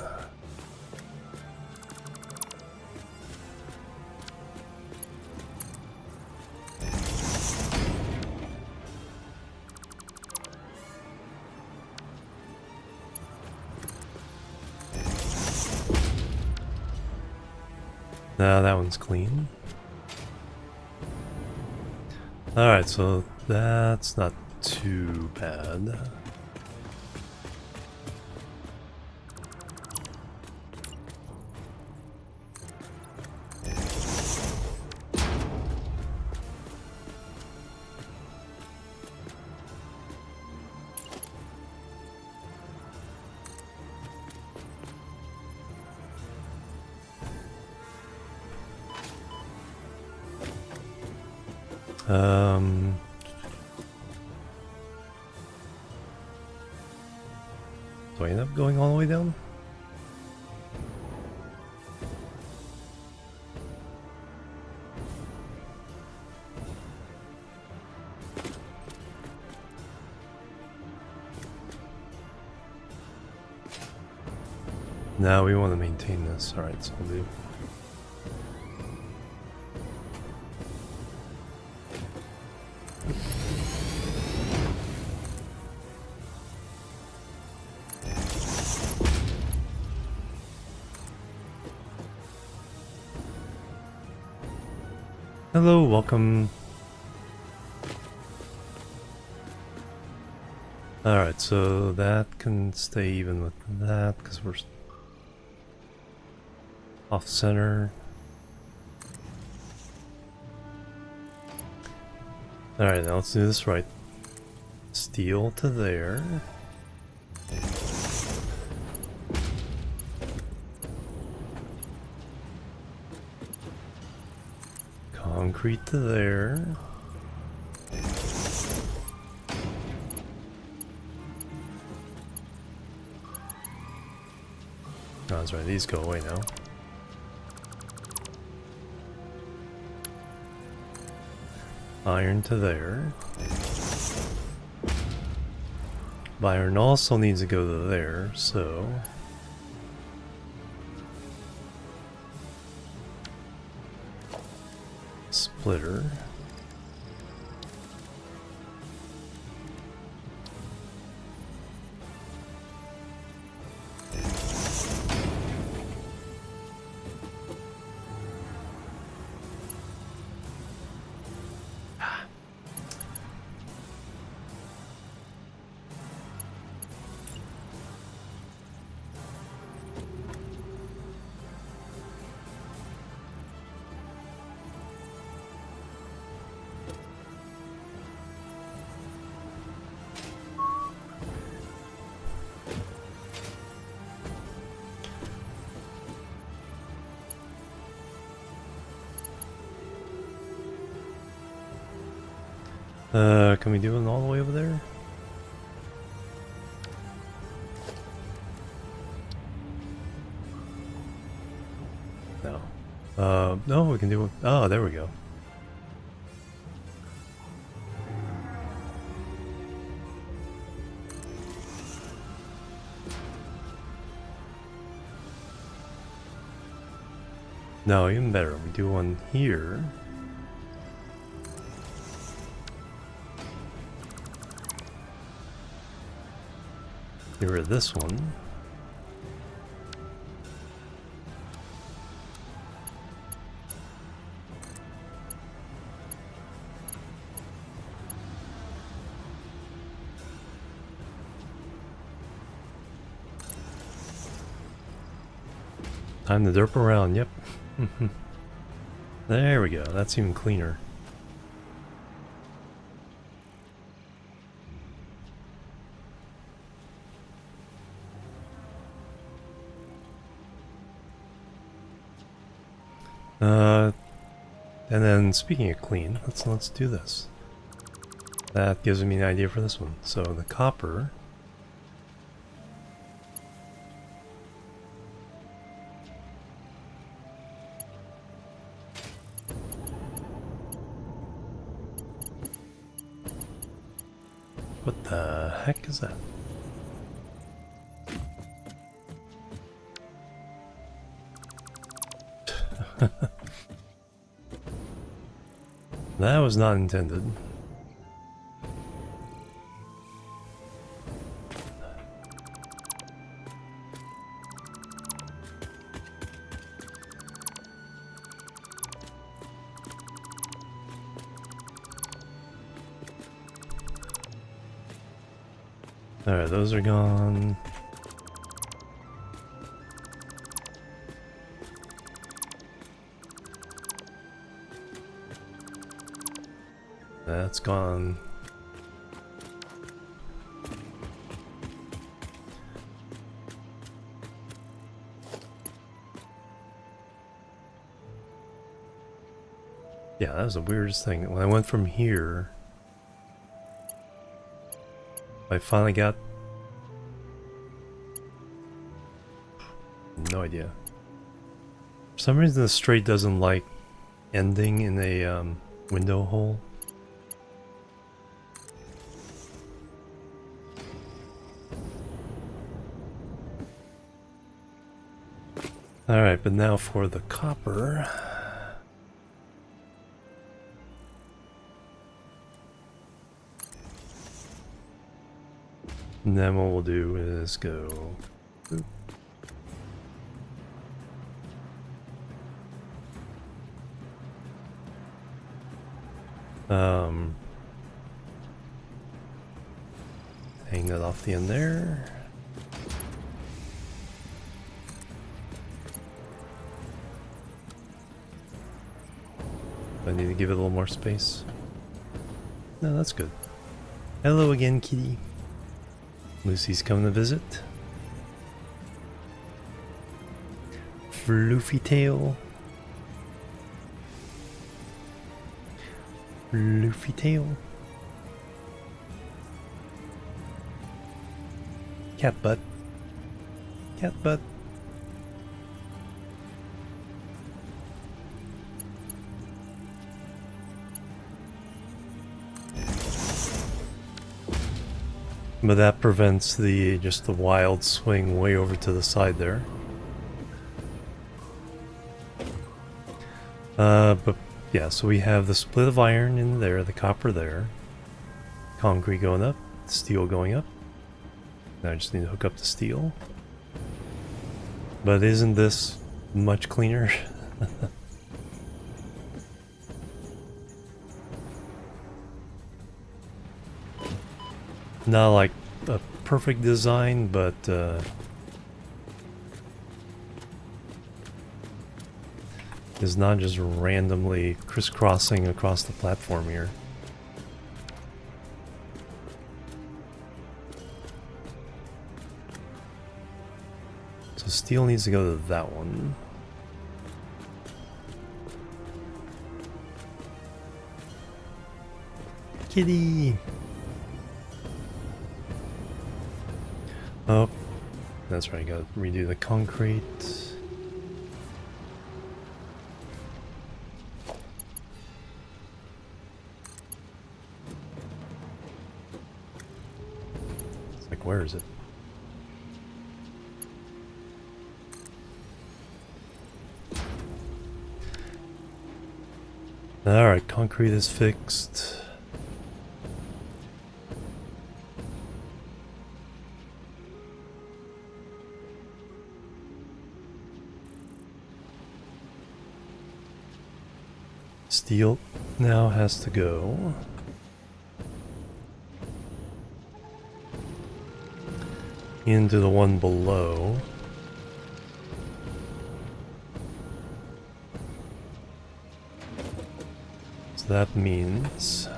Now that one's clean. Alright, so that's not too bad. Do I end up going all the way down? No, we want to maintain this. Alright, so we'll do. Hello, welcome. Alright, so that can stay even with that because we're off center. Alright, now let's do this right. Steel to there. Concrete to there. Oh, that's right, these go away now. Iron to there. Iron also needs to go to there, so... Splitter. Can we do it all the way over there? No. No, we can do it. Oh, there we go. No, even better. We do one here. Get rid of this one. Time to derp around, yep. There we go, that's even cleaner. And then speaking of clean, let's do this. That gives me an idea for this one. So the copper. What the heck is that? That was not intended. Alright, those are gone. That's gone. Yeah, that was the weirdest thing. When I went from here, I finally got... no idea. For some reason the straight doesn't like ending in a window hole. Alright, but now for the copper. And then what we'll do is go... Oop. Hang that off the end there. I need to give it a little more space. No, that's good. Hello again, kitty. Lucy's coming to visit. Floofy tail. Floofy tail. Cat butt. Cat butt. But that prevents just the wild swing way over to the side there. But yeah, so we have the split of iron in there, the copper there, concrete going up, steel going up. Now I just need to hook up the steel. But isn't this much cleaner? Not like a perfect design, but is not just randomly crisscrossing across the platform here. So steel needs to go to that one. Kitty! Oh, that's right, gotta redo the concrete. It's like, where is it? Alright, concrete is fixed. Steel now has to go. Into the one below. So that means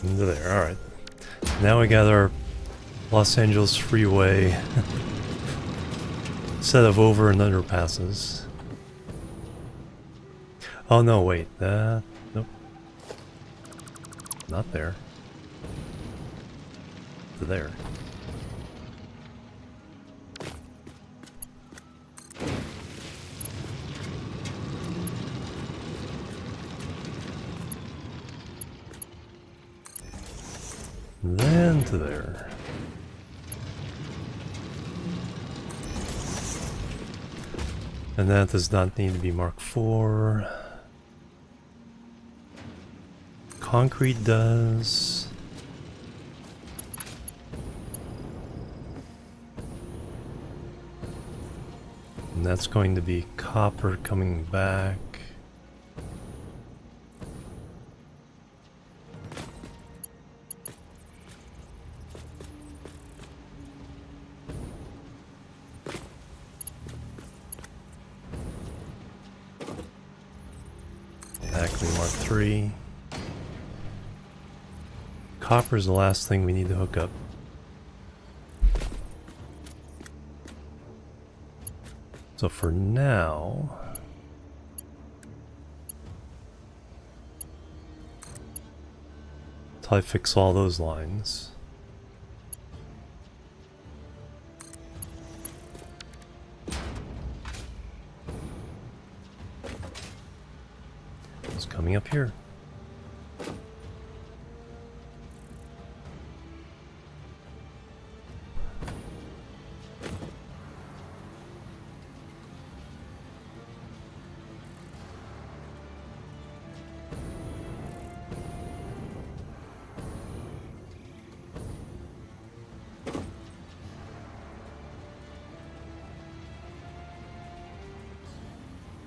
into there. Alright. Now we got our Los Angeles freeway set of over and underpasses. Oh no, wait. Nope. Not there. To there. Then to there. And that does not need to be Mark IV. Concrete does. And that's going to be copper coming back. Acme Mark III. Copper is the last thing we need to hook up. So for now, until I fix all those lines. It's coming up here.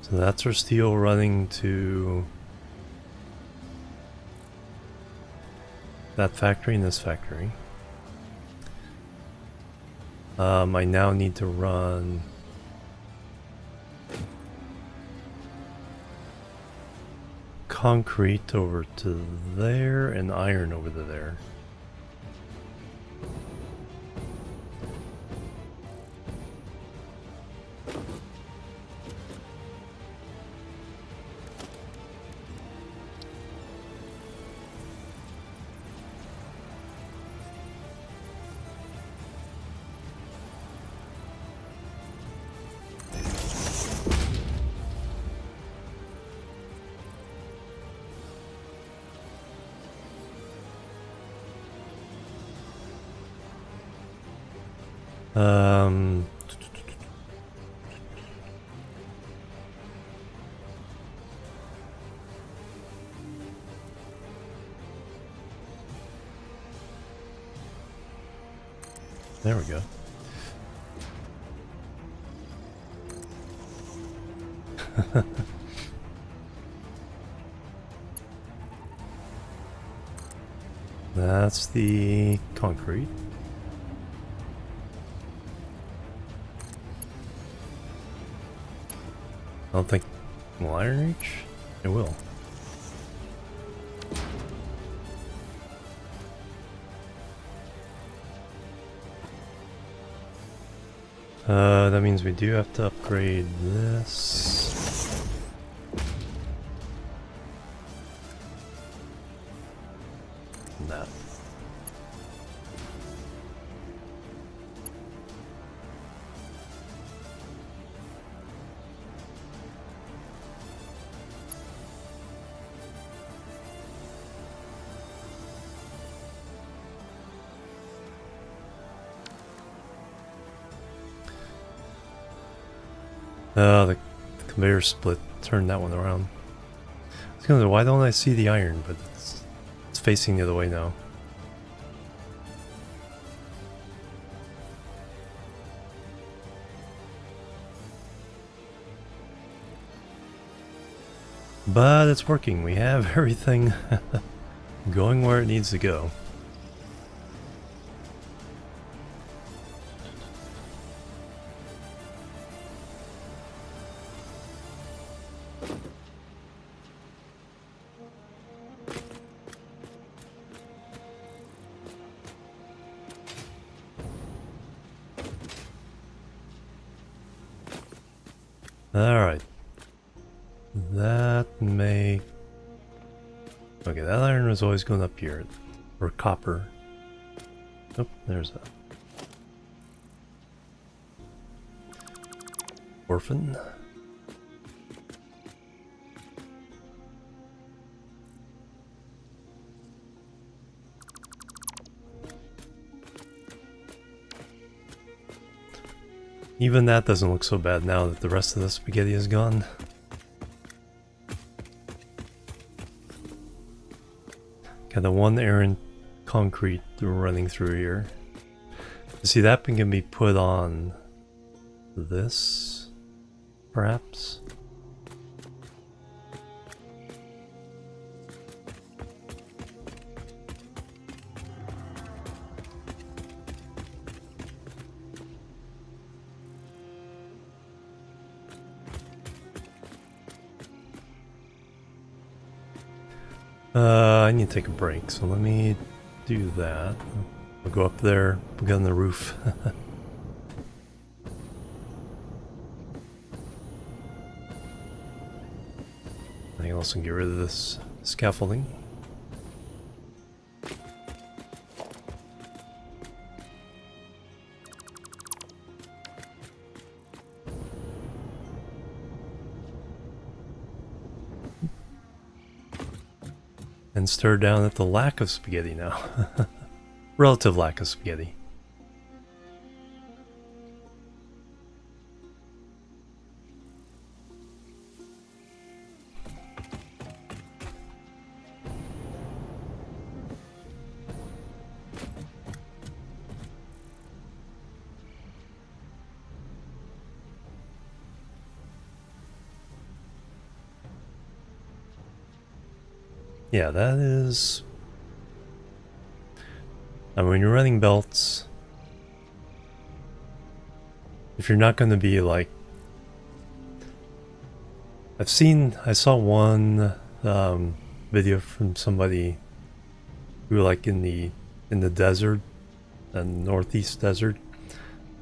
So that's our steel running to that factory and this factory. I now need to run concrete over to there and iron over to there. There we go. That's the concrete. I don't think will iron reach? It will. That means we do have to upgrade this. And that. The conveyor split turned that one around. I was gonna, why don't I see the iron? But it's facing the other way now. But it's working. We have everything going where it needs to go. Alright. That may... Okay, that iron was always going up here. Or copper. Oh, there's a... orphan. Even that doesn't look so bad now that the rest of the spaghetti is gone. Got the one errant concrete running through here. See, that can be put on this, perhaps? I need to take a break, so let me do that. I'll go up there, get on the roof. I can also get rid of this scaffolding. And stare down at the lack of spaghetti now. Relative lack of spaghetti. Yeah, that is... I mean, when you're running belts, if you're not going to be like... I saw one video from somebody who, like, in the desert, and northeast desert,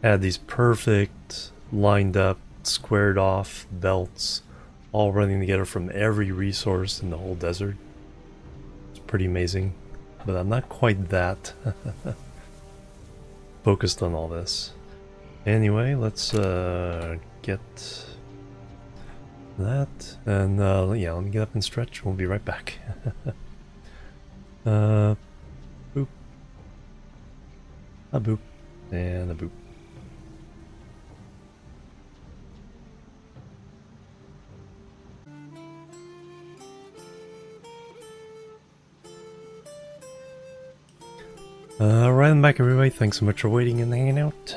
had these perfect, lined up, squared off belts, all running together from every resource in the whole desert. Pretty amazing, but I'm not quite that focused on all this. Anyway, let's get that, and yeah, let me get up and stretch. We'll be right back. Boop, a boop, and a boop. Alright, I'm back everybody, thanks so much for waiting and hanging out.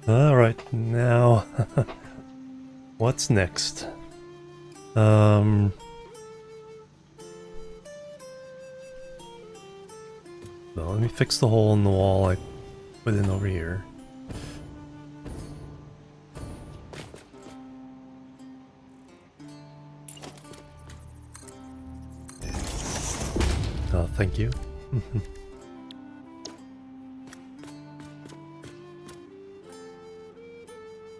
Alright, now, what's next? Well, let me fix the hole in the wall I put in over here. Thank you.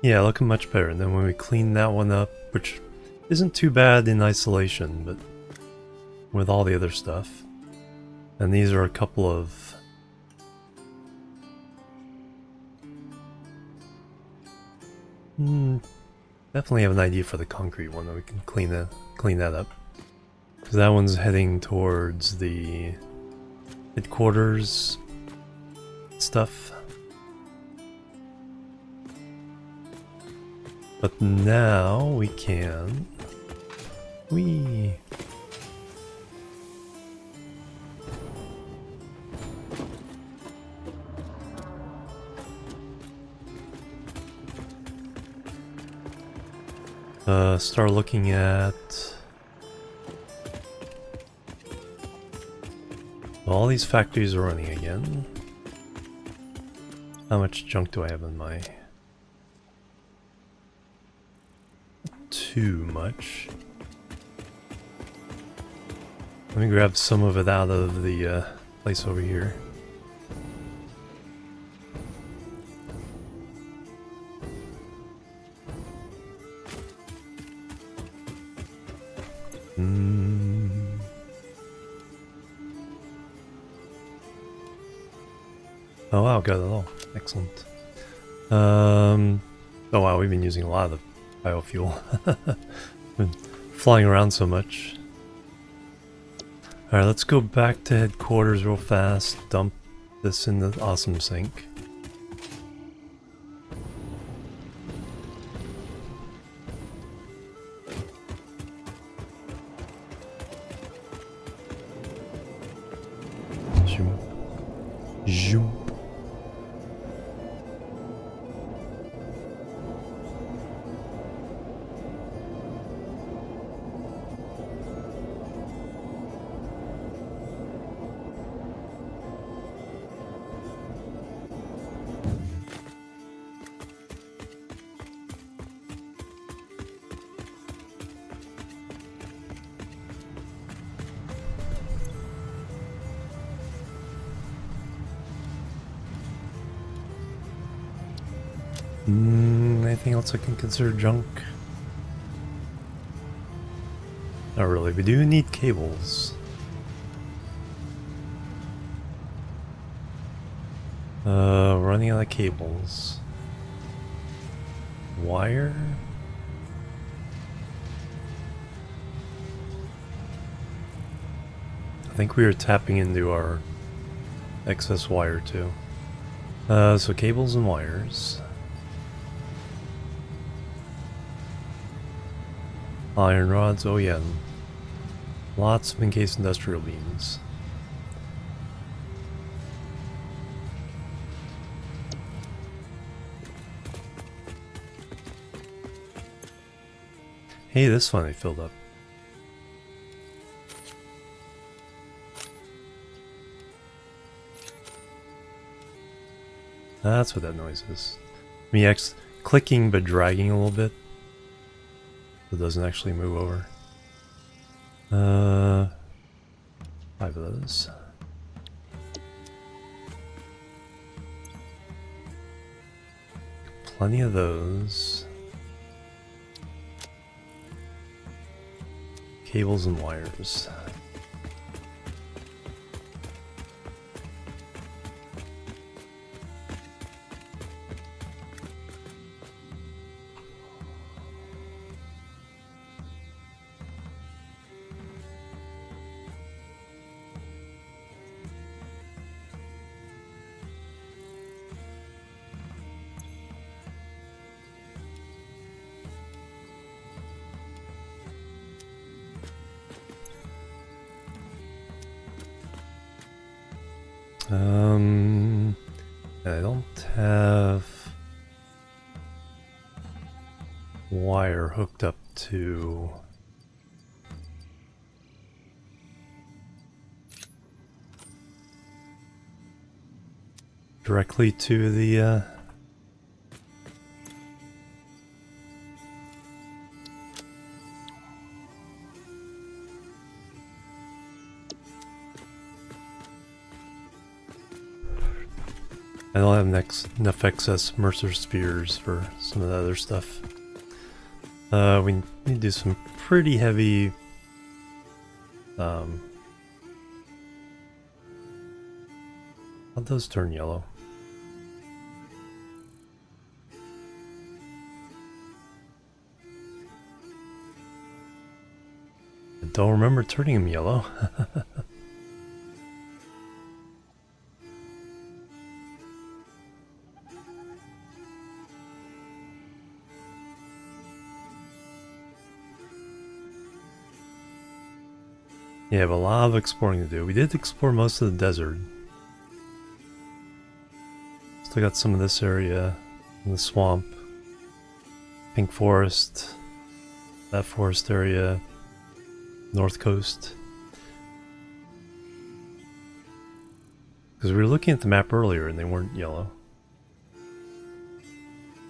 Yeah, looking much better. And then when we clean that one up, which isn't too bad in isolation, but with all the other stuff. And these are a couple of... definitely have an idea for the concrete one that we can clean that up. Because that one's heading towards the headquarters stuff. But now we can... Whee! Start looking at... All these factories are running again. How much junk do I have in my... Too much. Let me grab some of it out of the place over here. Oh wow, got it all. Excellent. Oh wow, we've been using a lot of the biofuel. Been flying around so much. Alright, let's go back to headquarters real fast. Dump this in the awesome sink. Zoom. Zoom. Anything else I can consider junk? Not really. We do need cables. Running out of cables. Wire? I think we are tapping into our excess wire too. So cables and wires. Iron rods, oh yeah. Lots of encased industrial beams. Hey, this finally filled up. That's what that noise is. Me clicking but dragging a little bit. It doesn't actually move over. 5 of those. Plenty of those. Cables and wires. I don't have wire hooked up to directly to the I don't have enough excess Mercer spears for some of the other stuff. We need to do some pretty heavy how'd those turn yellow? I don't remember turning them yellow. Yeah, but a lot of exploring to do. We did explore most of the desert. Still got some of this area in the swamp. Pink forest. That forest area. North coast. Because we were looking at the map earlier and they weren't yellow.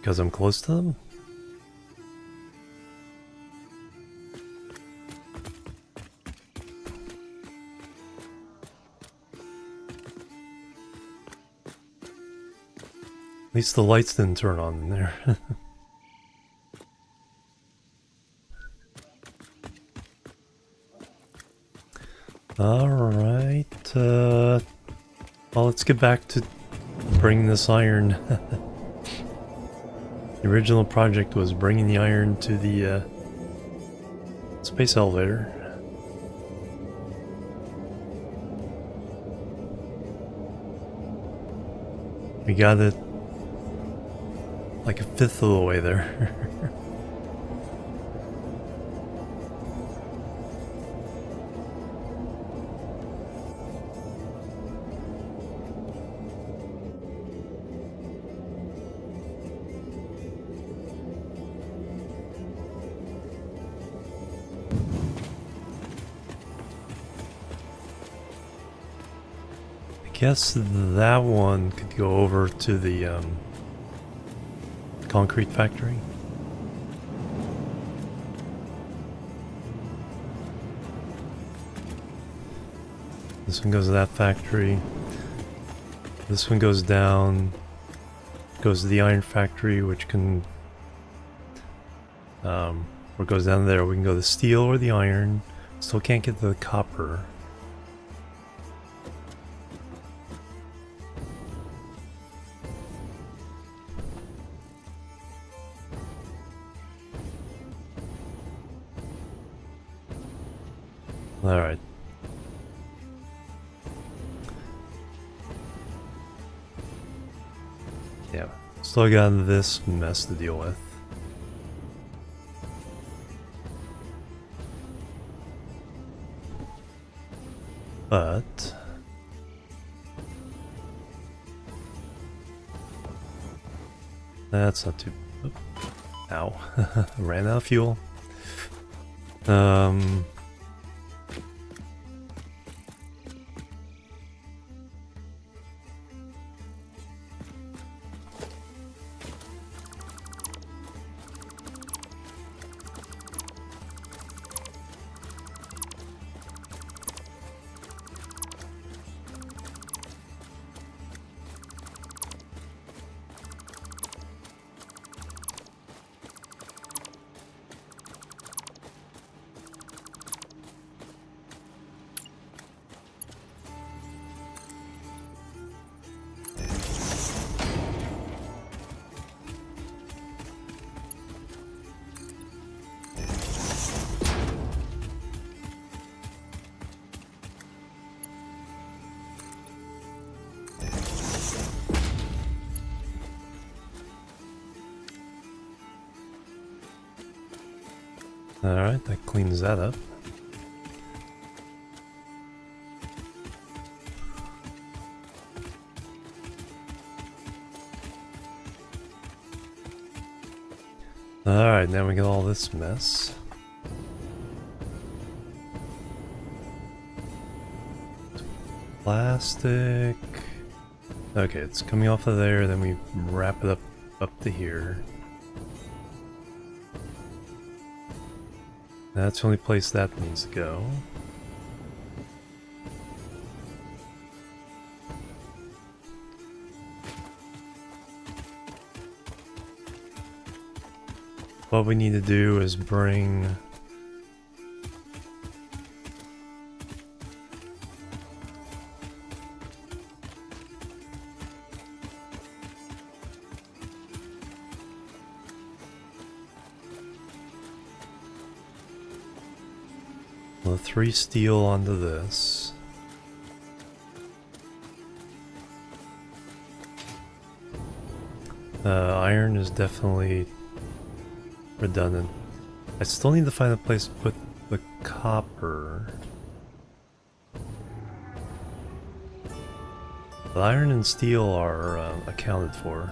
Because I'm close to them? At least the lights didn't turn on in there. Alright, well, let's get back to bringing this iron. The original project was bringing the iron to the space elevator. We got it like a fifth of the way there. I guess that one could go over to the concrete factory. This one goes to that factory. This one goes down, goes to the iron factory, which can, or goes down there. We can go to the steel or the iron. Still can't get to the copper. Alright. Yeah, still got this mess to deal with. But that's not too... Ow. Ran out of fuel. Alright, that cleans that up. Alright, now we get all this mess. Plastic. Okay, it's coming off of there, then we wrap it up to here. That's the only place that needs to go. What we need to do is bring... the 3 steel onto this. Iron is definitely redundant. I still need to find a place to put the copper. But iron and steel are accounted for.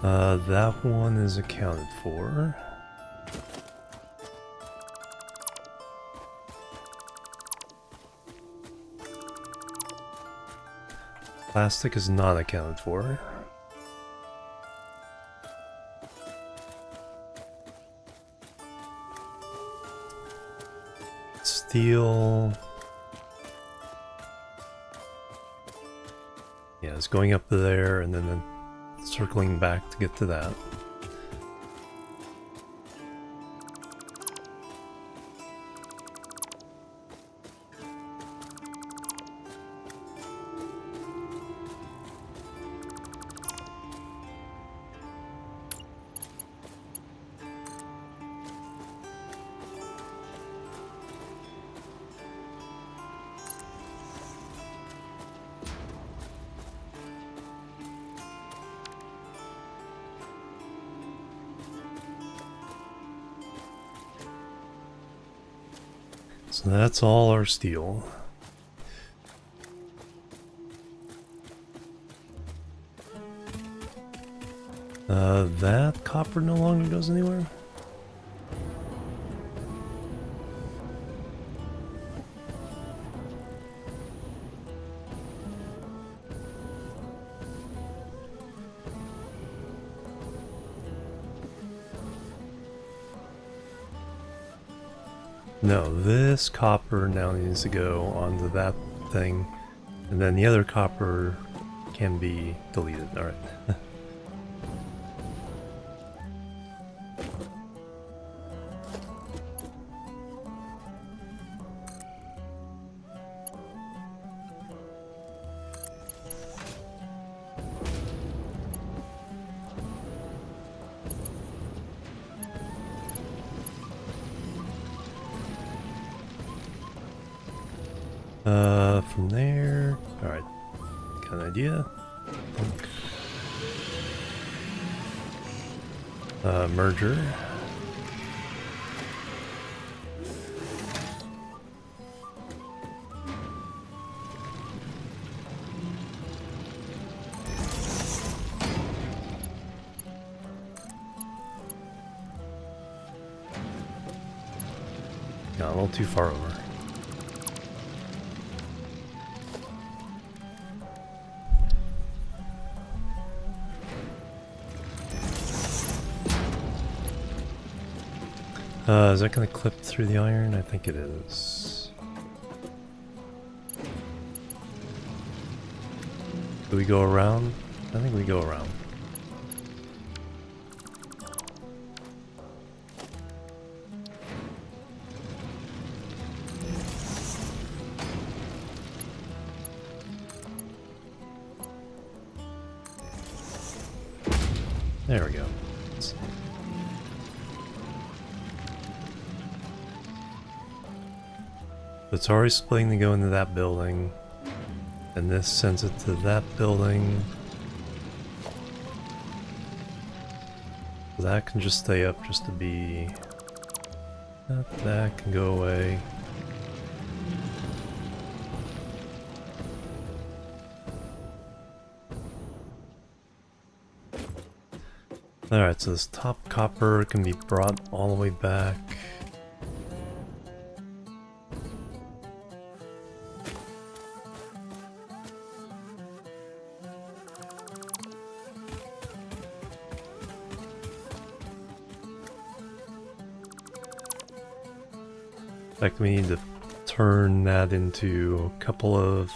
That one is accounted for. Plastic is not accounted for. Steel. Yeah, it's going up there and then circling back to get to that. So that's all our steel. That copper no longer goes anywhere? No, this copper now needs to go onto that thing, and then the other copper can be deleted. Alright. From there, alright, got an idea. Merger. Got a little too far over. Is that going to clip through the iron? I think it is. Do we go around? I think we go around. There we go. It's already splitting to go into that building, and this sends it to that building. That can just stay up just to be... That can go away. Alright, so this top copper can be brought all the way back. In fact, we need to turn that into a couple of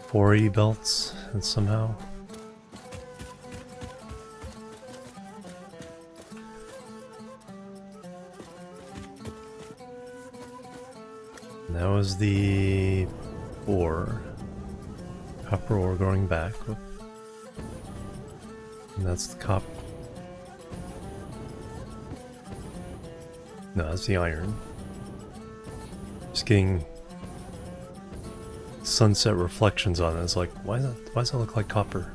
480 belts and somehow. And that was the ore. Copper ore going back. And that's the copper. No, that's the iron. Just getting sunset reflections on it. It's like, why does that look like copper?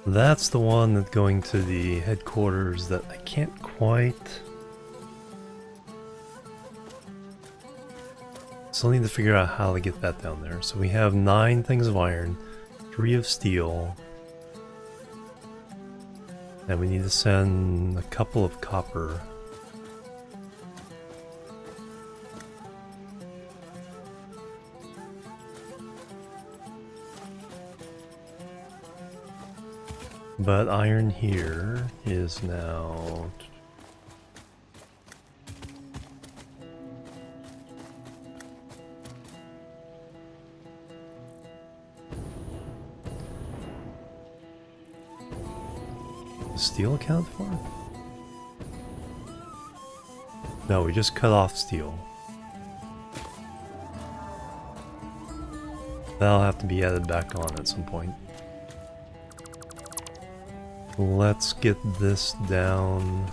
That's the one that's going to the headquarters that I can't quite Still need to figure out how to get that down there. So we have 9 things of iron, 3 of steel, and we need to send a couple of copper. But iron here is now... Steel account for? No, we just cut off steel. That'll have to be added back on at some point. Let's get this down.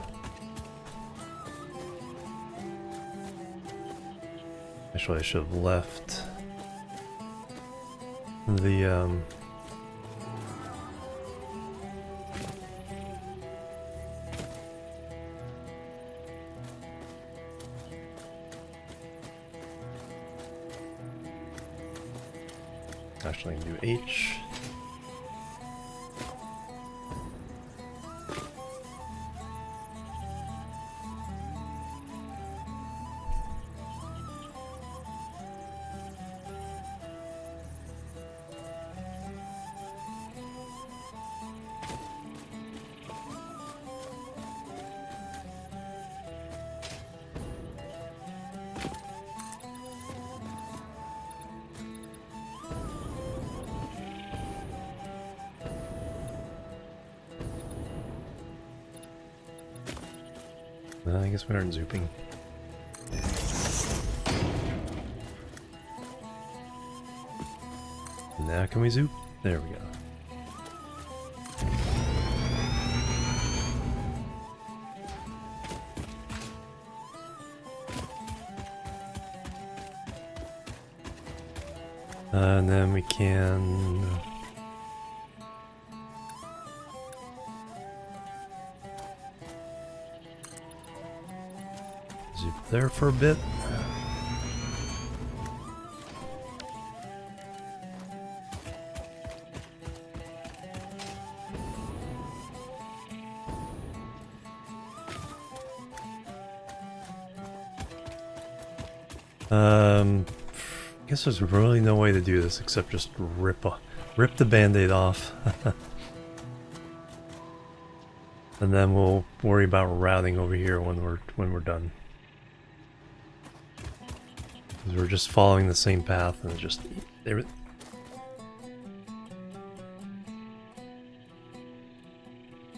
Actually, I should have left the actually I can do H. I guess we aren't zooping. Now can we zoop? There we go. And then we can... zoop there for a bit. I guess there's really no way to do this except just rip the band-aid off. And then we'll worry about routing over here when we're done. Because we're just following the same path and just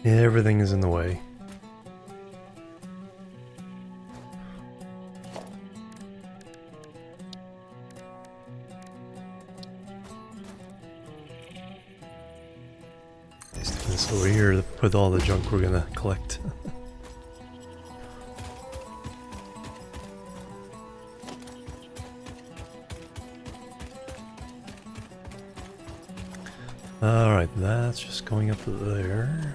everything is in the way. Over here to put all the junk we're gonna collect. Alright, that's just going up there.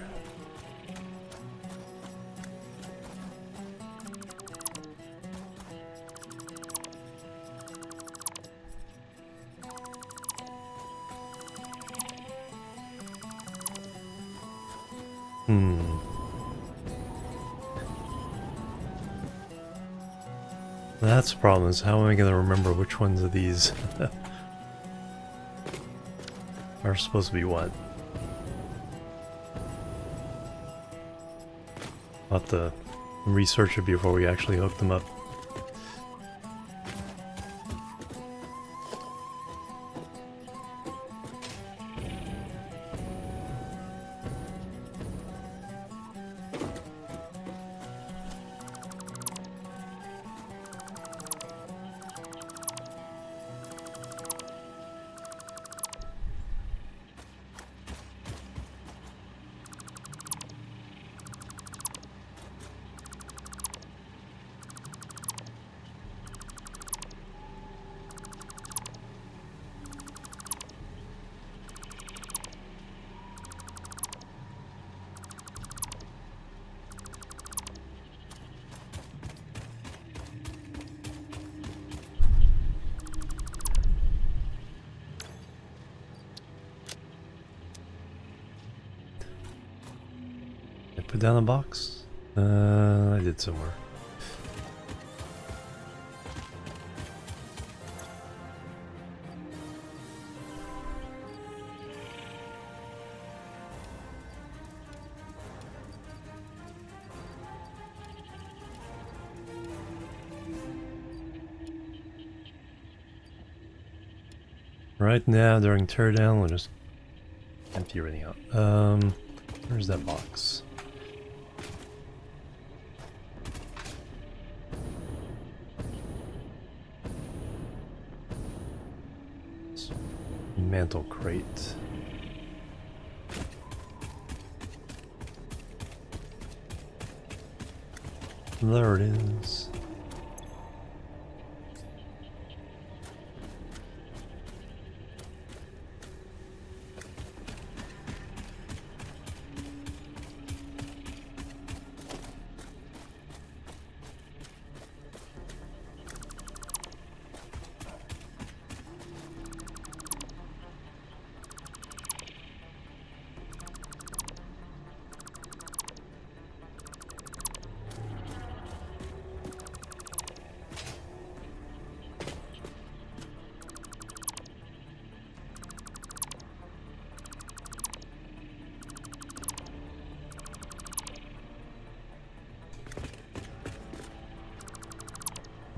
That's the problem, is how am I going to remember which ones of these are supposed to be what? I'll have to research it before we actually hook them up. put down a box? I did somewhere. Right now, during teardown, we'll just empty everything out. Where's that box? Mantle crate. There it is.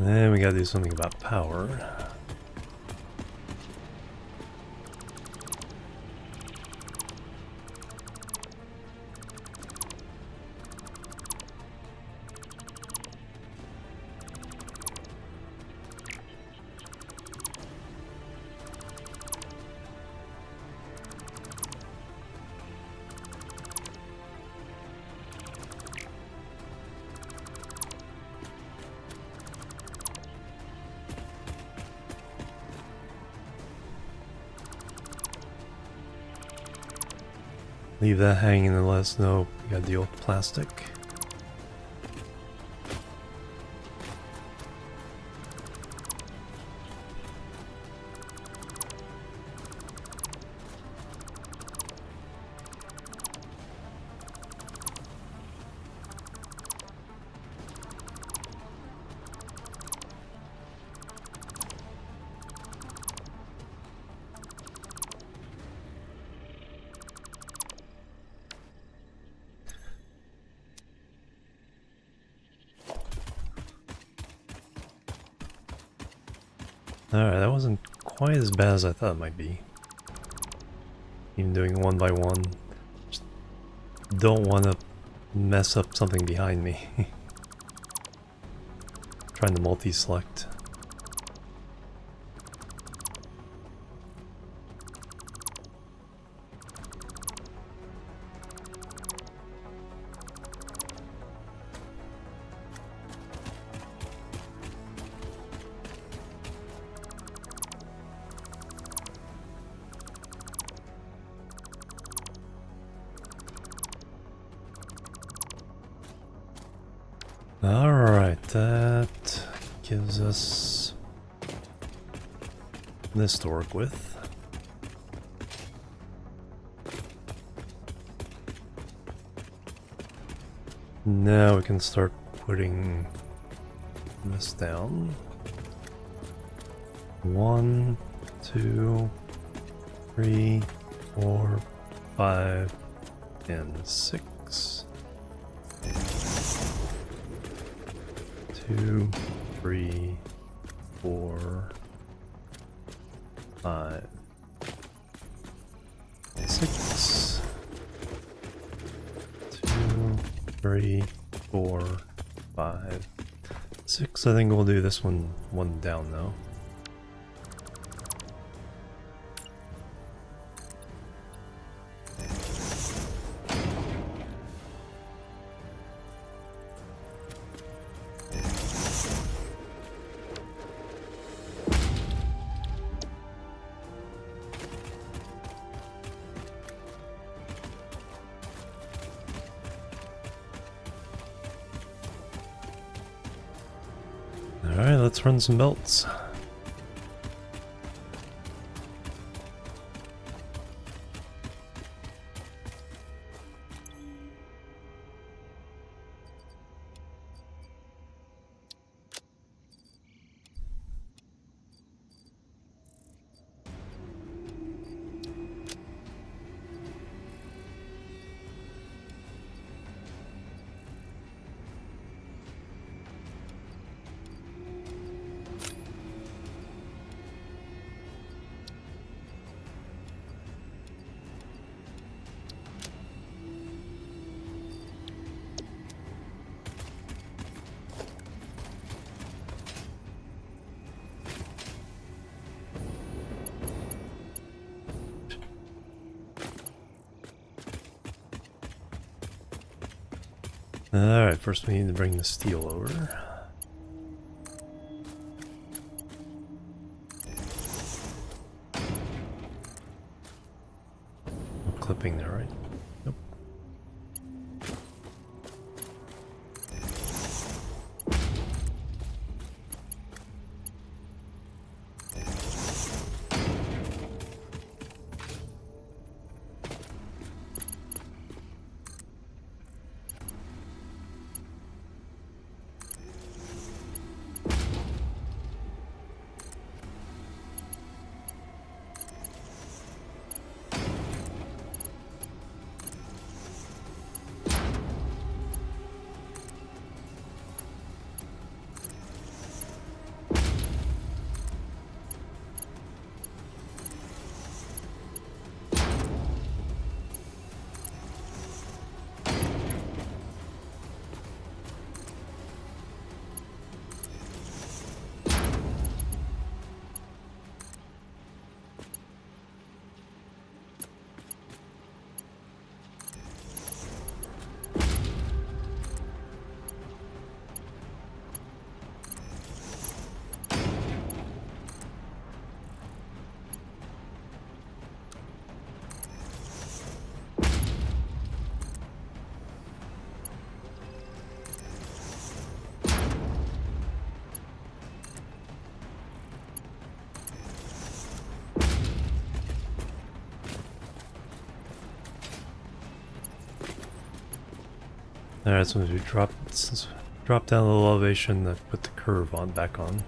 And we gotta do something about power. Leave that hanging and let us know we gotta deal with plastic. Alright, that wasn't quite as bad as I thought it might be. Even doing one by one. Just don't want to mess up something behind me. Trying to multi-select. Alright, that gives us this to work with. Now we can start putting this down. 1, 2, 3, 4, 5, and 6. 2, 3, 4, 5, 6. 2, 3, 4, 5, 6. I think we'll do this one down though. Alright, let's run some belts. Alright, first we need to bring the steel over. No clipping there, right? Nope. Alright, so we drop down a little elevation that put the curve on back on.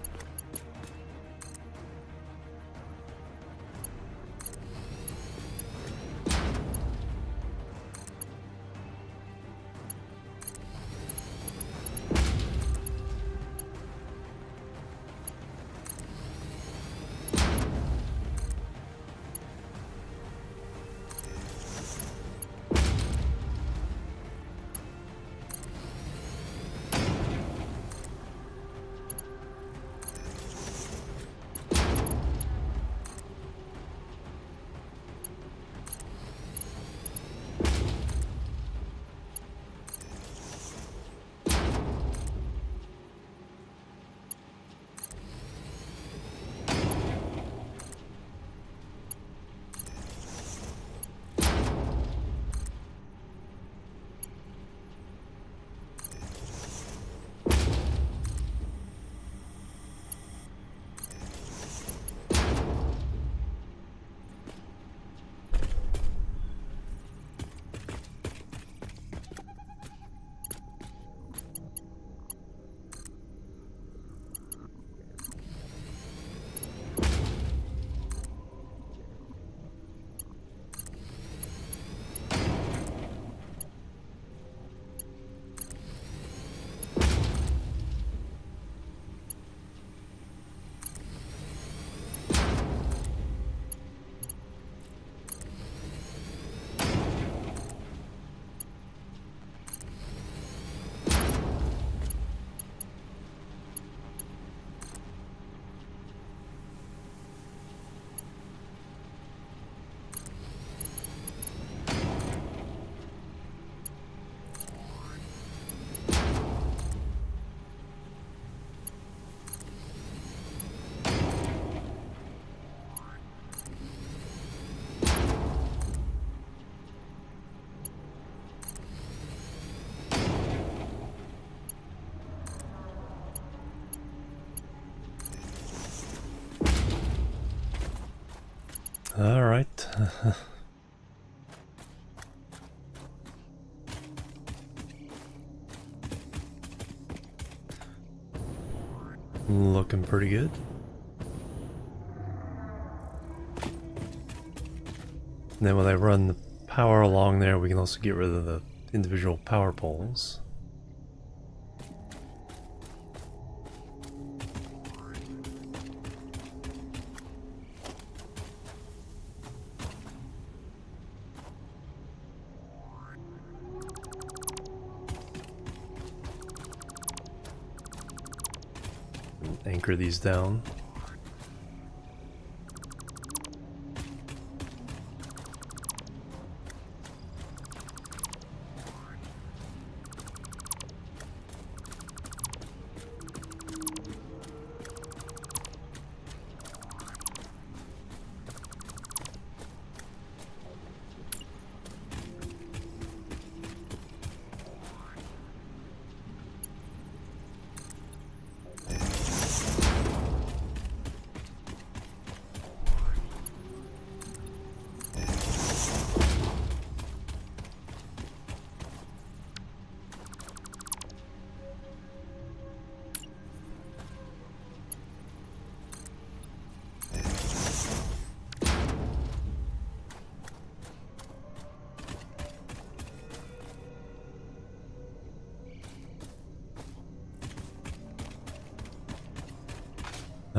Alright. Looking pretty good. And then when I run the power along there, we can also get rid of the individual power poles. Anchor these down.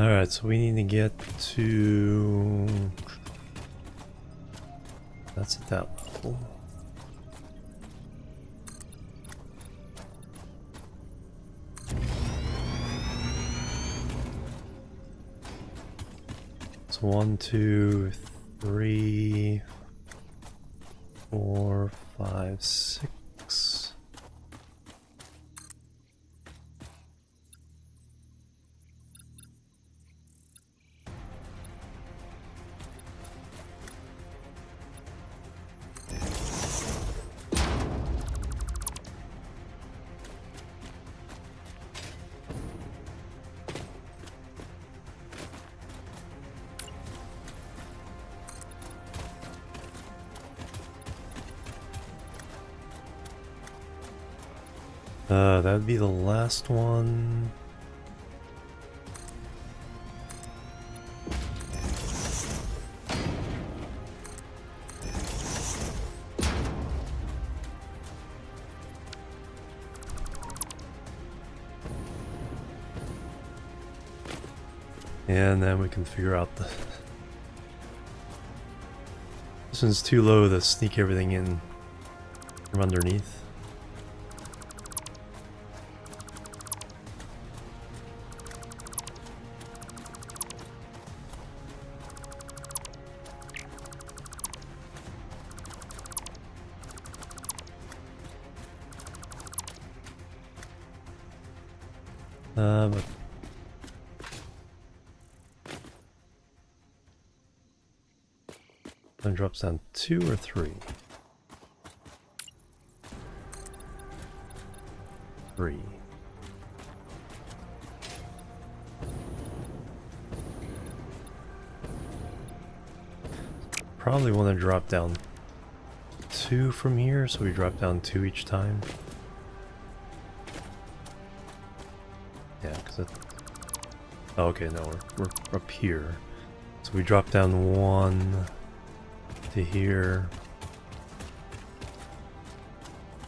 Alright, so we need to get to... That's at that level. So 1, 2, 3, 4, 5, 6. That'd be the last one. And then we can figure out the... This one's too low to sneak everything in from underneath. But then drops down 2 or 3. 3. Probably want to drop down 2 from here, so we drop down 2 each time. Yeah, because it... Oh, okay, no, we're up here. So we drop down 1 to here.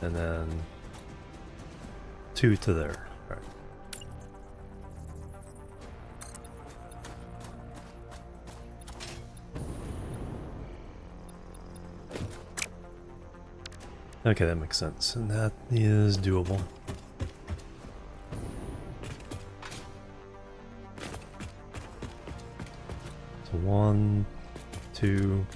And then 2 to there. All right. Okay, that makes sense. And that is doable. So 1, 2,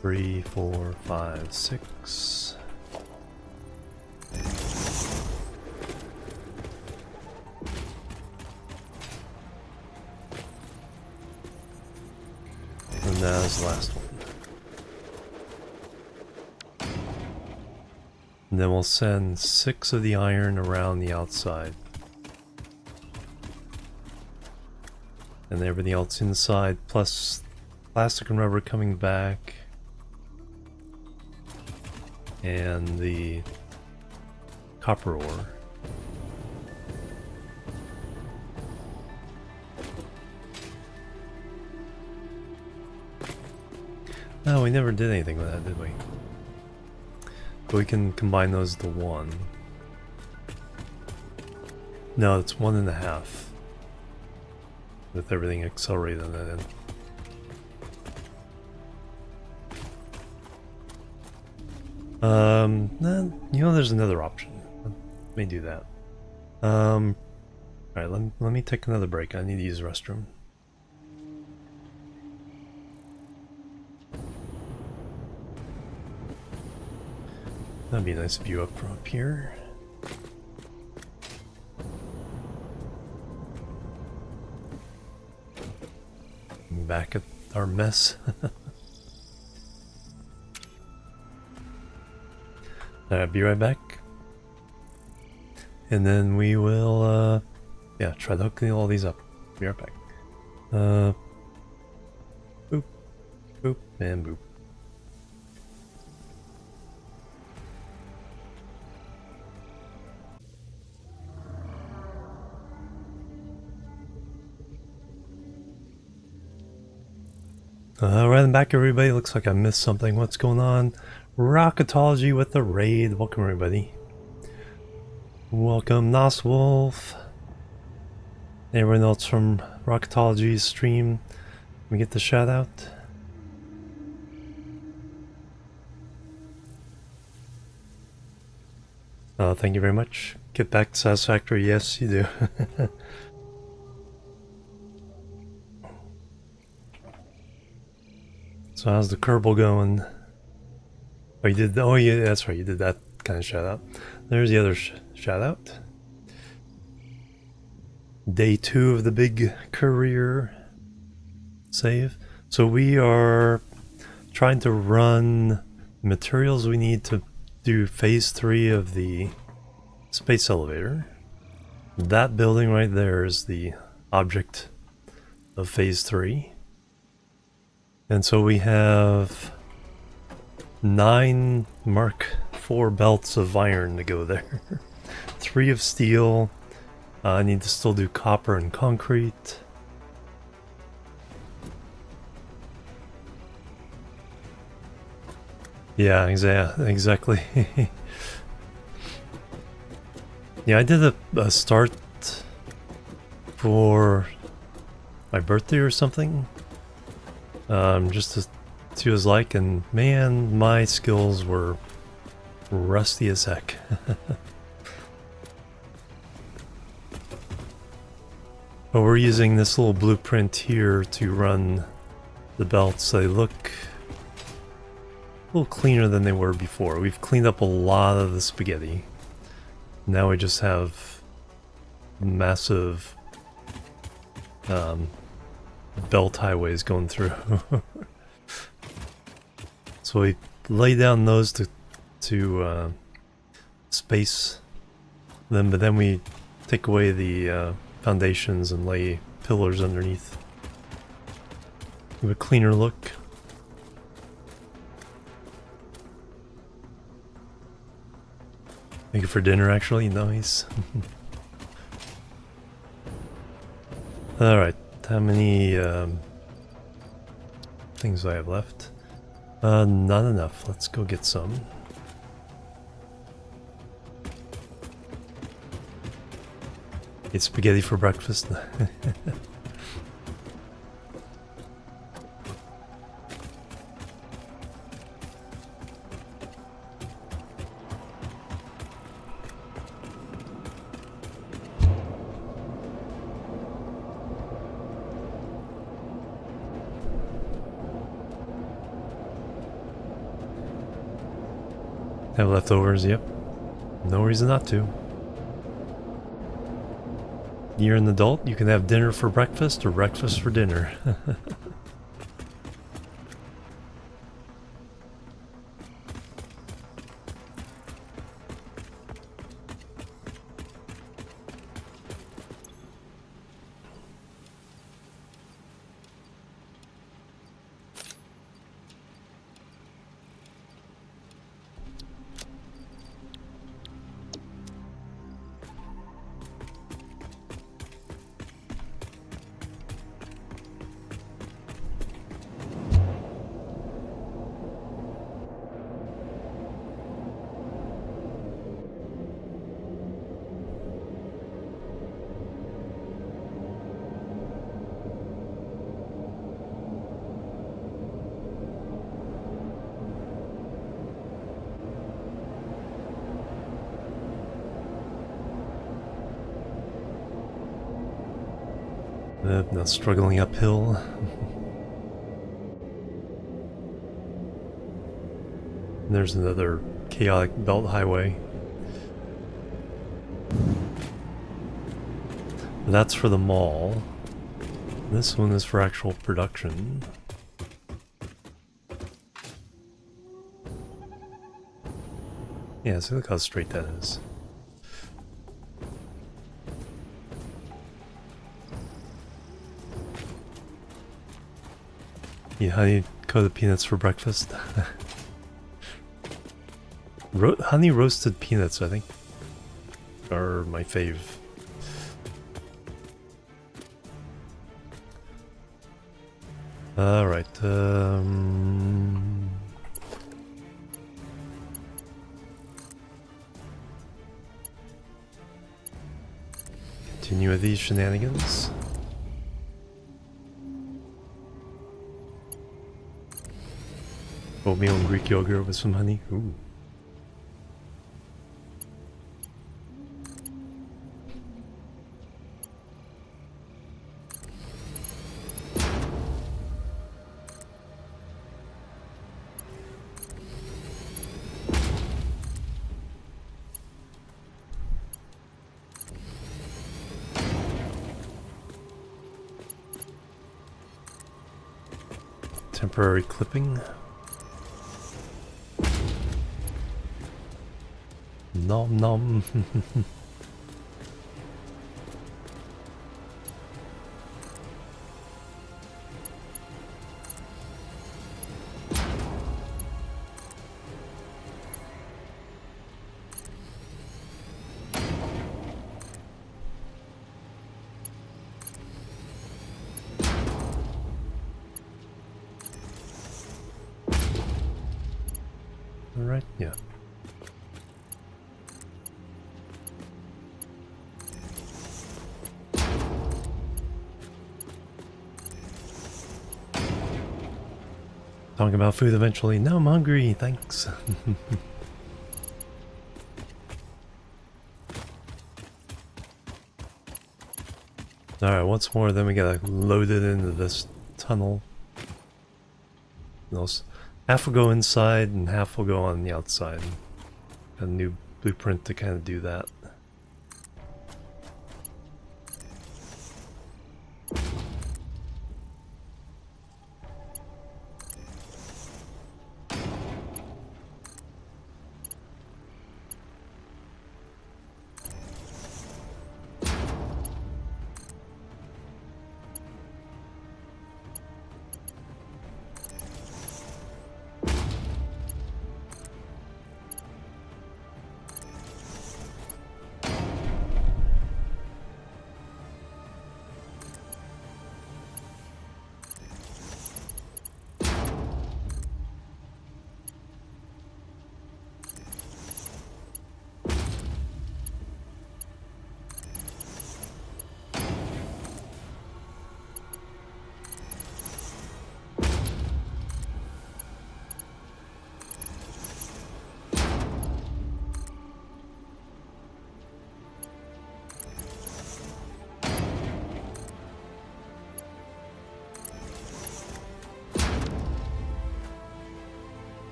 3, 4, 5, 6. And that is the last one. And then we'll send 6 of the iron around the outside. And everything else inside, plus plastic and rubber coming back. And the copper ore. No, we never did anything with that, did we? But we can combine those to 1. No, it's 1.5. With everything accelerated on that end. You know, there's another option. Let me do that. Alright, let me take another break. I need to use the restroom. That'd be a nice view up from up here. Back at our mess. Alright, be right back. And then we will, yeah, try to hook all these up. Be right back. Boop, boop, and boop. Alright, I'm back everybody. Looks like I missed something. What's going on? Rocketology with the raid. Welcome everybody. Welcome Noswolf. Anyone else from Rocketology's stream? We get the shout out. Thank you very much. Get back to Satisfactory. Yes, you do. So how's the Kerbal going? Oh, you did. Oh, yeah, that's right. You did that kind of shout out. There's the other shout out. Day 2 of the big career save. So we are trying to run materials we need to do phase 3 of the space elevator. That building right there is the object of phase 3. And so we have 9 Mark IV belts of iron to go there. 3 of steel. I need to still do copper and concrete. Yeah, exactly. Yeah, I did a start for my birthday or something. Just to see what it was like, and man, my skills were rusty as heck. But we're using this little blueprint here to run the belts. They look a little cleaner than they were before. We've cleaned up a lot of the spaghetti. Now we just have massive belt highways going through. So we lay down those to space them, but then we take away the foundations and lay pillars underneath. Give a cleaner look. Thank you for dinner, actually. Nice. Alright, how many things do I have left? Not enough. Let's go get some. Eat spaghetti for breakfast. Have leftovers, yep. No reason not to. You're an adult, you can have dinner for breakfast or breakfast for dinner. Not struggling uphill. There's another chaotic belt highway. That's for the mall. This one is for actual production. Yeah, so look how straight that is. Yeah, honey coated peanuts for breakfast. Honey roasted peanuts, I think, are my fave. Alright, continue enjoy these shenanigans. Oatmeal and Greek yogurt with some honey. Ooh. Temporary clipping. Nom nom. Alright, yeah. Talking about food eventually. Now I'm hungry, thanks. Alright, once more, then we gotta load it into this tunnel. Half will go inside and half will go on the outside. A new blueprint to kind of do that.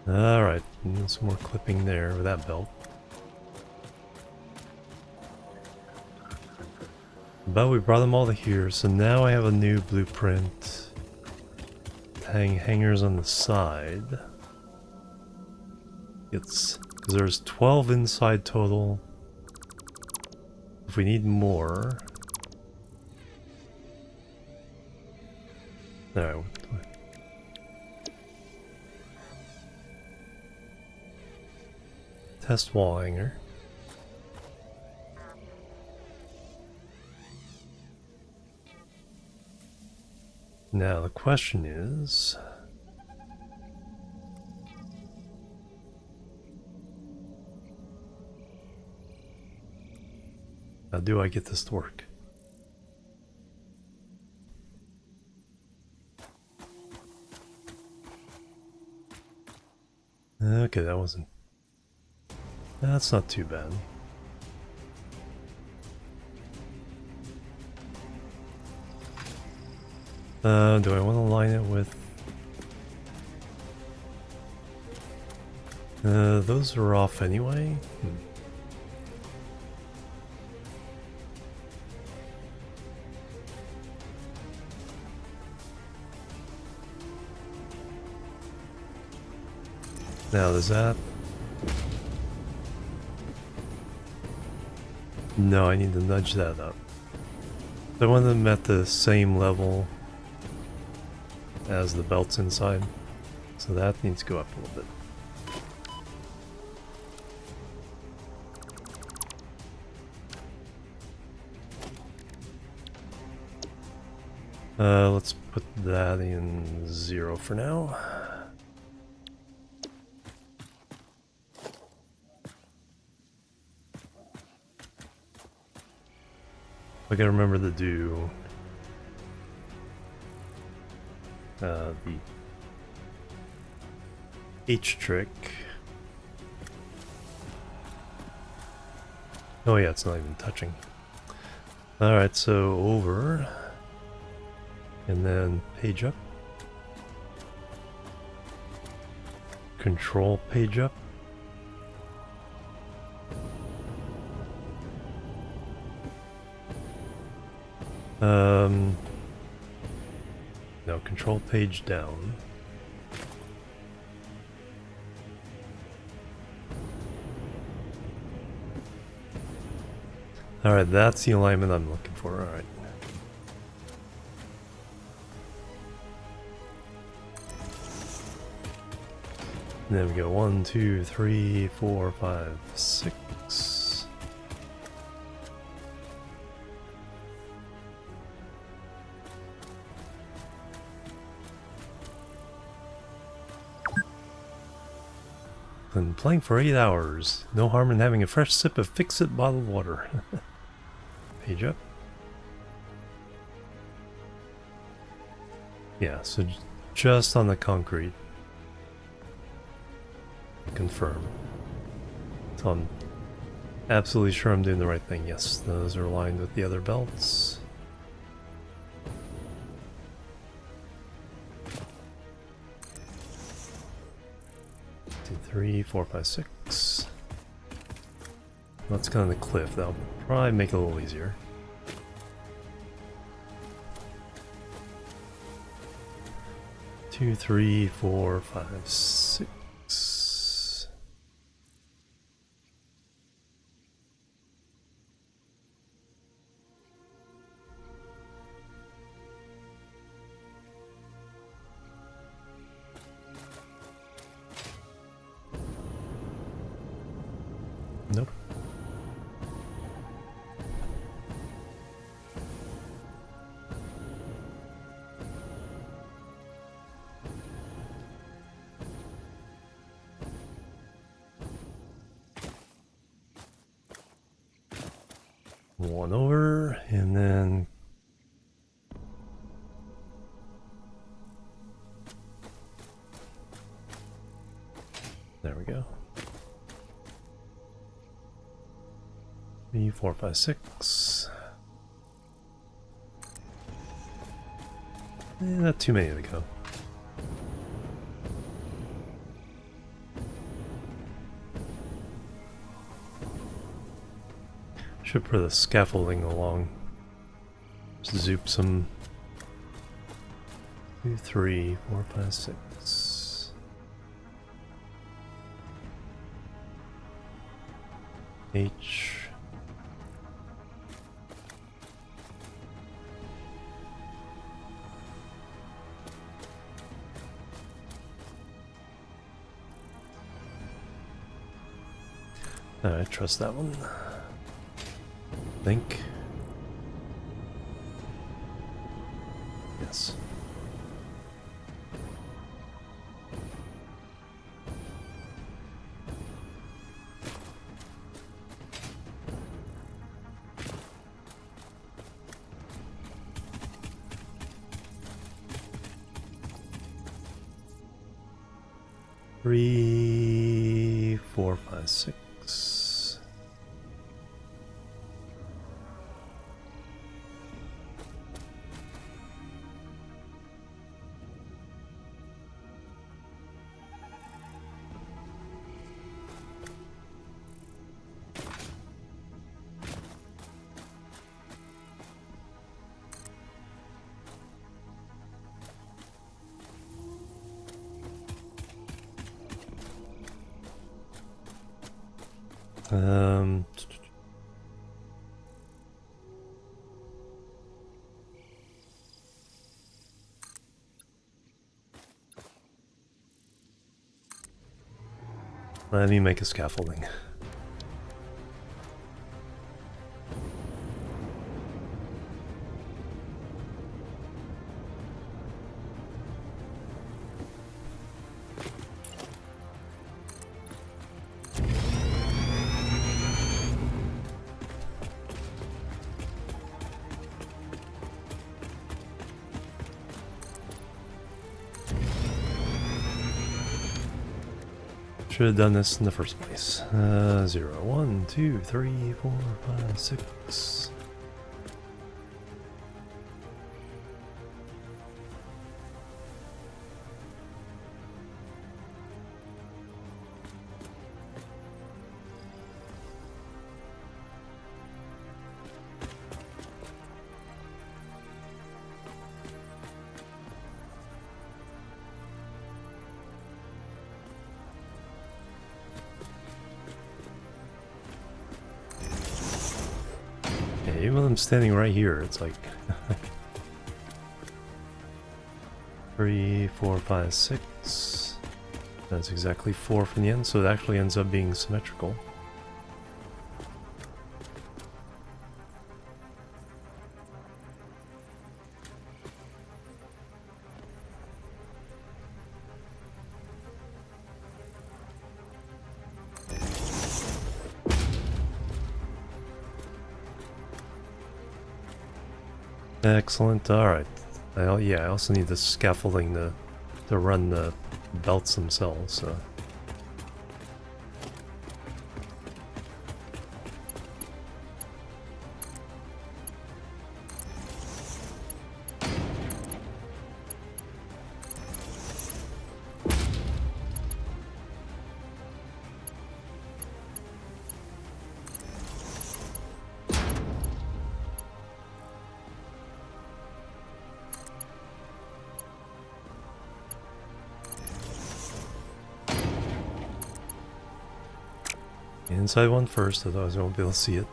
Alright, some more clipping there with that belt. But we brought them all to here, so now I have a new blueprint. Hang hangers on the side. It's because there's 12 inside total. If we need more. Alright. Test wall hanger. Now the question is, how do I get this to work? Okay, that wasn't... That's not too bad. Do I want to line it with... those are off anyway. Now there's that. No, I need to nudge that up. I want them at the same level as the belts inside. So that needs to go up a little bit. Let's put that in 0 for now. I gotta remember to do the H trick. Oh yeah, it's not even touching. Alright, so over. And then page up. Control page up. No, control page down. Alright, that's the alignment I'm looking for. Alright. Then we go 1, 2, 3, 4, 5, 6. Been playing for 8 hours. No harm in having a fresh sip of fix-it bottled water. Page up. Yeah, so just on the concrete. Confirm. So I'm absolutely sure I'm doing the right thing. Yes, those are aligned with the other belts. Two, 3, 4, 5, 6. That's kind of the cliff. That'll probably make it a little easier. Two, 3, 4, 5, 6. Nope. One over, and then there we go. 3, 4, 5, 6. Not too many to go. Should put the scaffolding along. Zoop some. 2, 3, 4, 5, 6. H. I trust that one. Think. Yes. Three, 4, 5, 6. Um, Let me make a scaffolding. Should have done this in the first place. 0, 1, 2, 3, 4, 5, 6. Even when I'm standing right here, it's like 3, 4, 5, 6. That's exactly 4 from the end, so it actually ends up being symmetrical. Excellent. Alright. Yeah, I also need the scaffolding to run the belts themselves, so. Inside one first, otherwise I won't be able to see it.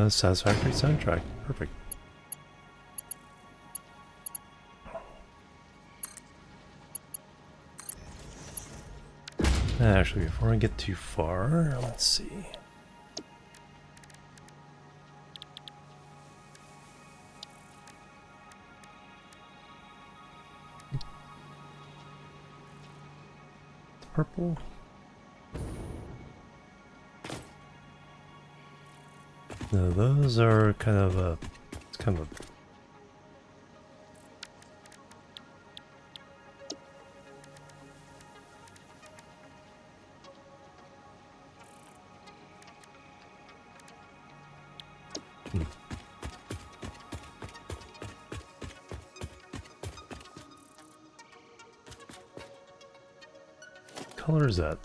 Satisfactory soundtrack. Perfect. Actually, before I get too far, let's see. Purple. No, those are kind of a. It's kind of a. Color is that?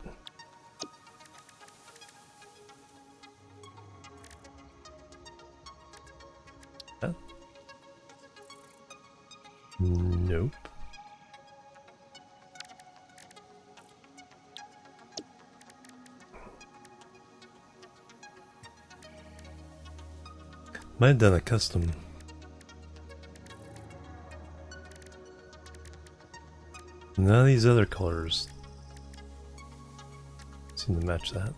That? Nope. Might have done a custom. None of these other colors seem to match that.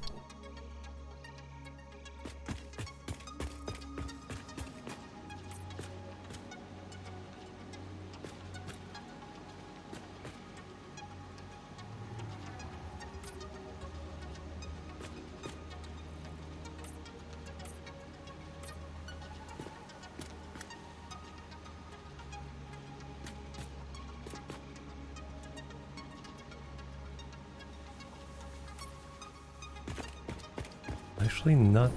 actually not...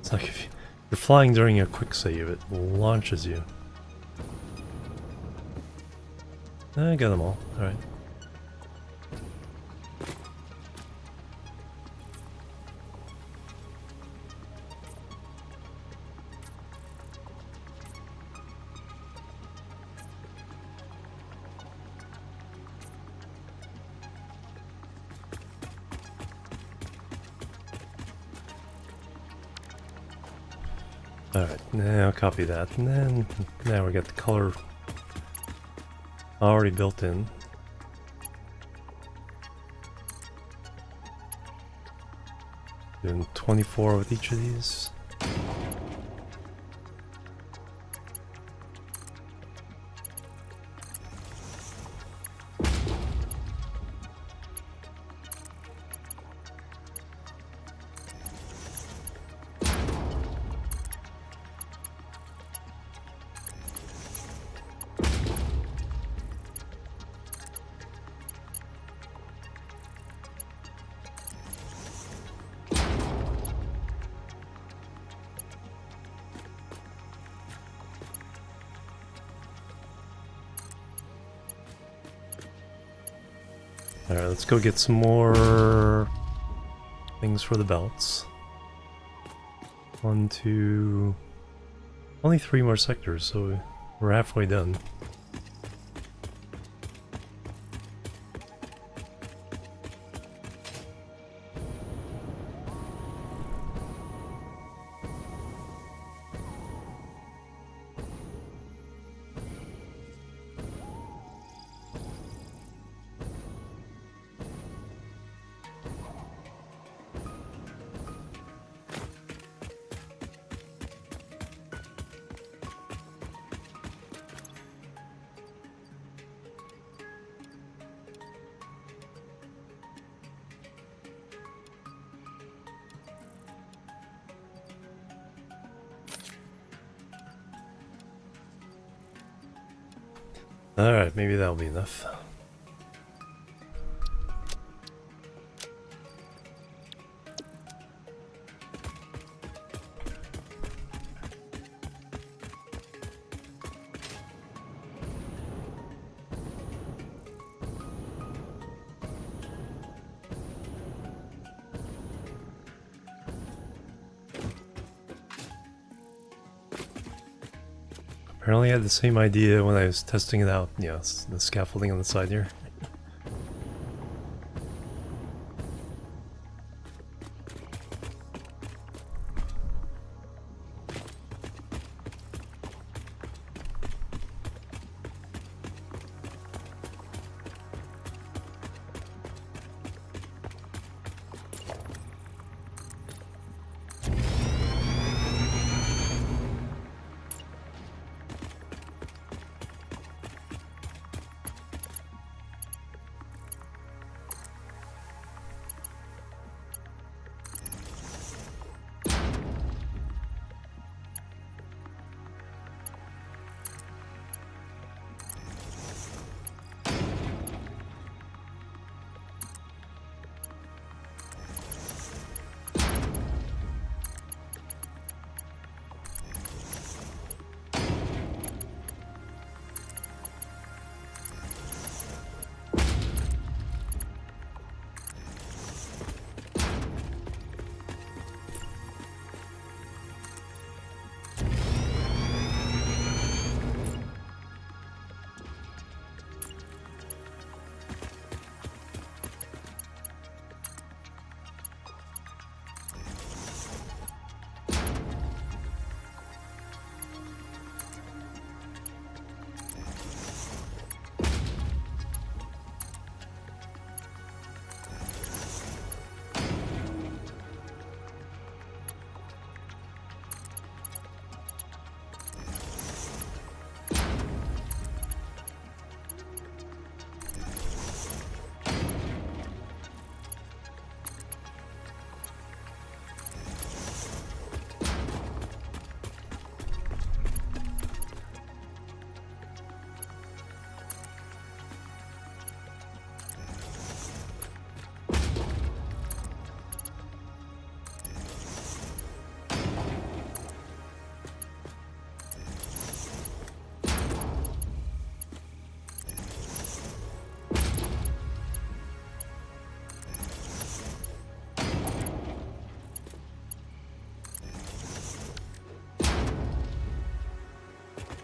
It's like if you're flying during a quick save, it launches you. I got them all. Alright. Alright, now copy that, and then now we got the color already built in. Doing 24 with each of these. Alright, let's go get some more things for the belts. 1, 2... Only 3 more sectors, so we're halfway done. Alright, maybe that'll be enough. Apparently I had the same idea when I was testing it out. Yeah, the scaffolding on the side here.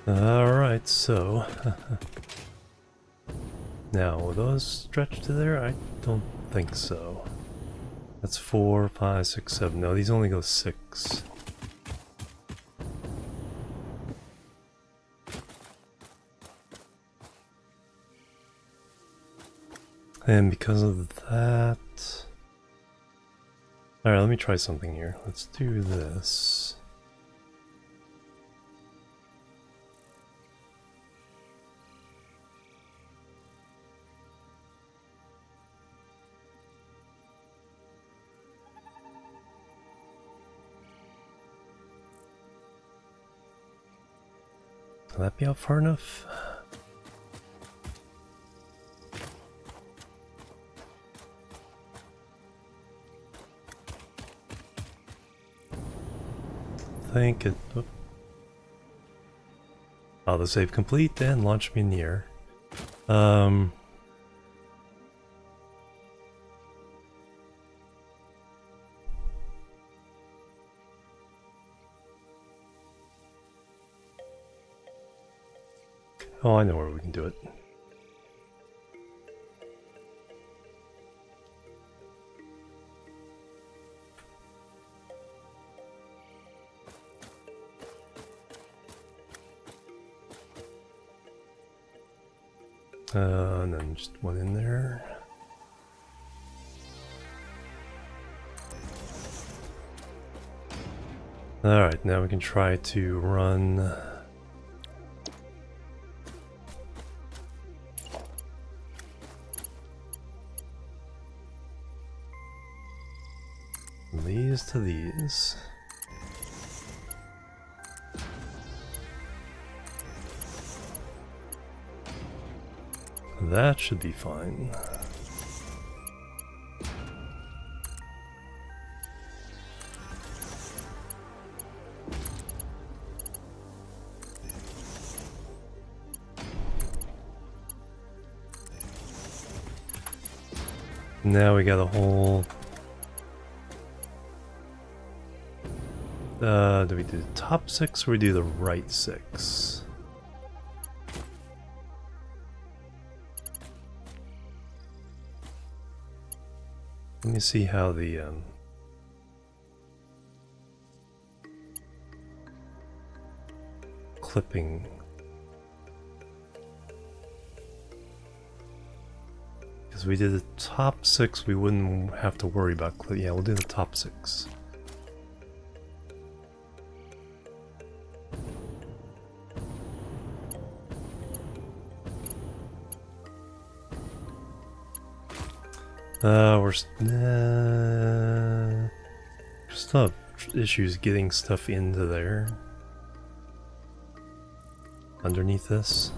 Alright, so... now, will those stretch to there? I don't think so. That's 4, 5, 6, 7. No, these only go 6. And because of that... Alright, let me try something here. Let's do this. Will that be out far enough? Think it. Auto save complete and launch me in the air. Oh, I know where we can do it. And then just one in there. Alright, now we can try to run... these to these. That should be fine. Now we got a whole... do we do the top 6 or we do the right 6? Let me see how the clipping. Because we did the top 6, we wouldn't have to worry about yeah, we'll do the top 6. We're still have issues getting stuff into there. Underneath this.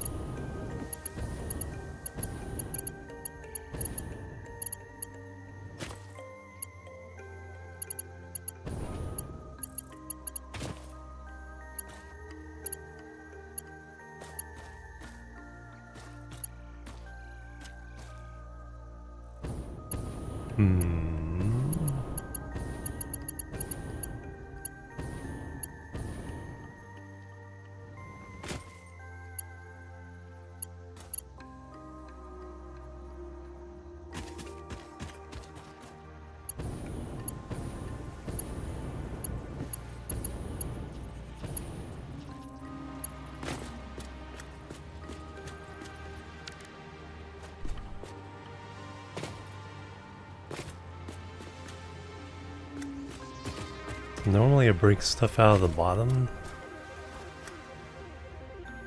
Normally I break stuff out of the bottom.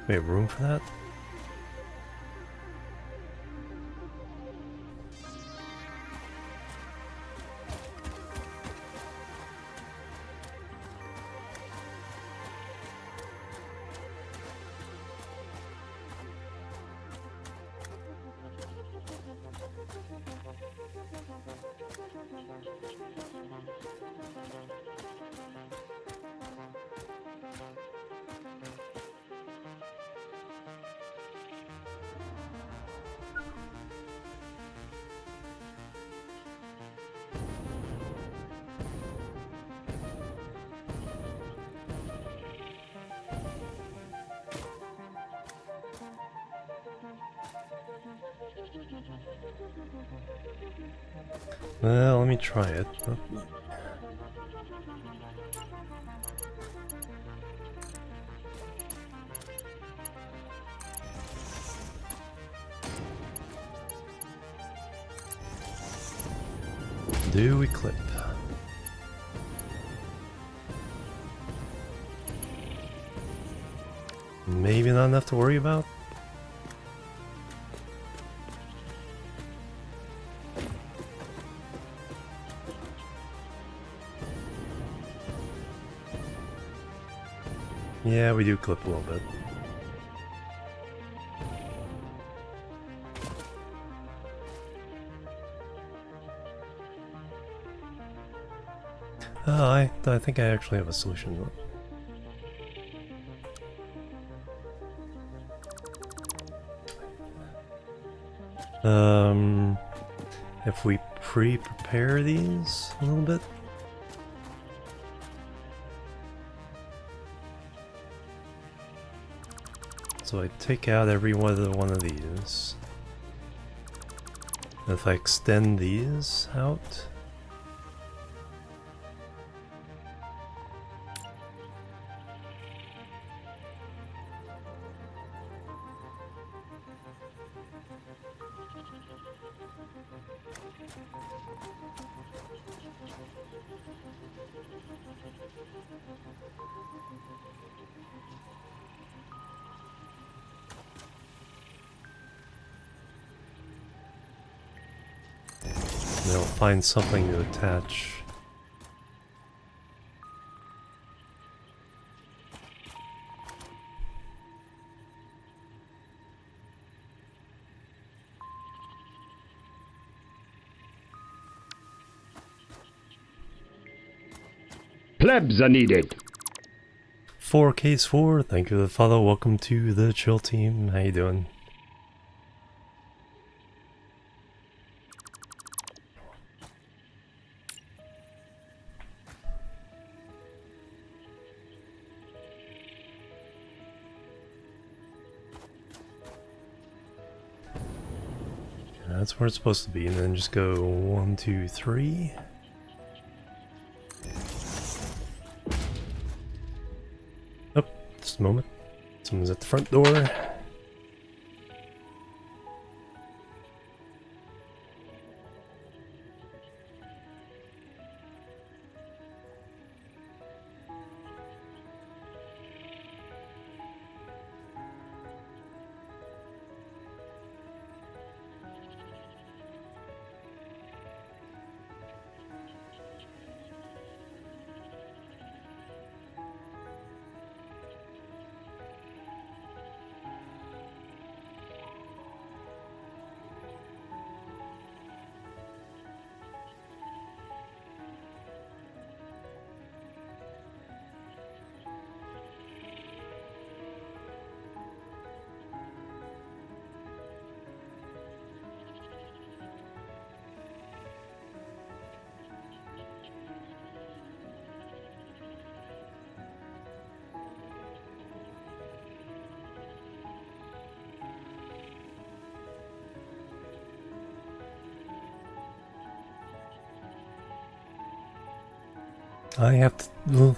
We have room for that? Well, let me try it. Do we clip? Maybe not enough to worry about? Yeah, we do clip a little bit. Oh, I think I actually have a solution. If we pre-prepare these a little bit. So I take out every one of these. And if I extend these out, they'll find something to attach. Plebs are needed. 4Ks4, thank you for the follow. Welcome to the chill team. How you doing? That's where it's supposed to be, and then just go 1, 2, 3. Oh, just a moment. Someone's at the front door. I have to...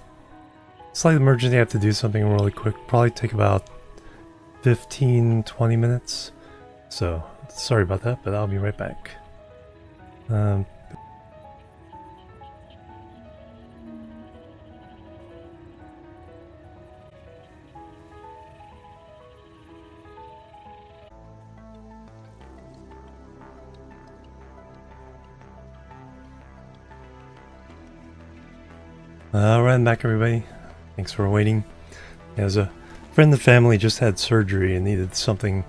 Slight emergency, I have to do something really quick. Probably take about 15-20 minutes. So, sorry about that, but I'll be right back. Alright, I'm back everybody. Thanks for waiting. As a friend of the family just had surgery and needed something,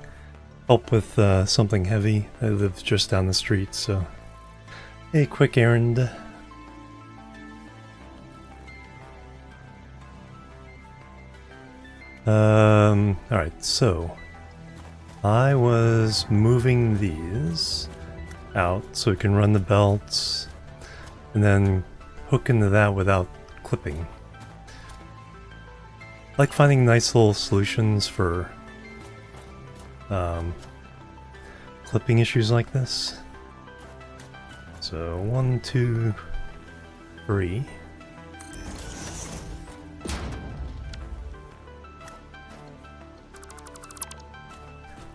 help with something heavy. I live just down the street, so a quick errand. Alright, so I was moving these out so we can run the belts and then hook into that without clipping. I like finding nice little solutions for clipping issues like this. So so 1, 2, 3.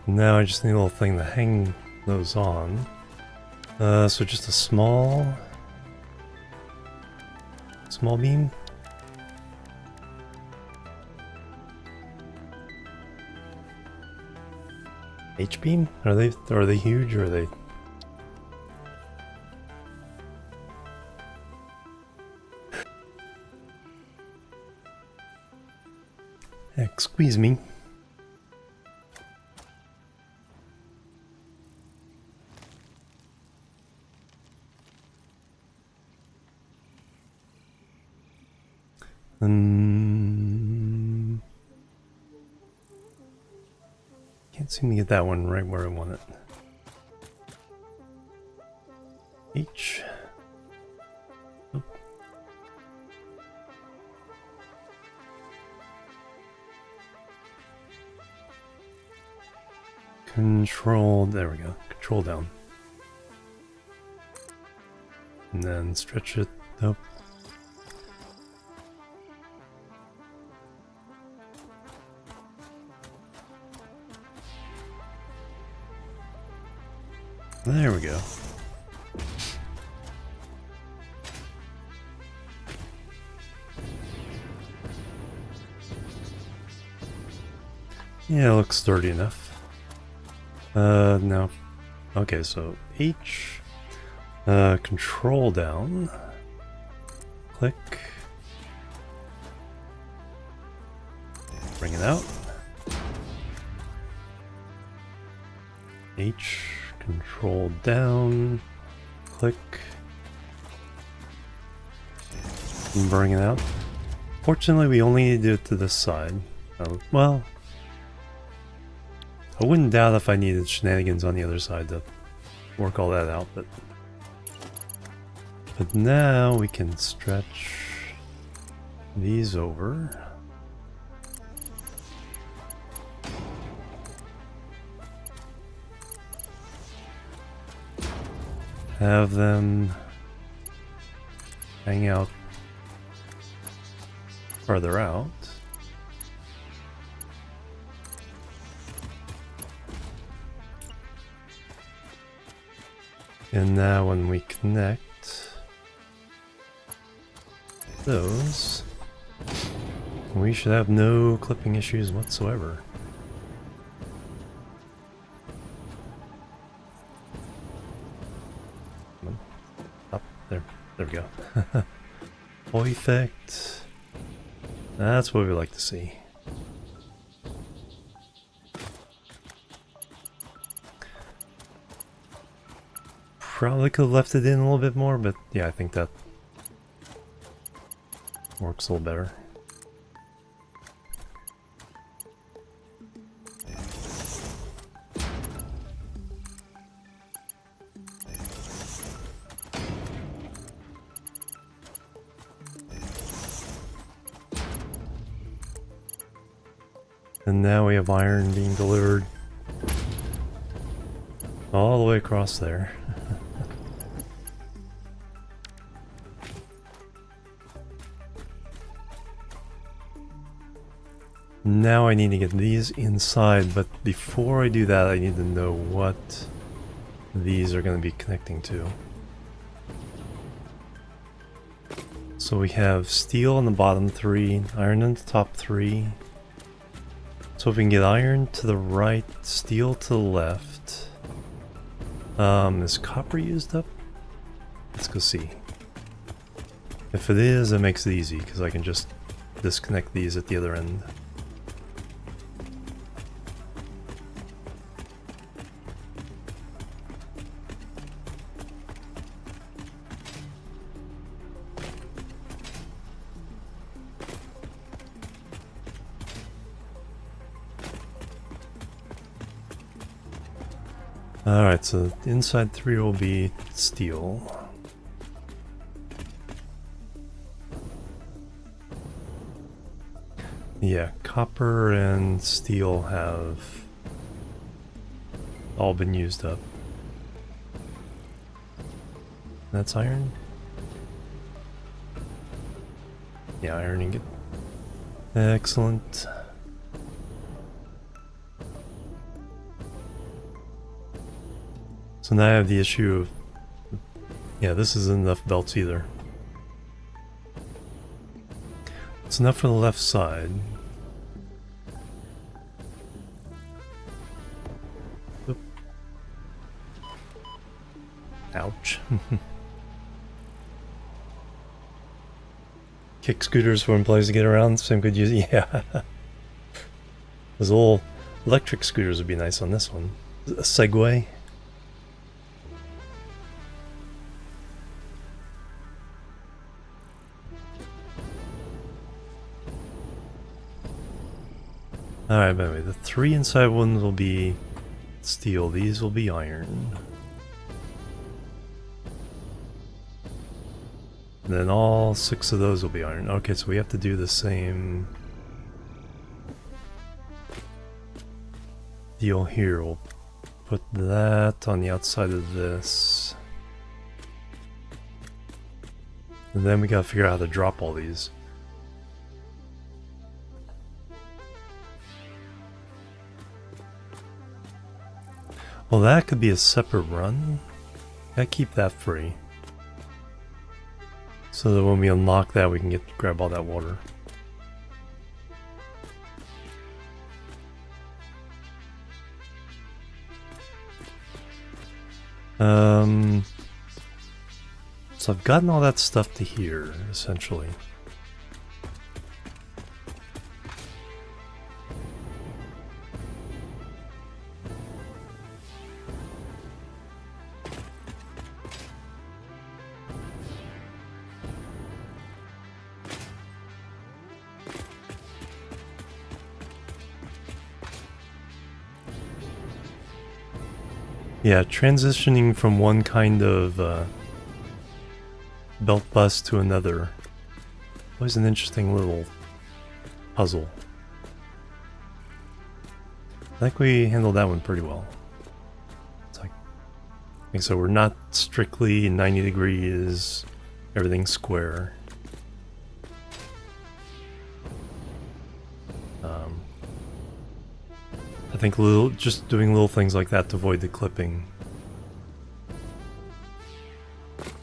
Now I just need a little thing to hang those on. So just a small beam. H-beam? Are they huge or are they? Heck, squeeze me. Can't seem to get that one right where I want it. H. Oh. Control, there we go. Control down. And then stretch it up. There we go. Yeah, it looks sturdy enough. No. Okay, so H, control down, click, bring it out, H, control down, click, and bring it out. Fortunately, we only need to do it to this side. Well, I wouldn't doubt if I needed shenanigans on the other side to work all that out, but now we can stretch these over. Have them hang out farther out. And now when we connect those, we should have no clipping issues whatsoever. Come on. Up there. There we go. Perfect. That's what we like to see. Probably could have left it in a little bit more, but yeah, I think that works a little better. And now we have iron being delivered all the way across there. Now I need to get these inside, but before I do that I need to know what these are going to be connecting to. So we have steel on the bottom 3, iron on the top 3. So if we can get iron to the right, steel to the left. Is copper used up? Let's go see. If it is, it makes it easy, because I can just disconnect these at the other end. Alright, so inside 3 will be steel. Yeah, copper and steel have all been used up. That's iron? Yeah, iron ingot. Excellent. So now I have the issue of... Yeah, this isn't enough belts either. It's enough for the left side. Oop. Ouch. Kick scooters for employees to get around, same good use. Yeah. Those little electric scooters would be nice on this one. A Segway. Alright, by the way, the 3 inside ones will be steel, these will be iron. And then all 6 of those will be iron. Okay, so we have to do the same deal here. We'll put that on the outside of this. And then we gotta figure out how to drop all these. Well, that could be a separate run. I keep that free. So that when we unlock that, we can grab all that water. So I've gotten all that stuff to here, essentially. Yeah, transitioning from one kind of belt bus to another was an interesting little puzzle. I think we handled that one pretty well. It's like so we're not strictly 90 degrees, everything's square. I think just doing little things like that to avoid the clipping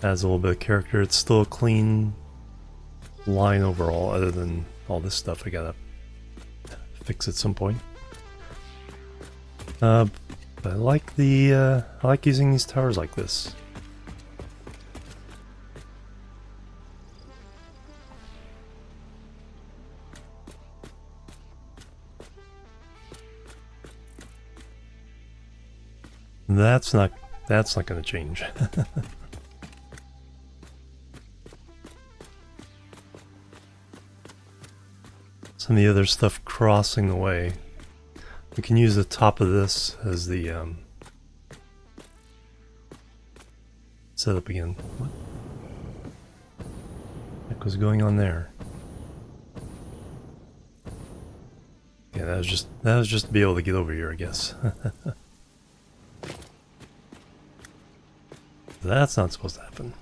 adds a little bit of character. It's still a clean line overall, other than all this stuff I gotta fix at some point. But I like I like using these towers like this. That's not going to change. Some of the other stuff crossing the way. We can use the top of this as the setup again. What the heck was going on there? Yeah, that was just to be able to get over here, I guess. That's not supposed to happen.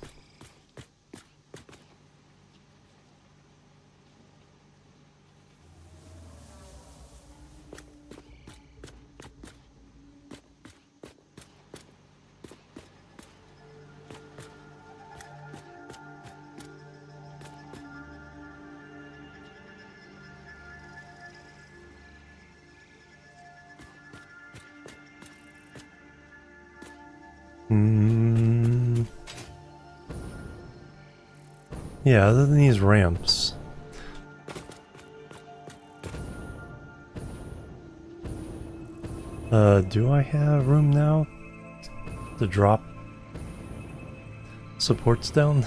Yeah, other than these ramps. Do I have room now to drop supports down?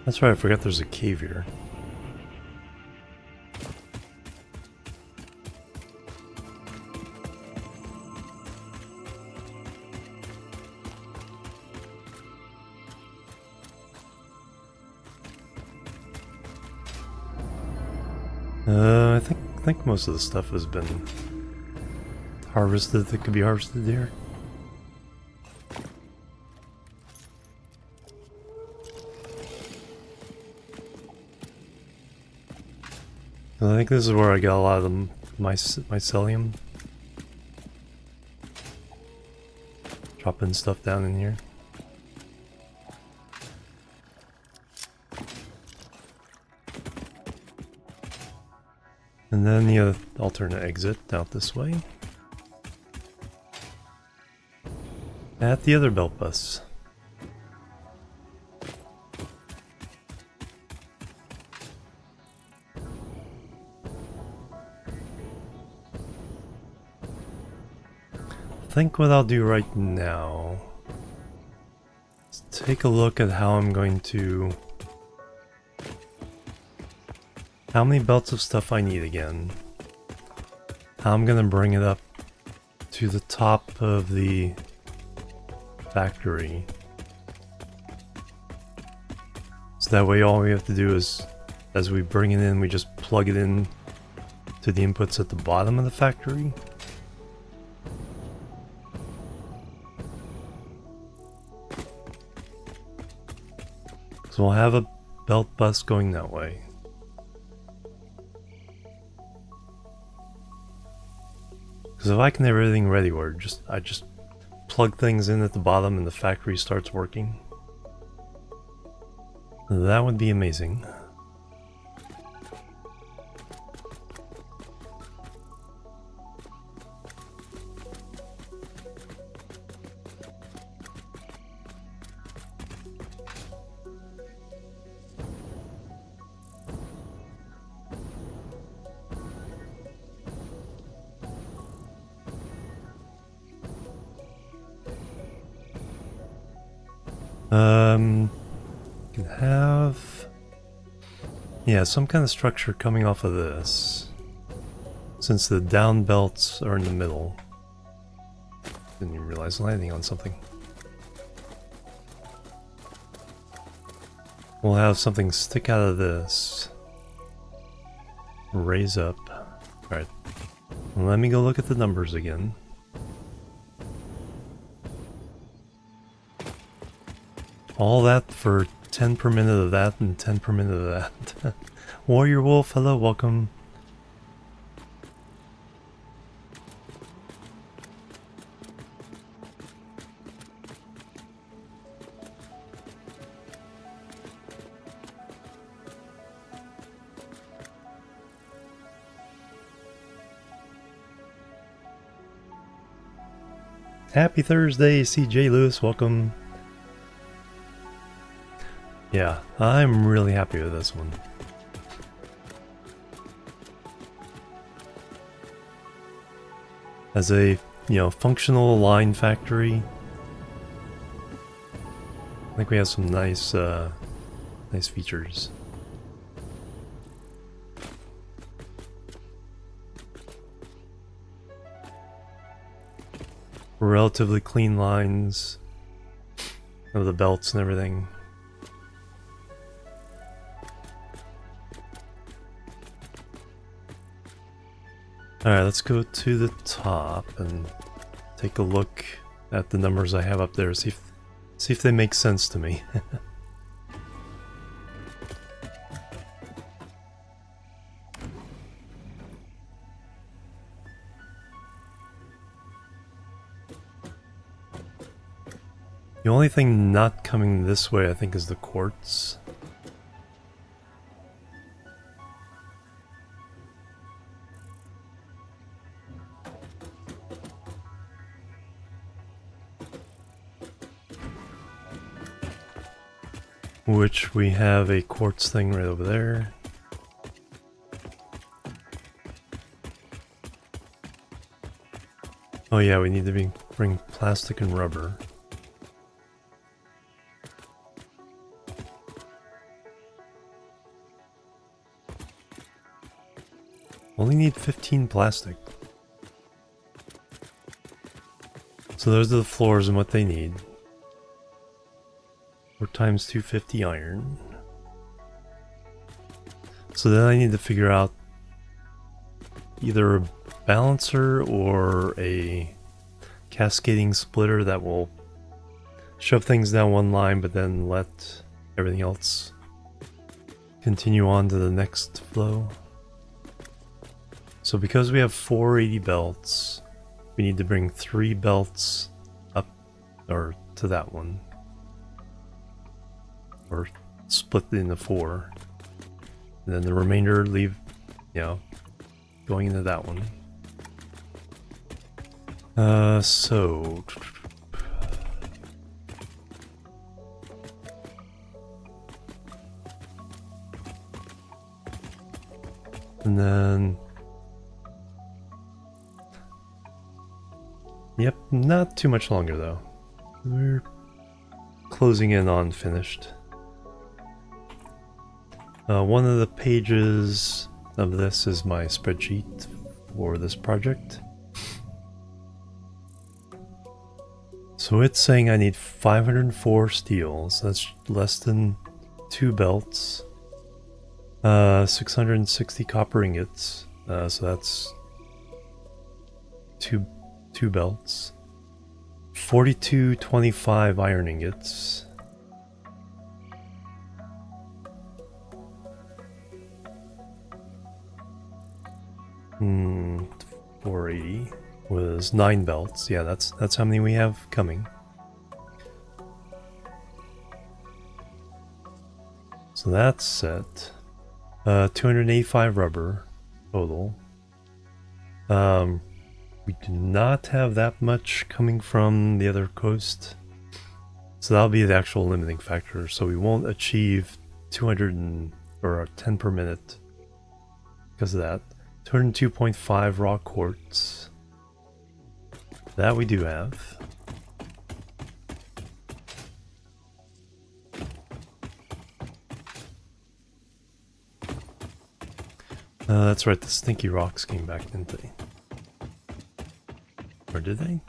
That's right, I forgot there's a cave here. I think most of the stuff has been harvested that could be harvested here. I think this is where I got a lot of the mycelium. Dropping stuff down in here. And then the alternate exit out this way. At the other belt bus. I think what I'll do right now is take a look at how I'm going to... how many belts of stuff I need again. How I'm gonna bring it up to the top of the factory. So that way all we have to do is, as we bring it in, we just plug it in to the inputs at the bottom of the factory. So we'll have a belt bus going that way. Because if I can have everything ready where I just plug things in at the bottom and the factory starts working, that would be amazing. Can have, yeah, some kind of structure coming off of this, since the down belts are in the middle. Didn't even realize landing on something. We'll have something stick out of this, raise up. Alright, let me go look at the numbers again. All that for 10 per minute of that and 10 per minute of that. Warrior Wolf, hello, welcome. Happy Thursday, CJ Lewis, welcome. Yeah, I'm really happy with this one. As a, functional line factory, I think we have some nice, nice features. Relatively clean lines of the belts and everything. Alright, let's go to the top and take a look at the numbers I have up there, see if they make sense to me. The only thing not coming this way, I think, is the quartz. Which we have a quartz thing right over there. Oh yeah, we need to bring plastic and rubber. Only need 15 plastic. So those are the floors and what they need. 4 times 250 iron. So then I need to figure out either a balancer or a cascading splitter that will shove things down one line but then let everything else continue on to the next flow. So because we have 480 belts, we need to bring 3 belts up or to that one, or split it into 4, and then the remainder leave, going into that one. So and then yep, not too much longer though. We're closing in on finished. One of the pages of this is my spreadsheet for this project. So it's saying I need 504 steels, that's less than 2 belts. 660 copper ingots, so that's two belts. 4225 iron ingots. Hmm, 480 was 9 belts. Yeah, that's how many we have coming. So that's set. 285 rubber total. We do not have that much coming from the other coast, so that'll be the actual limiting factor. So we won't achieve 200 or 10 per minute because of that. 202.5 raw quartz. That we do have. That's right, the stinky rocks came back, didn't they? Or did they?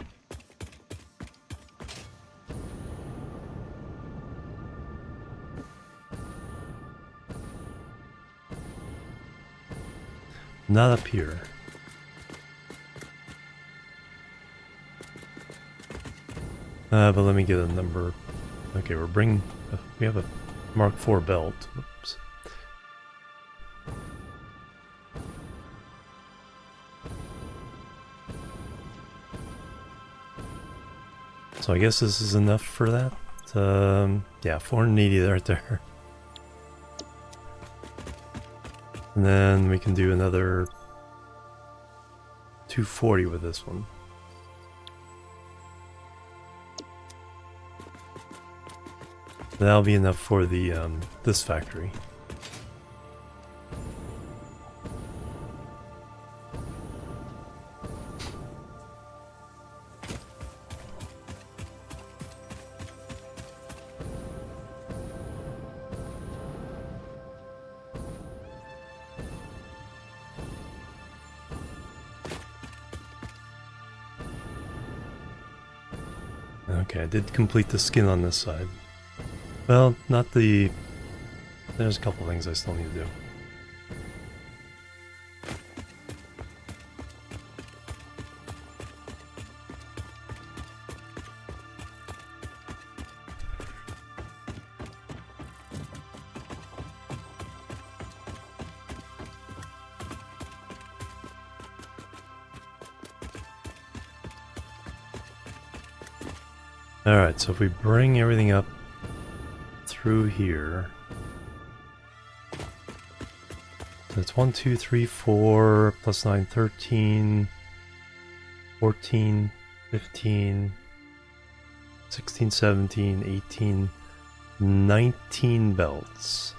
Not up here. But let me get a number. Okay, we're bringing... we have a Mark IV belt. Whoops. So I guess this is enough for that. Yeah, 480 right there. And then we can do another 240 with this one. That'll be enough for the this factory. Okay, I did complete the skin on this side. Well, not the... there's a couple things I still need to do. Alright, so if we bring everything up through here, so it's 1, 2, 3, 4, plus 9, 13, 14, 15, 16, 17, 18, 19 belts.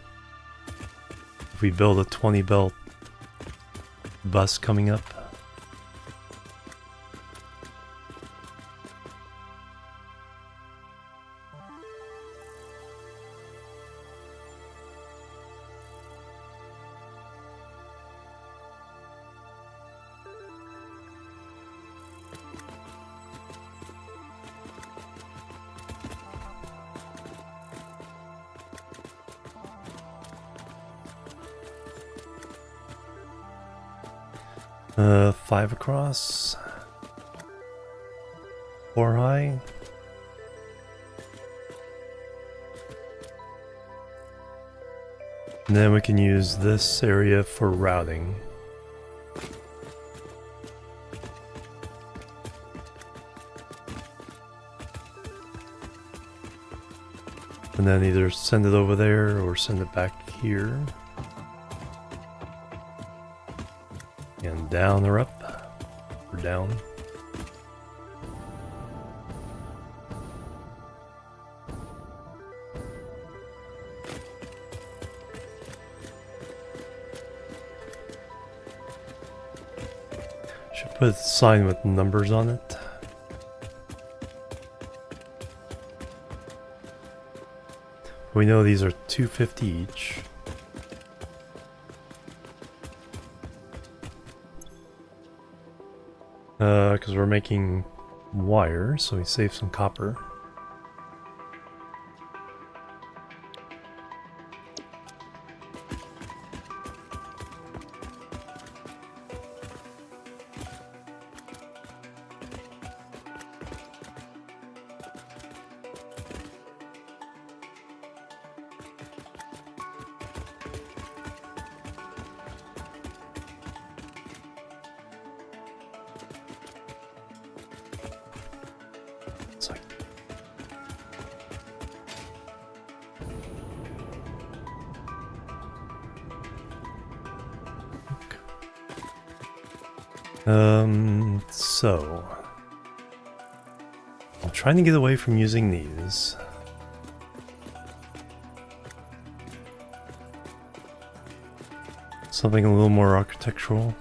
If we build a 20 belt bus coming up, 5 across. 4 high. And then we can use this area for routing. And then either send it over there or send it back here. And down or up, or down. Should put a sign with numbers on it. We know these are $2.50 each. Because we're making wire, so we save some copper. So I'm trying to get away from using these. Something a little more architectural.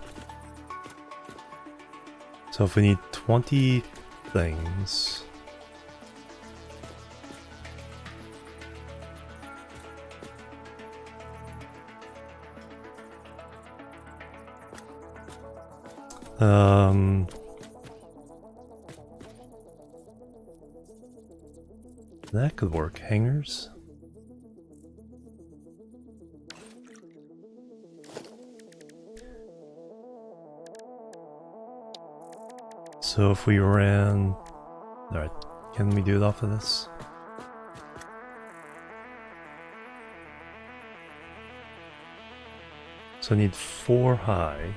So if we need 20 things, that could work. Hangers. So if we ran... Alright, can we do it off of this? So I need 4 high.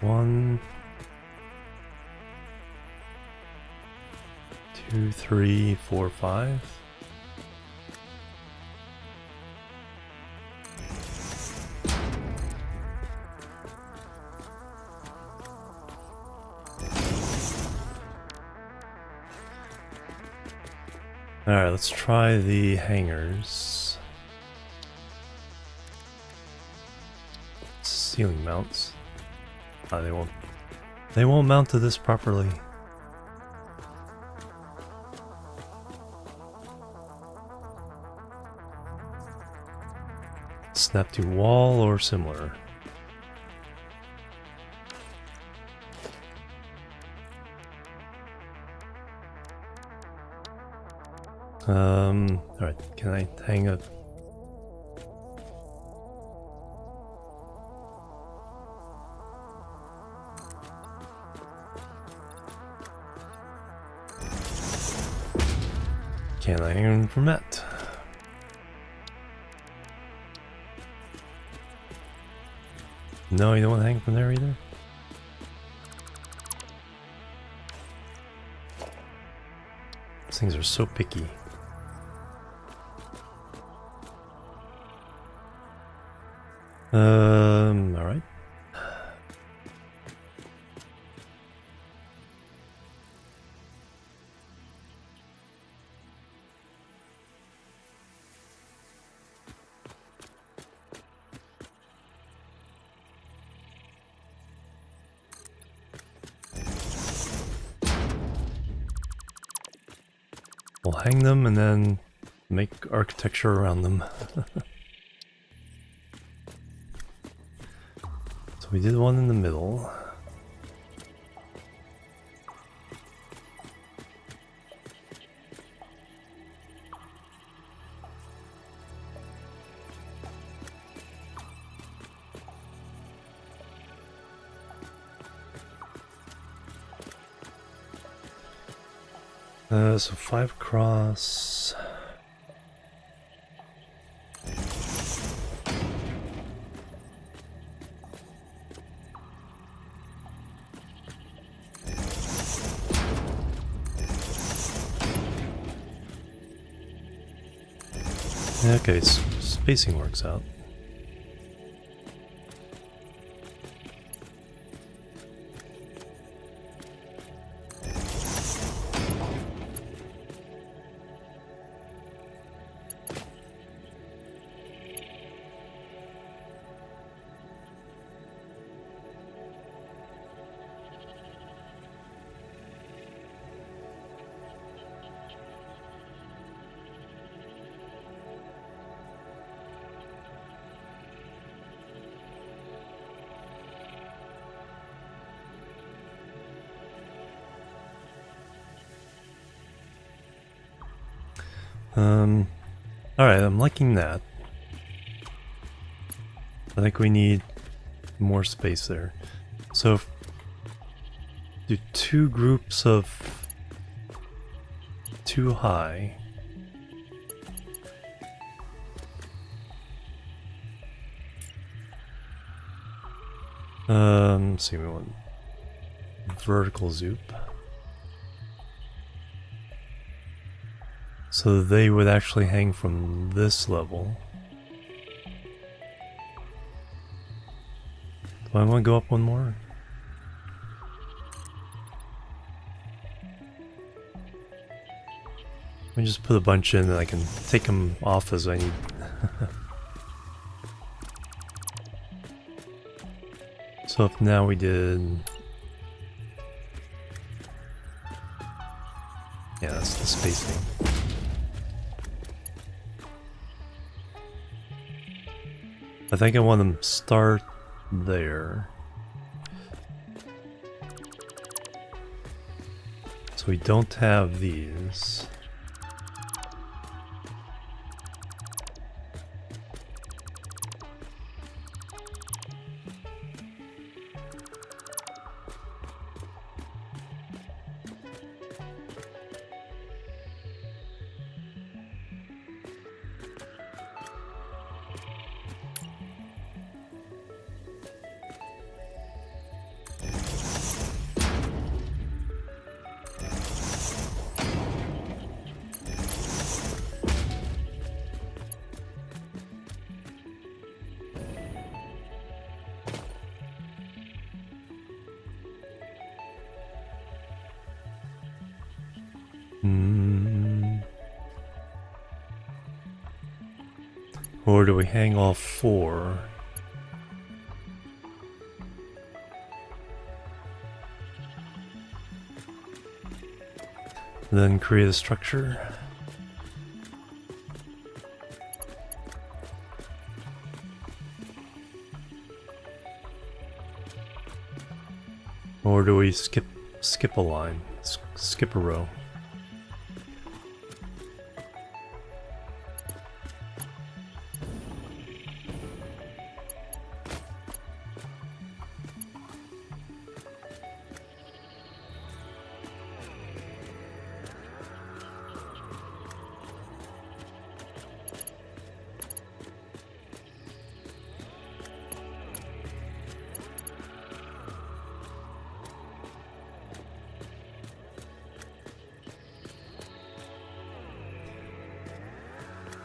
One, 2, 3, 4, 5. Alright, let's try the hangers. Ceiling mounts. Ah, they won't mount to this properly. Snap to wall or similar. Alright, can I hang a... Can I hang from that? No, you don't want to hang from there either? These things are so picky. Alright. We'll hang them and then make architecture around them. So we did one in the middle. So 5 across. Okay, spacing works out. Alright, I'm liking that. I think we need more space there. So, do 2 groups of 2 high. Let's see, we want vertical zoop. So they would actually hang from this level. Do I want to go up one more? Let me just put a bunch in and I can take them off as I need. So if now we did... Yeah, that's the spacing. I think I want them to start there. So we don't have these. Or do we hang all 4? Then create a structure? Or do we skip a line? Skip a row?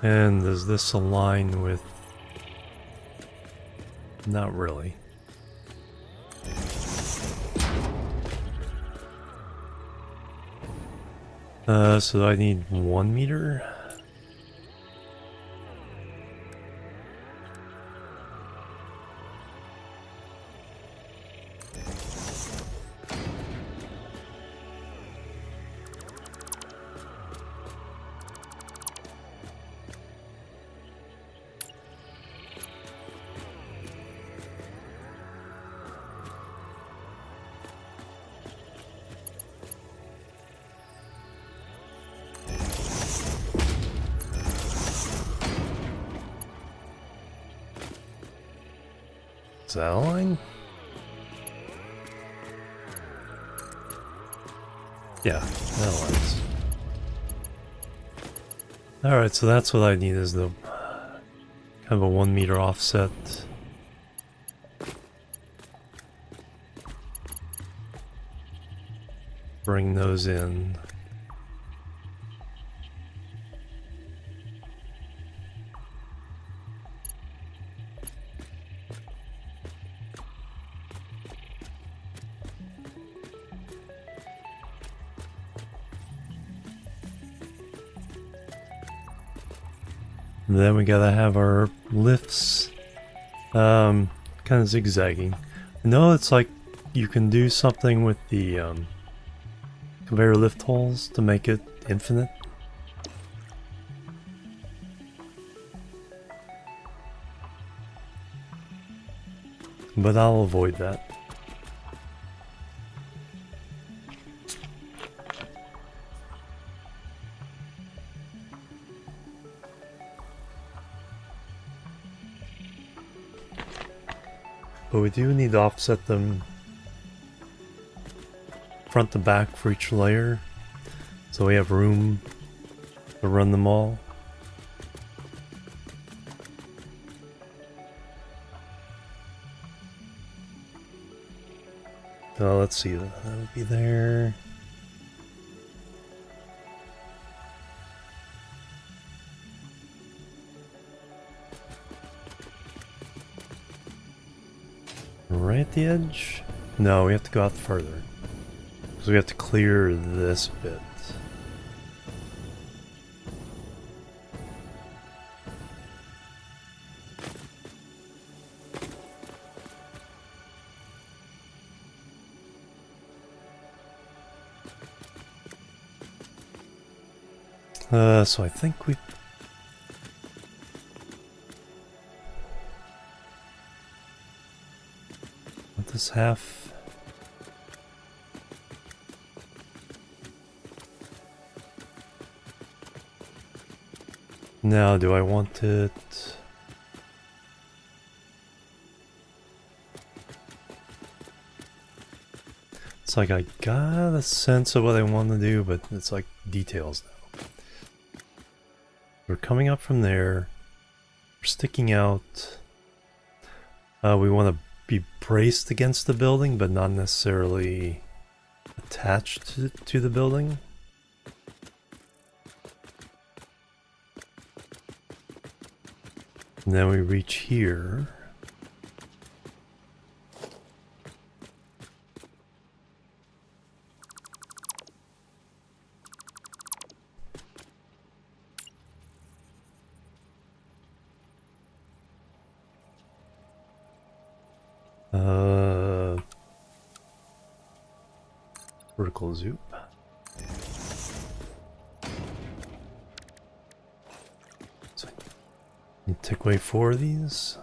And does this align with... Not really. So I need 1 meter? Is that a line? Yeah, that aligns. Alright, so that's what I need, is the kind of a 1 meter offset. Bring those in. And then we gotta have our lifts kind of zigzagging. I know it's like you can do something with the conveyor lift holes to make it infinite. But I'll avoid that. But we do need to offset them front to back for each layer, so we have room to run them all. So let's see, that would be there. Right at the edge? No, we have to go out further. Because we have to clear this bit. So I think we... want this half... Now, do I want it... It's like I got a sense of what I want to do, but it's like details now. We're coming up from there. We're sticking out. We want to be braced against the building, but not necessarily attached to the building. And then we reach here. Vertical zoop. So you take away 4 of these.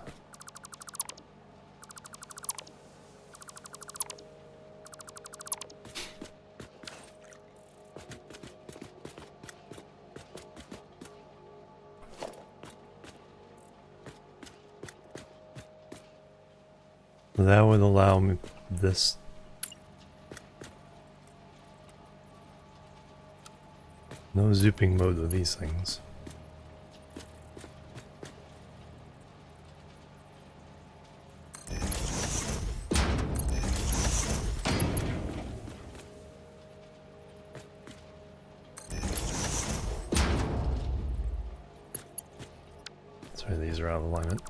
That would allow me this. No zooping mode with these things. Sorry, these are out of alignment.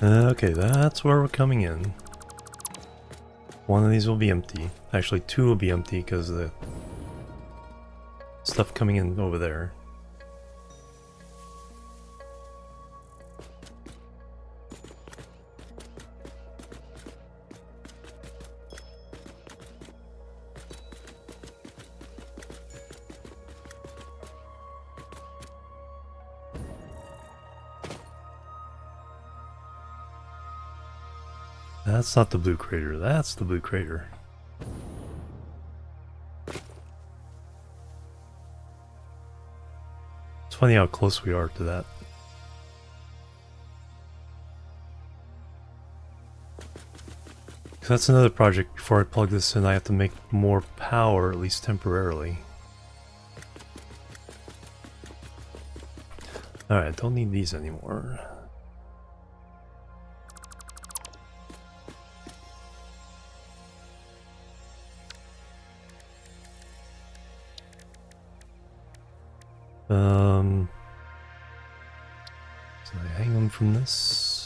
Okay, that's where we're coming in. One of these will be empty. Actually, two will be empty because of the stuff coming in over there. That's not the blue crater, that's the blue crater. It's funny how close we are to that. So that's another project. Before I plug this in, I have to make more power, at least temporarily. Alright, don't need these anymore. So I hang them from this.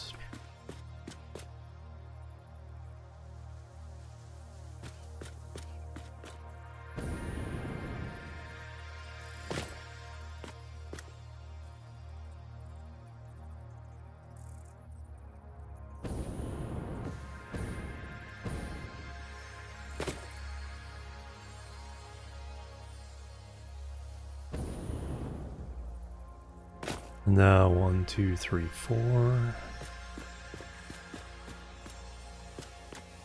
Now 1, 2, 3, 4.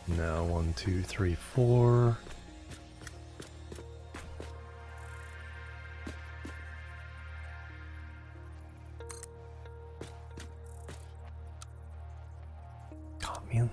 Now 1, 2, 3, 4. God, man.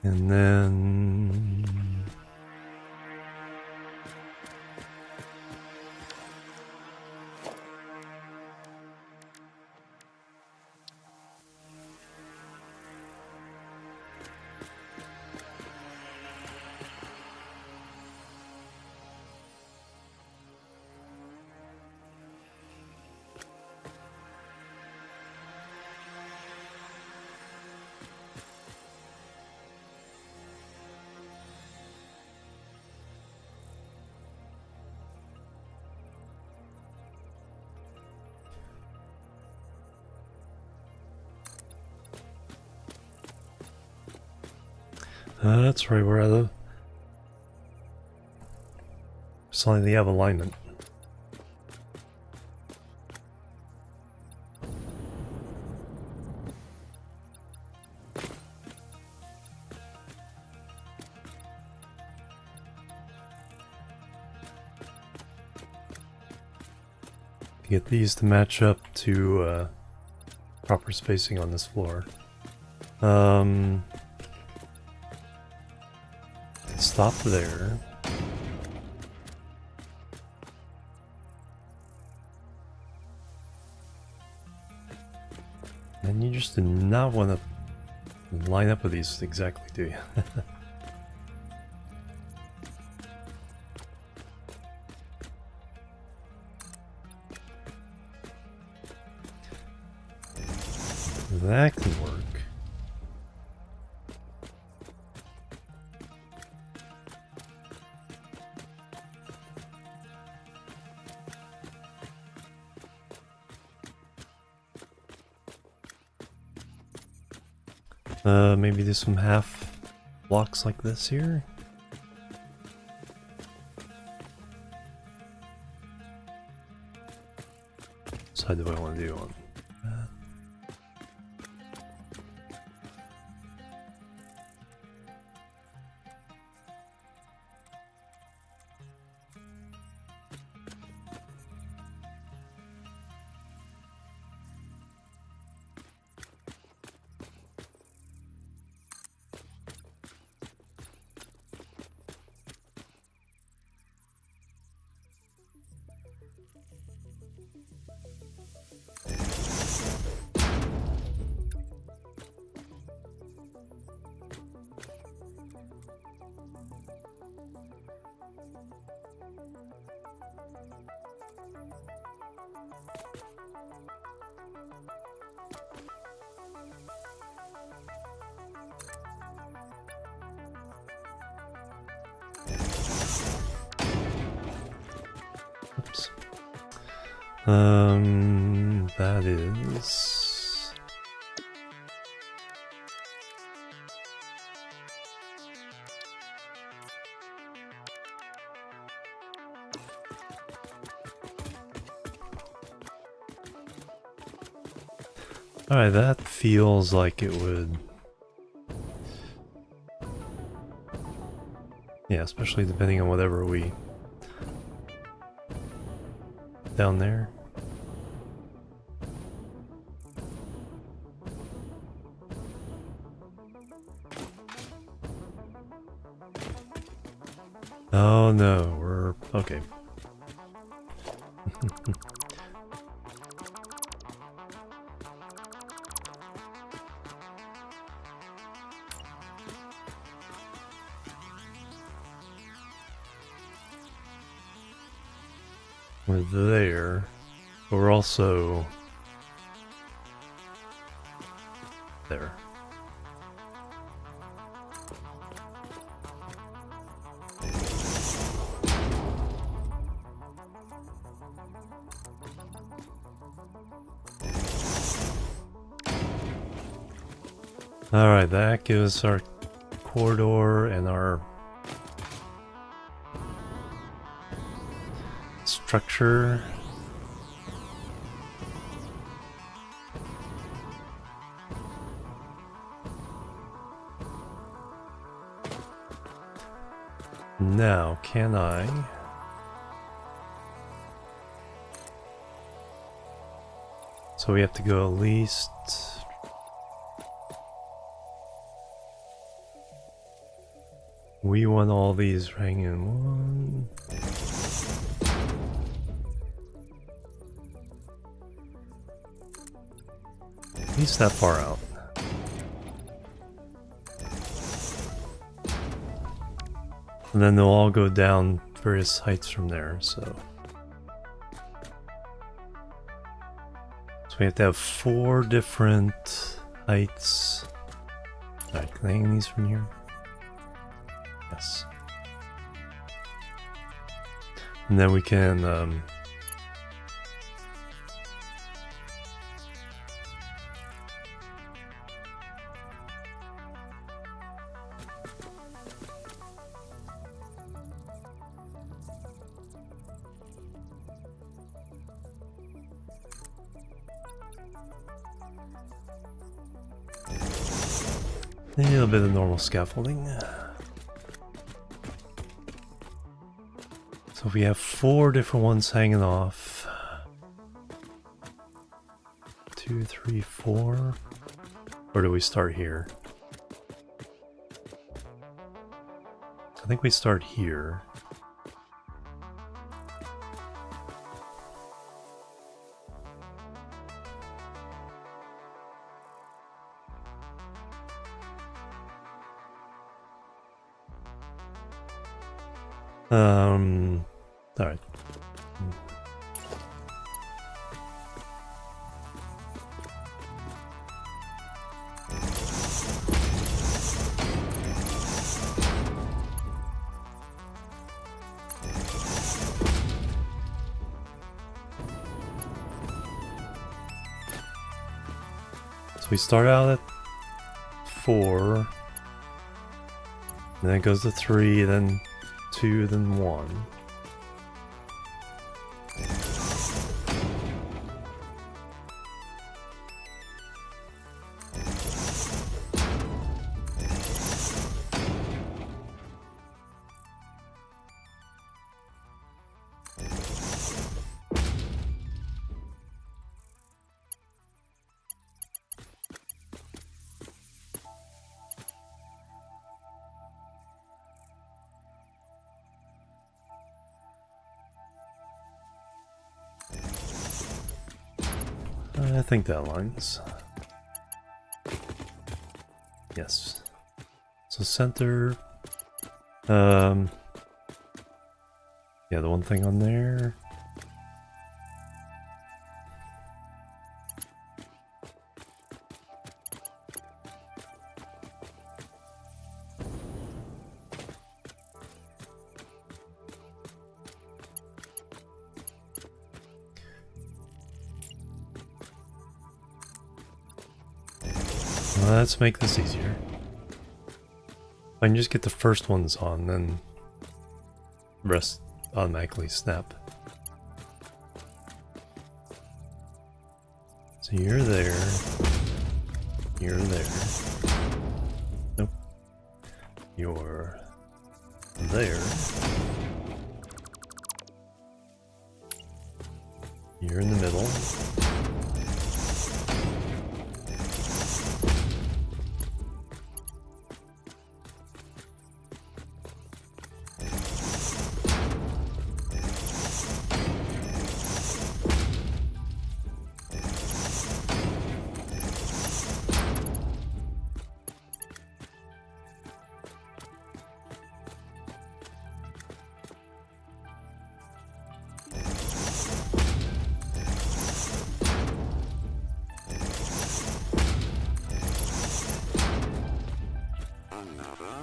And then that's right, we're at the slightly out of alignment. Get these to match up to proper spacing on this floor. Stop there. And you just do not want to line up with these exactly, do you? That can work. Maybe do some half blocks like this here. What side do I want to do on? Oops. That is... Alright, that feels like it would... Yeah, especially depending on whatever we... down there. Oh no, we're... okay. We're there, but we're also... there. Alright, that gives us our corridor and our structure. Now, can I... So we have to go at least... We want all these hanging one... At least that far out. And then they'll all go down various heights from there, so... So we have to have 4 different heights. Alright, can I hang these from here? Yes. And then we can, a little bit of normal scaffolding. So we have 4 different ones hanging off. 2, 3, 4. Or do we start here? I think we start here. Alright. So we start out at 4, and then it goes to 3, then 2, then 1. I think that aligns. Yes. So center. Yeah, the one thing on there. Let's make this easier. If I can just get the first ones on, then the rest automatically snap. So you're there. You're there. Nope. You're there. You're in the middle.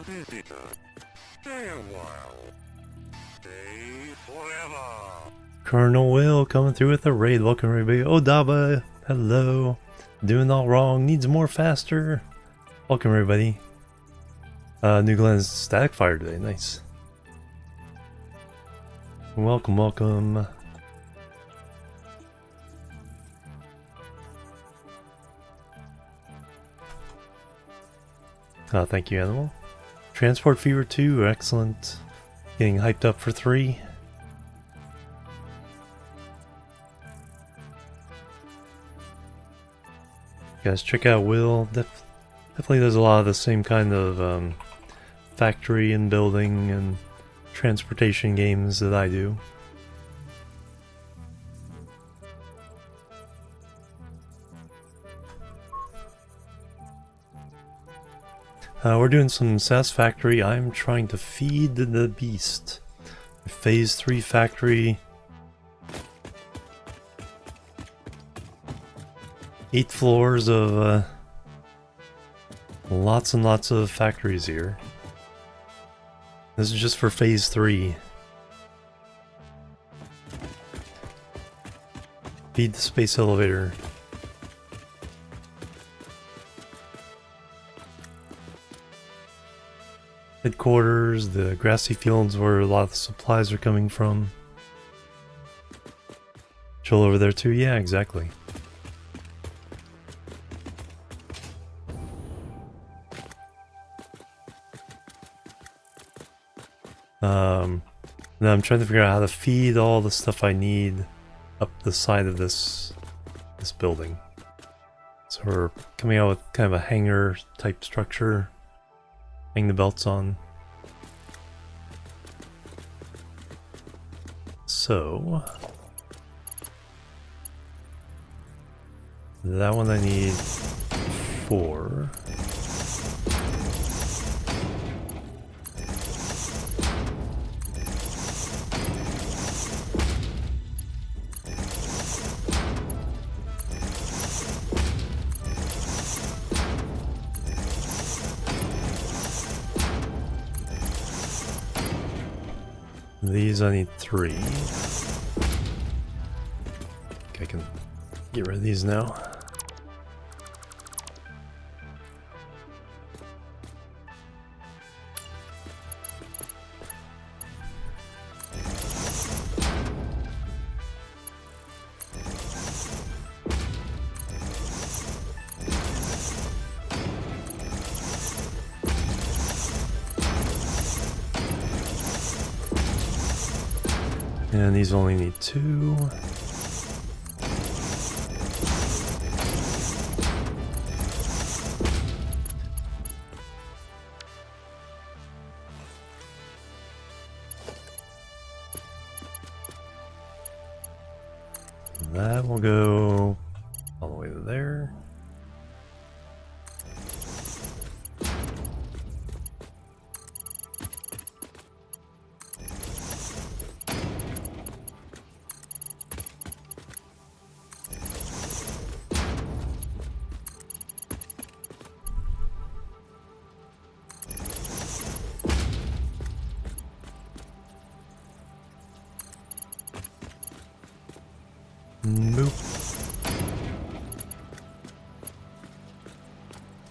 Visitor. Stay a while. Stay forever. Colonel Will coming through with a raid. Welcome everybody. Odaba, hello. Doing all wrong. Needs more faster. Welcome everybody. New Glen's static fire today. Nice. Welcome, welcome. Thank you, Animal. Transport Fever 2, excellent. Getting hyped up for 3. Guys, check out Will. Definitely does a lot of the same kind of factory and building and transportation games that I do. We're doing some Satisfactory. I'm trying to feed the beast. Phase 3 factory. 8 floors of lots and lots of factories here. This is just for phase 3. Feed the space elevator. Headquarters, the grassy fields where a lot of the supplies are coming from. Chill over there too? Yeah, exactly. Now I'm trying to figure out how to feed all the stuff I need up the side of this building. So we're coming out with kind of a hangar type structure. Hang the belts on. So that one I need 4. These I need 3. Okay, I can get rid of these now. And these only need 2. That will go all the way to there.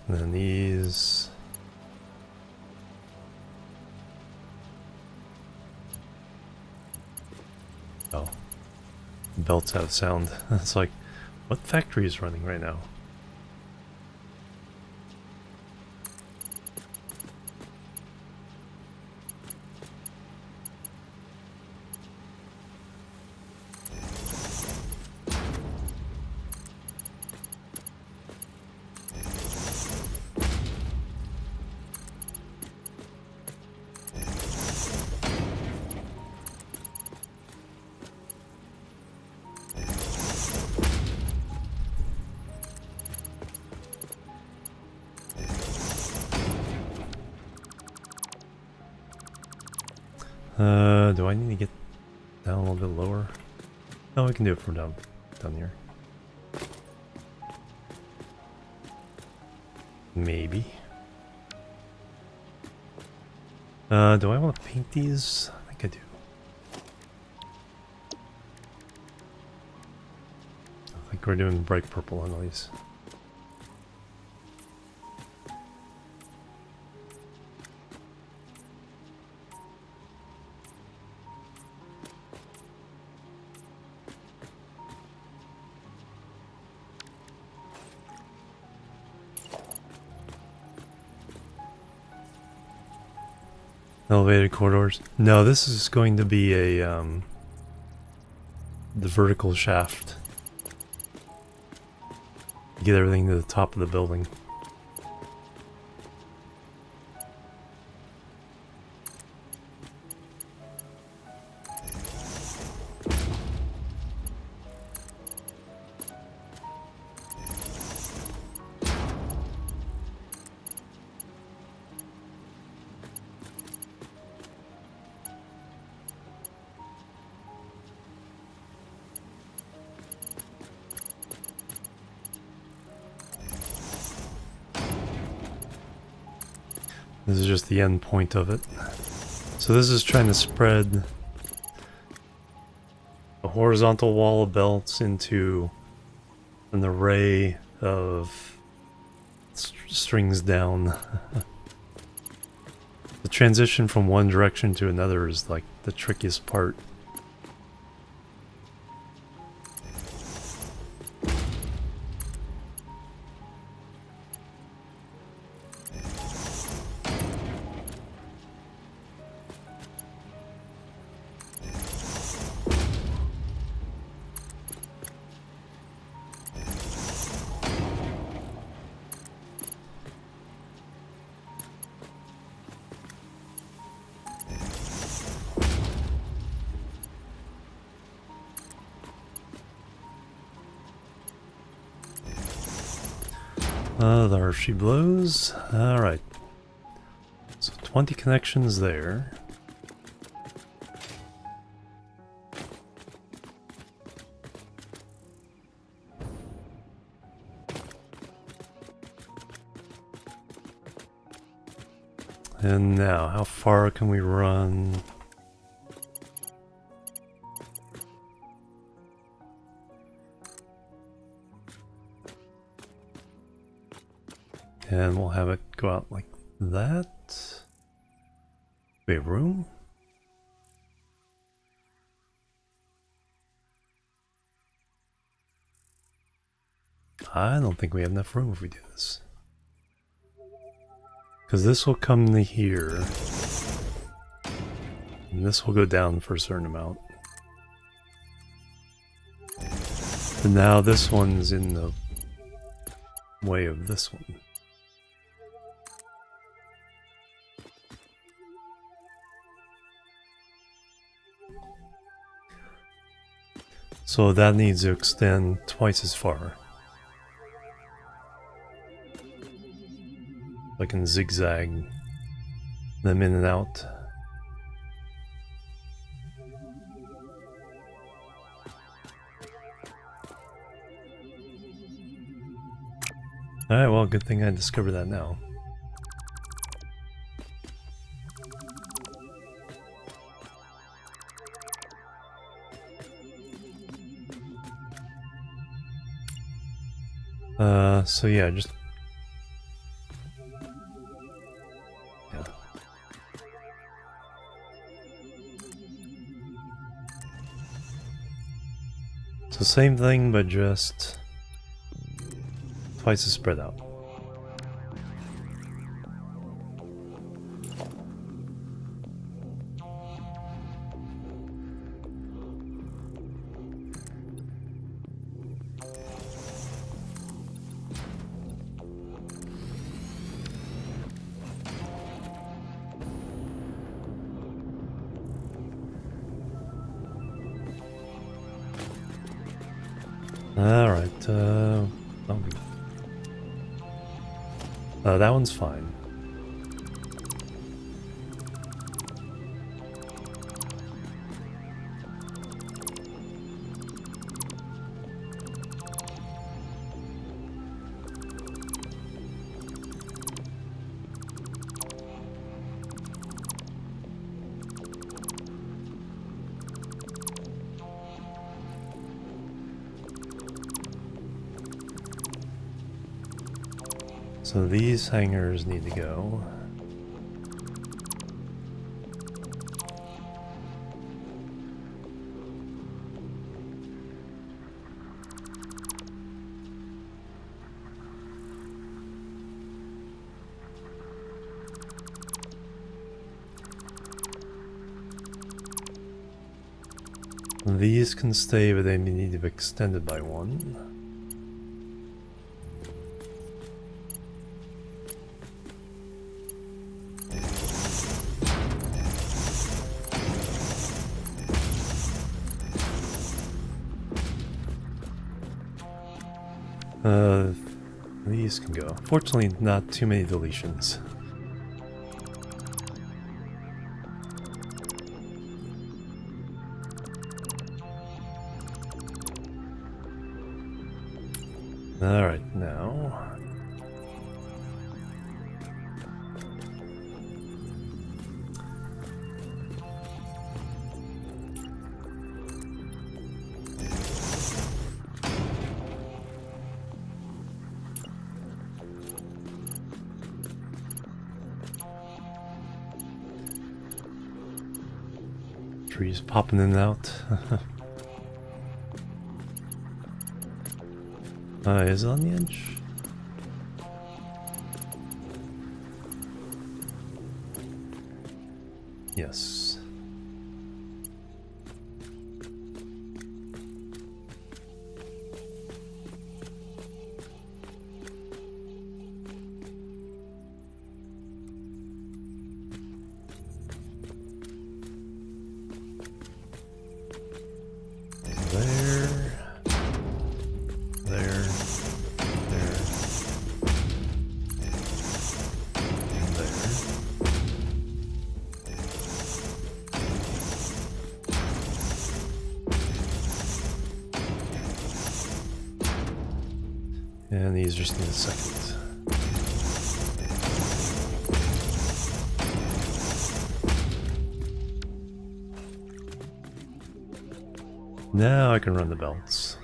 And then these. Oh. Belts have sound. It's like, what factory is running right now? Do I need to get down a little bit lower? No, we can do it from down here. Maybe. Do I want to paint these? I think I do. I think we're doing bright purple on these. Elevated corridors. No, this is going to be a the vertical shaft. Get everything to the top of the building. This is just the end point of it. So this is trying to spread a horizontal wall of belts into an array of strings down. The transition from one direction to another is like the trickiest part. There she blows. Alright. So 20 connections there. And now, how far can we run? And we'll have it go out like that. We have room? I don't think we have enough room if we do this. Because this will come to here. And this will go down for a certain amount. And now this one's in the way of this one. So that needs to extend twice as far. I can zigzag them in and out. Alright, well, good thing I discovered that now. So yeah, just So same thing, but just twice as spread out. Alright, that one's fine. So these hangers need to go. These can stay, but they need to be extended by one. These can go. Fortunately, not too many deletions. Alright, now... trees popping in and out. Is it on the edge? Yes. And these just need a second. Now I can run the belts.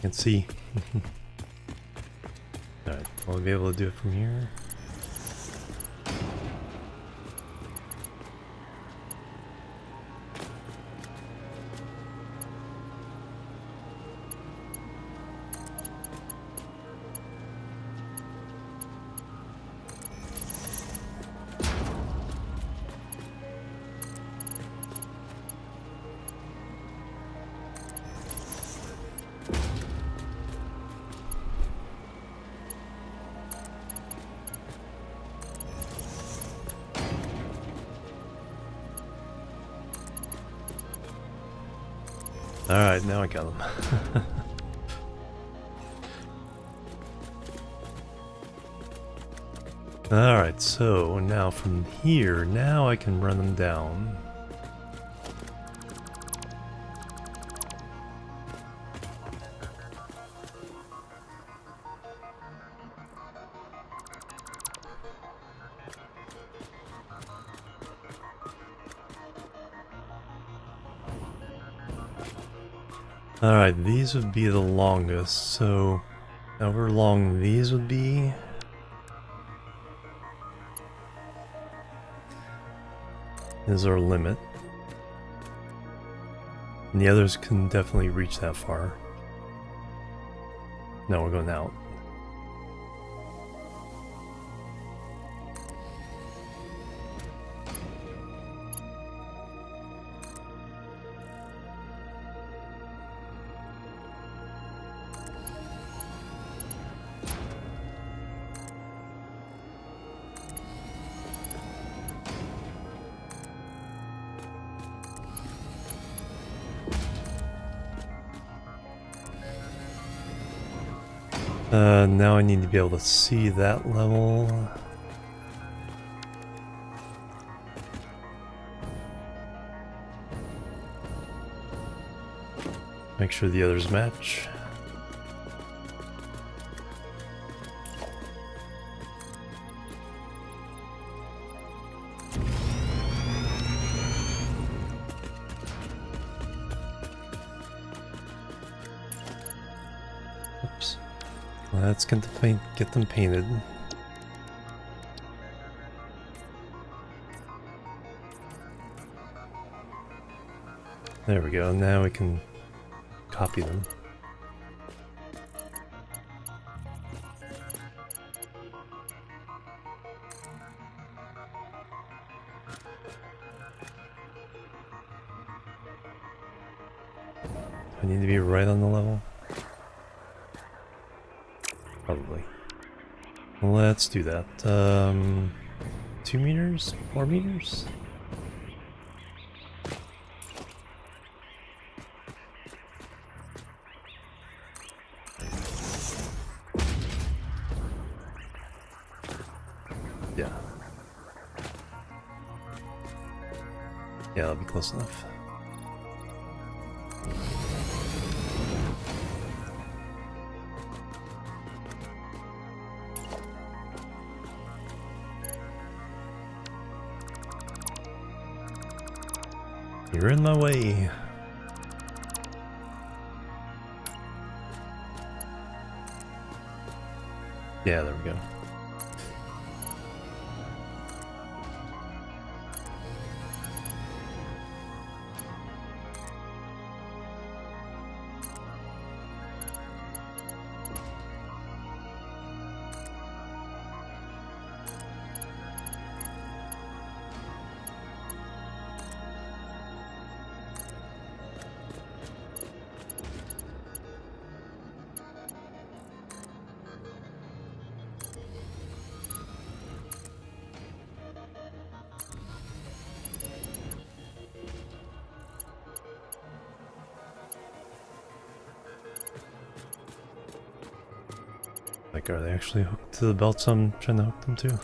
Can't see. Alright, will we be able to do it from here? Alright, now I got them. Alright, so now from here, now I can run them down. Alright, these would be the longest, so however long these would be. Is our limit. And the others can definitely reach that far. No, we're going out. Now I need to be able to see that level. Make sure the others match. Oops. Let's get them painted. There we go. Now we can copy them. I need to be right on the level. Probably. Let's do that. 2 meters? 4 meters? Yeah. Yeah, that'll be close enough. You're in my way. Yeah, there we go. Like, are they actually hooked to the belts I'm trying to hook them to?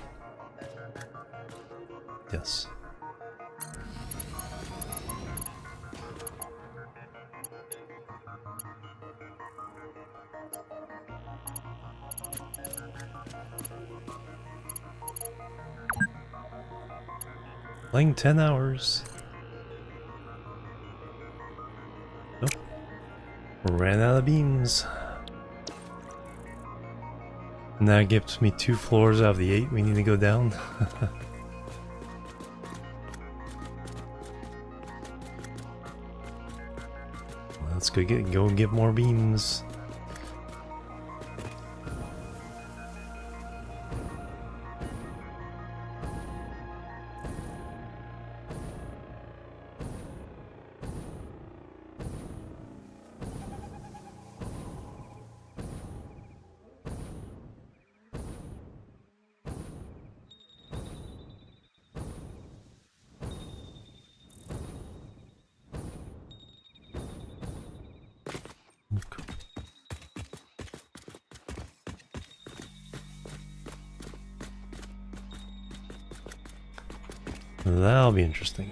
Yes. Playing 10 hours. Nope. Ran out of beams. And that gives me 2 floors out of the 8 we need to go down. Let's go get more beams. That'll be interesting.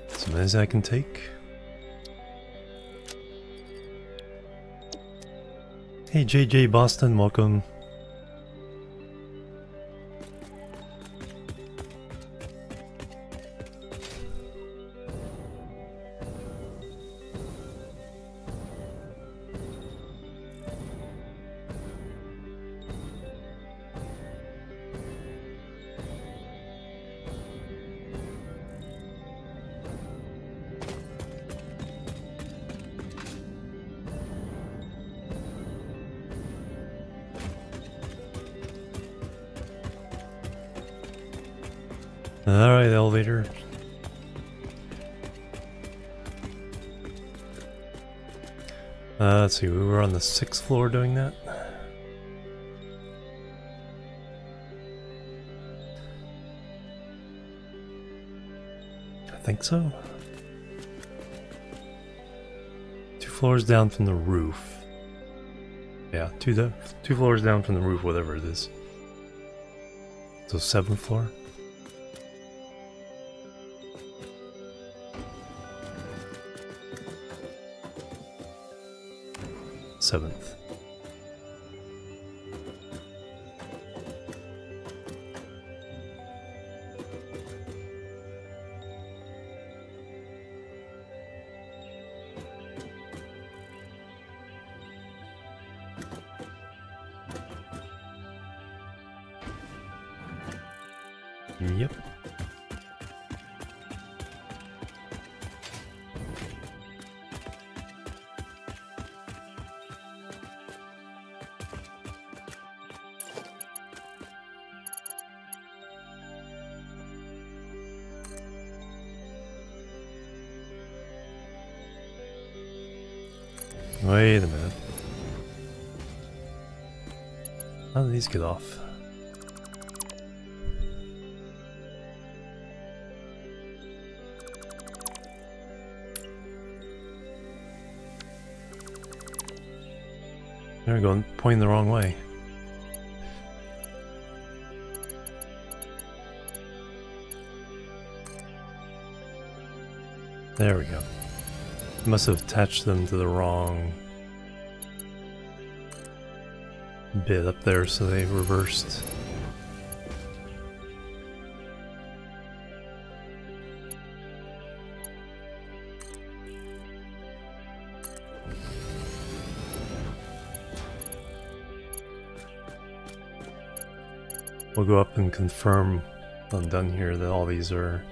Some as I can take. Hey JJ Boston, welcome. Alright, elevator. Let's see, we were on the 6th floor doing that. I think so. 2 floors down from the roof. Yeah, two floors down from the roof, whatever it is. So 7th floor. Seventh. Yep. Wait a minute. How do these get off? They're going pointing the wrong way. There we go. Must have attached them to the wrong bit up there, so they reversed. We'll go up and confirm when I'm done here that all these are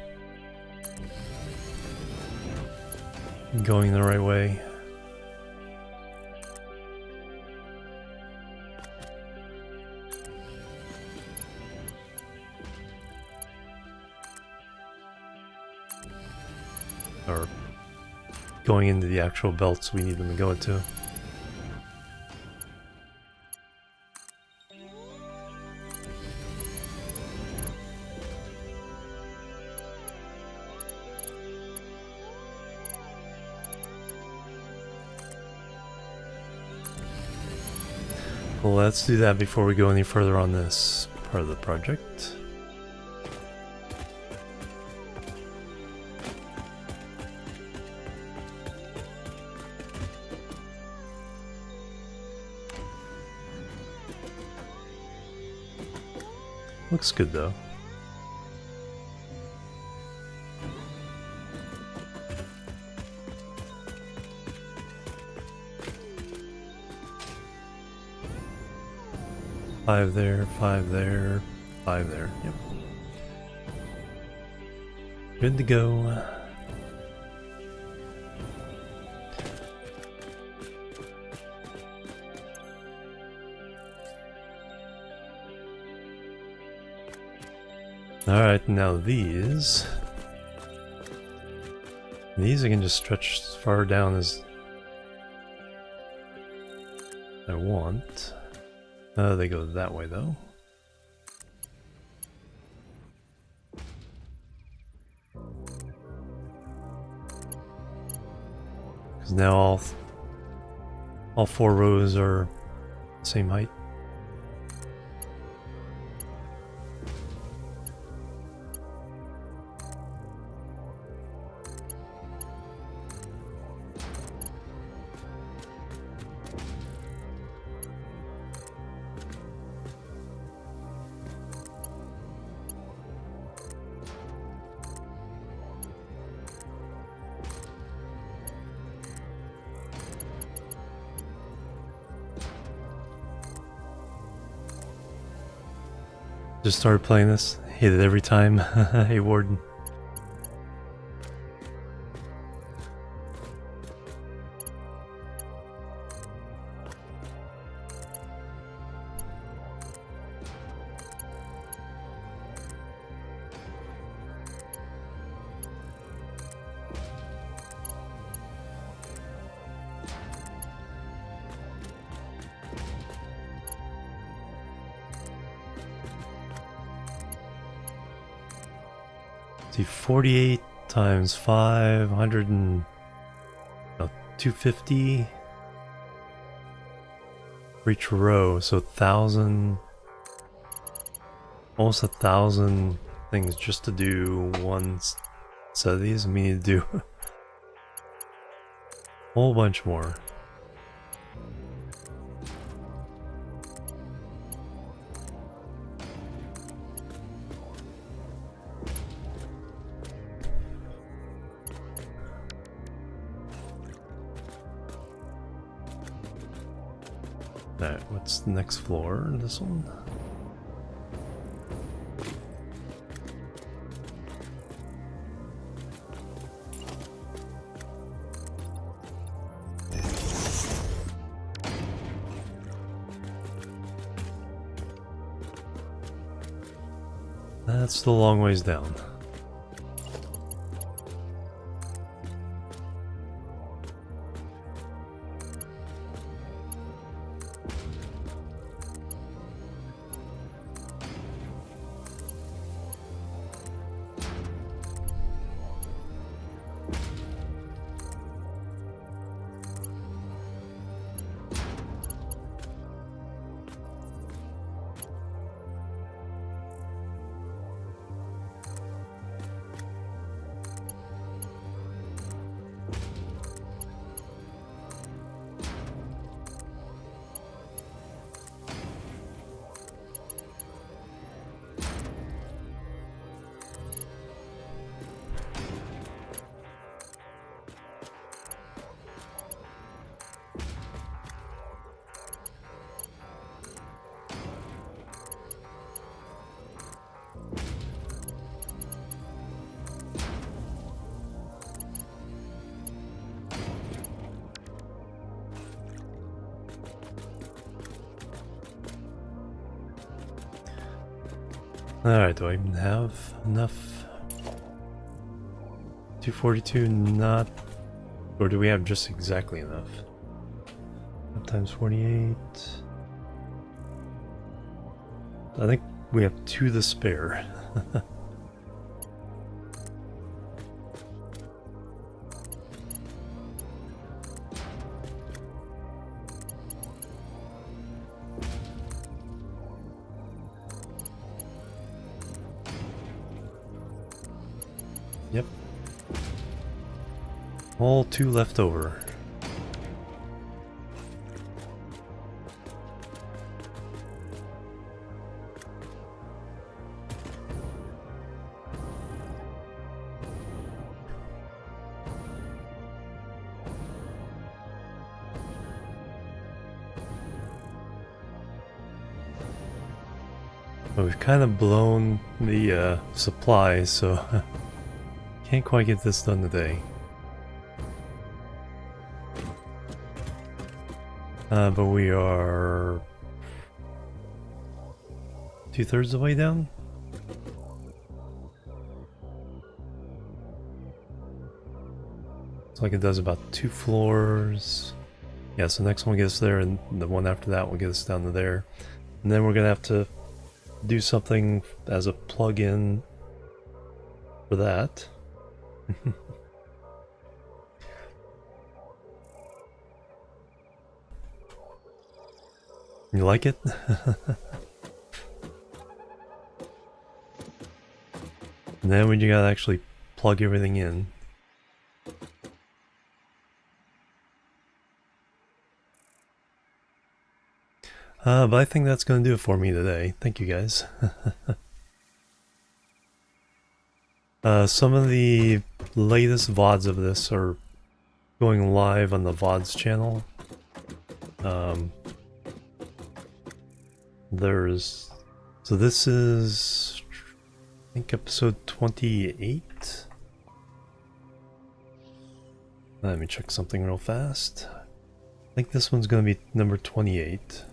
going the right way. Or going into the actual belts we need them to go into. Let's do that before we go any further on this part of the project. Looks good though. Five there, 5 there, 5 there. Yep. Good to go. Alright, now these I can just stretch as far down as I want. They go that way though. Because now all 4 rows are same height. Just started playing this. Hate it every time. Hey, Warden. See, 48 times 500 and 250 for each row, so 1,000, almost 1,000 things just to do one set of these. We need to do a whole bunch more. Alright, what's the next floor? This one? That's the long ways down. Alright, do I even have enough? 242 not... Or do we have just exactly enough? 5 times 48... I think we have 2 to spare. Yep. All 2 left over. But we've kind of blown the supply, so can't quite get this done today. But we are 2/3 of the way down. Looks like it does about 2 floors. Yeah, so next one will get us there, and the one after that will get us down to there. And then we're gonna have to do something as a plug-in for that. You like it? And then we gotta actually plug everything in. But I think that's going to do it for me today. Thank you guys. Some of the latest VODs of this are going live on the VODs channel. So this is, I think, episode 28. Let me check something real fast. I think this one's going to be number 28.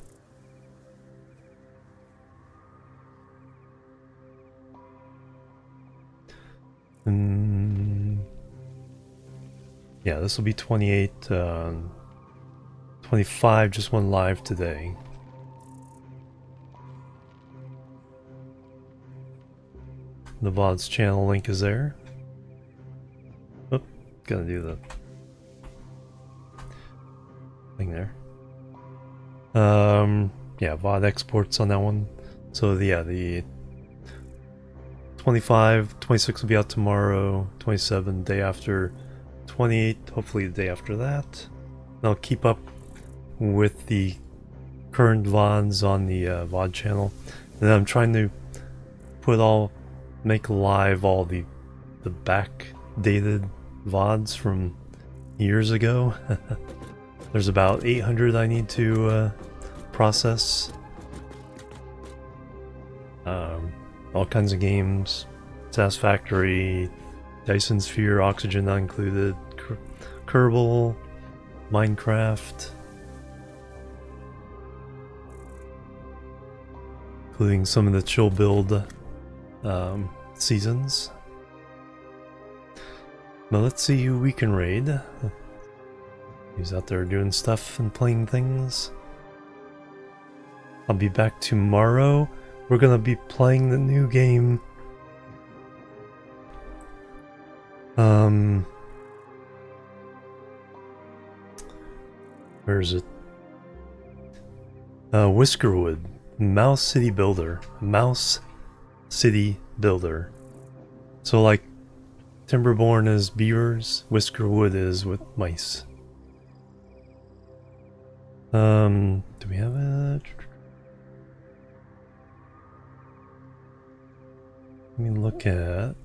Yeah, this will be 28. 25 just went live today. The VODs channel link is there. Oh, gotta do the thing there. Yeah, VOD exports on that one. So the 25, 26 will be out tomorrow, 27 day after, 28 hopefully the day after that. And I'll keep up with the current VODs on the VOD channel. And then I'm trying to make live all the backdated VODs from years ago. There's about 800 I need to process. All kinds of games, Satisfactory, Dyson Sphere, Oxygen not included, Kerbal, Minecraft, including some of the chill build seasons. Now let's see who we can raid. He's out there doing stuff and playing things. I'll be back tomorrow. We're gonna be playing the new game. Where is it? Whiskerwood. Mouse City Builder. Mouse City Builder. So like Timberborn is beavers, Whiskerwood is with mice. Do we have it? Let me look at...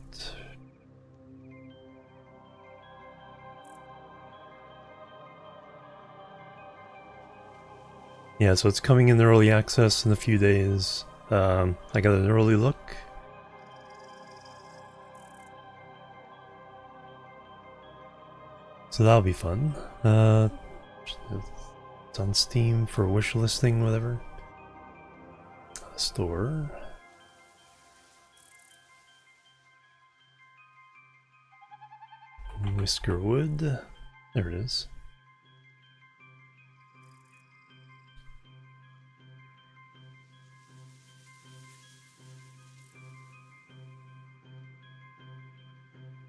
Yeah, so it's coming in early access in a few days. I got an early look. So that'll be fun. It's on Steam for wish listing, whatever. Store. Whiskerwood. There it is.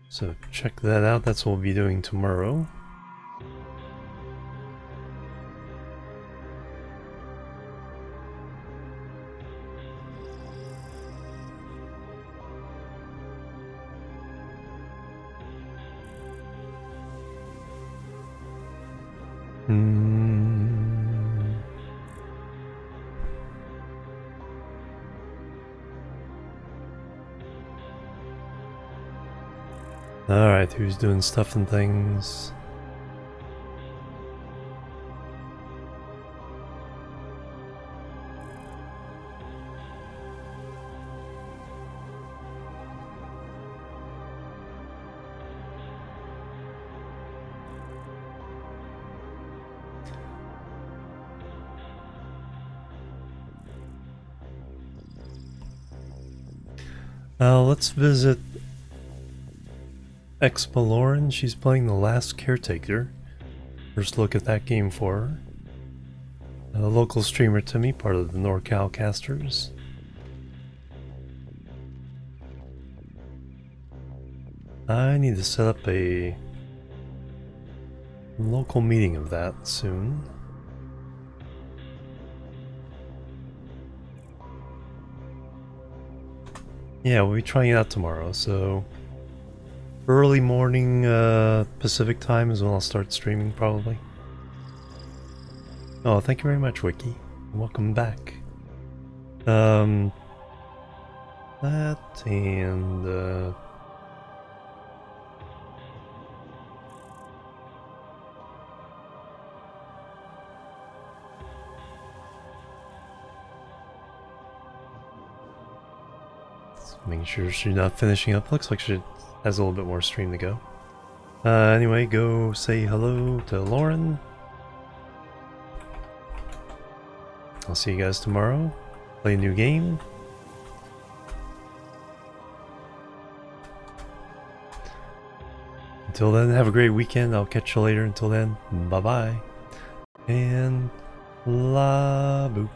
So check that out. That's what we'll be doing tomorrow. Alright, who's doing stuff and things? Let's visit Explorin. She's playing The Last Caretaker. First look at that game for her. A local streamer to me, part of the NorCal casters. I need to set up a local meeting of that soon. Yeah, we'll be trying it out tomorrow, so early morning Pacific time is when I'll start streaming, probably. Oh, thank you very much, Wiki. Welcome back. That and making sure she's not finishing up. Looks like she has a little bit more stream to go. Anyway, go say hello to Lauren. I'll see you guys tomorrow. Play a new game. Until then, have a great weekend. I'll catch you later. Until then, bye-bye. And la boop.